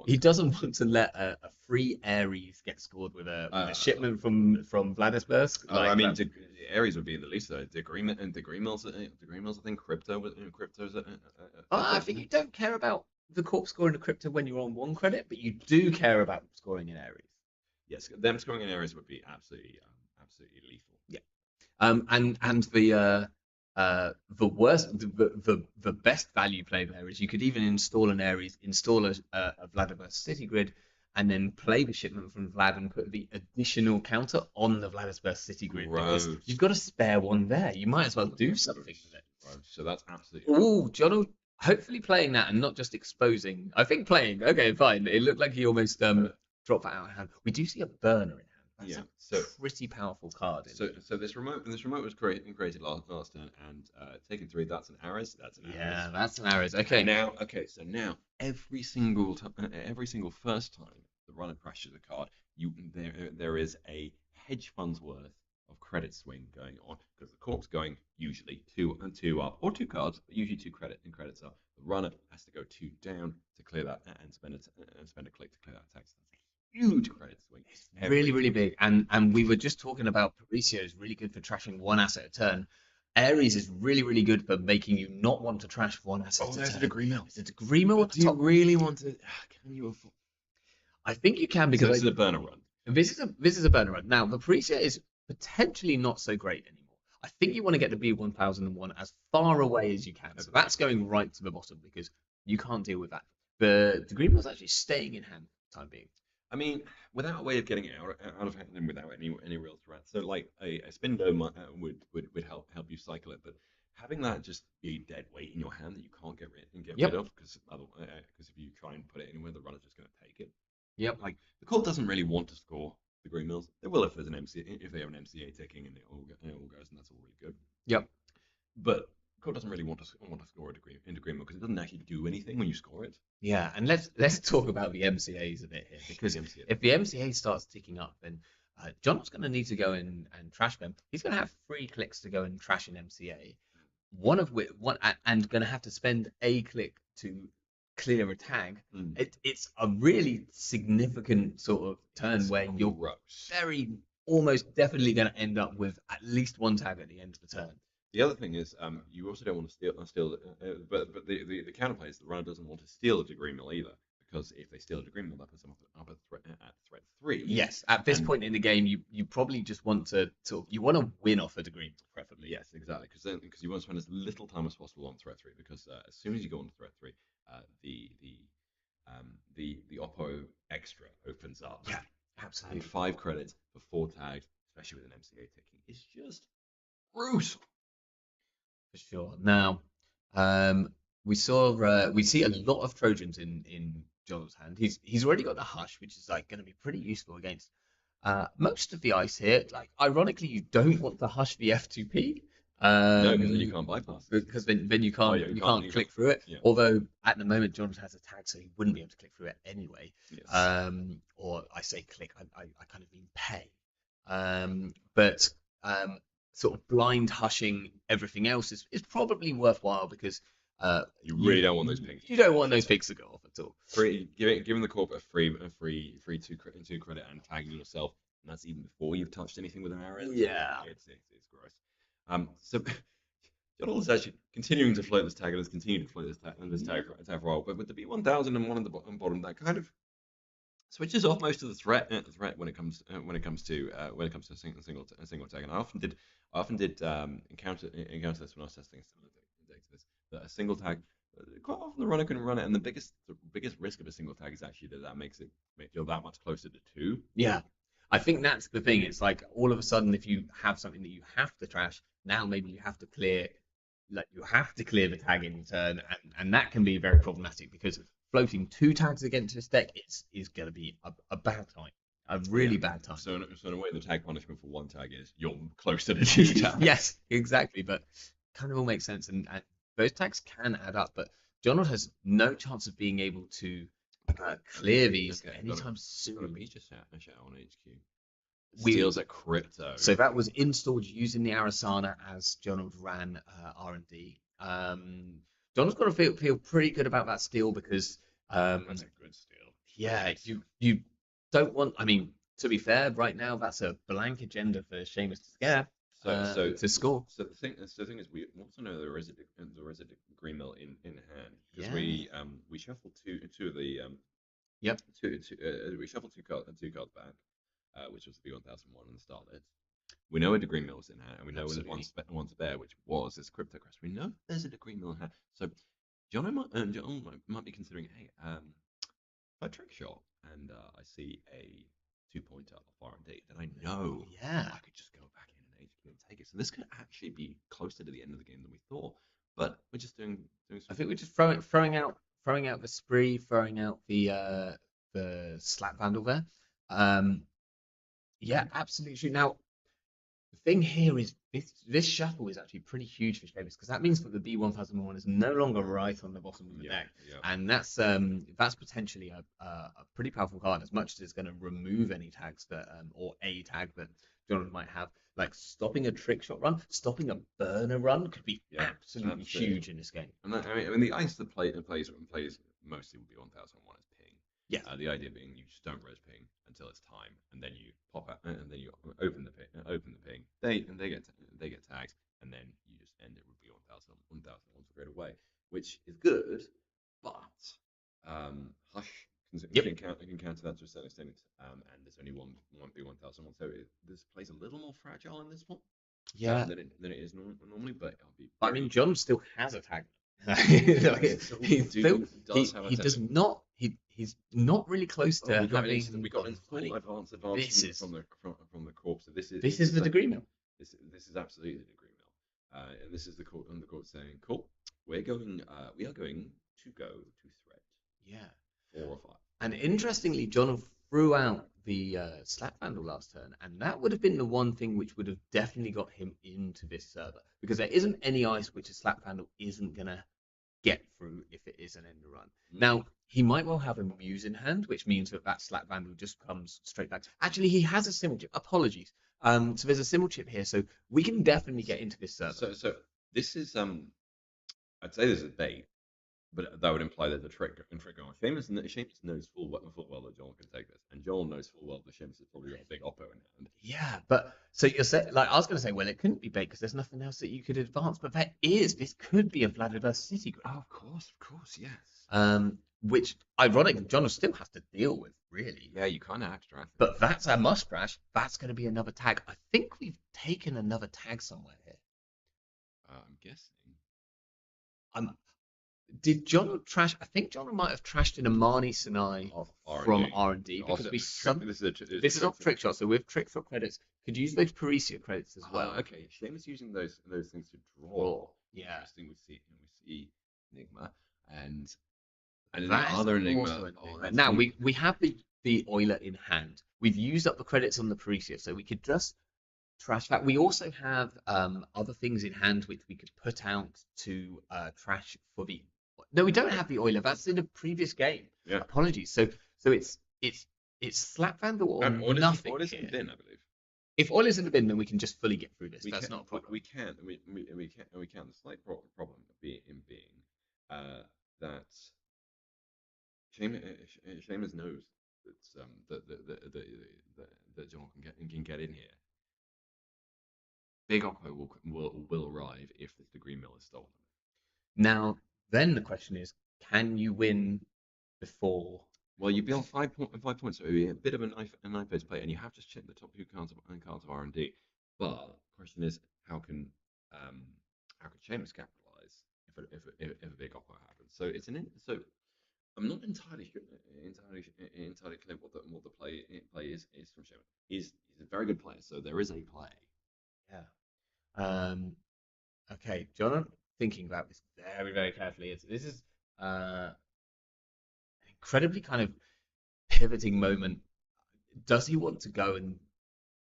He doesn't want to let a free Ares get scored with a shipment from Vladismirsk. I mean, that. Ares would be the least. The agreement and the green mills. I think crypto's. I think you don't care about the corp scoring a crypto when you're on 1 credit, but you do care about scoring an Ares. Yes, them scoring in Ares would be absolutely lethal. Yeah. And the worst, the best value play there is you could even install an Ares, install a Vladimir city grid, and then play the shipment from Vlad and put the additional counter on the Vladimir city grid. Because you've got a spare one there. You might as well do something with it. Right. So that's absolutely. Oh, John, hopefully playing that and not just exposing. I think playing. Okay, fine. It looked like he almost dropped that out of hand. We do see a burner in hand. That's so a pretty powerful card. So this remote was created last turn and taken 3. That's an Ares. That's an Ares. Yeah, that's an Ares. Okay. So now every single first time the runner crashes a card, there is a hedge fund's worth of credit swing going on because the corp's going usually 2 and 2 up, or 2 cards, but usually 2 credits up. The runner has to go 2 down to clear that and spend a click to clear that tax. Huge credit swing. It's really, really big. And we were just talking about Patricio is really good for trashing 1 asset a turn. Ares is really, really good for making you not want to trash 1 asset a turn. There's a degree mill. It's a degree mill at the top. Do you really want to? Can you afford? I think you can because this is a burner run. This is a burner run. Now the Patricio is potentially not so great anymore. I think you want to get the B1001 as far away as you can. So that's going right to the bottom because you can't deal with that. The degree mill's actually staying in hand for the time being. I mean, without a way of getting it out of hand and without any real threat. So like a spin dome would help you cycle it, but having that just be dead weight in your hand that you can't get rid of because if you try and put it anywhere, the runner's just going to take it. Yep. Like the court doesn't really want to score the green mills. They will if there's an if they have an MCA ticking and it all goes and that's all really good. Yep. But court doesn't really want to score a degree mill because it doesn't actually do anything when you score it. Yeah, and let's talk about the MCAs a bit here because if the MCA starts ticking up, then John's going to need to go and trash them. He's going to have 3 clicks to go and trash an MCA, and going to have to spend a click to clear a tag. It's a really significant sort of turn where you're very almost definitely going to end up with at least 1 tag at the end of the turn. The other thing is, you also don't want to steal. But the counterplay is the runner doesn't want to steal a degree mill either, because if they steal a degree mill, that puts them up at threat 3. Yes, at this point in the game, you probably just want to win off a degree mill, preferably. Yes, exactly, because you want to spend as little time as possible on threat 3, because as soon as you go on to threat 3, the oppo extra opens up. Yeah, absolutely. And 5 credits for 4 tags, especially with an MCA ticking, is just brutal. For sure. Now, we see a lot of Trojans in Joel's hand. He's already got the hush, which is like going to be pretty useful against most of the ice here. Like ironically, you don't want to hush the F2P. No, because then you can't bypass. Because then you can't click through it. Yeah. Although at the moment John has a tag, so he wouldn't be able to click through it anyway. Yes. Or I say click, I kind of mean pay. But sort of blind hushing everything else is probably worthwhile because you really don't want those pings. You don't want those pings to go off at all. Giving the corp a free 2 credit and tagging yourself, and that's even before you've touched anything with an arrow. Yeah, it's gross. So John is actually continuing to float this tag and has continued to float this tag for a while, but with the B1001 at the bottom, that kind of switches off most of the threat when it comes to a single tag. And I often did encounter this when I was testing similar decks to this. That a single tag, quite often the runner can run it, and the biggest risk of a single tag is actually that makes it feel that much closer to 2. Yeah, I think that's the thing. It's like all of a sudden, if you have something that you have to trash, now maybe you have to clear, the tag in turn, and that can be very problematic because floating 2 tags against this deck is going to be a bad time, a really bad time. So in a way, the tag punishment for 1 tag is you're closer to 2 tags. Yes, exactly, but kind of all makes sense, and those tags can add up. But John has no chance of being able to clear these anytime soon. Got a beach chat on HQ. Steals a crypto. So that was installed using the Arasana as Donald ran R&D. Donald's got to feel pretty good about that steal because That's a good steal. yeah, you don't want. I mean, to be fair, right now that's a blank agenda for Seamus to scare to score. So the thing is, we also know there is a green mill in hand because Yeah. we shuffled two of the Yep. we shuffled two cards back, which was the 1001 and the Starlit. We know a degree mill is in hand, and we know Absolutely. there's one spare, which was this crypto crash. We know there's a degree mill in hand. So John might be considering, hey, if I trick shot and I see a 2-pointer of R&D, then I know I could just go back in and HQ and take it. So this could actually be closer to the end of the game than we thought. But we're just doing I think we're just throwing out the spree, throwing out the slap vandal there. Yeah, absolutely. Now, the thing here is this shuffle is actually pretty huge for Seamus because that means that the B1001 is no longer right on the bottom of the deck, and that's potentially a pretty powerful card. As much as it's going to remove any tags that or a tag that Jonathan might have, like stopping a trick shot run, stopping a burner run could be absolutely huge in this game. And I mean the ice that plays mostly will be 1001 as ping. Yeah. The idea being you just don't res ping until it's time, and then you pop out, and then you open the ping. They get tagged, and then you just end it with the 1001 straight away, which is good. But Hush can counter that to a certain extent, and there's only one B1001, so this plays a little more fragile in this one. Yeah. Than it is normally, but it'll be. I mean, John still has a tag. He's not really close to having. We got in full advance from the corpse. So this is the degree mill. This is absolutely the degree mill, and this is the court saying, "Cool, we are going to go to threat." Yeah. 4 or 5. And interestingly, John threw out the slap vandal last turn, and that would have been the one thing which would have definitely got him into this server because there isn't any ice which a slap vandal isn't gonna get through if it is an end run. Now he might well have a muse in hand, which means that slap vandal just comes straight back. Actually, he has a symbol chip. Apologies. So there's a symbol chip here, so we can definitely get into this server. So this is I'd say this is bait, but that would imply there's a trick going. Seamus knows full well that Joel can take this, and Joel knows full well that Seamus has probably got a big oppo in hand. Yeah, but so you're saying, like, I was going to say, well, it couldn't be bait because there's nothing else that you could advance, but there is. This could be a Vladimir City Grid. Oh, of course, yes. Which, ironically, John will still have to deal with, really. Yeah, you kind of have to draft. But that's a must crash. That's going to be another tag. I think we've taken another tag somewhere here. I'm guessing. Did John trash? I think John might have trashed in a Marnie Sinai from R&D because this is off trick shot. So with trick shot credits, could use those Parisia credits as well. Okay, Seamus using those things to draw. Yeah. Interesting. We see Enigma and other Enigma. Now we have the Euler in hand. We've used up the credits on the Parisia, so we could just trash that. We also have other things in hand which we could put out to trash for the. No, we don't have the Euler. That's in a previous game. Yeah. Apologies. So it's slap vandal or nothing. Euler's in the bin, I believe. If Euler's in the bin, then we can just fully get through this. That's not a problem. We can. The slight problem being that Seamus knows that John can get in here. Big Oppo will arrive if the degree mill is stolen. Now, then the question is, can you win before? Well, you'd be on 5 points, so it'd be a bit of a knife edge play, and you have to check the top 2 cards of R&D. But the question is, how can Seamus capitalize if a big Oppo happens? So so I'm not entirely clear what the play is from Seamus. He's a very good player, so there is a play. Yeah. Okay, John, I'm thinking about this very, very carefully. This is an incredibly kind of pivoting moment. Does he want to go and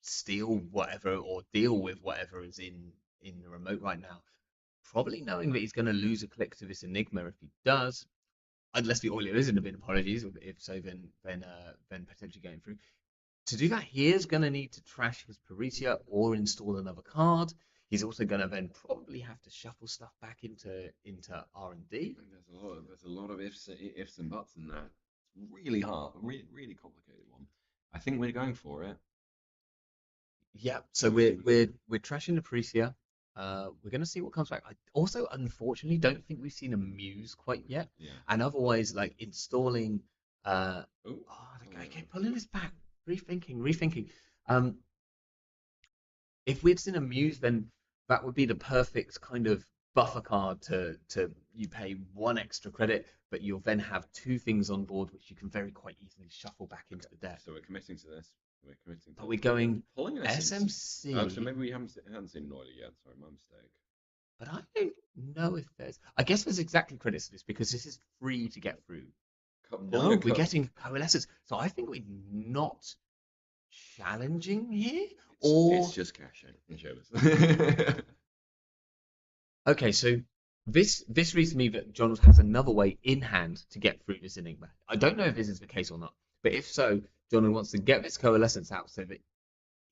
steal whatever or deal with whatever is in the remote right now? Probably knowing that he's going to lose a click to this Enigma if he does, unless the Euler isn't a bin. Apologies. If so, then potentially going through. to do that, he is going to need to trash his Parisia or install another card. He's also going to then probably have to shuffle stuff back into R&D. There's a lot of ifs and buts in that. It's really hard, really complicated one. I think we're going for it. Yeah, so we're trashing the Parisia. We're going to see what comes back. I also, unfortunately, don't think we've seen a Muse quite yet. Yeah. And otherwise, like installing. Okay, pulling this back, rethinking. If we'd seen a Muse, then that would be the perfect kind of buffer card to you pay 1 extra credit, but you'll then have 2 things on board which you can very quite easily shuffle back into the deck. So we're committing to this. Are we going pulling an SMC? Oh, so maybe we haven't seen Noila yet. Sorry, my mistake. But I don't know if there's. I guess there's exactly credits to this because this is free to get through. No, we're getting coalescence. So I think we're not challenging here, it's just cashing and shows. Okay, so this reads to me that Donald has another way in hand to get through this enigma. I don't know if this is the case or not, but if so, Donald wants to get this coalescence out so that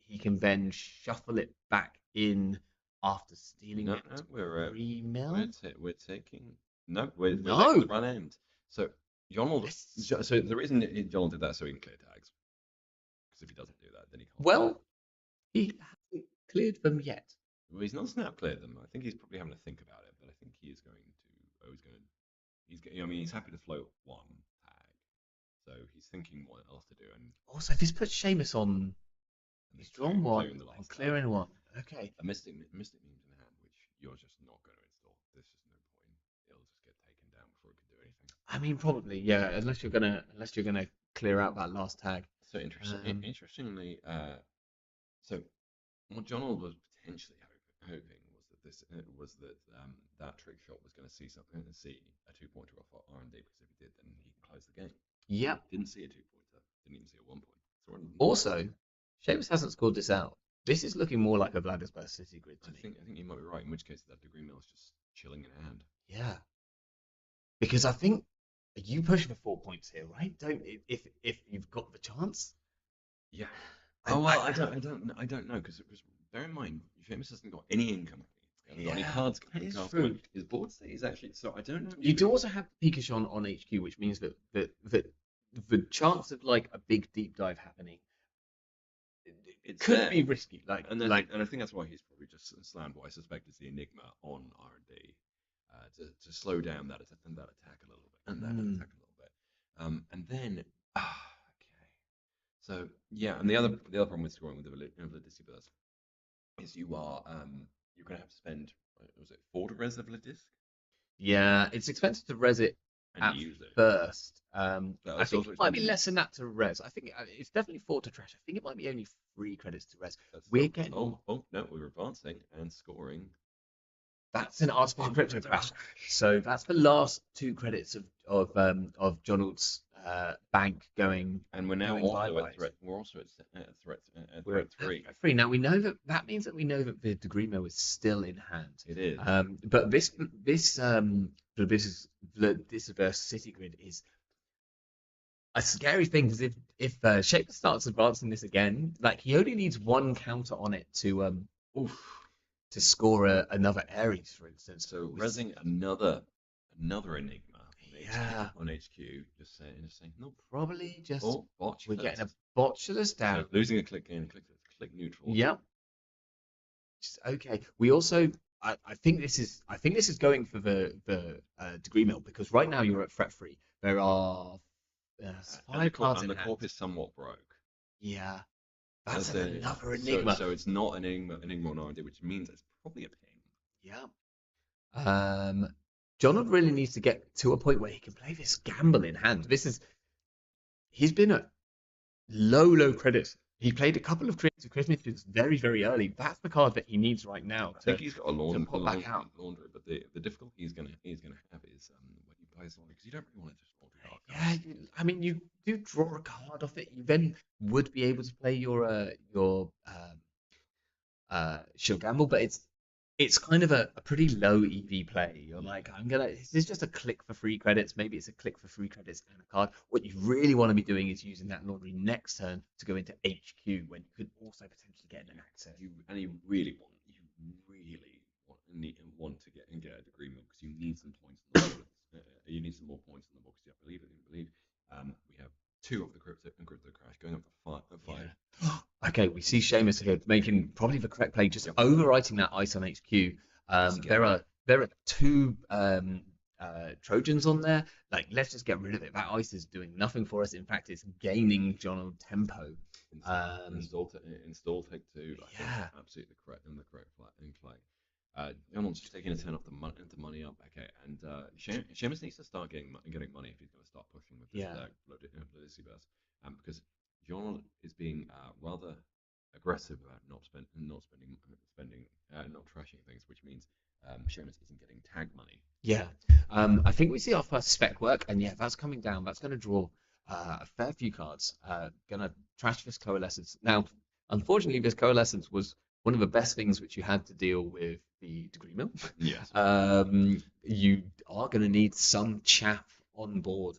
he can then shuffle it back in after stealing it. We're 3 mil. We're taking no. We're No. the run end. So Donald. So the reason Donald did that so he can clear tags. Because if he doesn't do that, then he can't. Well, he hasn't cleared them yet. Well, he's not snap cleared them. I think he's probably having to think about it, but I think he is going to. I mean, he's happy to float 1 tag, so he's thinking what else to do. And also, if he's put Seamus on, he's drawn 1, clearing 1. Okay. A mystic memes in hand, which you're just not going to install. There's just no point. It'll just get taken down before it can do anything. I mean, probably, yeah. Unless you're gonna clear out that last tag. So interestingly, so what Donald was potentially hoping was that that trick shot was going to see a 2-pointer off R&D, because if he did, then he can close the game. Yep. Didn't see a 2-pointer. Didn't even see a 1-point. Also, Seamus hasn't scored this out. This is looking more like a Vladisburg City Grid to me. I think you might be right. In which case, that degree mill is just chilling in hand. Yeah. Because I think you push for 4 points here, right? Don't if you've got the chance. Yeah. I don't know, because bear in mind, Seamus hasn't got any income. He hasn't got any cards. It's true. His board state is actually, so I don't know. You do also have Pikachu on HQ, which means that the chance of like a big deep dive happening, it could be risky. And I think that's why he's probably just slammed what I suspect is the Enigma on R&D to slow down that attack a little bit, and then okay. So yeah, and the other problem with scoring with the Validity Burst is you're going to have to spend, was it 4 to res the Validisc? Yeah, it's expensive to res it and use it first. I think it might be less than that to res. I think it's definitely 4 to trash. I think it might be only 3 credits to res. We're getting. Oh no, we're advancing and scoring. That's an artificial crypto crash. So that's the last 2 credits of Donald's bank going. And we're now also at threat. We're also at threat 3. Now we know that means that we know that the degree mill is still in hand. It is. But this Vladisburg City Grid is a scary thing, because if Shaper starts advancing this again, like he only needs 1 counter on it to score another Ares, for instance. So resing another Enigma. Yeah. On HQ, just saying, no, probably just botulus. We're getting a botulus down. So losing a click in, click neutral. Yep. Just okay. We also, I think this is going for the degree mill, because right now you're at threat 3. There are 5 cards in hand. And the corp is somewhat broke. Yeah. That's another Enigma. So it's not an Enigma on R&D, which means it's probably a ping. Yeah. Donald really needs to get to a point where he can play this gamble in hand. He's been at low credits. He played a couple of Creative Christmas very, very early. That's the card that he needs right now. I think he's got a laundry, but the difficulty he's gonna have is when he plays laundry, because you don't really want to just laundry cards. Yeah, I mean, you do draw a card off it. You then would be able to play your Shield Gamble, but it's kind of a pretty low EV play. You're like, this is just a click for free credits. Maybe it's a click for free credits and a card. What you really want to be doing is using that laundry next turn to go into HQ when you could also potentially get an access. You really want to get a degree mill because you need some points on the board. You need some more points on the board because you believe. We have 2 of the crypto crash going up to 5. Yeah. Okay, we see Seamus here making probably the correct play, just overwriting that ice on HQ. There are 2 Trojans on there. Like, let's just get rid of it. That ice is doing nothing for us. In fact, it's gaining John tempo. Install take 2. Yeah, absolutely correct in the correct play. John's just taking a turn off the money up. Okay, and Seamus needs to start getting money if he's going to start pushing with this Bloodicity Burst. Because John is being rather aggressive about not trashing things, which means Seamus isn't getting tag money. Yeah, I think we see our first spec work, and yeah, that's coming down. That's going to draw a fair few cards. Going to trash this Coalescence. Now, unfortunately, this Coalescence was one of the best things which you had to deal with the degree mill. Yes. You are going to need some chaff on board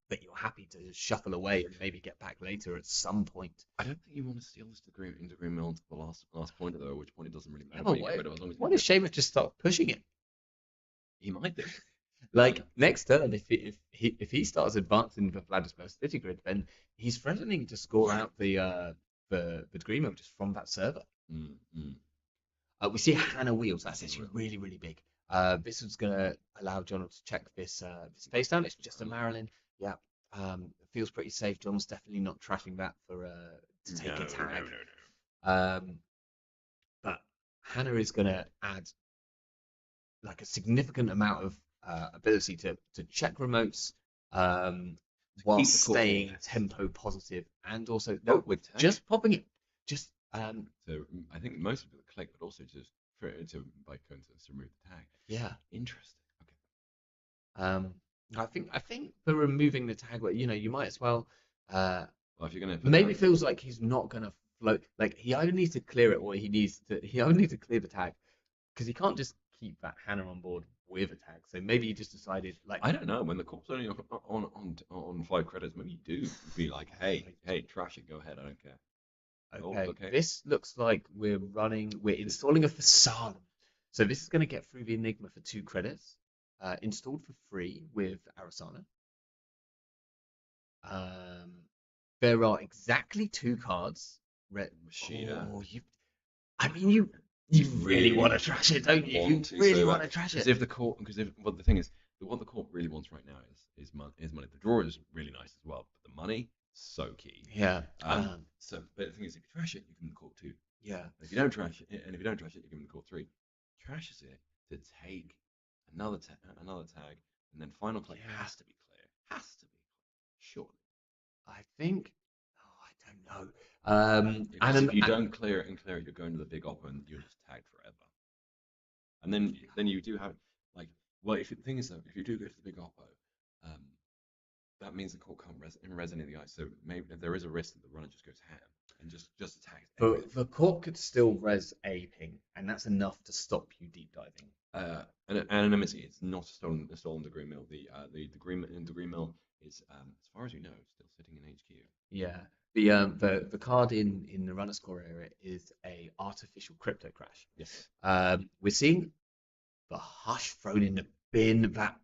that you're happy to shuffle away and maybe get back later at some point. I don't think you want to steal this degree mill to the last point, though, at which point it doesn't really matter. What if Seamus just start pushing it? He might do. Like, next turn, if he starts advancing the Vladislav's City Grid, then he's threatening to score out the degree mill just from that server. We see Hannah Wheels. That's actually really, really big. This is going to allow John to check this face down. It's just a Marilyn. Yeah. It feels pretty safe. John's definitely not trashing that for to take a tag. No. But Hannah is going to add like a significant amount of ability to check remotes while staying tempo positive, and also just popping it. Just so I think most of the click, but also just by going to remove the tag. Yeah, interesting. Okay. I think for removing the tag, you might as well. Well, if you're gonna maybe feels like he's not gonna float. Like, he either needs to clear it or he either needs to clear the tag, because he can't just keep that Hannah on board with a tag. So maybe he just decided, like, I don't know, when the corp's only on 5 credits, maybe you do be like, hey, trash it, go ahead, I don't care. Okay. This looks like we're installing a facade. So this is going to get through the Enigma for 2 credits, installed for free with Arasana. There are exactly 2 cards. You really want to trash it, don't you? You really want to trash it. The thing is, what the court really wants right now is money. The draw is really nice as well, but the money, so key. Yeah. But the thing is, if you trash it, you give them the court 2. Yeah. If you don't trash it, you give them the court 3. Trashes it to take another tag, and then final play has to be clear. Surely. I think. I don't know. And if you don't clear it, you're going to the big opera and you're just tagged forever. And then you do have the thing is though, if you do go to the big opera, that means the court can't resonate the ice. So maybe there is a risk that the runner just goes ham and just attacks. But the court could still res a ping, and that's enough to stop you deep diving. Anonymity, it's not a stolen degree mill. The degree mill is, as far as you know, still sitting in HQ. Yeah. The card in the runner score area is a artificial crypto crash. Yes. We're seeing the hush thrown in the bin. That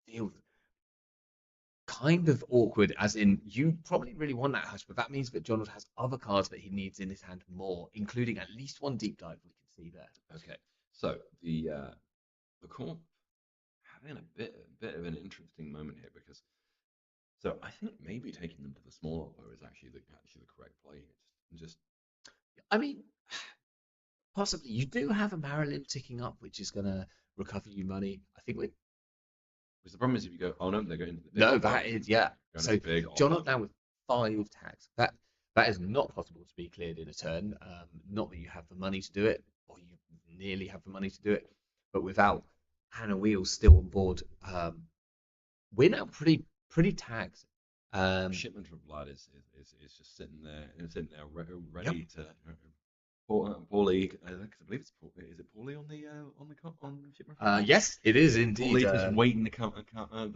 feels kind of awkward, as in you probably really want that hush, but that means that Donald has other cards that he needs in his hand more, including at least 1 deep dive we can see there. Okay. So the court having a bit of an interesting moment here, because I think maybe taking them to the small oppo is actually the correct play. I mean, possibly. You do have a Marilyn ticking up, which is going to recover you money. I think we're. Because the problem is if you go, oh no, they're going to the big No, oppo. that is, yeah. So John up now with 5 tags. That is not possible to be cleared in a turn. Not that you have the money to do it, or you nearly have the money to do it, but without Hannah Wheels still on board, we're now pretty tagged. Shipment of blood is just sitting there ready to Paulie, I believe it's Paul. Is it Paulie on the ship? Yes, it is indeed. Paulie just waiting to come out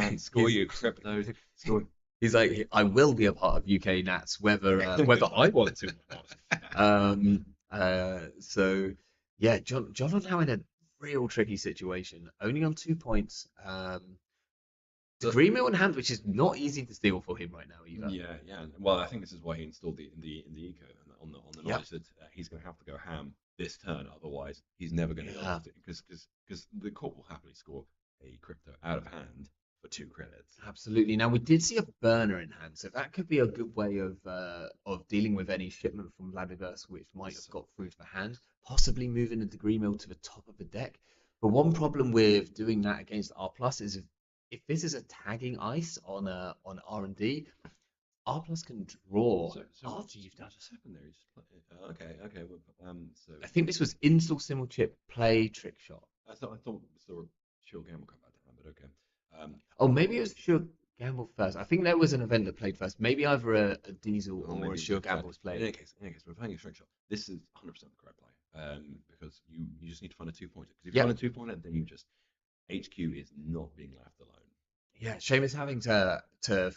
and score you crypto. Score. He's like, I will be a part of UK Nats, whether I want to or not. So yeah, John is now in a real tricky situation. Only on 2 points. Degree Mill in hand, which is not easy to steal for him right now either. Yeah. Well, I think this is why he installed the eco on the knowledge that he's going to have to go ham this turn. Otherwise, he's never going to go after it because the court will happily score a crypto out of hand for 2 credits. Absolutely. Now we did see a burner in hand, so that could be a good way of dealing with any shipment from Vladiverse which might have got through to the hand, possibly moving the Degree Mill to the top of the deck. But one problem with doing that against R+ is if this is a tagging ice on R&D, R+ can draw after you've done secondaries. Okay. So I think this was install simul chip, play trick shot. I thought sort of sure gamble come back down, but okay. Oh, maybe it was sure gamble first. I think there was an event that played first. Maybe either a diesel or a sure gamble was played. In any case, we're playing a trick shot. This is 100% the correct play. Because you just need to find a 2-pointer. Because if you find a 2-pointer, then you just HQ is not being left alone. Yeah, Seamus having to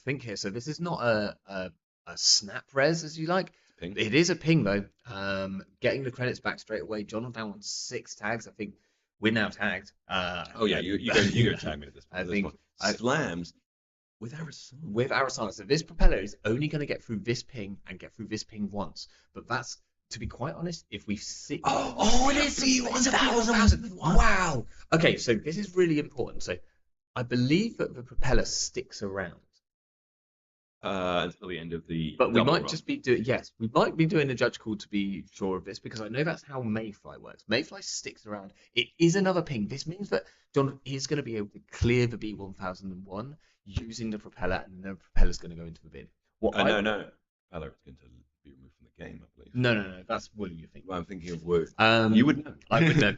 think here. So this is not a snap res as you like. Ping. It is a ping though. Getting the credits back straight away. John on down on 6 tags. I think we're now tagged. You go tag me at this point. I think slams with Arizona. With Arizona. So this propeller is only going to get through this ping and get through this ping once. But that's, to be quite honest, if we see. Oh, it is P1000. Wow. Okay, so this is really important. So I believe that the propeller sticks around until the end of the. But we might run. just be doing. Yes, we might be doing a judge call to be sure of this because I know that's how Mayfly works. Mayfly sticks around. It is another ping. This means that John is going to be able to clear the B1001 using the propeller, and the propeller's going to go into the bin. No. Propeller is going to be removed from the game, I believe. No. That's what you think. Well, I'm thinking of Woo. You would know. I would know.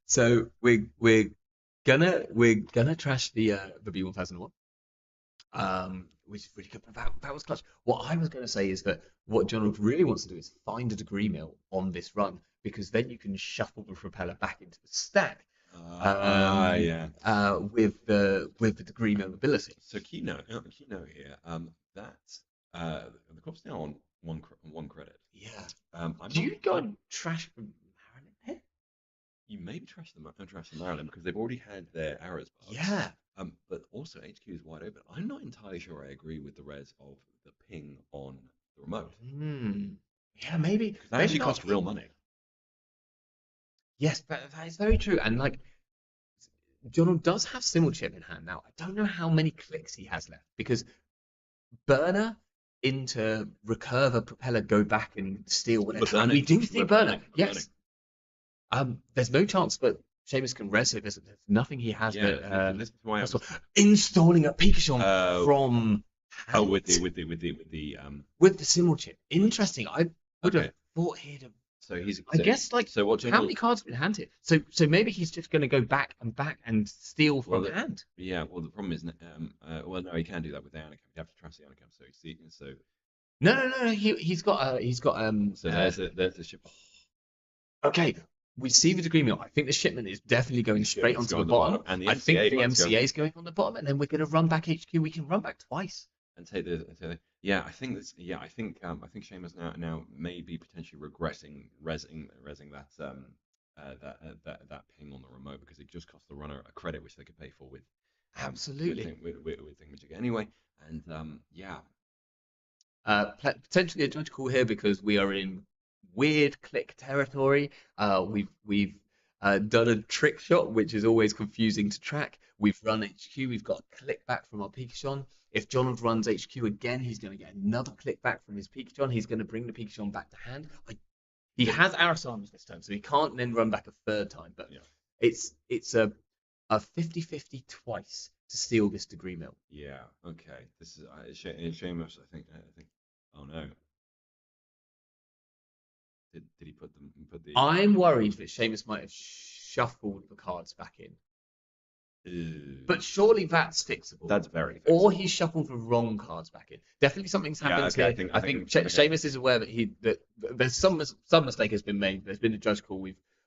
So we're gonna trash the B1001. Which is really good. That was clutch. What I was going to say is that what John really wants to do is find a Degree Mill on this run because then you can shuffle the propeller back into the stack. With the Degree Mill ability. So key note here. That the corp's now on one credit. Yeah. Do you go and trash the Marilyn here? You maybe trash the Marilyn because they've already had their arrows bugs. Yeah. But also HQ is wide open. I'm not entirely sure I agree with the res of the ping on the remote. Yeah, maybe. Because that actually costs real money. Yes, that is very true. And like, John does have simul chip in hand now. I don't know how many clicks he has left because burner into recurve propeller, go back and steal whatever. And we do see burner. Yes. There's no chance, but Seamus can res it. There's nothing he has. This is why I was installing a Pikachu from hand. with the simul chip. Interesting. I would have thought he'd have. So he's. I guess like. So what? How many cards have been handed? So maybe he's just going to go back and steal from hand. Yeah. Well, the problem is, well, no, he can do that with the Anakim. You have to trust the Anakim. So. No. He's got. So there's the ship. Okay. We see the Degree Mill. I think the shipment is definitely going straight onto the bottom. And the I think the MCA is going on the bottom, and then we're going to run back HQ. We can run back twice. And take the I think this. Yeah, I think Seamus now may be potentially resing that that ping on the remote because it just cost the runner a credit which they could pay for with. Absolutely. With Thingamajig anyway, and potentially a judge call here because we are in weird click territory. We've done a trick shot, which is always confusing to track. We've run HQ. We've got a click back from our Pikachu. If John runs HQ again, he's going to get another click back from his Pikachu. He's going to bring the Pikachu back to hand. He has Arisanas this turn, so he can't then run back a third time. But it's a 50-50 twice to steal this Degree Mill. Yeah. Okay. This is Seamus. I think. Oh no. Did he put the? I'm worried that Seamus might have shuffled the cards back in. But surely that's fixable. That's very fixable. Or he shuffled the wrong cards back in. Definitely something's happened okay, here. I think Seamus is aware that there's some mistake has been made. There's been a judge call.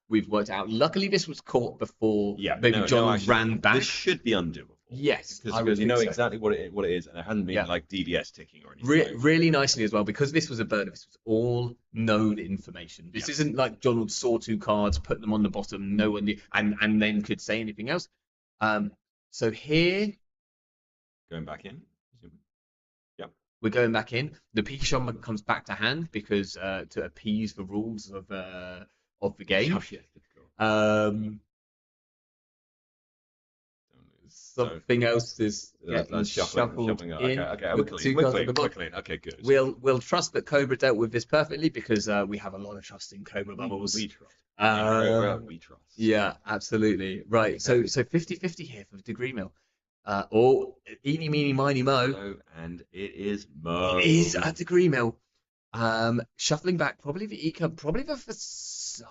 We've worked out. Luckily, this was caught before maybe John actually, ran back. This should be undoable. Yes, because you know exactly what it is, and there hasn't been like DDS ticking or anything. Really nicely as well, because this was a burner. This was all known information. This isn't like Donald saw 2 cards, put them on the bottom, no one knew, and then could say anything else. So here, going back in. Yep. We're going back in. The Pikachu comes back to hand because to appease the rules of the game. Oh, yeah, difficult. Something else is getting shuffled in. Okay, quickly. Okay, good. We'll trust that Cobra dealt with this perfectly because we have a lot of trust in Cobra Bubbles. We trust. We trust. Yeah, absolutely. Right. So 50-50 here for the degree mill. Or eeny, meeny, miny, mo. And it is Mo. It is a degree mill. Shuffling back, probably the Eco, probably the Fasalem.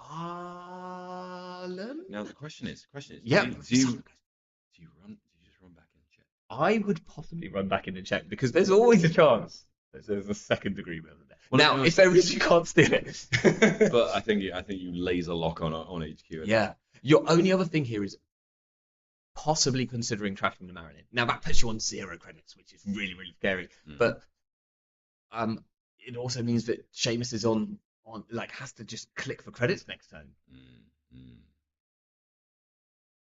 Now the question is, Yeah. do you just run back in and check? I would possibly run back in and check because there's always a chance that there's a second degree mill in there. Well, now, if there is, you can't steal it. But I think you laser lock on HQ. Yeah. Your only other thing here is possibly considering trashing the Marilyn. Now that puts you on 0 credits, which is really, really scary. But it also means that Seamus is on has to just click for credits next turn.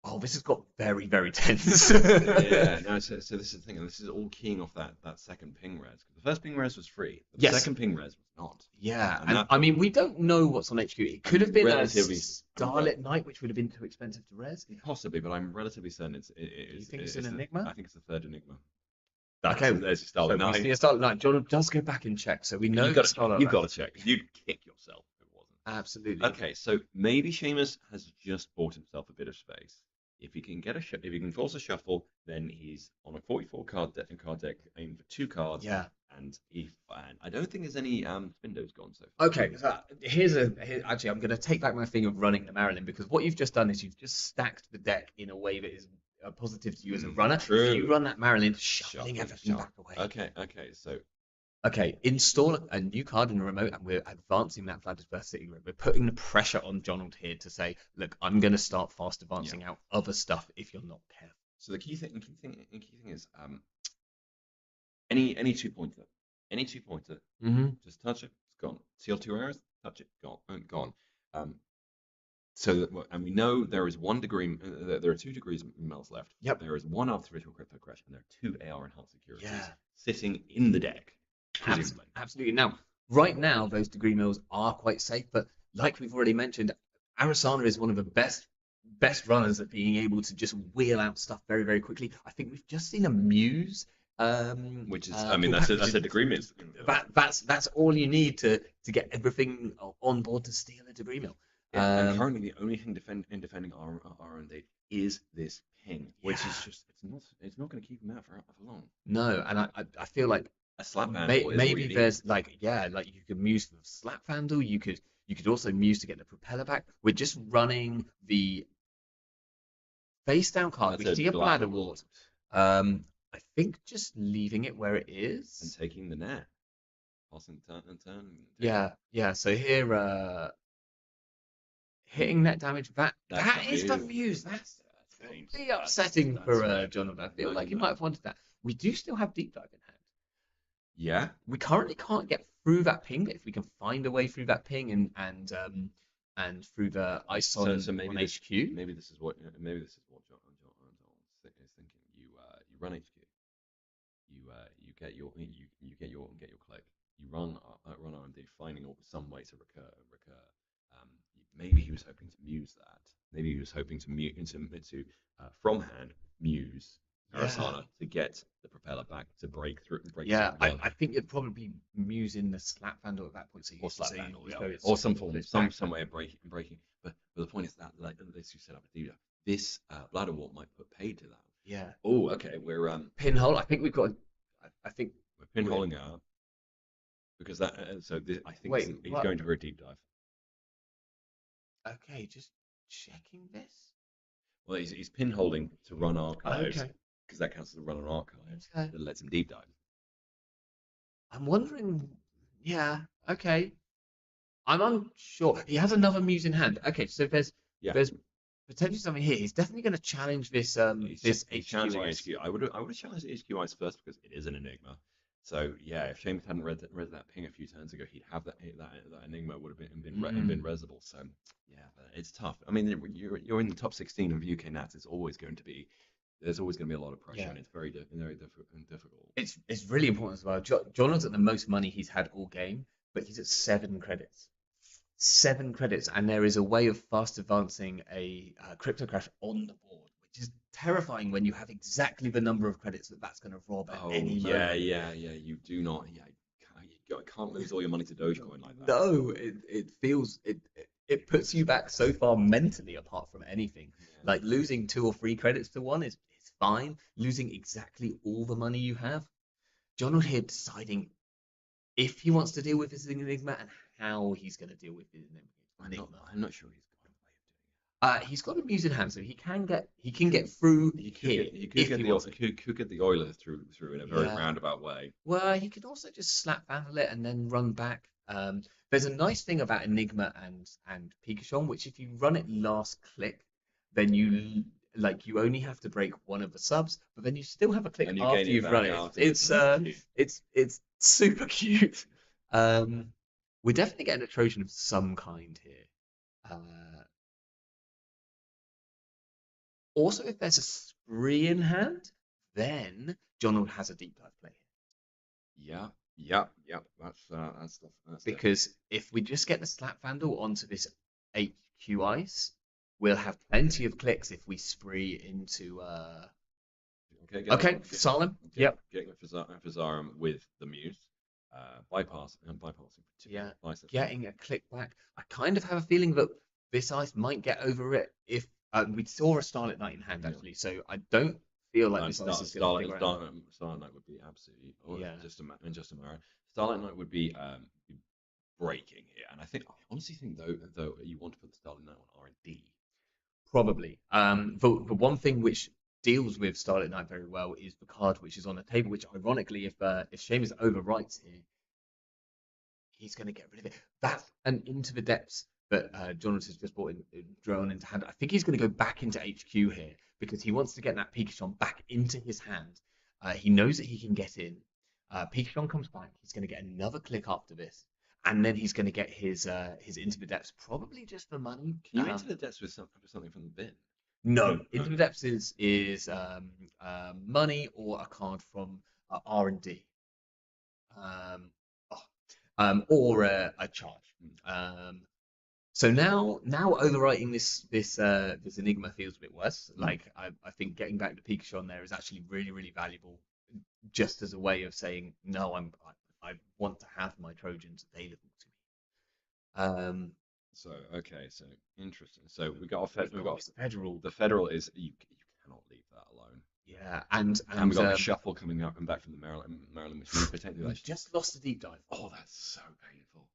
Oh, this has got very, very tense. Yeah, no, so this is the thing, and this is all keying off that second ping res. The first ping res was free, but the second ping res was not. Yeah, and I mean, we don't know what's on HQ. It could have been relatively a Starlit Night, which would have been too expensive to res. Possibly, but I'm relatively certain it you think it's an Enigma? I think it's the third Enigma. Okay, there's a Starlit Night. We see a Starlit Night. John does go back and check, so we know you've got to check. You'd kick yourself if it wasn't. Absolutely. Okay, so maybe Seamus has just bought himself a bit of space. If he can if he can force a shuffle, then he's on a 44 card deck aimed for 2 cards. Yeah. And I don't think there's any windows gone so far. Okay, so actually I'm going to take back my thing of running the Marilyn, because what you've just done is you've just stacked the deck in a way that is positive to you as a runner. True. If you run that Marilyn, shuffling everything back away. Okay, install a new card in the remote, and we're advancing that Vladimir Burst City Grid. We're putting the pressure on Donald here to say, look, I'm going to start fast advancing out other stuff if you're not careful. So the key thing is any 2-pointer, just touch it, it's gone. Seal 2 arrows, touch it, gone. And we know there is 1 degree. There are 2 degrees mills left. Yep. There is 1 artificial crypto crash, and there are 2 AR enhanced securities sitting in the deck. Absolutely. Now, right now, those degree mills are quite safe, but like we've already mentioned, Arasana is one of the best runners at being able to just wheel out stuff very, very quickly. I think we've just seen a Muse. Which is, that's a degree mill. That's all you need to get everything on board to steal a degree mill. And currently, the only thing defending our own date is this ping, which is just it's not going to keep him out for long. No, and I feel like a slap vandal maybe there's you could muse for the slap vandal. You could also muse to get the propeller back. We're just running the face down card. We see a bladder wart. I think just leaving it where it is and taking the net, passing turn. Yeah. So here, hitting net damage. That is the muse. That's really upsetting for Jonathan. I feel like he might have wanted that. We do still have deep dive in hand. Yeah. We currently can't get through that ping, but if we can find a way through that ping and through the ice on HQ. Maybe this is what John is thinking. You run HQ. You get your click. You run R&D, finding some way to recur. Maybe he was hoping to muse that. Maybe he was hoping to from hand muse Arasana to get the propeller back to break through. I think it'd probably muse in the slap vandal at that point. So or some way of breaking. But the point is that this you set up a dealer. This bladder wall might put paid to that. Yeah. Oh, okay. We're pinhole. I think we've got. I think we're pinholing out because that. I think he's going to a deep dive. Okay, just checking this. Well, he's pin holding to run archives Okay. because that counts as a run on archives. Okay. That lets him deep dive. I'm wondering. Yeah. Okay. I'm unsure. He has another muse in hand. Okay, so there's potentially something here. He's definitely going to challenge this He's challenging HQ. HQ. I would have challenged HQ Ice first because it is an enigma. So yeah, if Seamus hadn't read that ping a few turns ago, he'd have that enigma would have been resable. So yeah, it's tough. I mean, you're in the top 16 of UK Nats. There's always going to be a lot of pressure, and it's very difficult. It's really important as well. John's at the most money he's had all game, but he's at 7 credits. 7 credits, and there is a way of fast advancing a crypto crash on the board, which is terrifying when you have exactly the number of credits that's going to rob at any moment. Yeah. You do not. Yeah, you can't lose all your money to Dogecoin like that. No, it feels it puts you back so far mentally apart from anything. Yeah. Like losing 2 or 3 credits to one is fine. Losing exactly all the money you have. John here deciding if he wants to deal with this enigma and how he's going to deal with this enigma. I'm not sure he's got a way of doing it. He's got a muse in hand, so he can get through here. He could get the Oilers through in a very roundabout way. Well, he could also just slap vandal it and then run back. There's a nice thing about Enigma and Pikachu, which if you run it last click, then you only have to break one of the subs, but then you still have a click after you've run it. It's super cute. We're definitely getting a Trojan of some kind here. Also, if there's a spree in hand, then John has a deep dive play here. Yeah. That's because if we just get the slap vandal onto this HQ ice, we'll have plenty of clicks if we spree into. Okay, Salim. Yep. Getting Fazarum with the Muse, bypassing. Yeah. Getting a click back. I kind of have a feeling that this ice might get over it if we saw a Starlit Knight in hand actually, so I don't feel like this ice is going to Starlit Knight would be absolutely just a matter. Starlit Knight would be breaking here, and I honestly think though you want to put the Starlit Knight on R&D. Probably. The one thing which deals with Starlit Knight very well is the card which is on the table, which ironically, if Seamus overwrites here, he's going to get rid of it. That and Into the Depths that Jonathan's just brought in drone into hand. I think he's going to go back into HQ here because he wants to get that Pikachu back into his hand. He knows that he can get in. Pikachu comes back. He's going to get another click after this. And then he's going to get his Into the Depths, probably just for money. Can you Into the Depths with something from the bin? No, Into the Depths is money or a card from R&D, or a charge. So now overwriting this enigma feels a bit worse. Like I think getting back to Pikachu on there is actually really valuable, just as a way of saying no, I want to have my Trojans available to me. So interesting. So we got Federal. The Federal is you cannot leave that alone. Yeah, and we got the shuffle coming back from the Maryland machine. Potentially, we just lost a deep dive. Oh, that's so painful.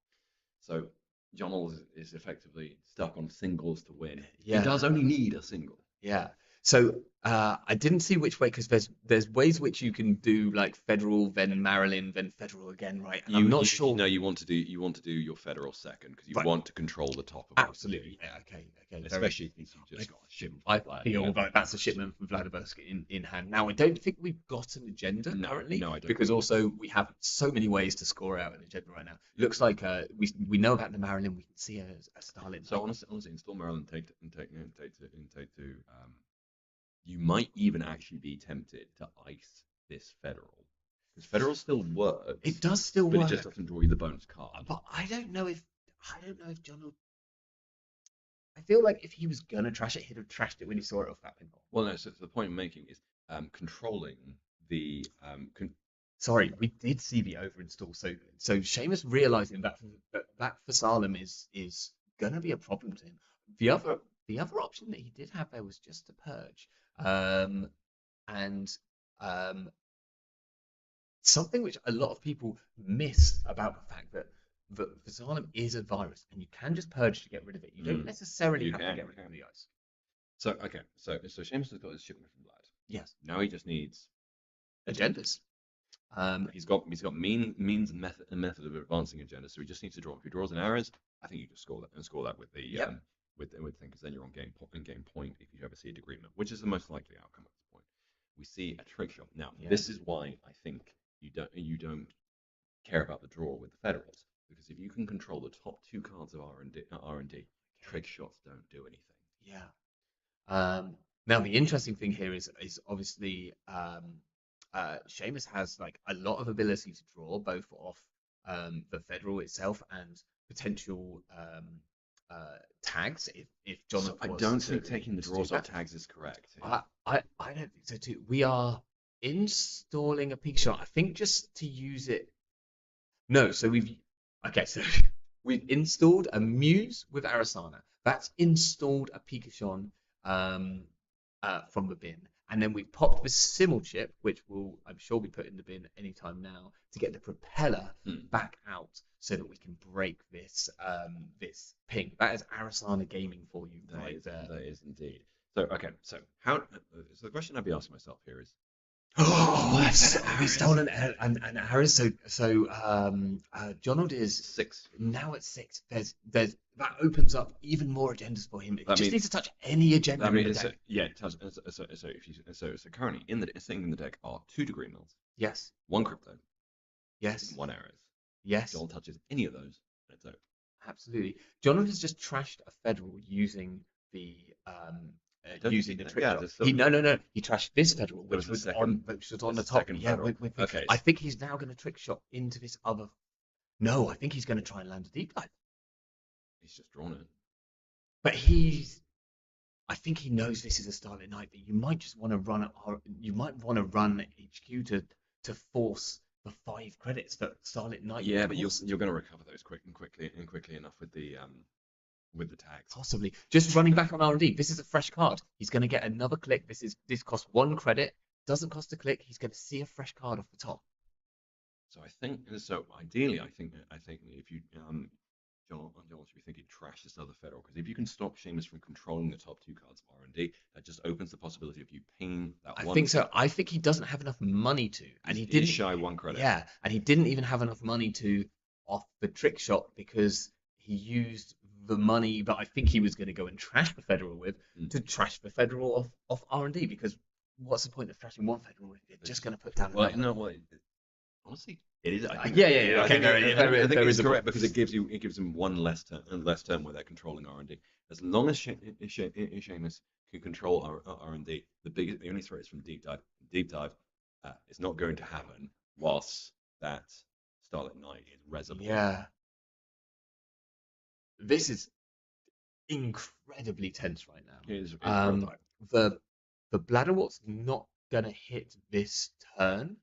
So John is effectively stuck on singles to win. Yeah. He does only need a single. Yeah. So I didn't see which way, because there's ways which you can do like Federal, then Maryland, then Federal again, right? And I'm not sure. No, you want to do your Federal second because you want to control the top of it. Absolutely. Yeah. Okay. Especially if you just got a shipment. I feel like that's a shipment from Vladivostok in hand. Now I don't think we've got an agenda currently. No, I don't. Because also we have so many ways to score out an agenda right now. Looks like we know about the Maryland. We can see a Starlit. So honestly, install Maryland, take two. You might even actually be tempted to ice this Federal. Because Federal still works. It does still work. But it just doesn't draw you the bonus card. But I don't know if John will... I feel like if he was gonna trash it, he'd have trashed it when he saw it off that pinball. Well, no. So the point I'm making is controlling the. Sorry, we did see the overinstall. So Seamus realizing that for Salem is gonna be a problem to him. The other option that he did have there was just to purge. Something which a lot of people miss about the fact that Vasalem is a virus and you can just purge to get rid of it. You don't necessarily have to get rid of the ice. So okay, so Seamus has got his shipment from Vlad. Yes. Now he just needs Agendas. he's got means and method of advancing agenda. So he just needs to draw. If he draws an arrows, I think you just score that with the Yep. with thing, because then you're on game point if you ever see a degreement, which is the most likely outcome at this point. We see a trick shot. Now this is why I think you don't care about the draw with the Federals, because if you can control the top two cards of R&D, trick shots don't do anything. Yeah. Now the interesting thing here is obviously Seamus has like a lot of ability to draw both off the Federal itself and potential tags. If John, So I don't think taking the draws off tags is correct. I don't think so too. We are installing a peak shot. I think just to use it. No, so we've installed a Muse with Arasana. That's installed a Pikachu from the bin. And then we've popped the Simmel chip, which will, I'm sure, be put in the bin anytime now, to get the propeller back out so that we can break this this ping. That is Arasana gaming for you. That is indeed. So okay, so the question I'd be asking myself here is, we stolen an Harris. So Jonald is 6. Now at 6. There's that opens up even more agendas for him. He just needs to touch any agenda. So currently sitting in the deck are 2 degree mills. Yes. 1 crypto. Yes. 1 arrows. Yes. Jonald touches any of those, and it's over. Absolutely. Jonald has just trashed a Federal using the using the trick shot. No. He trashed this Federal, which was on the top. Yeah, okay. I think he's now going to trick shot into this other. No, I think he's going to try and land a deep dive. He's just drawn it. But I think he knows this is a Starlit Night. That you might just want to run HQ to force the 5 credits that Starlit Night. Yeah, but you're going to recover those quickly enough with the tags. Possibly. Just running back on R&D. This is a fresh card. He's going to get another click. This costs 1 credit. Doesn't cost a click. He's going to see a fresh card off the top. So ideally, I think if you John should be thinking trash this other Federal, because if you can stop Seamus from controlling the top 2 cards of R&D, that just opens the possibility of you paying that one. I think so. I think he doesn't have enough money to, and he didn't shy 1 credit. Yeah, and he didn't even have enough money to off the trick shot, because he used the money that I think he was going to go and trash the Federal with to trash the Federal off R&D, because what's the point of trashing 1 Federal if you're just going to put down another? Honestly, it is. Okay, I think it's correct, because it gives him 1 less turn where they're controlling R&D. As long as Seamus can control R&D, the only threat is from deep dive. It's not going to happen whilst that Starlit Night is reservoir. Yeah. This is incredibly tense right now. It is the Bladderwart's not gonna hit this turn.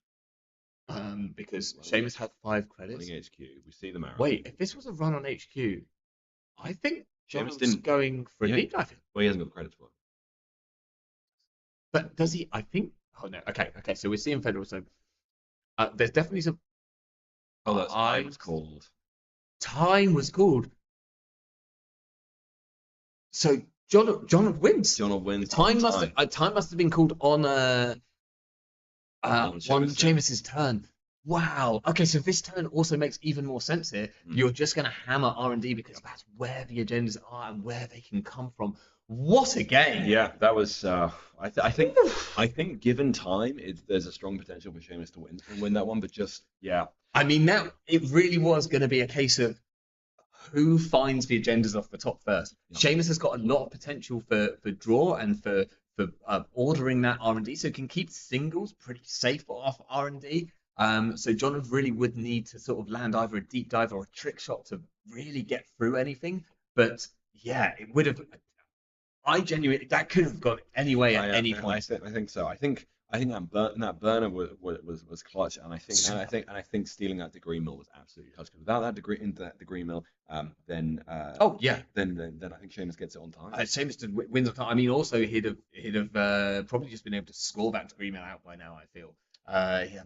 Because Seamus had 5 credits. HQ, we see the marathon. Wait, if this was a run on HQ, I think Seamus didn't going for a deep dive. Well, he hasn't got the credits for it. But does he? I think. Oh no. Okay. So we're seeing Federal. So there's definitely some. Oh, that's time was called. Time was called. So John wins. John wins. Time must have been called on Seamus's turn. Wow. Okay, so this turn also makes even more sense here. You're just going to hammer R&D because that's where the agendas are and where they can come from. What a game! Yeah, that was. I think given time, there's a strong potential for Seamus to win that one. But just I mean, now it really was going to be a case of who finds the agendas off the top first. Yeah. Seamus has got a lot of potential for draw and for ordering that R&D, so can keep singles pretty safe off R&D. So John really would need to sort of land either a deep dive or a trick shot to really get through anything. But yeah, it would have. I genuinely that could have gone any way at any point. I think so. I think that burner was clutch, and I think stealing that degree mill was absolutely clutch. Without that degree mill, then I think Seamus gets it on time. Seamus wins on time. I mean, also he'd have probably just been able to score that degree mill out by now. I feel.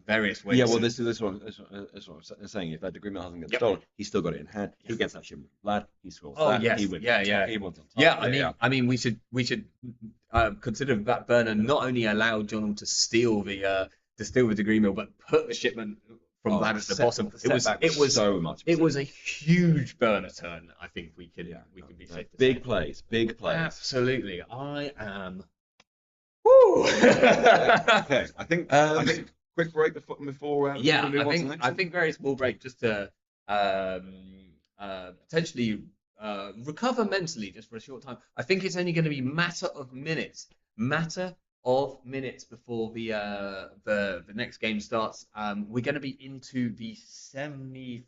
various ways. Yeah, well, this is what I'm saying. If that agreement hasn't got stolen, he's still got it in hand. He gets that shipment of blood. He scores that. Yes. He wins. He wins on top. Yeah, I mean, we should consider that Burner not only allowed John to steal the degree mill, but put the shipment from that at the bottom. It was so much. It was a huge Burner turn. I think we can be safe to big say. plays, big plays. Absolutely, I am. Woo! Okay, I think quick break before I think very small break just to potentially recover mentally just for a short time. I think it's only going to be matter of minutes before the next game starts. We're going to be into the semi-finals.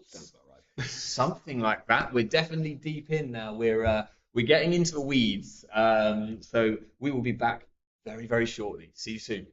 Sounds about right. Something like that. We're definitely deep in now. We're getting into the weeds. So we will be back very, very shortly. See you soon.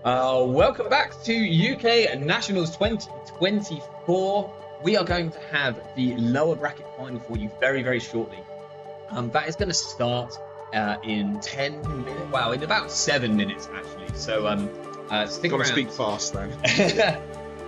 Welcome back to UK Nationals 2024. We are going to have the lower bracket final for you very, very shortly. That is going to start in 10 minutes. Wow, in about 7 minutes, actually. So stick Gotta around. speak fast then.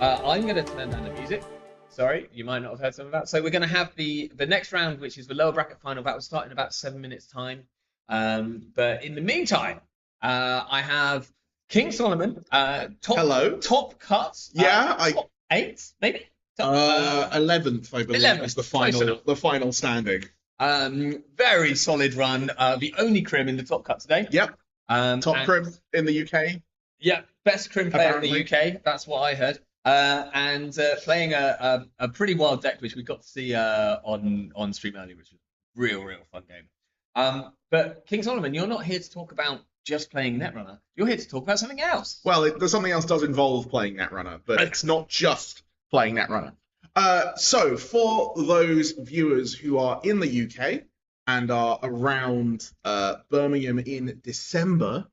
I'm going to turn down the music. Sorry, you might not have heard some of that. So we're going to have the next round, which is the lower bracket final. That will start in about 7 minutes' time. But in the meantime, I have King Solomon. Hello. Top cuts. Yeah, top 8, maybe. 11th, I believe, 11th, is the close enough. final standing. Very solid run. The only crim in the top cut today. Yep. Top and- crim in the UK. Yeah, best crim player Apparently. in the UK. That's what I heard. And playing a pretty wild deck, which we got to see on stream earlier, which was real fun game. But King Solomon, you're not here to talk about just playing Netrunner. You're here to talk about something else. Well, there's something else does involve playing Netrunner, but it's not just playing Netrunner. So for those viewers who are in the UK and are around Birmingham in December,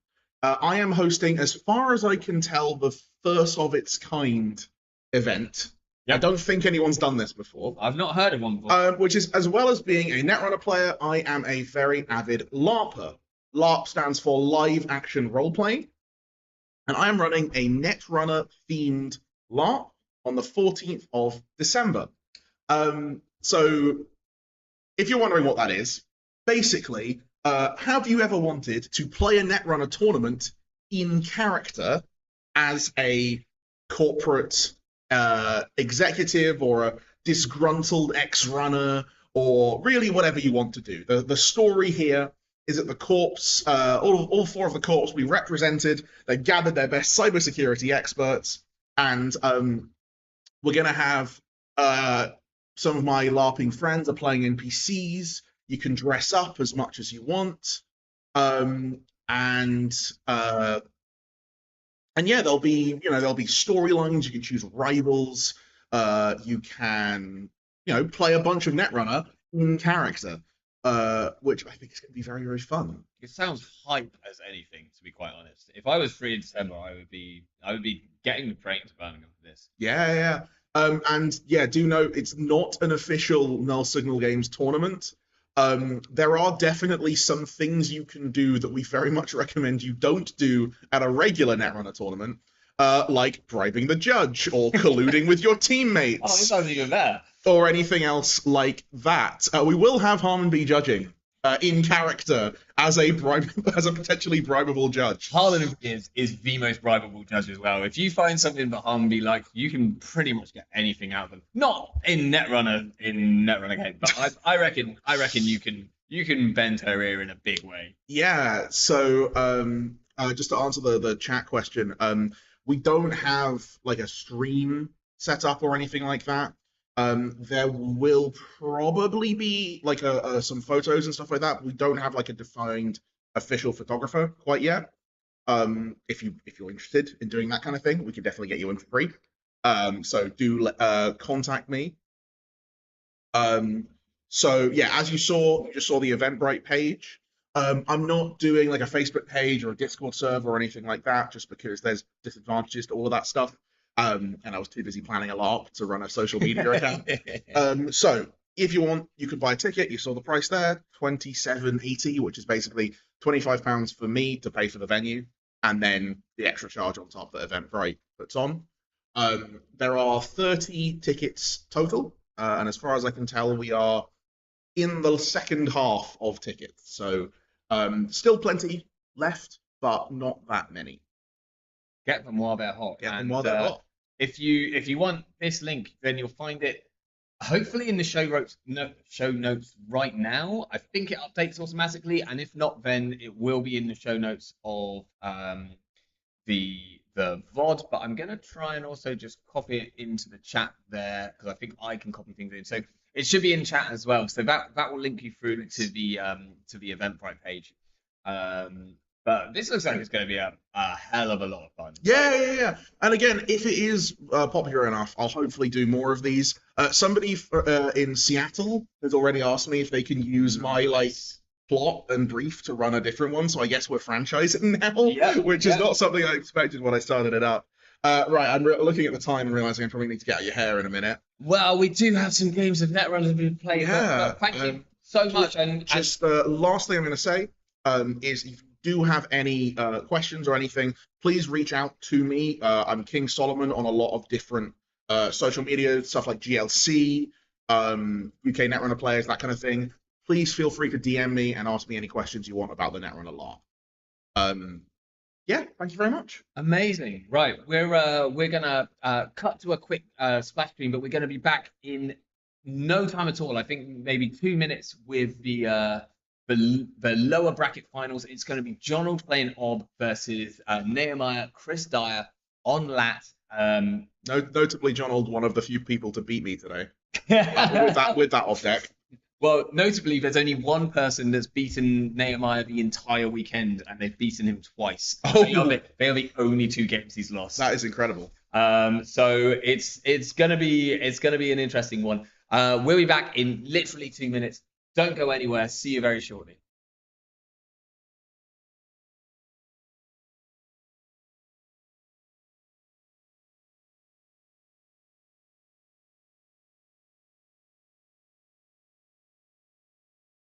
I am hosting, as far as I can tell, the first of its kind event. Yep. I don't think anyone's done this before. I've not heard of one before. Which is, as well as being a Netrunner player, I am a very avid LARPer. LARP stands for live action role playing, and I am running a Netrunner themed LARP on the 14th of December. So if you're wondering what that is, basically, have you ever wanted to play a Netrunner tournament in character as a corporate executive or a disgruntled ex-runner, or really whatever you want to do? The story here is that the corps, all 4 of the corps we represented, they gathered their best cybersecurity experts, and we're going to have some of my LARPing friends are playing NPCs. You can dress up as much as you want, and yeah, there'll be storylines. You can choose rivals. You can play a bunch of Netrunner in character, which I think is going to be very, very fun. It sounds hype as anything, to be quite honest. If I was free in December, I would be getting the train to Birmingham for this. Yeah. And yeah, do note it's not an official Null Signal Games tournament. There are definitely some things you can do that we very much recommend you don't do at a regular Netrunner tournament, like bribing the judge or colluding with your teammates. Oh, it's not even there. Or anything else like that. We will have Harmon B judging in character as a potentially bribable judge. Harlan is the most bribable judge as well. If you find something that Harlan be like, you can pretty much get anything out of them. Not in Netrunner game, but I reckon you can bend her ear in a big way. Yeah. So just to answer the chat question, we don't have like a stream set up or anything like that. There will probably be like some photos and stuff like that. We don't have like a defined official photographer quite yet. If you're interested in doing that kind of thing, we can definitely get you in for free. So do contact me. So yeah, as you just saw the Eventbrite page. I'm not doing like a Facebook page or a Discord server or anything like that, just because there's disadvantages to all of that stuff. And I was too busy planning a LARP to run a social media account. So if you want, you could buy a ticket. You saw the price there, £27.80, which is basically £25 for me to pay for the venue, and then the extra charge on top that Eventbrite puts on. There are 30 tickets total, and as far as I can tell, we are in the second half of tickets. So still plenty left, but not that many. Get them while they're hot. Get them while they're hot. If you want this link, then you'll find it hopefully in the show notes right now. I think it updates automatically, and if not, then it will be in the show notes of the VOD. But I'm gonna try and also just copy it into the chat there, because I think I can copy things in. So it should be in chat as well. So that will link you through to the Eventbrite page. But this looks like it's going to be a hell of a lot of fun. Yeah. And again, if it is popular enough, I'll hopefully do more of these. Somebody in Seattle has already asked me if they can use my plot and brief to run a different one, so I guess we're franchising now, Yeah, which is not something I expected when I started it up. Right, I'm looking at the time and realizing I probably need to get out your hair in a minute. Well, we do have some games of Netrunner to be played. Yeah, But thank you so much. And Just last thing I'm going to say is if you do have any questions or anything, please reach out to me. I'm King Solomon on a lot of different social media, stuff like GLC, UK Netrunner players, that kind of thing. Please feel free to DM me and ask me any questions you want about the Netrunner LARP. Yeah, thank you very much. amazing. Right, we're gonna cut to a quick splash screen, but we're gonna be back in no time at all. I think maybe 2 minutes with the lower bracket finals. It's going to be Jonald playing Ob versus Nehemiah, Chris Dyer on Lat. Notably, Jonald, one of the few people to beat me today with that off deck. Well, notably, there's only one person that's beaten Nehemiah the entire weekend, and they've beaten him twice. Oh. They are the only 2 games he's lost. That is incredible. So it's gonna be an interesting one. We'll be back in literally 2 minutes. Don't go anywhere. See you very shortly.